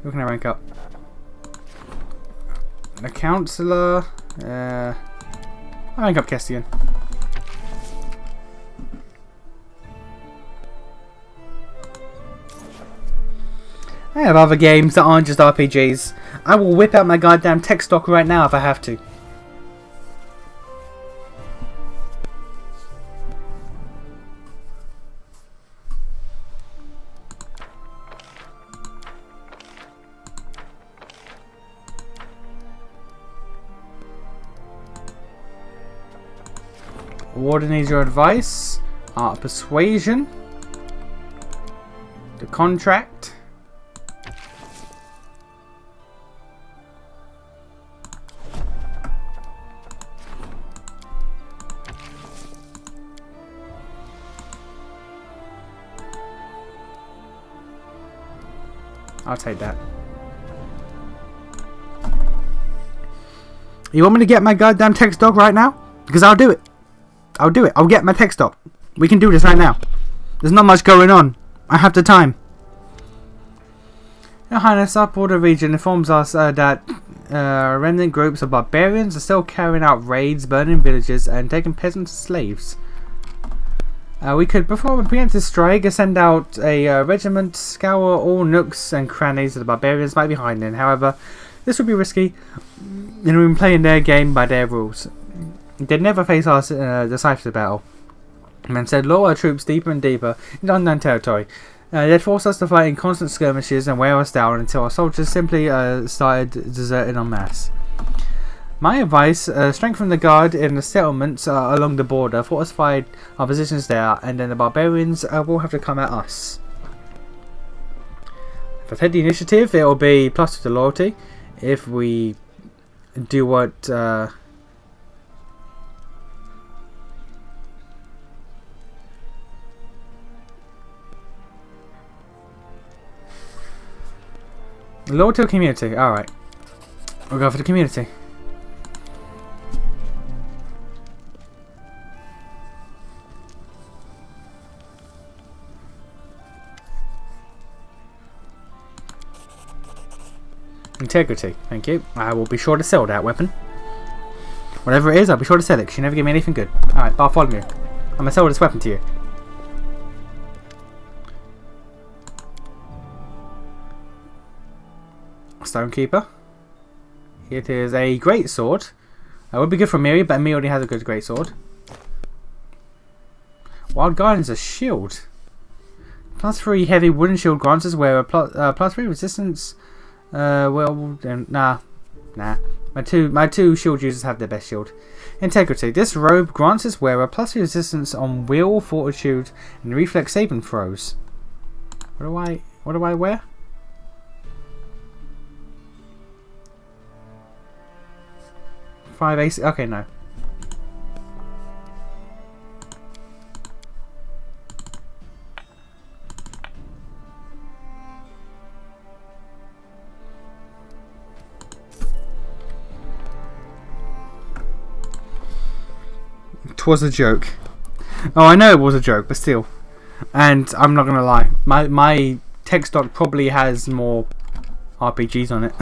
Who can I rank up? The counselor. I rank up Kestian. I have other games that aren't just RPGs. I will whip out my goddamn tech stock right now if I have to. Warden needs your advice. Art of Persuasion. The Contract. I'll take that. You want me to get my goddamn text dog right now? Because I'll do it. I'll do it. I'll get my text dog. We can do this right now. There's not much going on. I have the time. Your Highness, our border region informs us that remnant groups of barbarians are still carrying out raids, burning villages, and taking peasants as slaves. We could perform a preemptive strike and send out a regiment, scour all nooks and crannies that the barbarians might be hiding in. However, this would be risky, and we've been playing their game by their rules. They'd never face us in a decisive battle, and instead lure our troops deeper and deeper into unknown territory. They'd force us to fight in constant skirmishes and wear us down until our soldiers simply started deserting en masse. My advice, strengthen the guard in the settlements along the border, fortify our positions there, and then the barbarians will have to come at us. If I take the initiative, it will be +2 to loyalty. If we do what... Loyalty to community, alright. We'll go for the community. Integrity, thank you. I will be sure to sell that weapon. Whatever it is, I'll be sure to sell it, because you never give me anything good. Alright, Bar, follow me. I'm going to sell this weapon to you. Stonekeeper. It is a great sword. It would be good for Miri, but Miri already has a good great sword. Wild Guardian's a shield. +3 heavy wooden shield grants us where a +3 resistance. Nah. My two shield users have their best shield. Integrity. This robe grants us wearer +3 resistance on will, fortitude, and reflex saving throws. What do I wear? 5 AC. Okay, no. Twas a joke. Oh, I know it was a joke, but still. And I'm not gonna lie, my tech stock probably has more RPGs on it.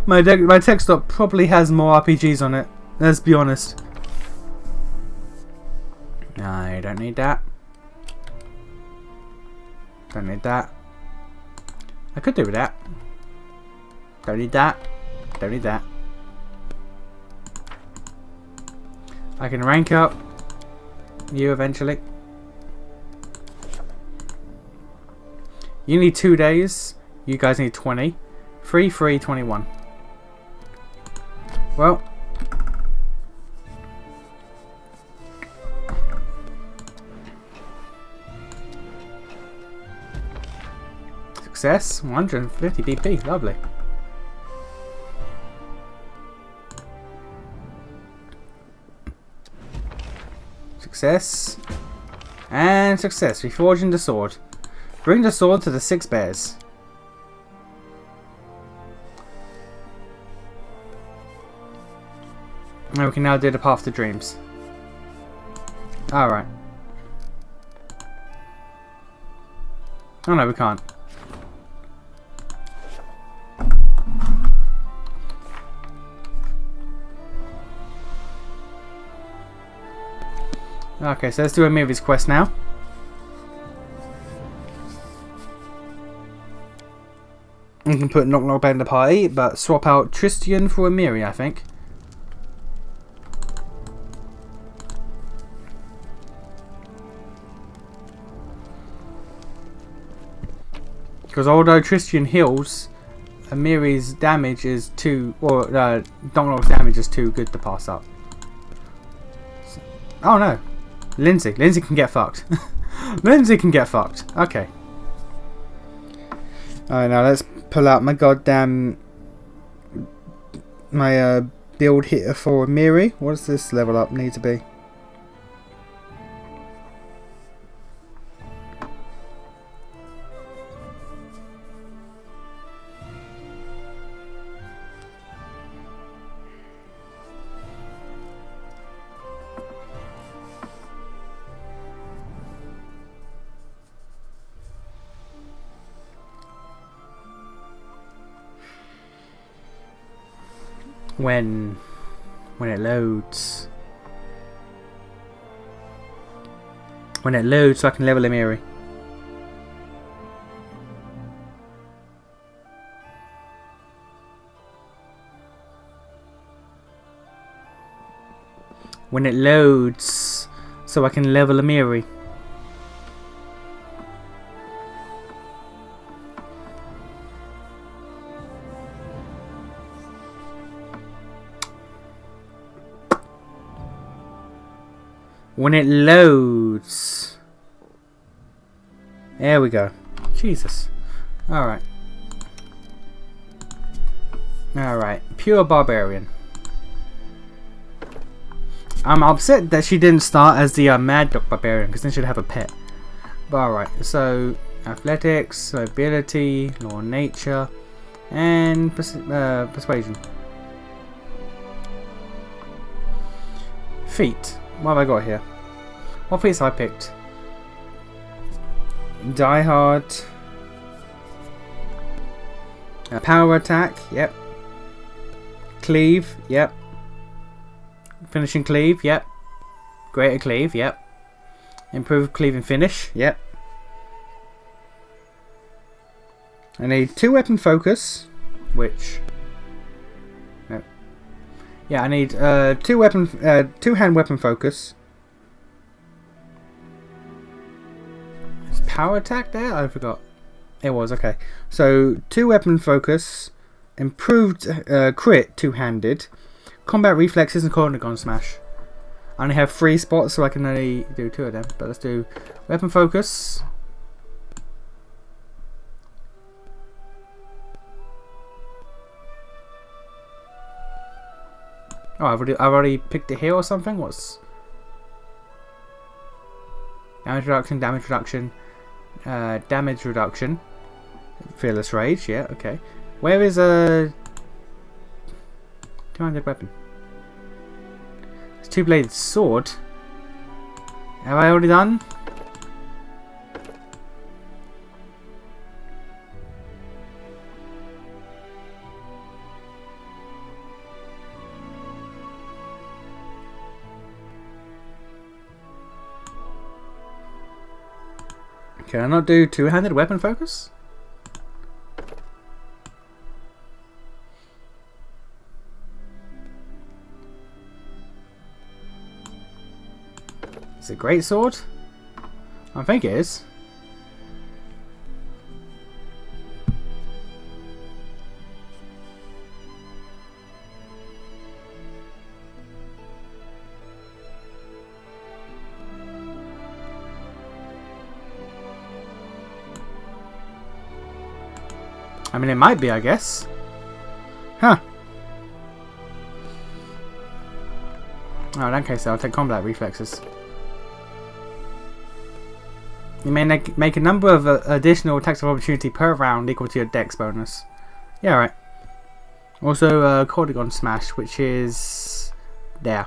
my tech stock probably has more RPGs on it. Let's be honest. I don't need that. Don't need that. I could do with that. Don't need that. Don't need that. I can rank up you eventually. You need 2 days. You guys need 20. 3, 21. Well. Success. 150 DP. Lovely. Success. And success. Reforging the sword. Bring the sword to the 6 bears. And we can now do the path to dreams. Alright. Oh no, we can't. Okay, so let's do a Miri's quest now. We can put Knock Knock back in the party, but swap out Tristian for a Miri, I think. Because although Tristian heals, Miri's damage is too, or Knock Knock's damage is too good to pass up. So, oh no. Lindsay can get fucked. Lindsay can get fucked. Okay. Alright, now let's pull out my goddamn... my build hitter for Miri. What does this level up need to be? when it loads. When it loads, so I can level him Eerie. When it loads, so I can level him Eerie. When it loads. There we go. Jesus. Alright. Alright. Pure Barbarian. I'm upset that she didn't start as the Mad Dog Barbarian, because then she'd have a pet. But alright. So, athletics, mobility, law of nature, and persuasion. Feet. What have I got here? What feats have I picked? Die Hard. Power attack, yep. Cleave, yep. Finishing cleave, yep. Greater cleave, yep. Improved cleave and finish, yep. I need 2 weapon focus, which... no. Yeah, I need 2 hand weapon focus. Is power attack there? I forgot. It was, okay. So 2 weapon focus, improved crit 2-handed, combat reflexes and corner smash. I only have 3 spots, so I can only do 2 of them. But let's do weapon focus. Oh, I've already picked it here or something. What's damage reduction? Damage reduction. Fearless rage. Yeah. Okay. Where is a 2-handed weapon? It's 2-bladed sword. Have I already done? Can I not do 2-handed weapon focus? Is it great sword? I think it is. I mean, it might be, I guess. Huh. Oh, in that case, I'll take combat reflexes. You may make a number of additional attacks of opportunity per round equal to your dex bonus. Yeah, right. Also, Cordigon Smash, which is there.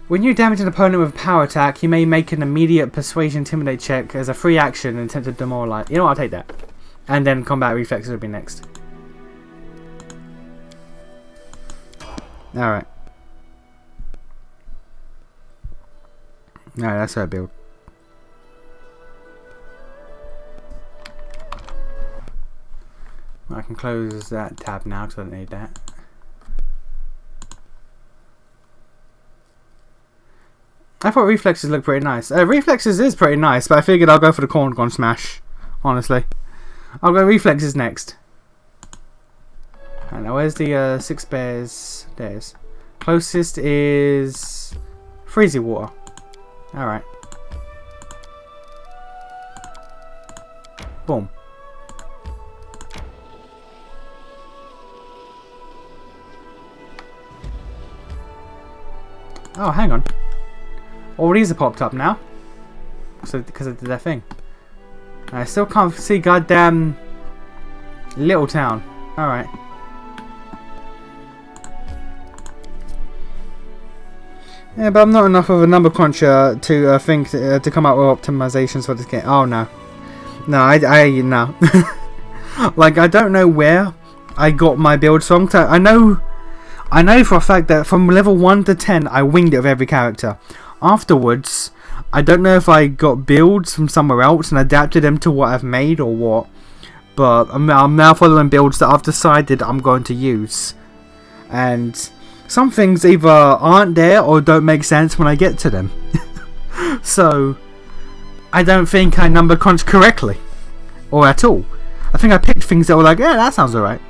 When you damage an opponent with a power attack, you may make an immediate Persuasion Intimidate check as a free action and attempt to demoralize. You know what? I'll take that. And then combat reflexes will be next. Alright. Alright, that's her build. I can close that tab now because I don't need that. I thought reflexes looked pretty nice. Reflexes is pretty nice, but I figured I'll go for the Corn Smash. Honestly. I'll go reflexes next. Alright, now where's the 6 bears? There's. Closest is Freezy Water. Alright. Boom. Oh, hang on. All these are popped up now. So, because I did that thing. I still can't see goddamn Little Town. Alright. Yeah, but I'm not enough of a number cruncher to think to come up with optimizations for this game. Oh no. No, no. Like, I don't know where I got my build song. I know for a fact that from level 1 to 10, I winged it with every character. Afterwards, I don't know if I got builds from somewhere else and adapted them to what I've made or what. But I'm now following builds that I've decided I'm going to use. And some things either aren't there or don't make sense when I get to them. So, I don't think I number crunched correctly. Or at all. I think I picked things that were like, yeah, that sounds alright.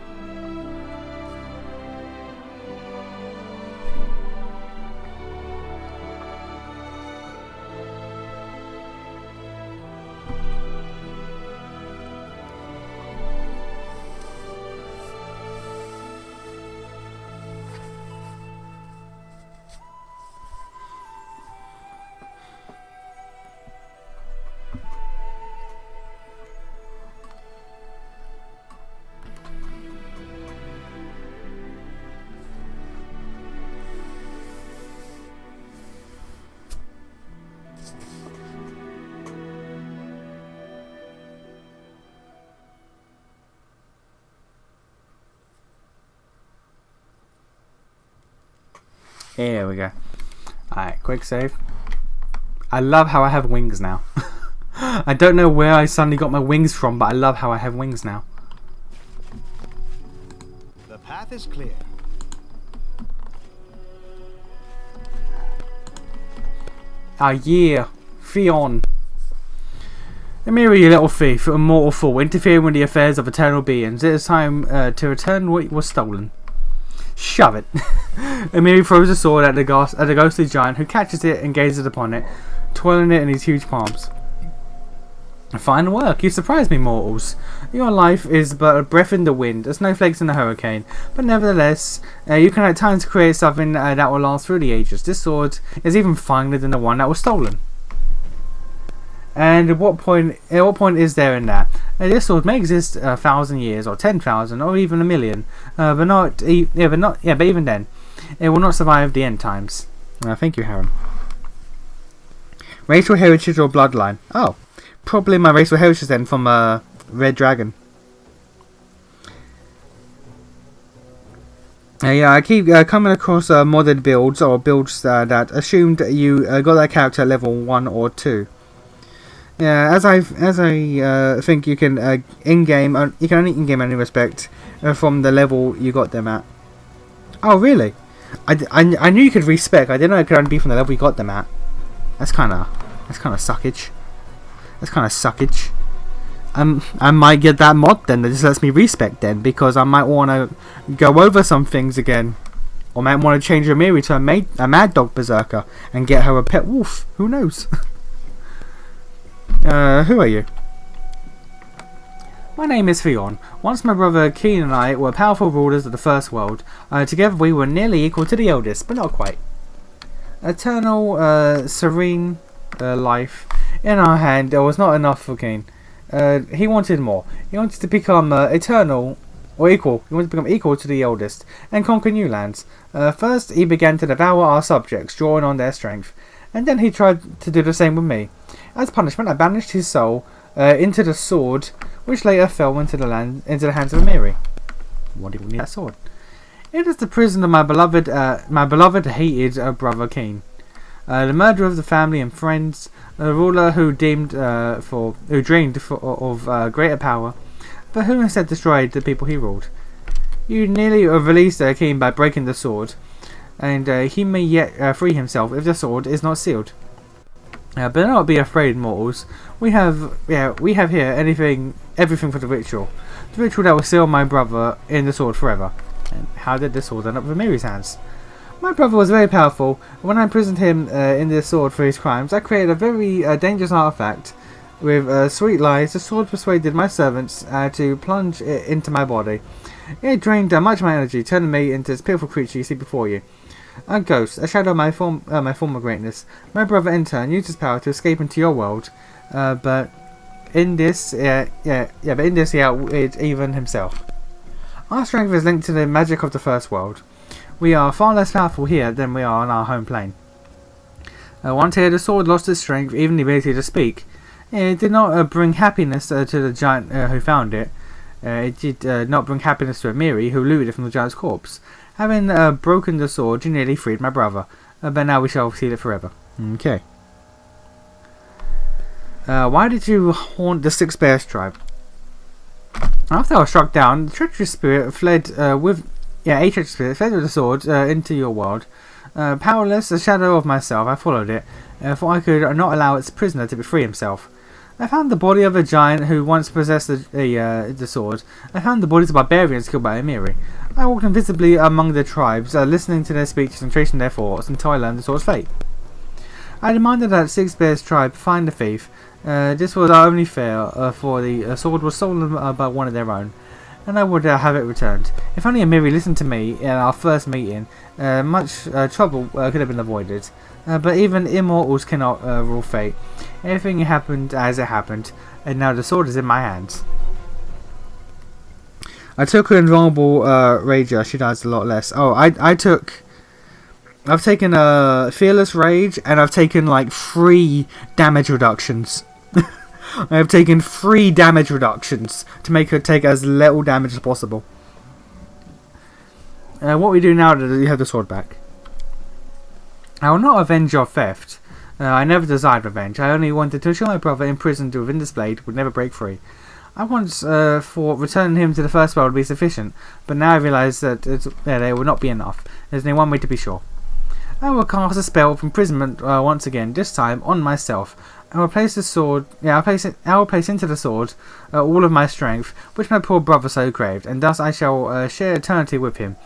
Here we go. Alright, quick save. I love how I have wings now. I don't know where I suddenly got my wings from, but I love how I have wings now. The path is clear. Ah, yeah. Theon. Amiri, you little thief, a mortal fool, interfering with the affairs of eternal beings. It is time to return what was stolen. Shove it. Amiri throws a sword at the ghostly giant, who catches it and gazes upon it, twirling it in his huge palms. Fine work, you surprise me, mortals. Your life is but a breath in the wind, a snowflakes in a hurricane, but nevertheless, you can at times create something that will last through the ages. This sword is even finer than the one that was stolen. And at what point is there in that? This sword may exist 1,000 years, or 10,000, or even 1,000,000, but even then, it will not survive the end times. Thank you, Harren. Racial heritage or bloodline? Oh, probably my racial heritage then from Red Dragon. Yeah, I keep coming across modded builds or builds that assumed you got that character at level 1 or 2. Yeah, as I think you can you can only in-game any respect from the level you got them at. Oh really? I knew you could respec. I didn't know it could only be from the level you got them at. That's kind of suckage. That's kind of suckage. I might get that mod then that just lets me respec then, because I might want to go over some things again, or might want to change Amiri to a Mad Dog Berserker and get her a pet wolf. Who knows? Who are you? My name is Theon. Once my brother Keen and I were powerful rulers of the First World. Together we were nearly equal to the eldest, but not quite. Eternal, serene life in our hand was not enough for Keen. He wanted more. He wanted to become eternal, or equal. He wanted to become equal to the eldest, and conquer new lands. First he began to devour our subjects, drawing on their strength. And then he tried to do the same with me. As punishment, I banished his soul into the sword, which later fell into the hands of Amiri. What do you need that sword? It is the prison of my beloved, hated brother Keen. The murderer of the family and friends, a ruler who dreamed of greater power, but who instead destroyed the people he ruled. You nearly released Keen by breaking the sword, and he may yet free himself if the sword is not sealed. But do not be afraid, mortals. We have here everything for the ritual that will seal my brother in the sword forever. And how did the sword end up with Amiri's hands? My brother was very powerful. When I imprisoned him in this sword for his crimes, I created a very dangerous artifact. With sweet lies, the sword persuaded my servants to plunge it into my body. It drained much of my energy, turning me into this pitiful creature you see before you. A ghost, a shadow of my former greatness. My brother in turn used his power to escape into your world, but in this he outwitted even himself. Our strength is linked to the magic of the First World. We are far less powerful here than we are on our home plane. Once here, the sword lost its strength, even the ability to speak. It did not bring happiness to the giant who found it. It did not bring happiness to Amiri, who looted it from the giant's corpse. Having broken the sword, you nearly freed my brother. But now we shall seal it forever. Okay. Why did you haunt the Six Bears tribe? After I was struck down, the treacherous spirit fled with the sword into your world. Powerless, a shadow of myself, I followed it, for I could not allow its prisoner to free himself. I found the body of a giant who once possessed the sword. I found the bodies of barbarians killed by Amiri. I walked invisibly among the tribes, listening to their speeches and tracing their thoughts until I learned the sword's fate. I demanded that Six Bears tribe find the thief. This was only fair, for the sword was stolen by one of their own, and I would have it returned. If only Amiri listened to me in our first meeting, much trouble could have been avoided. But even immortals cannot rule fate. Everything happened as it happened, and now the sword is in my hands. I took her invulnerable rager. She dies a lot less. Oh, I've taken a fearless rage, and I've taken like 3 damage reductions. I have taken 3 damage reductions to make her take as little damage as possible. What we do now that you have the sword back. I will not avenge your theft. I never desired revenge. I only wanted to ensure my brother imprisoned within this blade would never break free. I once thought returning him to the first world would be sufficient, but now I realise that they will not be enough. There's only one way to be sure. I will cast a spell of imprisonment once again, this time on myself. I will place the sword. I will place into the sword all of my strength, which my poor brother so craved, and thus I shall share eternity with him.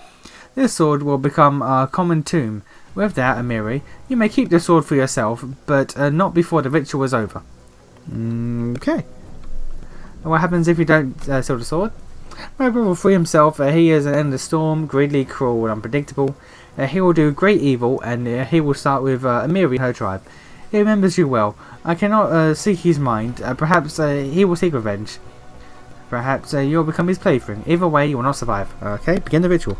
This sword will become a common tomb. With that, Amiri, you may keep the sword for yourself, but not before the ritual is over. Okay. What happens if you don't steal the sword? My brother will free himself. He is an endless storm, greedy, cruel, and unpredictable. He will do great evil, and he will start with Amiri and her tribe. He remembers you well. I cannot seek his mind. Perhaps he will seek revenge. Perhaps you will become his plaything. Either way, you will not survive. Okay, begin the ritual.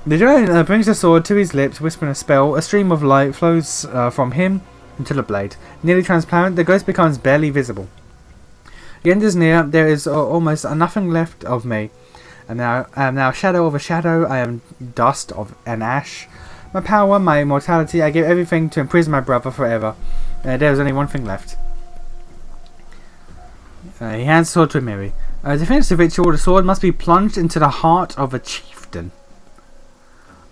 The giant brings the sword to his lips, whispering a spell. A stream of light flows from him into the blade. Nearly transparent, the ghost becomes barely visible. The end is near. There is almost nothing left of me. I am now shadow of a shadow. I am dust of an ash. My power, my immortality, I give everything to imprison my brother forever. There is only one thing left. He hands the sword to Amiri. To finish the ritual, the sword must be plunged into the heart of a chieftain.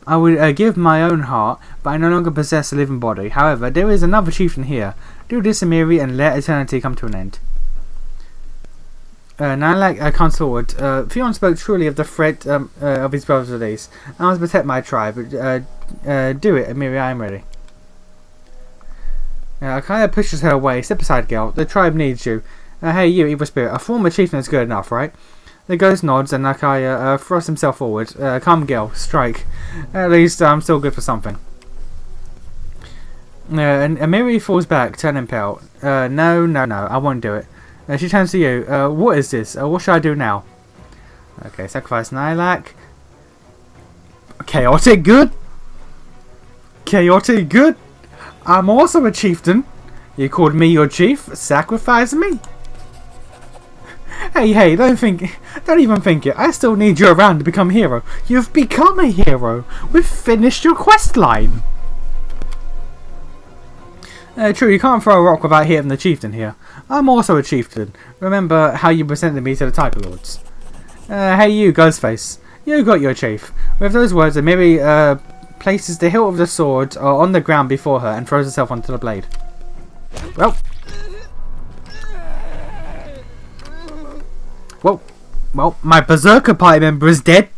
I would give my own heart, but I no longer possess a living body. However, there is another chieftain here. Do this, Amiri, and let eternity come to an end. Nylak comes forward. Theon spoke truly of the threat of his brother's release. I must protect my tribe. Do it, Amiri, I am ready. Akaya pushes her away. Step aside, girl. The tribe needs you. Hey, you, evil spirit. A former chieftain is good enough, right? The ghost nods, and Akaya thrusts himself forward. Come, girl. Strike. At least I'm still good for something. And Amiri falls back, turning pale. No, I won't do it. She turns to you. What is this? What should I do now? Okay, sacrifice Nylak. Chaotic good? Chaotic good? I'm also a chieftain. You called me your chief? Sacrifice me? Hey, don't even think it. I still need you around to become a hero. You've become a hero. We've finished your quest line. True, you can't throw a rock without hitting the chieftain here. I'm also a chieftain. Remember how you presented me to the Tiger Lords. Hey you, Ghostface. You got your chief. With those words, Amiri places the hilt of the sword on the ground before her and throws herself onto the blade. Well, my Berserker party member is dead.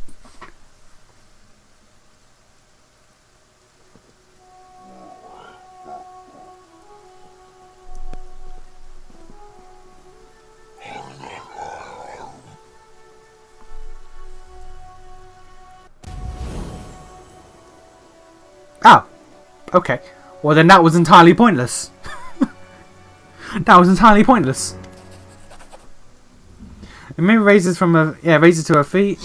Oh, okay. Well then that was entirely pointless. That was entirely pointless. Amiri raises to her feet.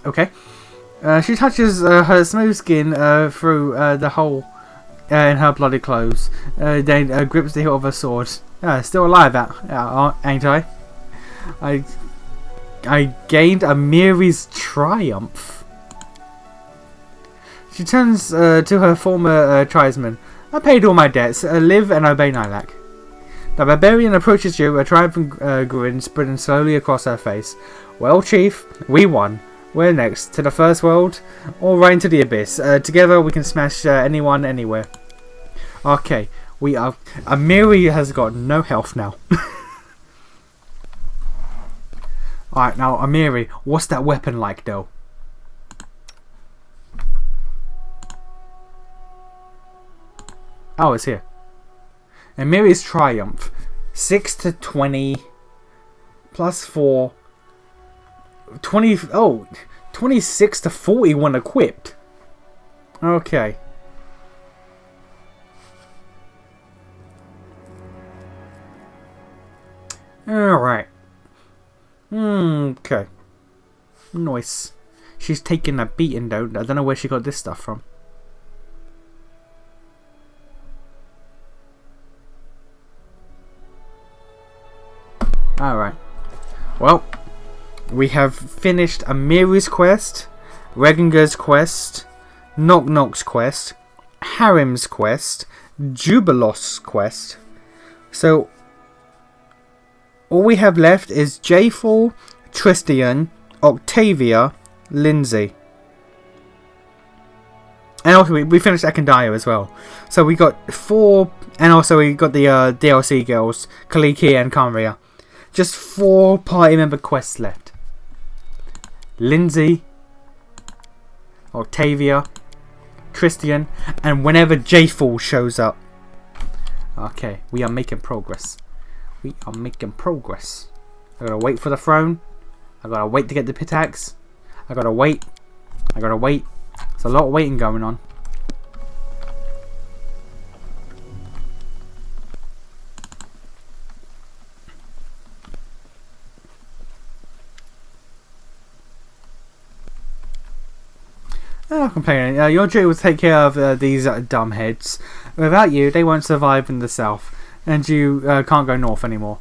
Okay. She touches her smooth skin through the hole in her bloody clothes. Then grips the hilt of her sword. Still alive, ain't I? I gained Amiri's triumph. She turns to her former tribesman. I paid all my debts. Live and obey Nilak. The barbarian approaches you, a triumphant grin spreading slowly across her face. Well, Chief, we won. Where next? To the first world? Or right into the abyss? Together we can smash anyone, anywhere. Okay, we are... Amiri has got no health now. Alright, now Amiri, what's that weapon like though? Oh, it's here. Amiri's Triumph. 6 to 20. Plus 4. 20. Oh, 26 to 40 when equipped. Okay. Alright. Okay. Nice. She's taking a beating though. I don't know where she got this stuff from. Alright. Well, we have finished Amiri's quest, Reginger's quest, Knock Knock's quest, Harim's quest, Jubilos' quest. So, all we have left is Jayful, Tristian, Octavia, Lindsay. And also we finished Akandia as well. So we got 4, and also we got the DLC girls, Kaliki and Kamria. Just 4 party member quests left. Lindsay, Octavia, Tristian, and whenever Jayful shows up. Okay, we are making progress. We are making progress. I gotta wait for the throne. I gotta wait to get the pitax. I gotta wait. I gotta wait. There's a lot of waiting going on. I'm not complaining. Your duty will take care of these dumbheads. Without you, they won't survive in the south, and you can't go north anymore.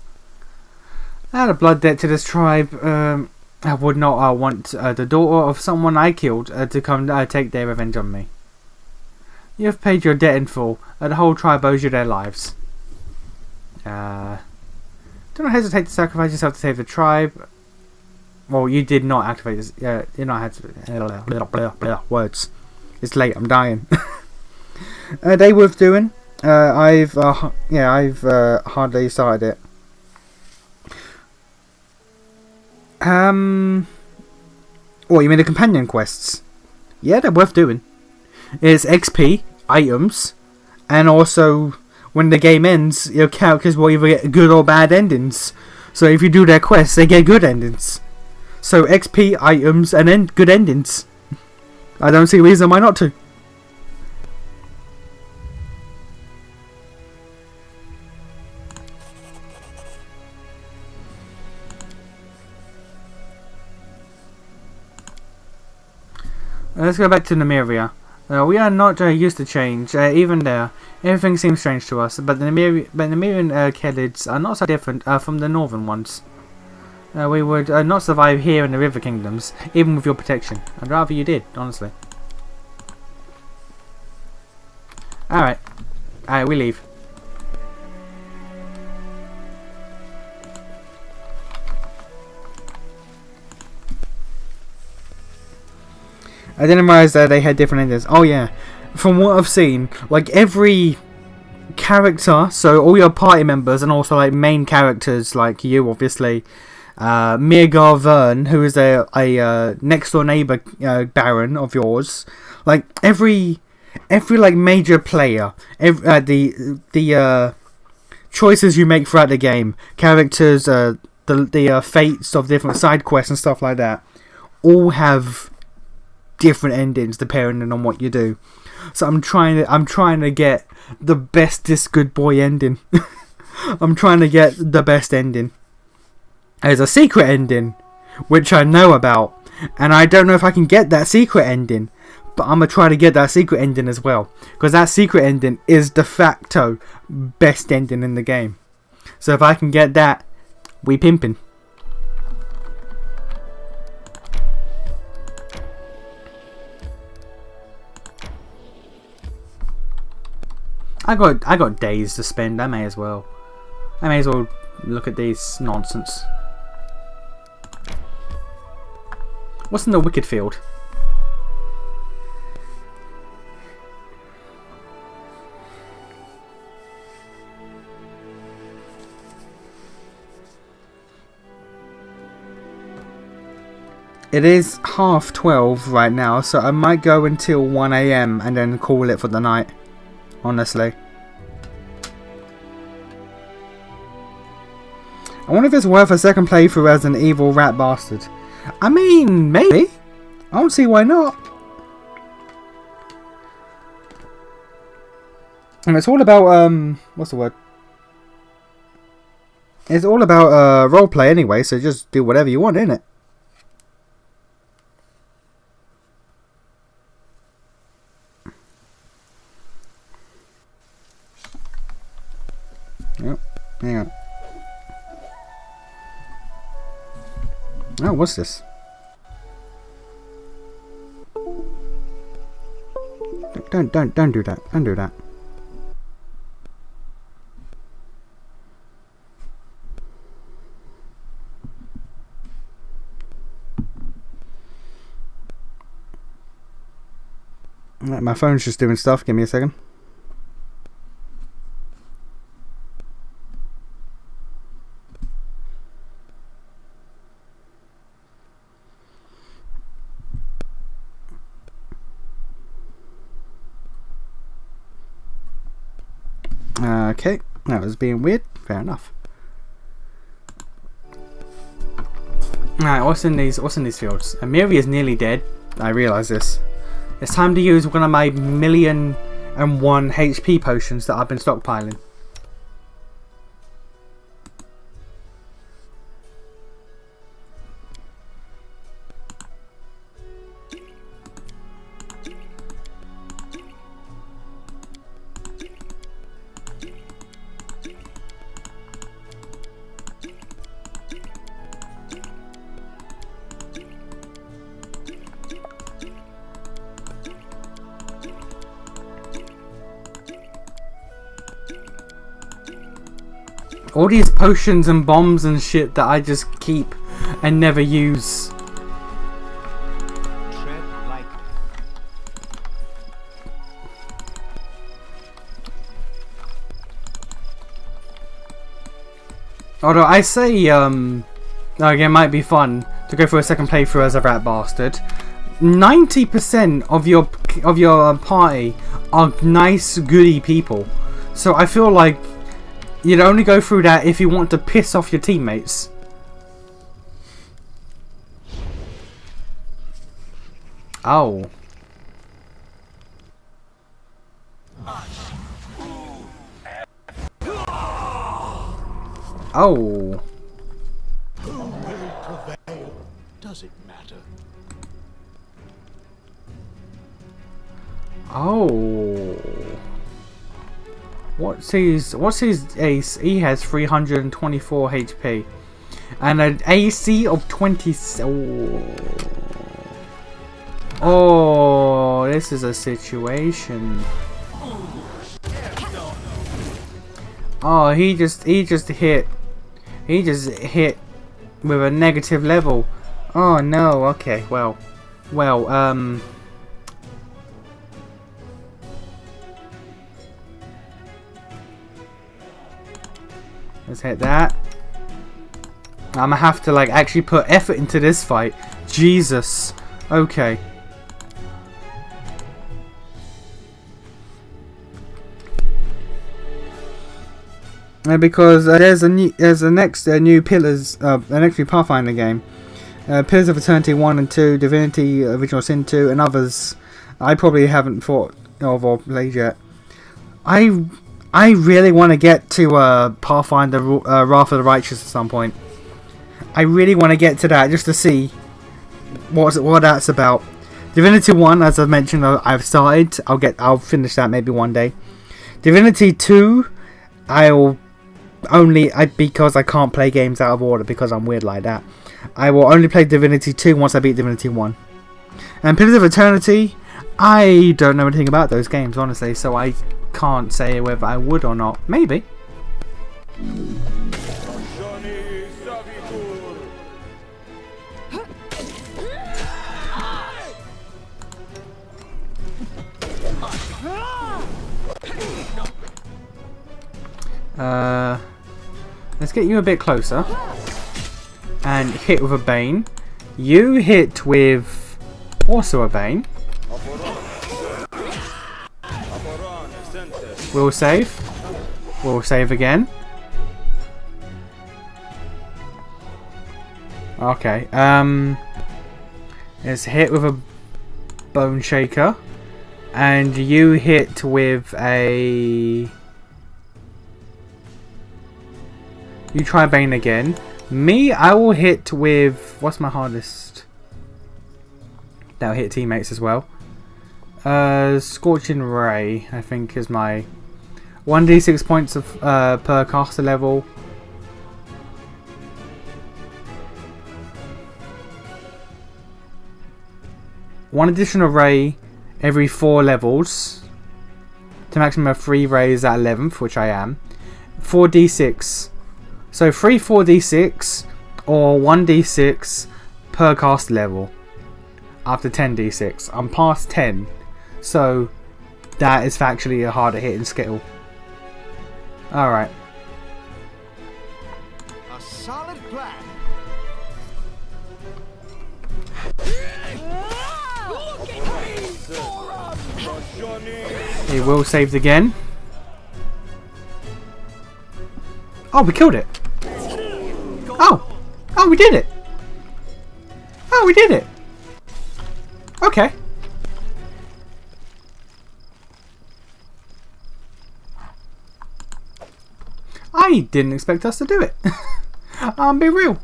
I had a blood debt to this tribe. I would not want the daughter of someone I killed to come take their revenge on me. You have paid your debt in full. The whole tribe owes you their lives. Do not hesitate to sacrifice yourself to save the tribe. Well, you did not activate this. You did not have to. Words. It's late. I'm dying. Day worth doing. I've hardly started it. What, you mean the companion quests? Yeah, they're worth doing. It's XP, items, and also when the game ends, your characters will either get good or bad endings. So if you do their quests, they get good endings. So XP, items, and then good endings. I don't see a reason why not to. Let's go back to Nymeria. We are not used to change. Even there, everything seems strange to us. But the Nymerian Khelids are not so different from the northern ones. We would not survive here in the River Kingdoms, even with your protection. I'd rather you did, honestly. Alright. Alright, we leave. I didn't realize that they had different endings. Oh yeah. From what I've seen, like every character, so all your party members and also like main characters like you obviously, Mirgar Vern, who is a next door neighbor baron of yours, like every like major player, the choices you make throughout the game, characters, the fates of different side quests and stuff like that, all have different endings depending on what you do. So I'm trying to get the bestest good boy ending. I'm trying to get the best ending. There's a secret ending which I know about, and I don't know if I can get that secret ending, but I'm gonna try to get that secret ending as well, because that secret ending is de facto best ending in the game. So if I can get that, we pimpin'. I got days to spend. I may as well look at this nonsense. What's in the wicked field? It is 12:30 right now, so I might go until 1 AM and then call it for the night. Honestly. I wonder if it's worth a second playthrough as an evil rat bastard. I mean, maybe. I don't see why not. And it's all about, what's the word? It's all about roleplay anyway, so just do whatever you want, innit? Yep, hang on. Oh, what's this? Don't do that. Don't do that. My phone's just doing stuff. Give me a second. Okay, that was being weird. Fair enough. Alright, what's in these fields? Amiri is nearly dead. I realise this. It's time to use one of my 1,000,001 HP potions that I've been stockpiling. All these potions and bombs and shit that I just keep and never use. Tread lightly. Although I say, again, it might be fun to go for a second playthrough as a rat bastard. 90% of your party are nice, goody people. So I feel like you'd only go through that if you want to piss off your teammates. Oh. Oh. Who will prevail? Does it matter? Oh. What's his ace? He has 324 HP and an AC of 20. Oh, this is a situation. Oh, he just hit with a negative level. Oh no. Okay. Well. Let's hit that. I'm gonna have to like actually put effort into this fight. Jesus. Okay. Because there's a next new Pillars, the next new Pathfinder game, Pillars of Eternity 1 and 2, Divinity Original Sin 2, and others I probably haven't thought of or played yet. I really want to get to Pathfinder Wrath of the Righteous at some point. I really want to get to that just to see what that's about. Divinity 1, as I've mentioned, I've started. I'll finish that maybe one day. Divinity 2, because I can't play games out of order because I'm weird like that. I will only play Divinity 2 once I beat Divinity 1. And Pillars of Eternity, I don't know anything about those games, honestly, so I can't say whether I would or not. Maybe. Let's get you a bit closer. And hit with a Bane. You hit with also a Bane. We'll save. We'll save again. Okay. Let's hit with a Bone Shaker. And you hit with a... You try Bane again. Me, I will hit with... What's my hardest? That'll hit teammates as well. Scorching Ray, I think, is my 1d6 points of per caster level. One additional ray every 4 levels. To maximum of 3 rays at 11th, which I am. 4d6. So 3 4d6 or 1d6 per cast level. After 10d6. I'm past 10. So that is factually a harder hitting skill. Alright. A solid plan. He will save again. Oh, we killed it. Oh. Oh, we did it. Oh, we did it. Okay. I didn't expect us to do it. Be real.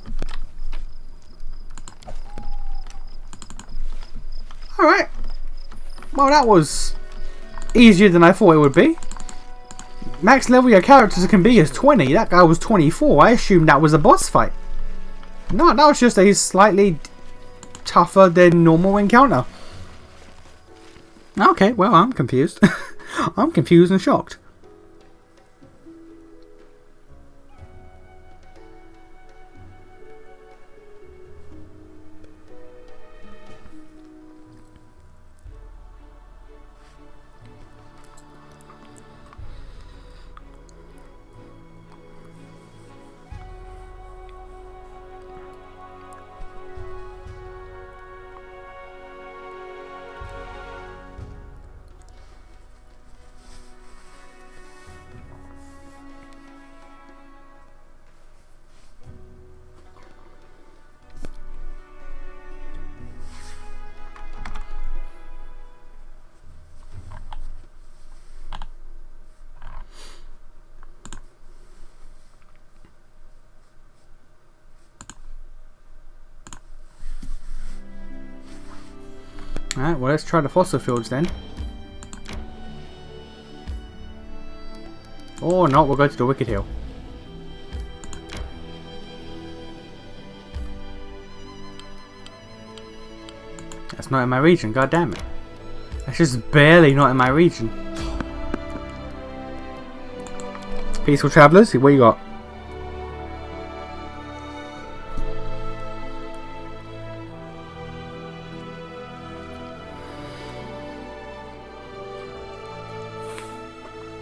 Alright. Well, that was easier than I thought it would be. Max level your characters can be is 20. That guy was 24. I assumed that was a boss fight. No, that was just a slightly tougher than normal encounter. Okay, well, I'm confused. I'm confused and shocked. Alright, well, let's try the fossil fields then. Or not, we'll go to the Wicked Hill. That's not in my region, god damn it. That's just barely not in my region. Peaceful Travellers, what you got?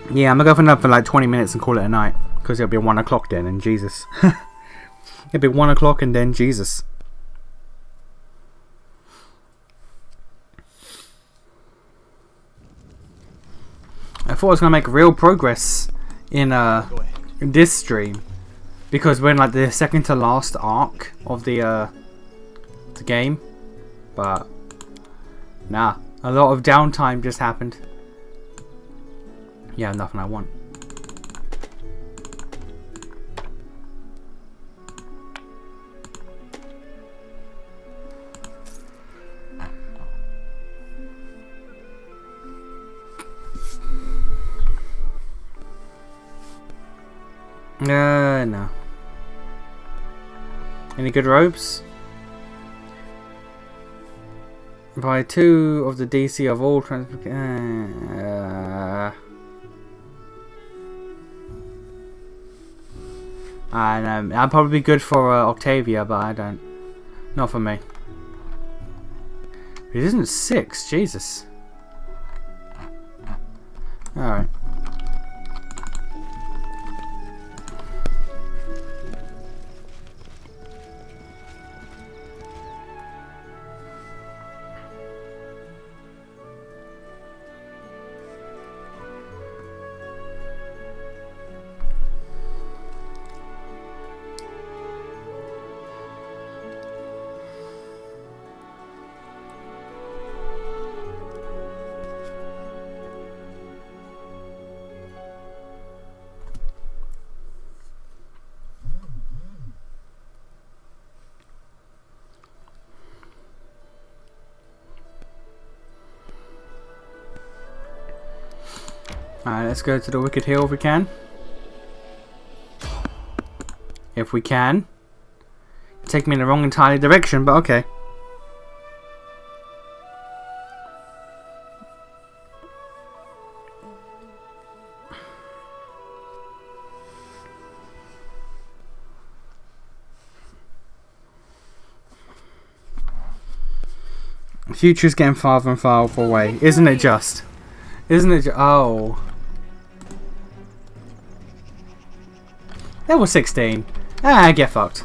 Yeah, I'm gonna go for another like 20 minutes and call it a night. Because it'll be 1 o'clock then, and Jesus. It'll be 1 o'clock and then Jesus. I thought I was gonna make real progress in this stream. Because we're in like the second to last arc of the game. But nah. A lot of downtime just happened. Yeah, nothing I want. No. Any good robes? By 2 of the DC of all transport. I know. I'd probably be good for Octavia, but I don't. Not for me. It isn't 6. Jesus. Alright. Alright, let's go to the Wicked Hill if we can. If we can. Take me in the wrong entirely direction, but okay. The future's getting farther and farther away, isn't it just? Isn't it oh. Level 16. Ah, get fucked.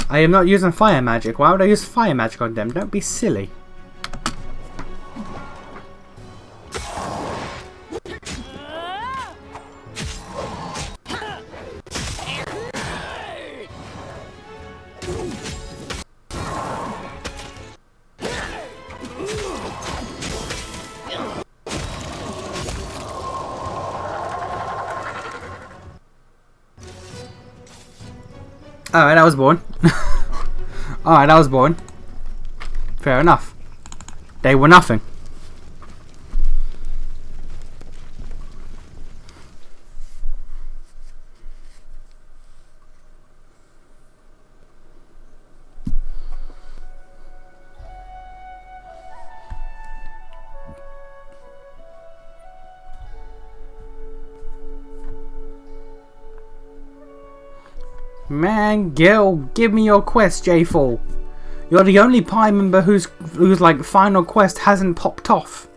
I am not using fire magic. Why would I use fire magic on them? Don't be silly. Alright, I was born. Alright, I was born. Fair enough. They were nothing. Man, Gil, give me your quest, J4. You're the only Pi member whose like final quest hasn't popped off.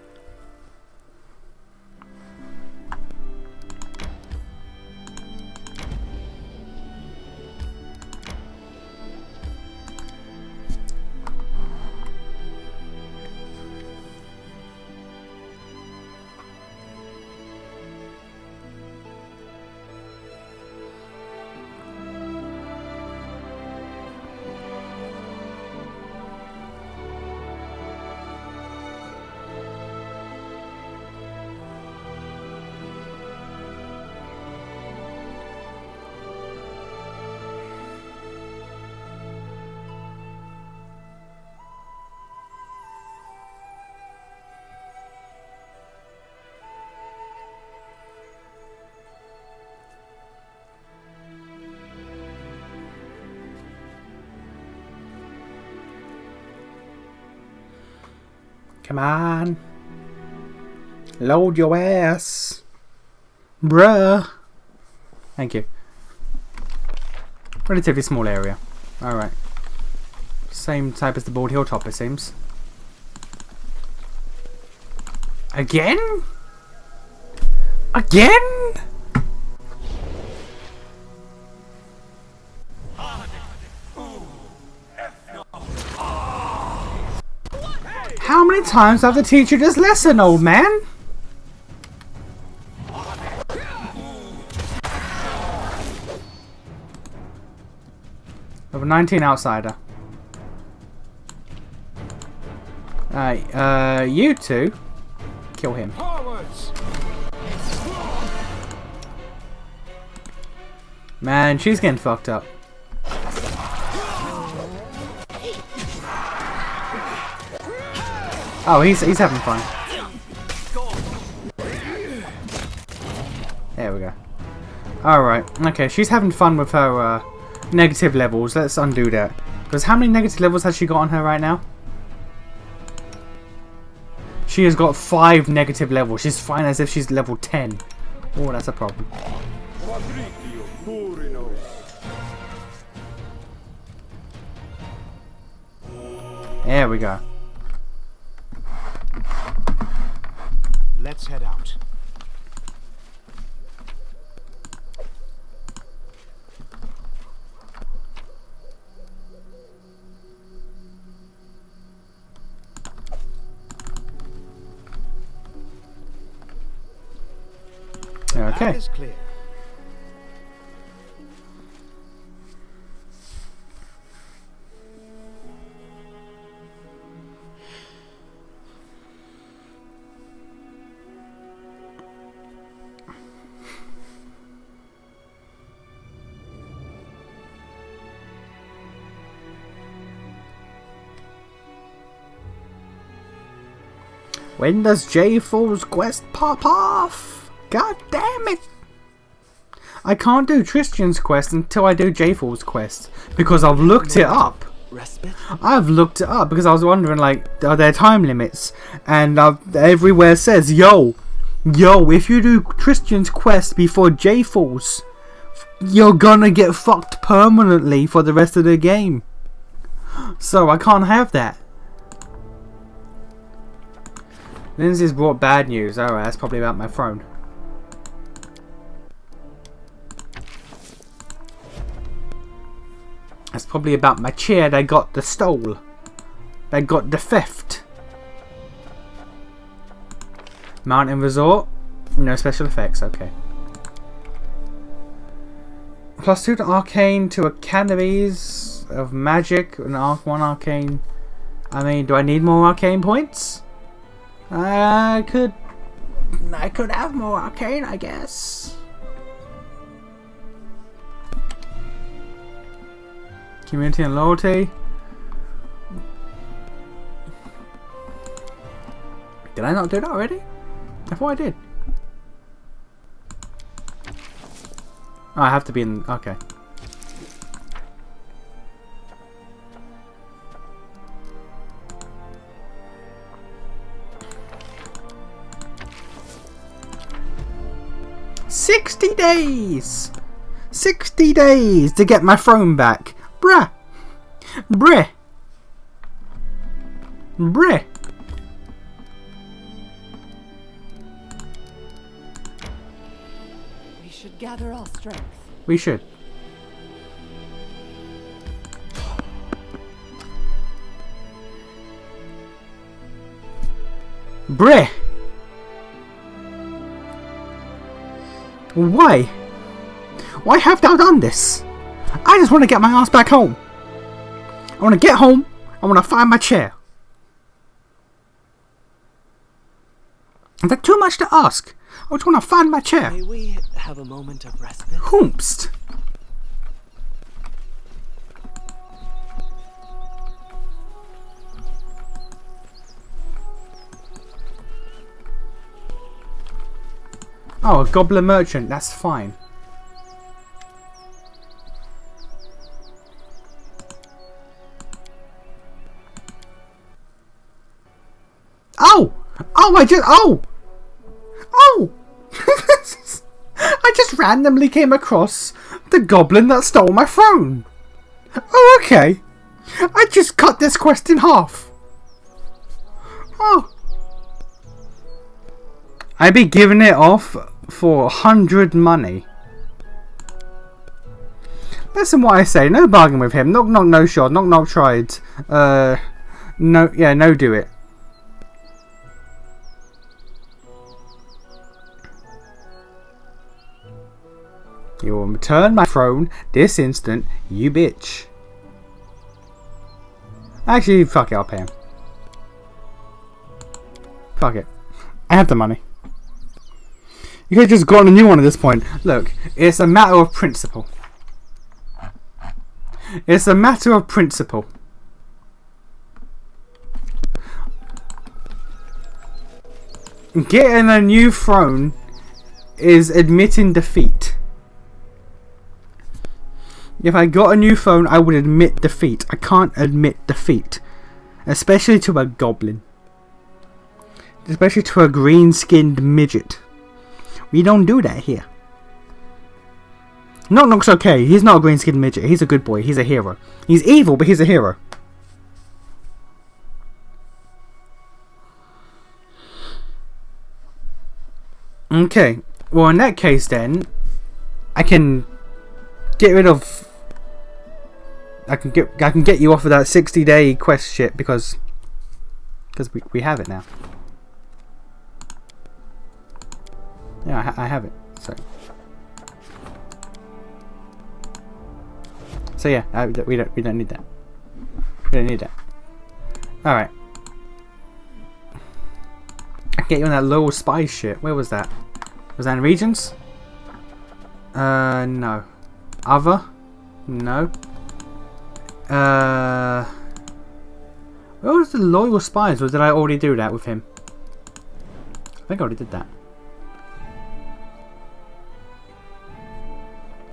Come on. Load your ass. Bruh. Thank you. Relatively small area. Alright. Same type as the Bald Hilltop, it seems. Again? Again? How many times have to teach you this lesson, old man? Level 19 outsider. You two kill him. Man, she's getting fucked up. Oh, he's having fun. There we go. Alright, okay, she's having fun with her negative levels. Let's undo that. Because how many negative levels has she got on her right now? She has got 5 negative levels. She's fine as if she's level 10. Oh, that's a problem. There we go. Let's head out. Okay. That is clear. When does J4's quest pop off? God damn it! I can't do Tristan's quest until I do J4's quest because I've looked it up. Respite? I've looked it up because I was wondering, like, are there time limits? And everywhere says, yo, if you do Tristan's quest before J4's, you're gonna get fucked permanently for the rest of the game. So I can't have that. Lindsay's brought bad news. Alright, that's probably about my throne. That's probably about my chair they got the stole. They got the theft. Mountain Resort. No special effects, okay. +2 to Arcane, to Academies of Magic, and 1 Arcane. I mean, do I need more Arcane points? I could have more Arcane, I guess. Community and loyalty. Did I not do that already? I thought I did. Oh, I have to be in. Okay. "60 days! 60 days to get my throne back! Bruh! Bruh! Bruh!" We should gather our strength. We should. Bruh! Why? Why have thou done this? I just want to get my ass back home. I want to get home. I want to find my chair. Is that too much to ask? I just want to find my chair. May we have a moment of respite? Whomst? Oh, a goblin merchant. That's fine. Oh! Oh, Oh! I just randomly came across the goblin that stole my throne. Oh, okay. I just cut this quest in half. Oh. I'd be giving it off for 100 money. Listen what I say. No bargain with him. Knock knock no shot. Knock knock tried. No, yeah, no do it. You will return my throne this instant, you bitch. Actually, fuck it, I'll pay him. Fuck it. I have the money. You could have just gotten a new one at this point. Look, it's a matter of principle. It's a matter of principle. Getting a new throne is admitting defeat. If I got a new phone, I would admit defeat. I can't admit defeat. Especially to a goblin. Especially to a green-skinned midget. We don't do that here. Knock Knock's okay. He's not a green-skinned midget. He's a good boy. He's a hero. He's evil, but he's a hero. Okay. Well, in that case, then, I can get rid of. I can get you off of that 60-day quest shit because we have it now. Yeah, I have it. So yeah, we don't need that. We don't need that. All right. I can get you on that low spice shit. Where was that? Was that in regions? No. Other? No. Where was the loyal spies? Or did I already do that with him? I think I already did that.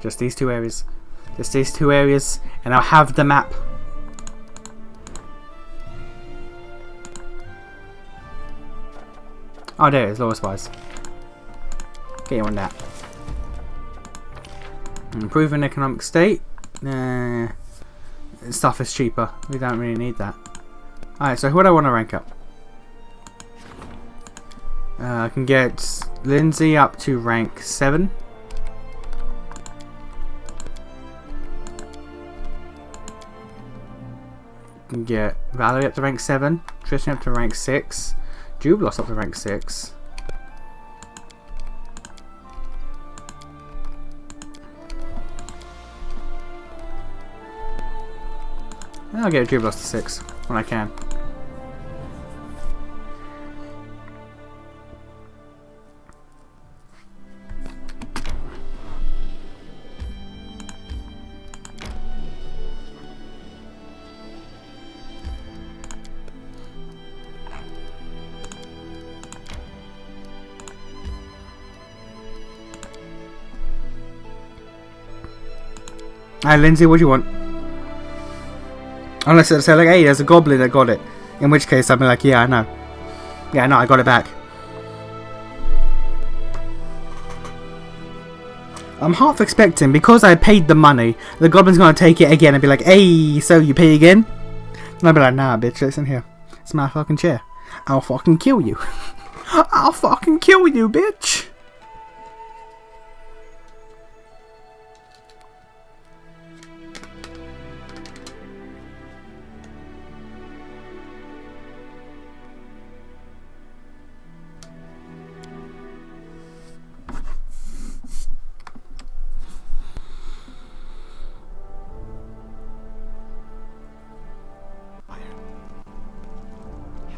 Just these two areas. Just these two areas, and I'll have the map. Oh, there it is, lower spies. Get you on that. Improving economic state. Stuff is cheaper. We don't really need that. Alright, so who do I want to rank up? I can get Lindsay up to rank 7. Can get Valerie up to rank 7. Tristan up to rank 6. Jubilos up to rank 6. I'll get Jubilos to 6 when I can. Alright, Lindsay, what do you want? Unless it's like, hey, there's a goblin that got it. In which case, I'll be like, yeah, I know. Yeah, I know, I got it back. I'm half expecting, because I paid the money, the goblin's gonna take it again and be like, hey, so you pay again? And I'll be like, nah, bitch, it's in here. It's my fucking chair. I'll fucking kill you. I'll fucking kill you, bitch.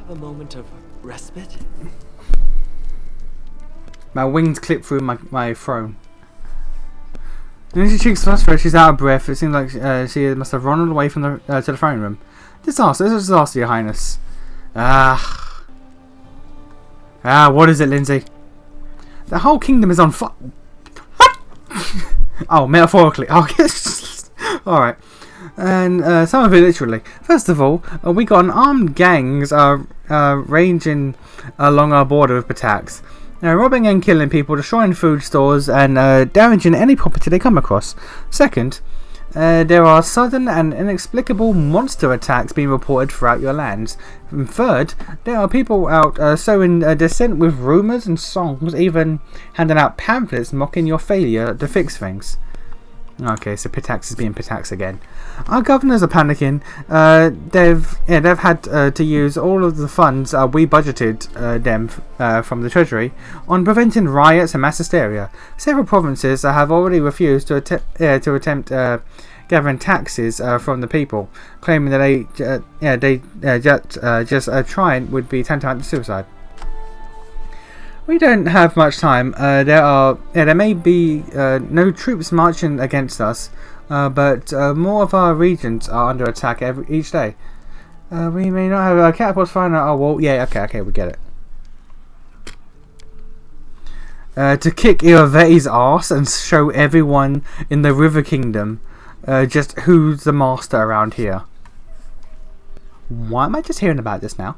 A moment of respite? My wings clip through my throne. And she cheeks frustrated, she's out of breath. It seems like she must have run away from the to the throne room. Disaster, this is a disaster, Your Highness. What is it, Lindsay? The whole kingdom is on fire. What? Oh, metaphorically. Oh, yes. Alright. And some of it literally. First of all, we got an armed gangs ranging along our border with attacks. Robbing and killing people, destroying food stores, and damaging any property they come across. Second, there are sudden and inexplicable monster attacks being reported throughout your lands. And third, there are people out sowing dissent with rumours and songs, even handing out pamphlets mocking your failure to fix things. Okay, so Pitax is being Pitax again. Our governors are panicking. They've had to use all of the funds we budgeted them from the treasury on preventing riots and mass hysteria. Several provinces have already refused to attempt gathering taxes from the people, claiming that just trying would be tantamount to suicide. We don't have much time. There may be no troops marching against us, but more of our regions are under attack each day. We may not have catapults firing at our wall. Yeah, okay, we get it. To kick Iravetti's arse and show everyone in the River Kingdom just who's the master around here. Why am I just hearing about this now?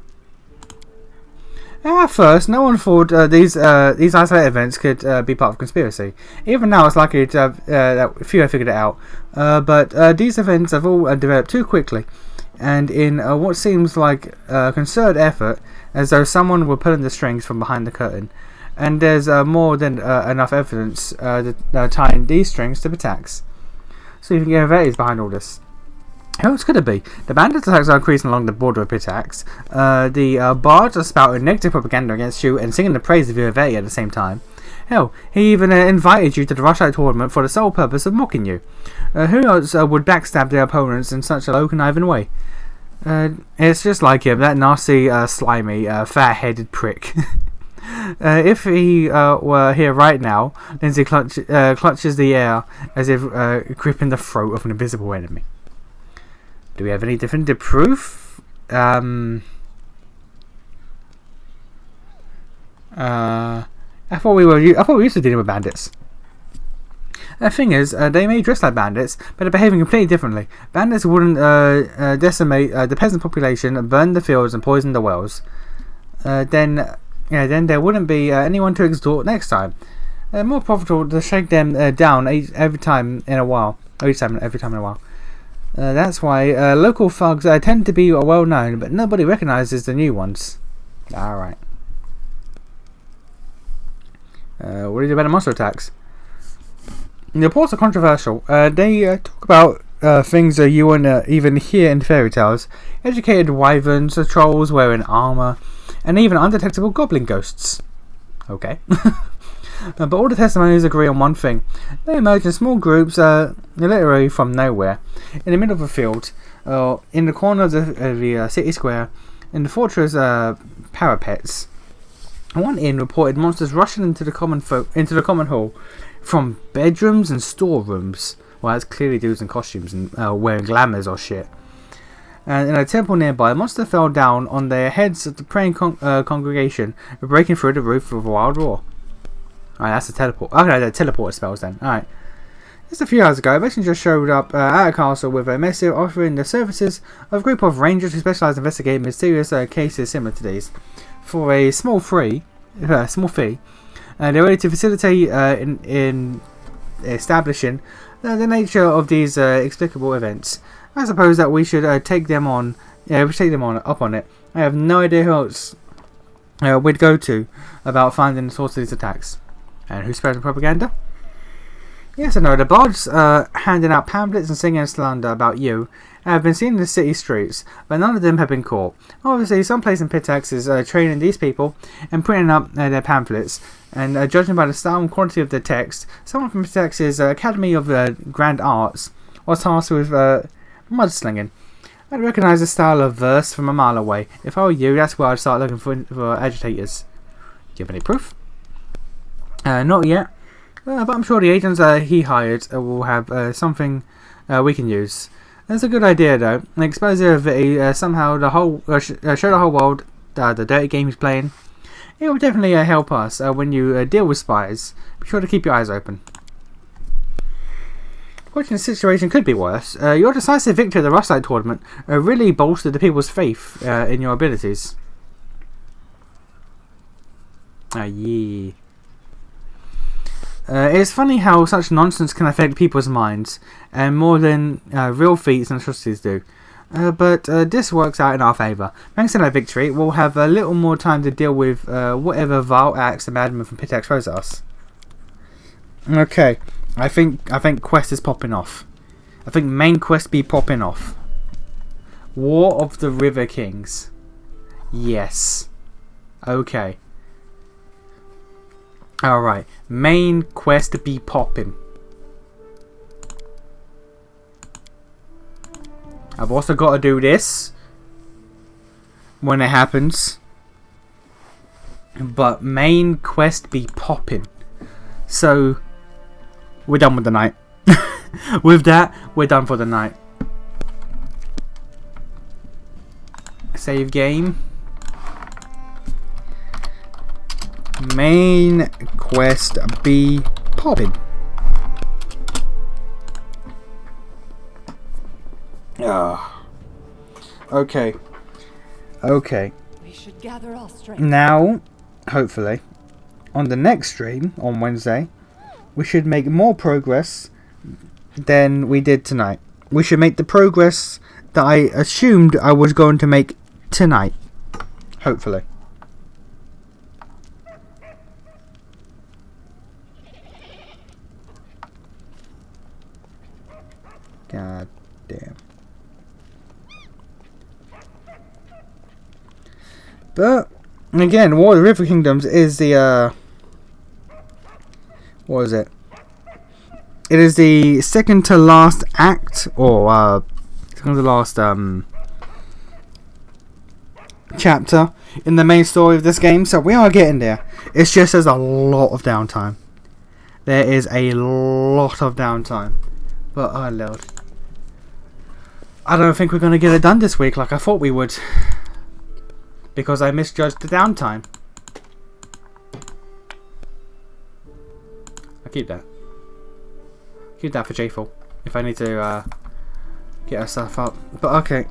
At first, no one thought these isolated events could be part of a conspiracy. Even now, it's likely to that few have figured it out. But these events have all developed too quickly, and in what seems like a concerted effort, as though someone were pulling the strings from behind the curtain. And there's more than enough evidence tying these strings to attacks. So you can get Veti's behind all this. Who else could it be? The bandit attacks are increasing along the border of Pitax. The bards are spouting negative propaganda against you and singing the praise of your Veti at the same time. Hell, he even invited you to the Rushlight tournament for the sole purpose of mocking you. Who else would backstab their opponents in such a low conniving way? It's just like him, that nasty, slimy, fat-headed prick. If he were here right now, Lindsay clutches the air as if gripping the throat of an invisible enemy. Do we have any definitive proof? I thought we used to dealing with bandits. The thing is, they may dress like bandits, but they're behaving completely differently. Bandits wouldn't decimate the peasant population, burn the fields, and poison the wells. Then there wouldn't be anyone to extort next time. More profitable to shake them down every time in a while. That's why local thugs tend to be well known, but nobody recognises the new ones. Alright. What do you do about the monster attacks? The reports are controversial. They talk about things that you wouldn't even hear in fairy tales. Educated wyverns, trolls wearing armour, and even undetectable goblin ghosts. Okay. But all the testimonies agree on one thing. They emerge in small groups, literally from nowhere, in the middle of a field, in the corner of the city square, in the fortress parapets. One inn reported monsters rushing into the common hall from bedrooms and storerooms. Well, that's clearly dudes in costumes and wearing glamours or shit. And in a temple nearby, a monster fell down on the heads of the praying congregation, breaking through the roof with a wild roar. Alright, that's a teleport. Okay, the teleporter spells then. Alright. Just a few hours ago, a messenger showed up at a castle with a missive offering the services of a group of rangers who specialise in investigating mysterious cases similar to these. For a small fee, they're ready to facilitate in establishing the nature of these explicable events. I suppose that we should take them on. Yeah, we should take them up on it. I have no idea who else we'd go to about finding the source of these attacks. And who's spreading propaganda? Yes and no. The bards handing out pamphlets and singing slander about you have been seen in the city streets, but none of them have been caught. Obviously, some place in Pitax is training these people and printing up their pamphlets, and judging by the style and quality of the text, someone from Pitax's Academy of Grand Arts was tasked with mudslinging. I'd recognise the style of verse from a mile away. If I were you, that's where I'd start looking for agitators. Do you have any proof? Not yet, but I'm sure the agents he hired will have something we can use. That's a good idea though. Expose somehow the whole show the whole world the dirty game he's playing. It will definitely help us when you deal with spies. Be sure to keep your eyes open. Fortunately, the situation could be worse. Your decisive victory at the Rushlight tournament really bolstered the people's faith in your abilities. Yeah. It's funny how such nonsense can affect people's minds, and more than real feats and atrocities do. But this works out in our favour. Thanks to that victory, we'll have a little more time to deal with whatever vile acts the madman from Pitax throws at us. Okay, I think quest is popping off. I think main quest be popping off. War of the River Kings. Yes. Okay. Alright, main quest be popping. I've also got to do this when it happens. But main quest be popping. So, we're done with the night. With that, we're done for the night. Save game. Main quest be popping. Ah. Okay. Okay. We should gather our strength. Now, hopefully, on the next stream on Wednesday, we should make more progress than we did tonight. We should make the progress that I assumed I was going to make tonight. Hopefully. God damn. But again, War of the River Kingdoms is the what is it? It is the second to last act, or second to last chapter in the main story of this game. So we are getting there. It's just there's a lot of downtime. There is a lot of downtime. But oh lord, I don't think we're gonna get it done this week like I thought we would, because I misjudged the downtime. I'll keep that. Keep that for J-Full if I need to get our stuff up. But okay.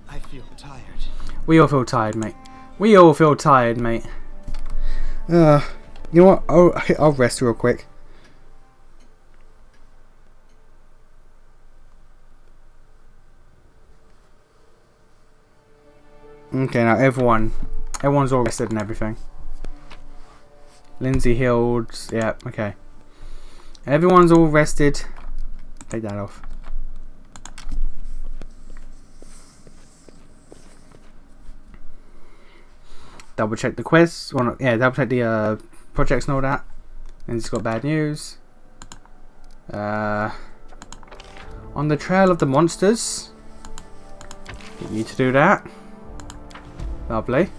I feel tired. We all feel tired, mate. We all feel tired, mate. You know what? I'll rest real quick. Okay, now everyone's all rested and everything. Lindsay healed. Yeah, okay. Everyone's all rested. Take that off. Double check the quests. Well, not, yeah, double check the projects and all that. And it's got bad news. On the trail of the monsters. Get you to do that. Lovely.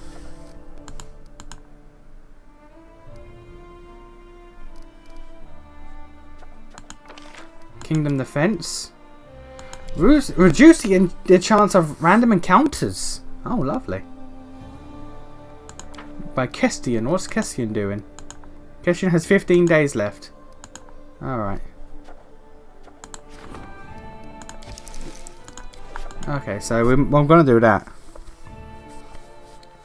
Kingdom defense. Reduce the chance of random encounters. Oh, lovely. By Kestian. What's Kestian doing? Kestian has 15 days left. Alright. Okay, so I'm going to do that.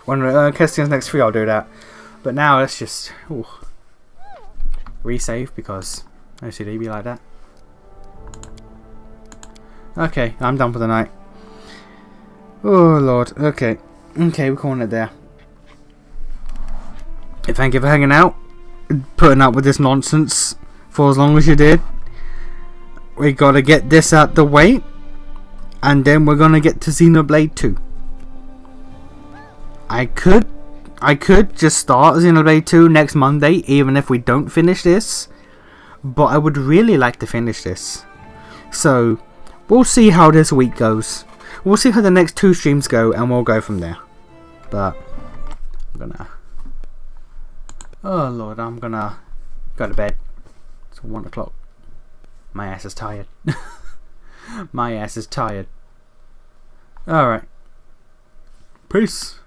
When Kestian's next free, I'll do that. But now let's just resave, because OCD be like that. Okay, I'm done for the night. Oh lord. Okay. Okay, we're calling it there. Thank you for hanging out, putting up with this nonsense for as long as you did. We gotta get this out the way, and then we're gonna get to Xenoblade 2. I could just start Xenoblade 2 next Monday, even if we don't finish this. But I would really like to finish this. So, we'll see how this week goes. We'll see how the next 2 streams go, and we'll go from there. But, I'm gonna... Oh lord, I'm gonna go to bed. It's 1 o'clock. My ass is tired. My ass is tired. Alright. Peace.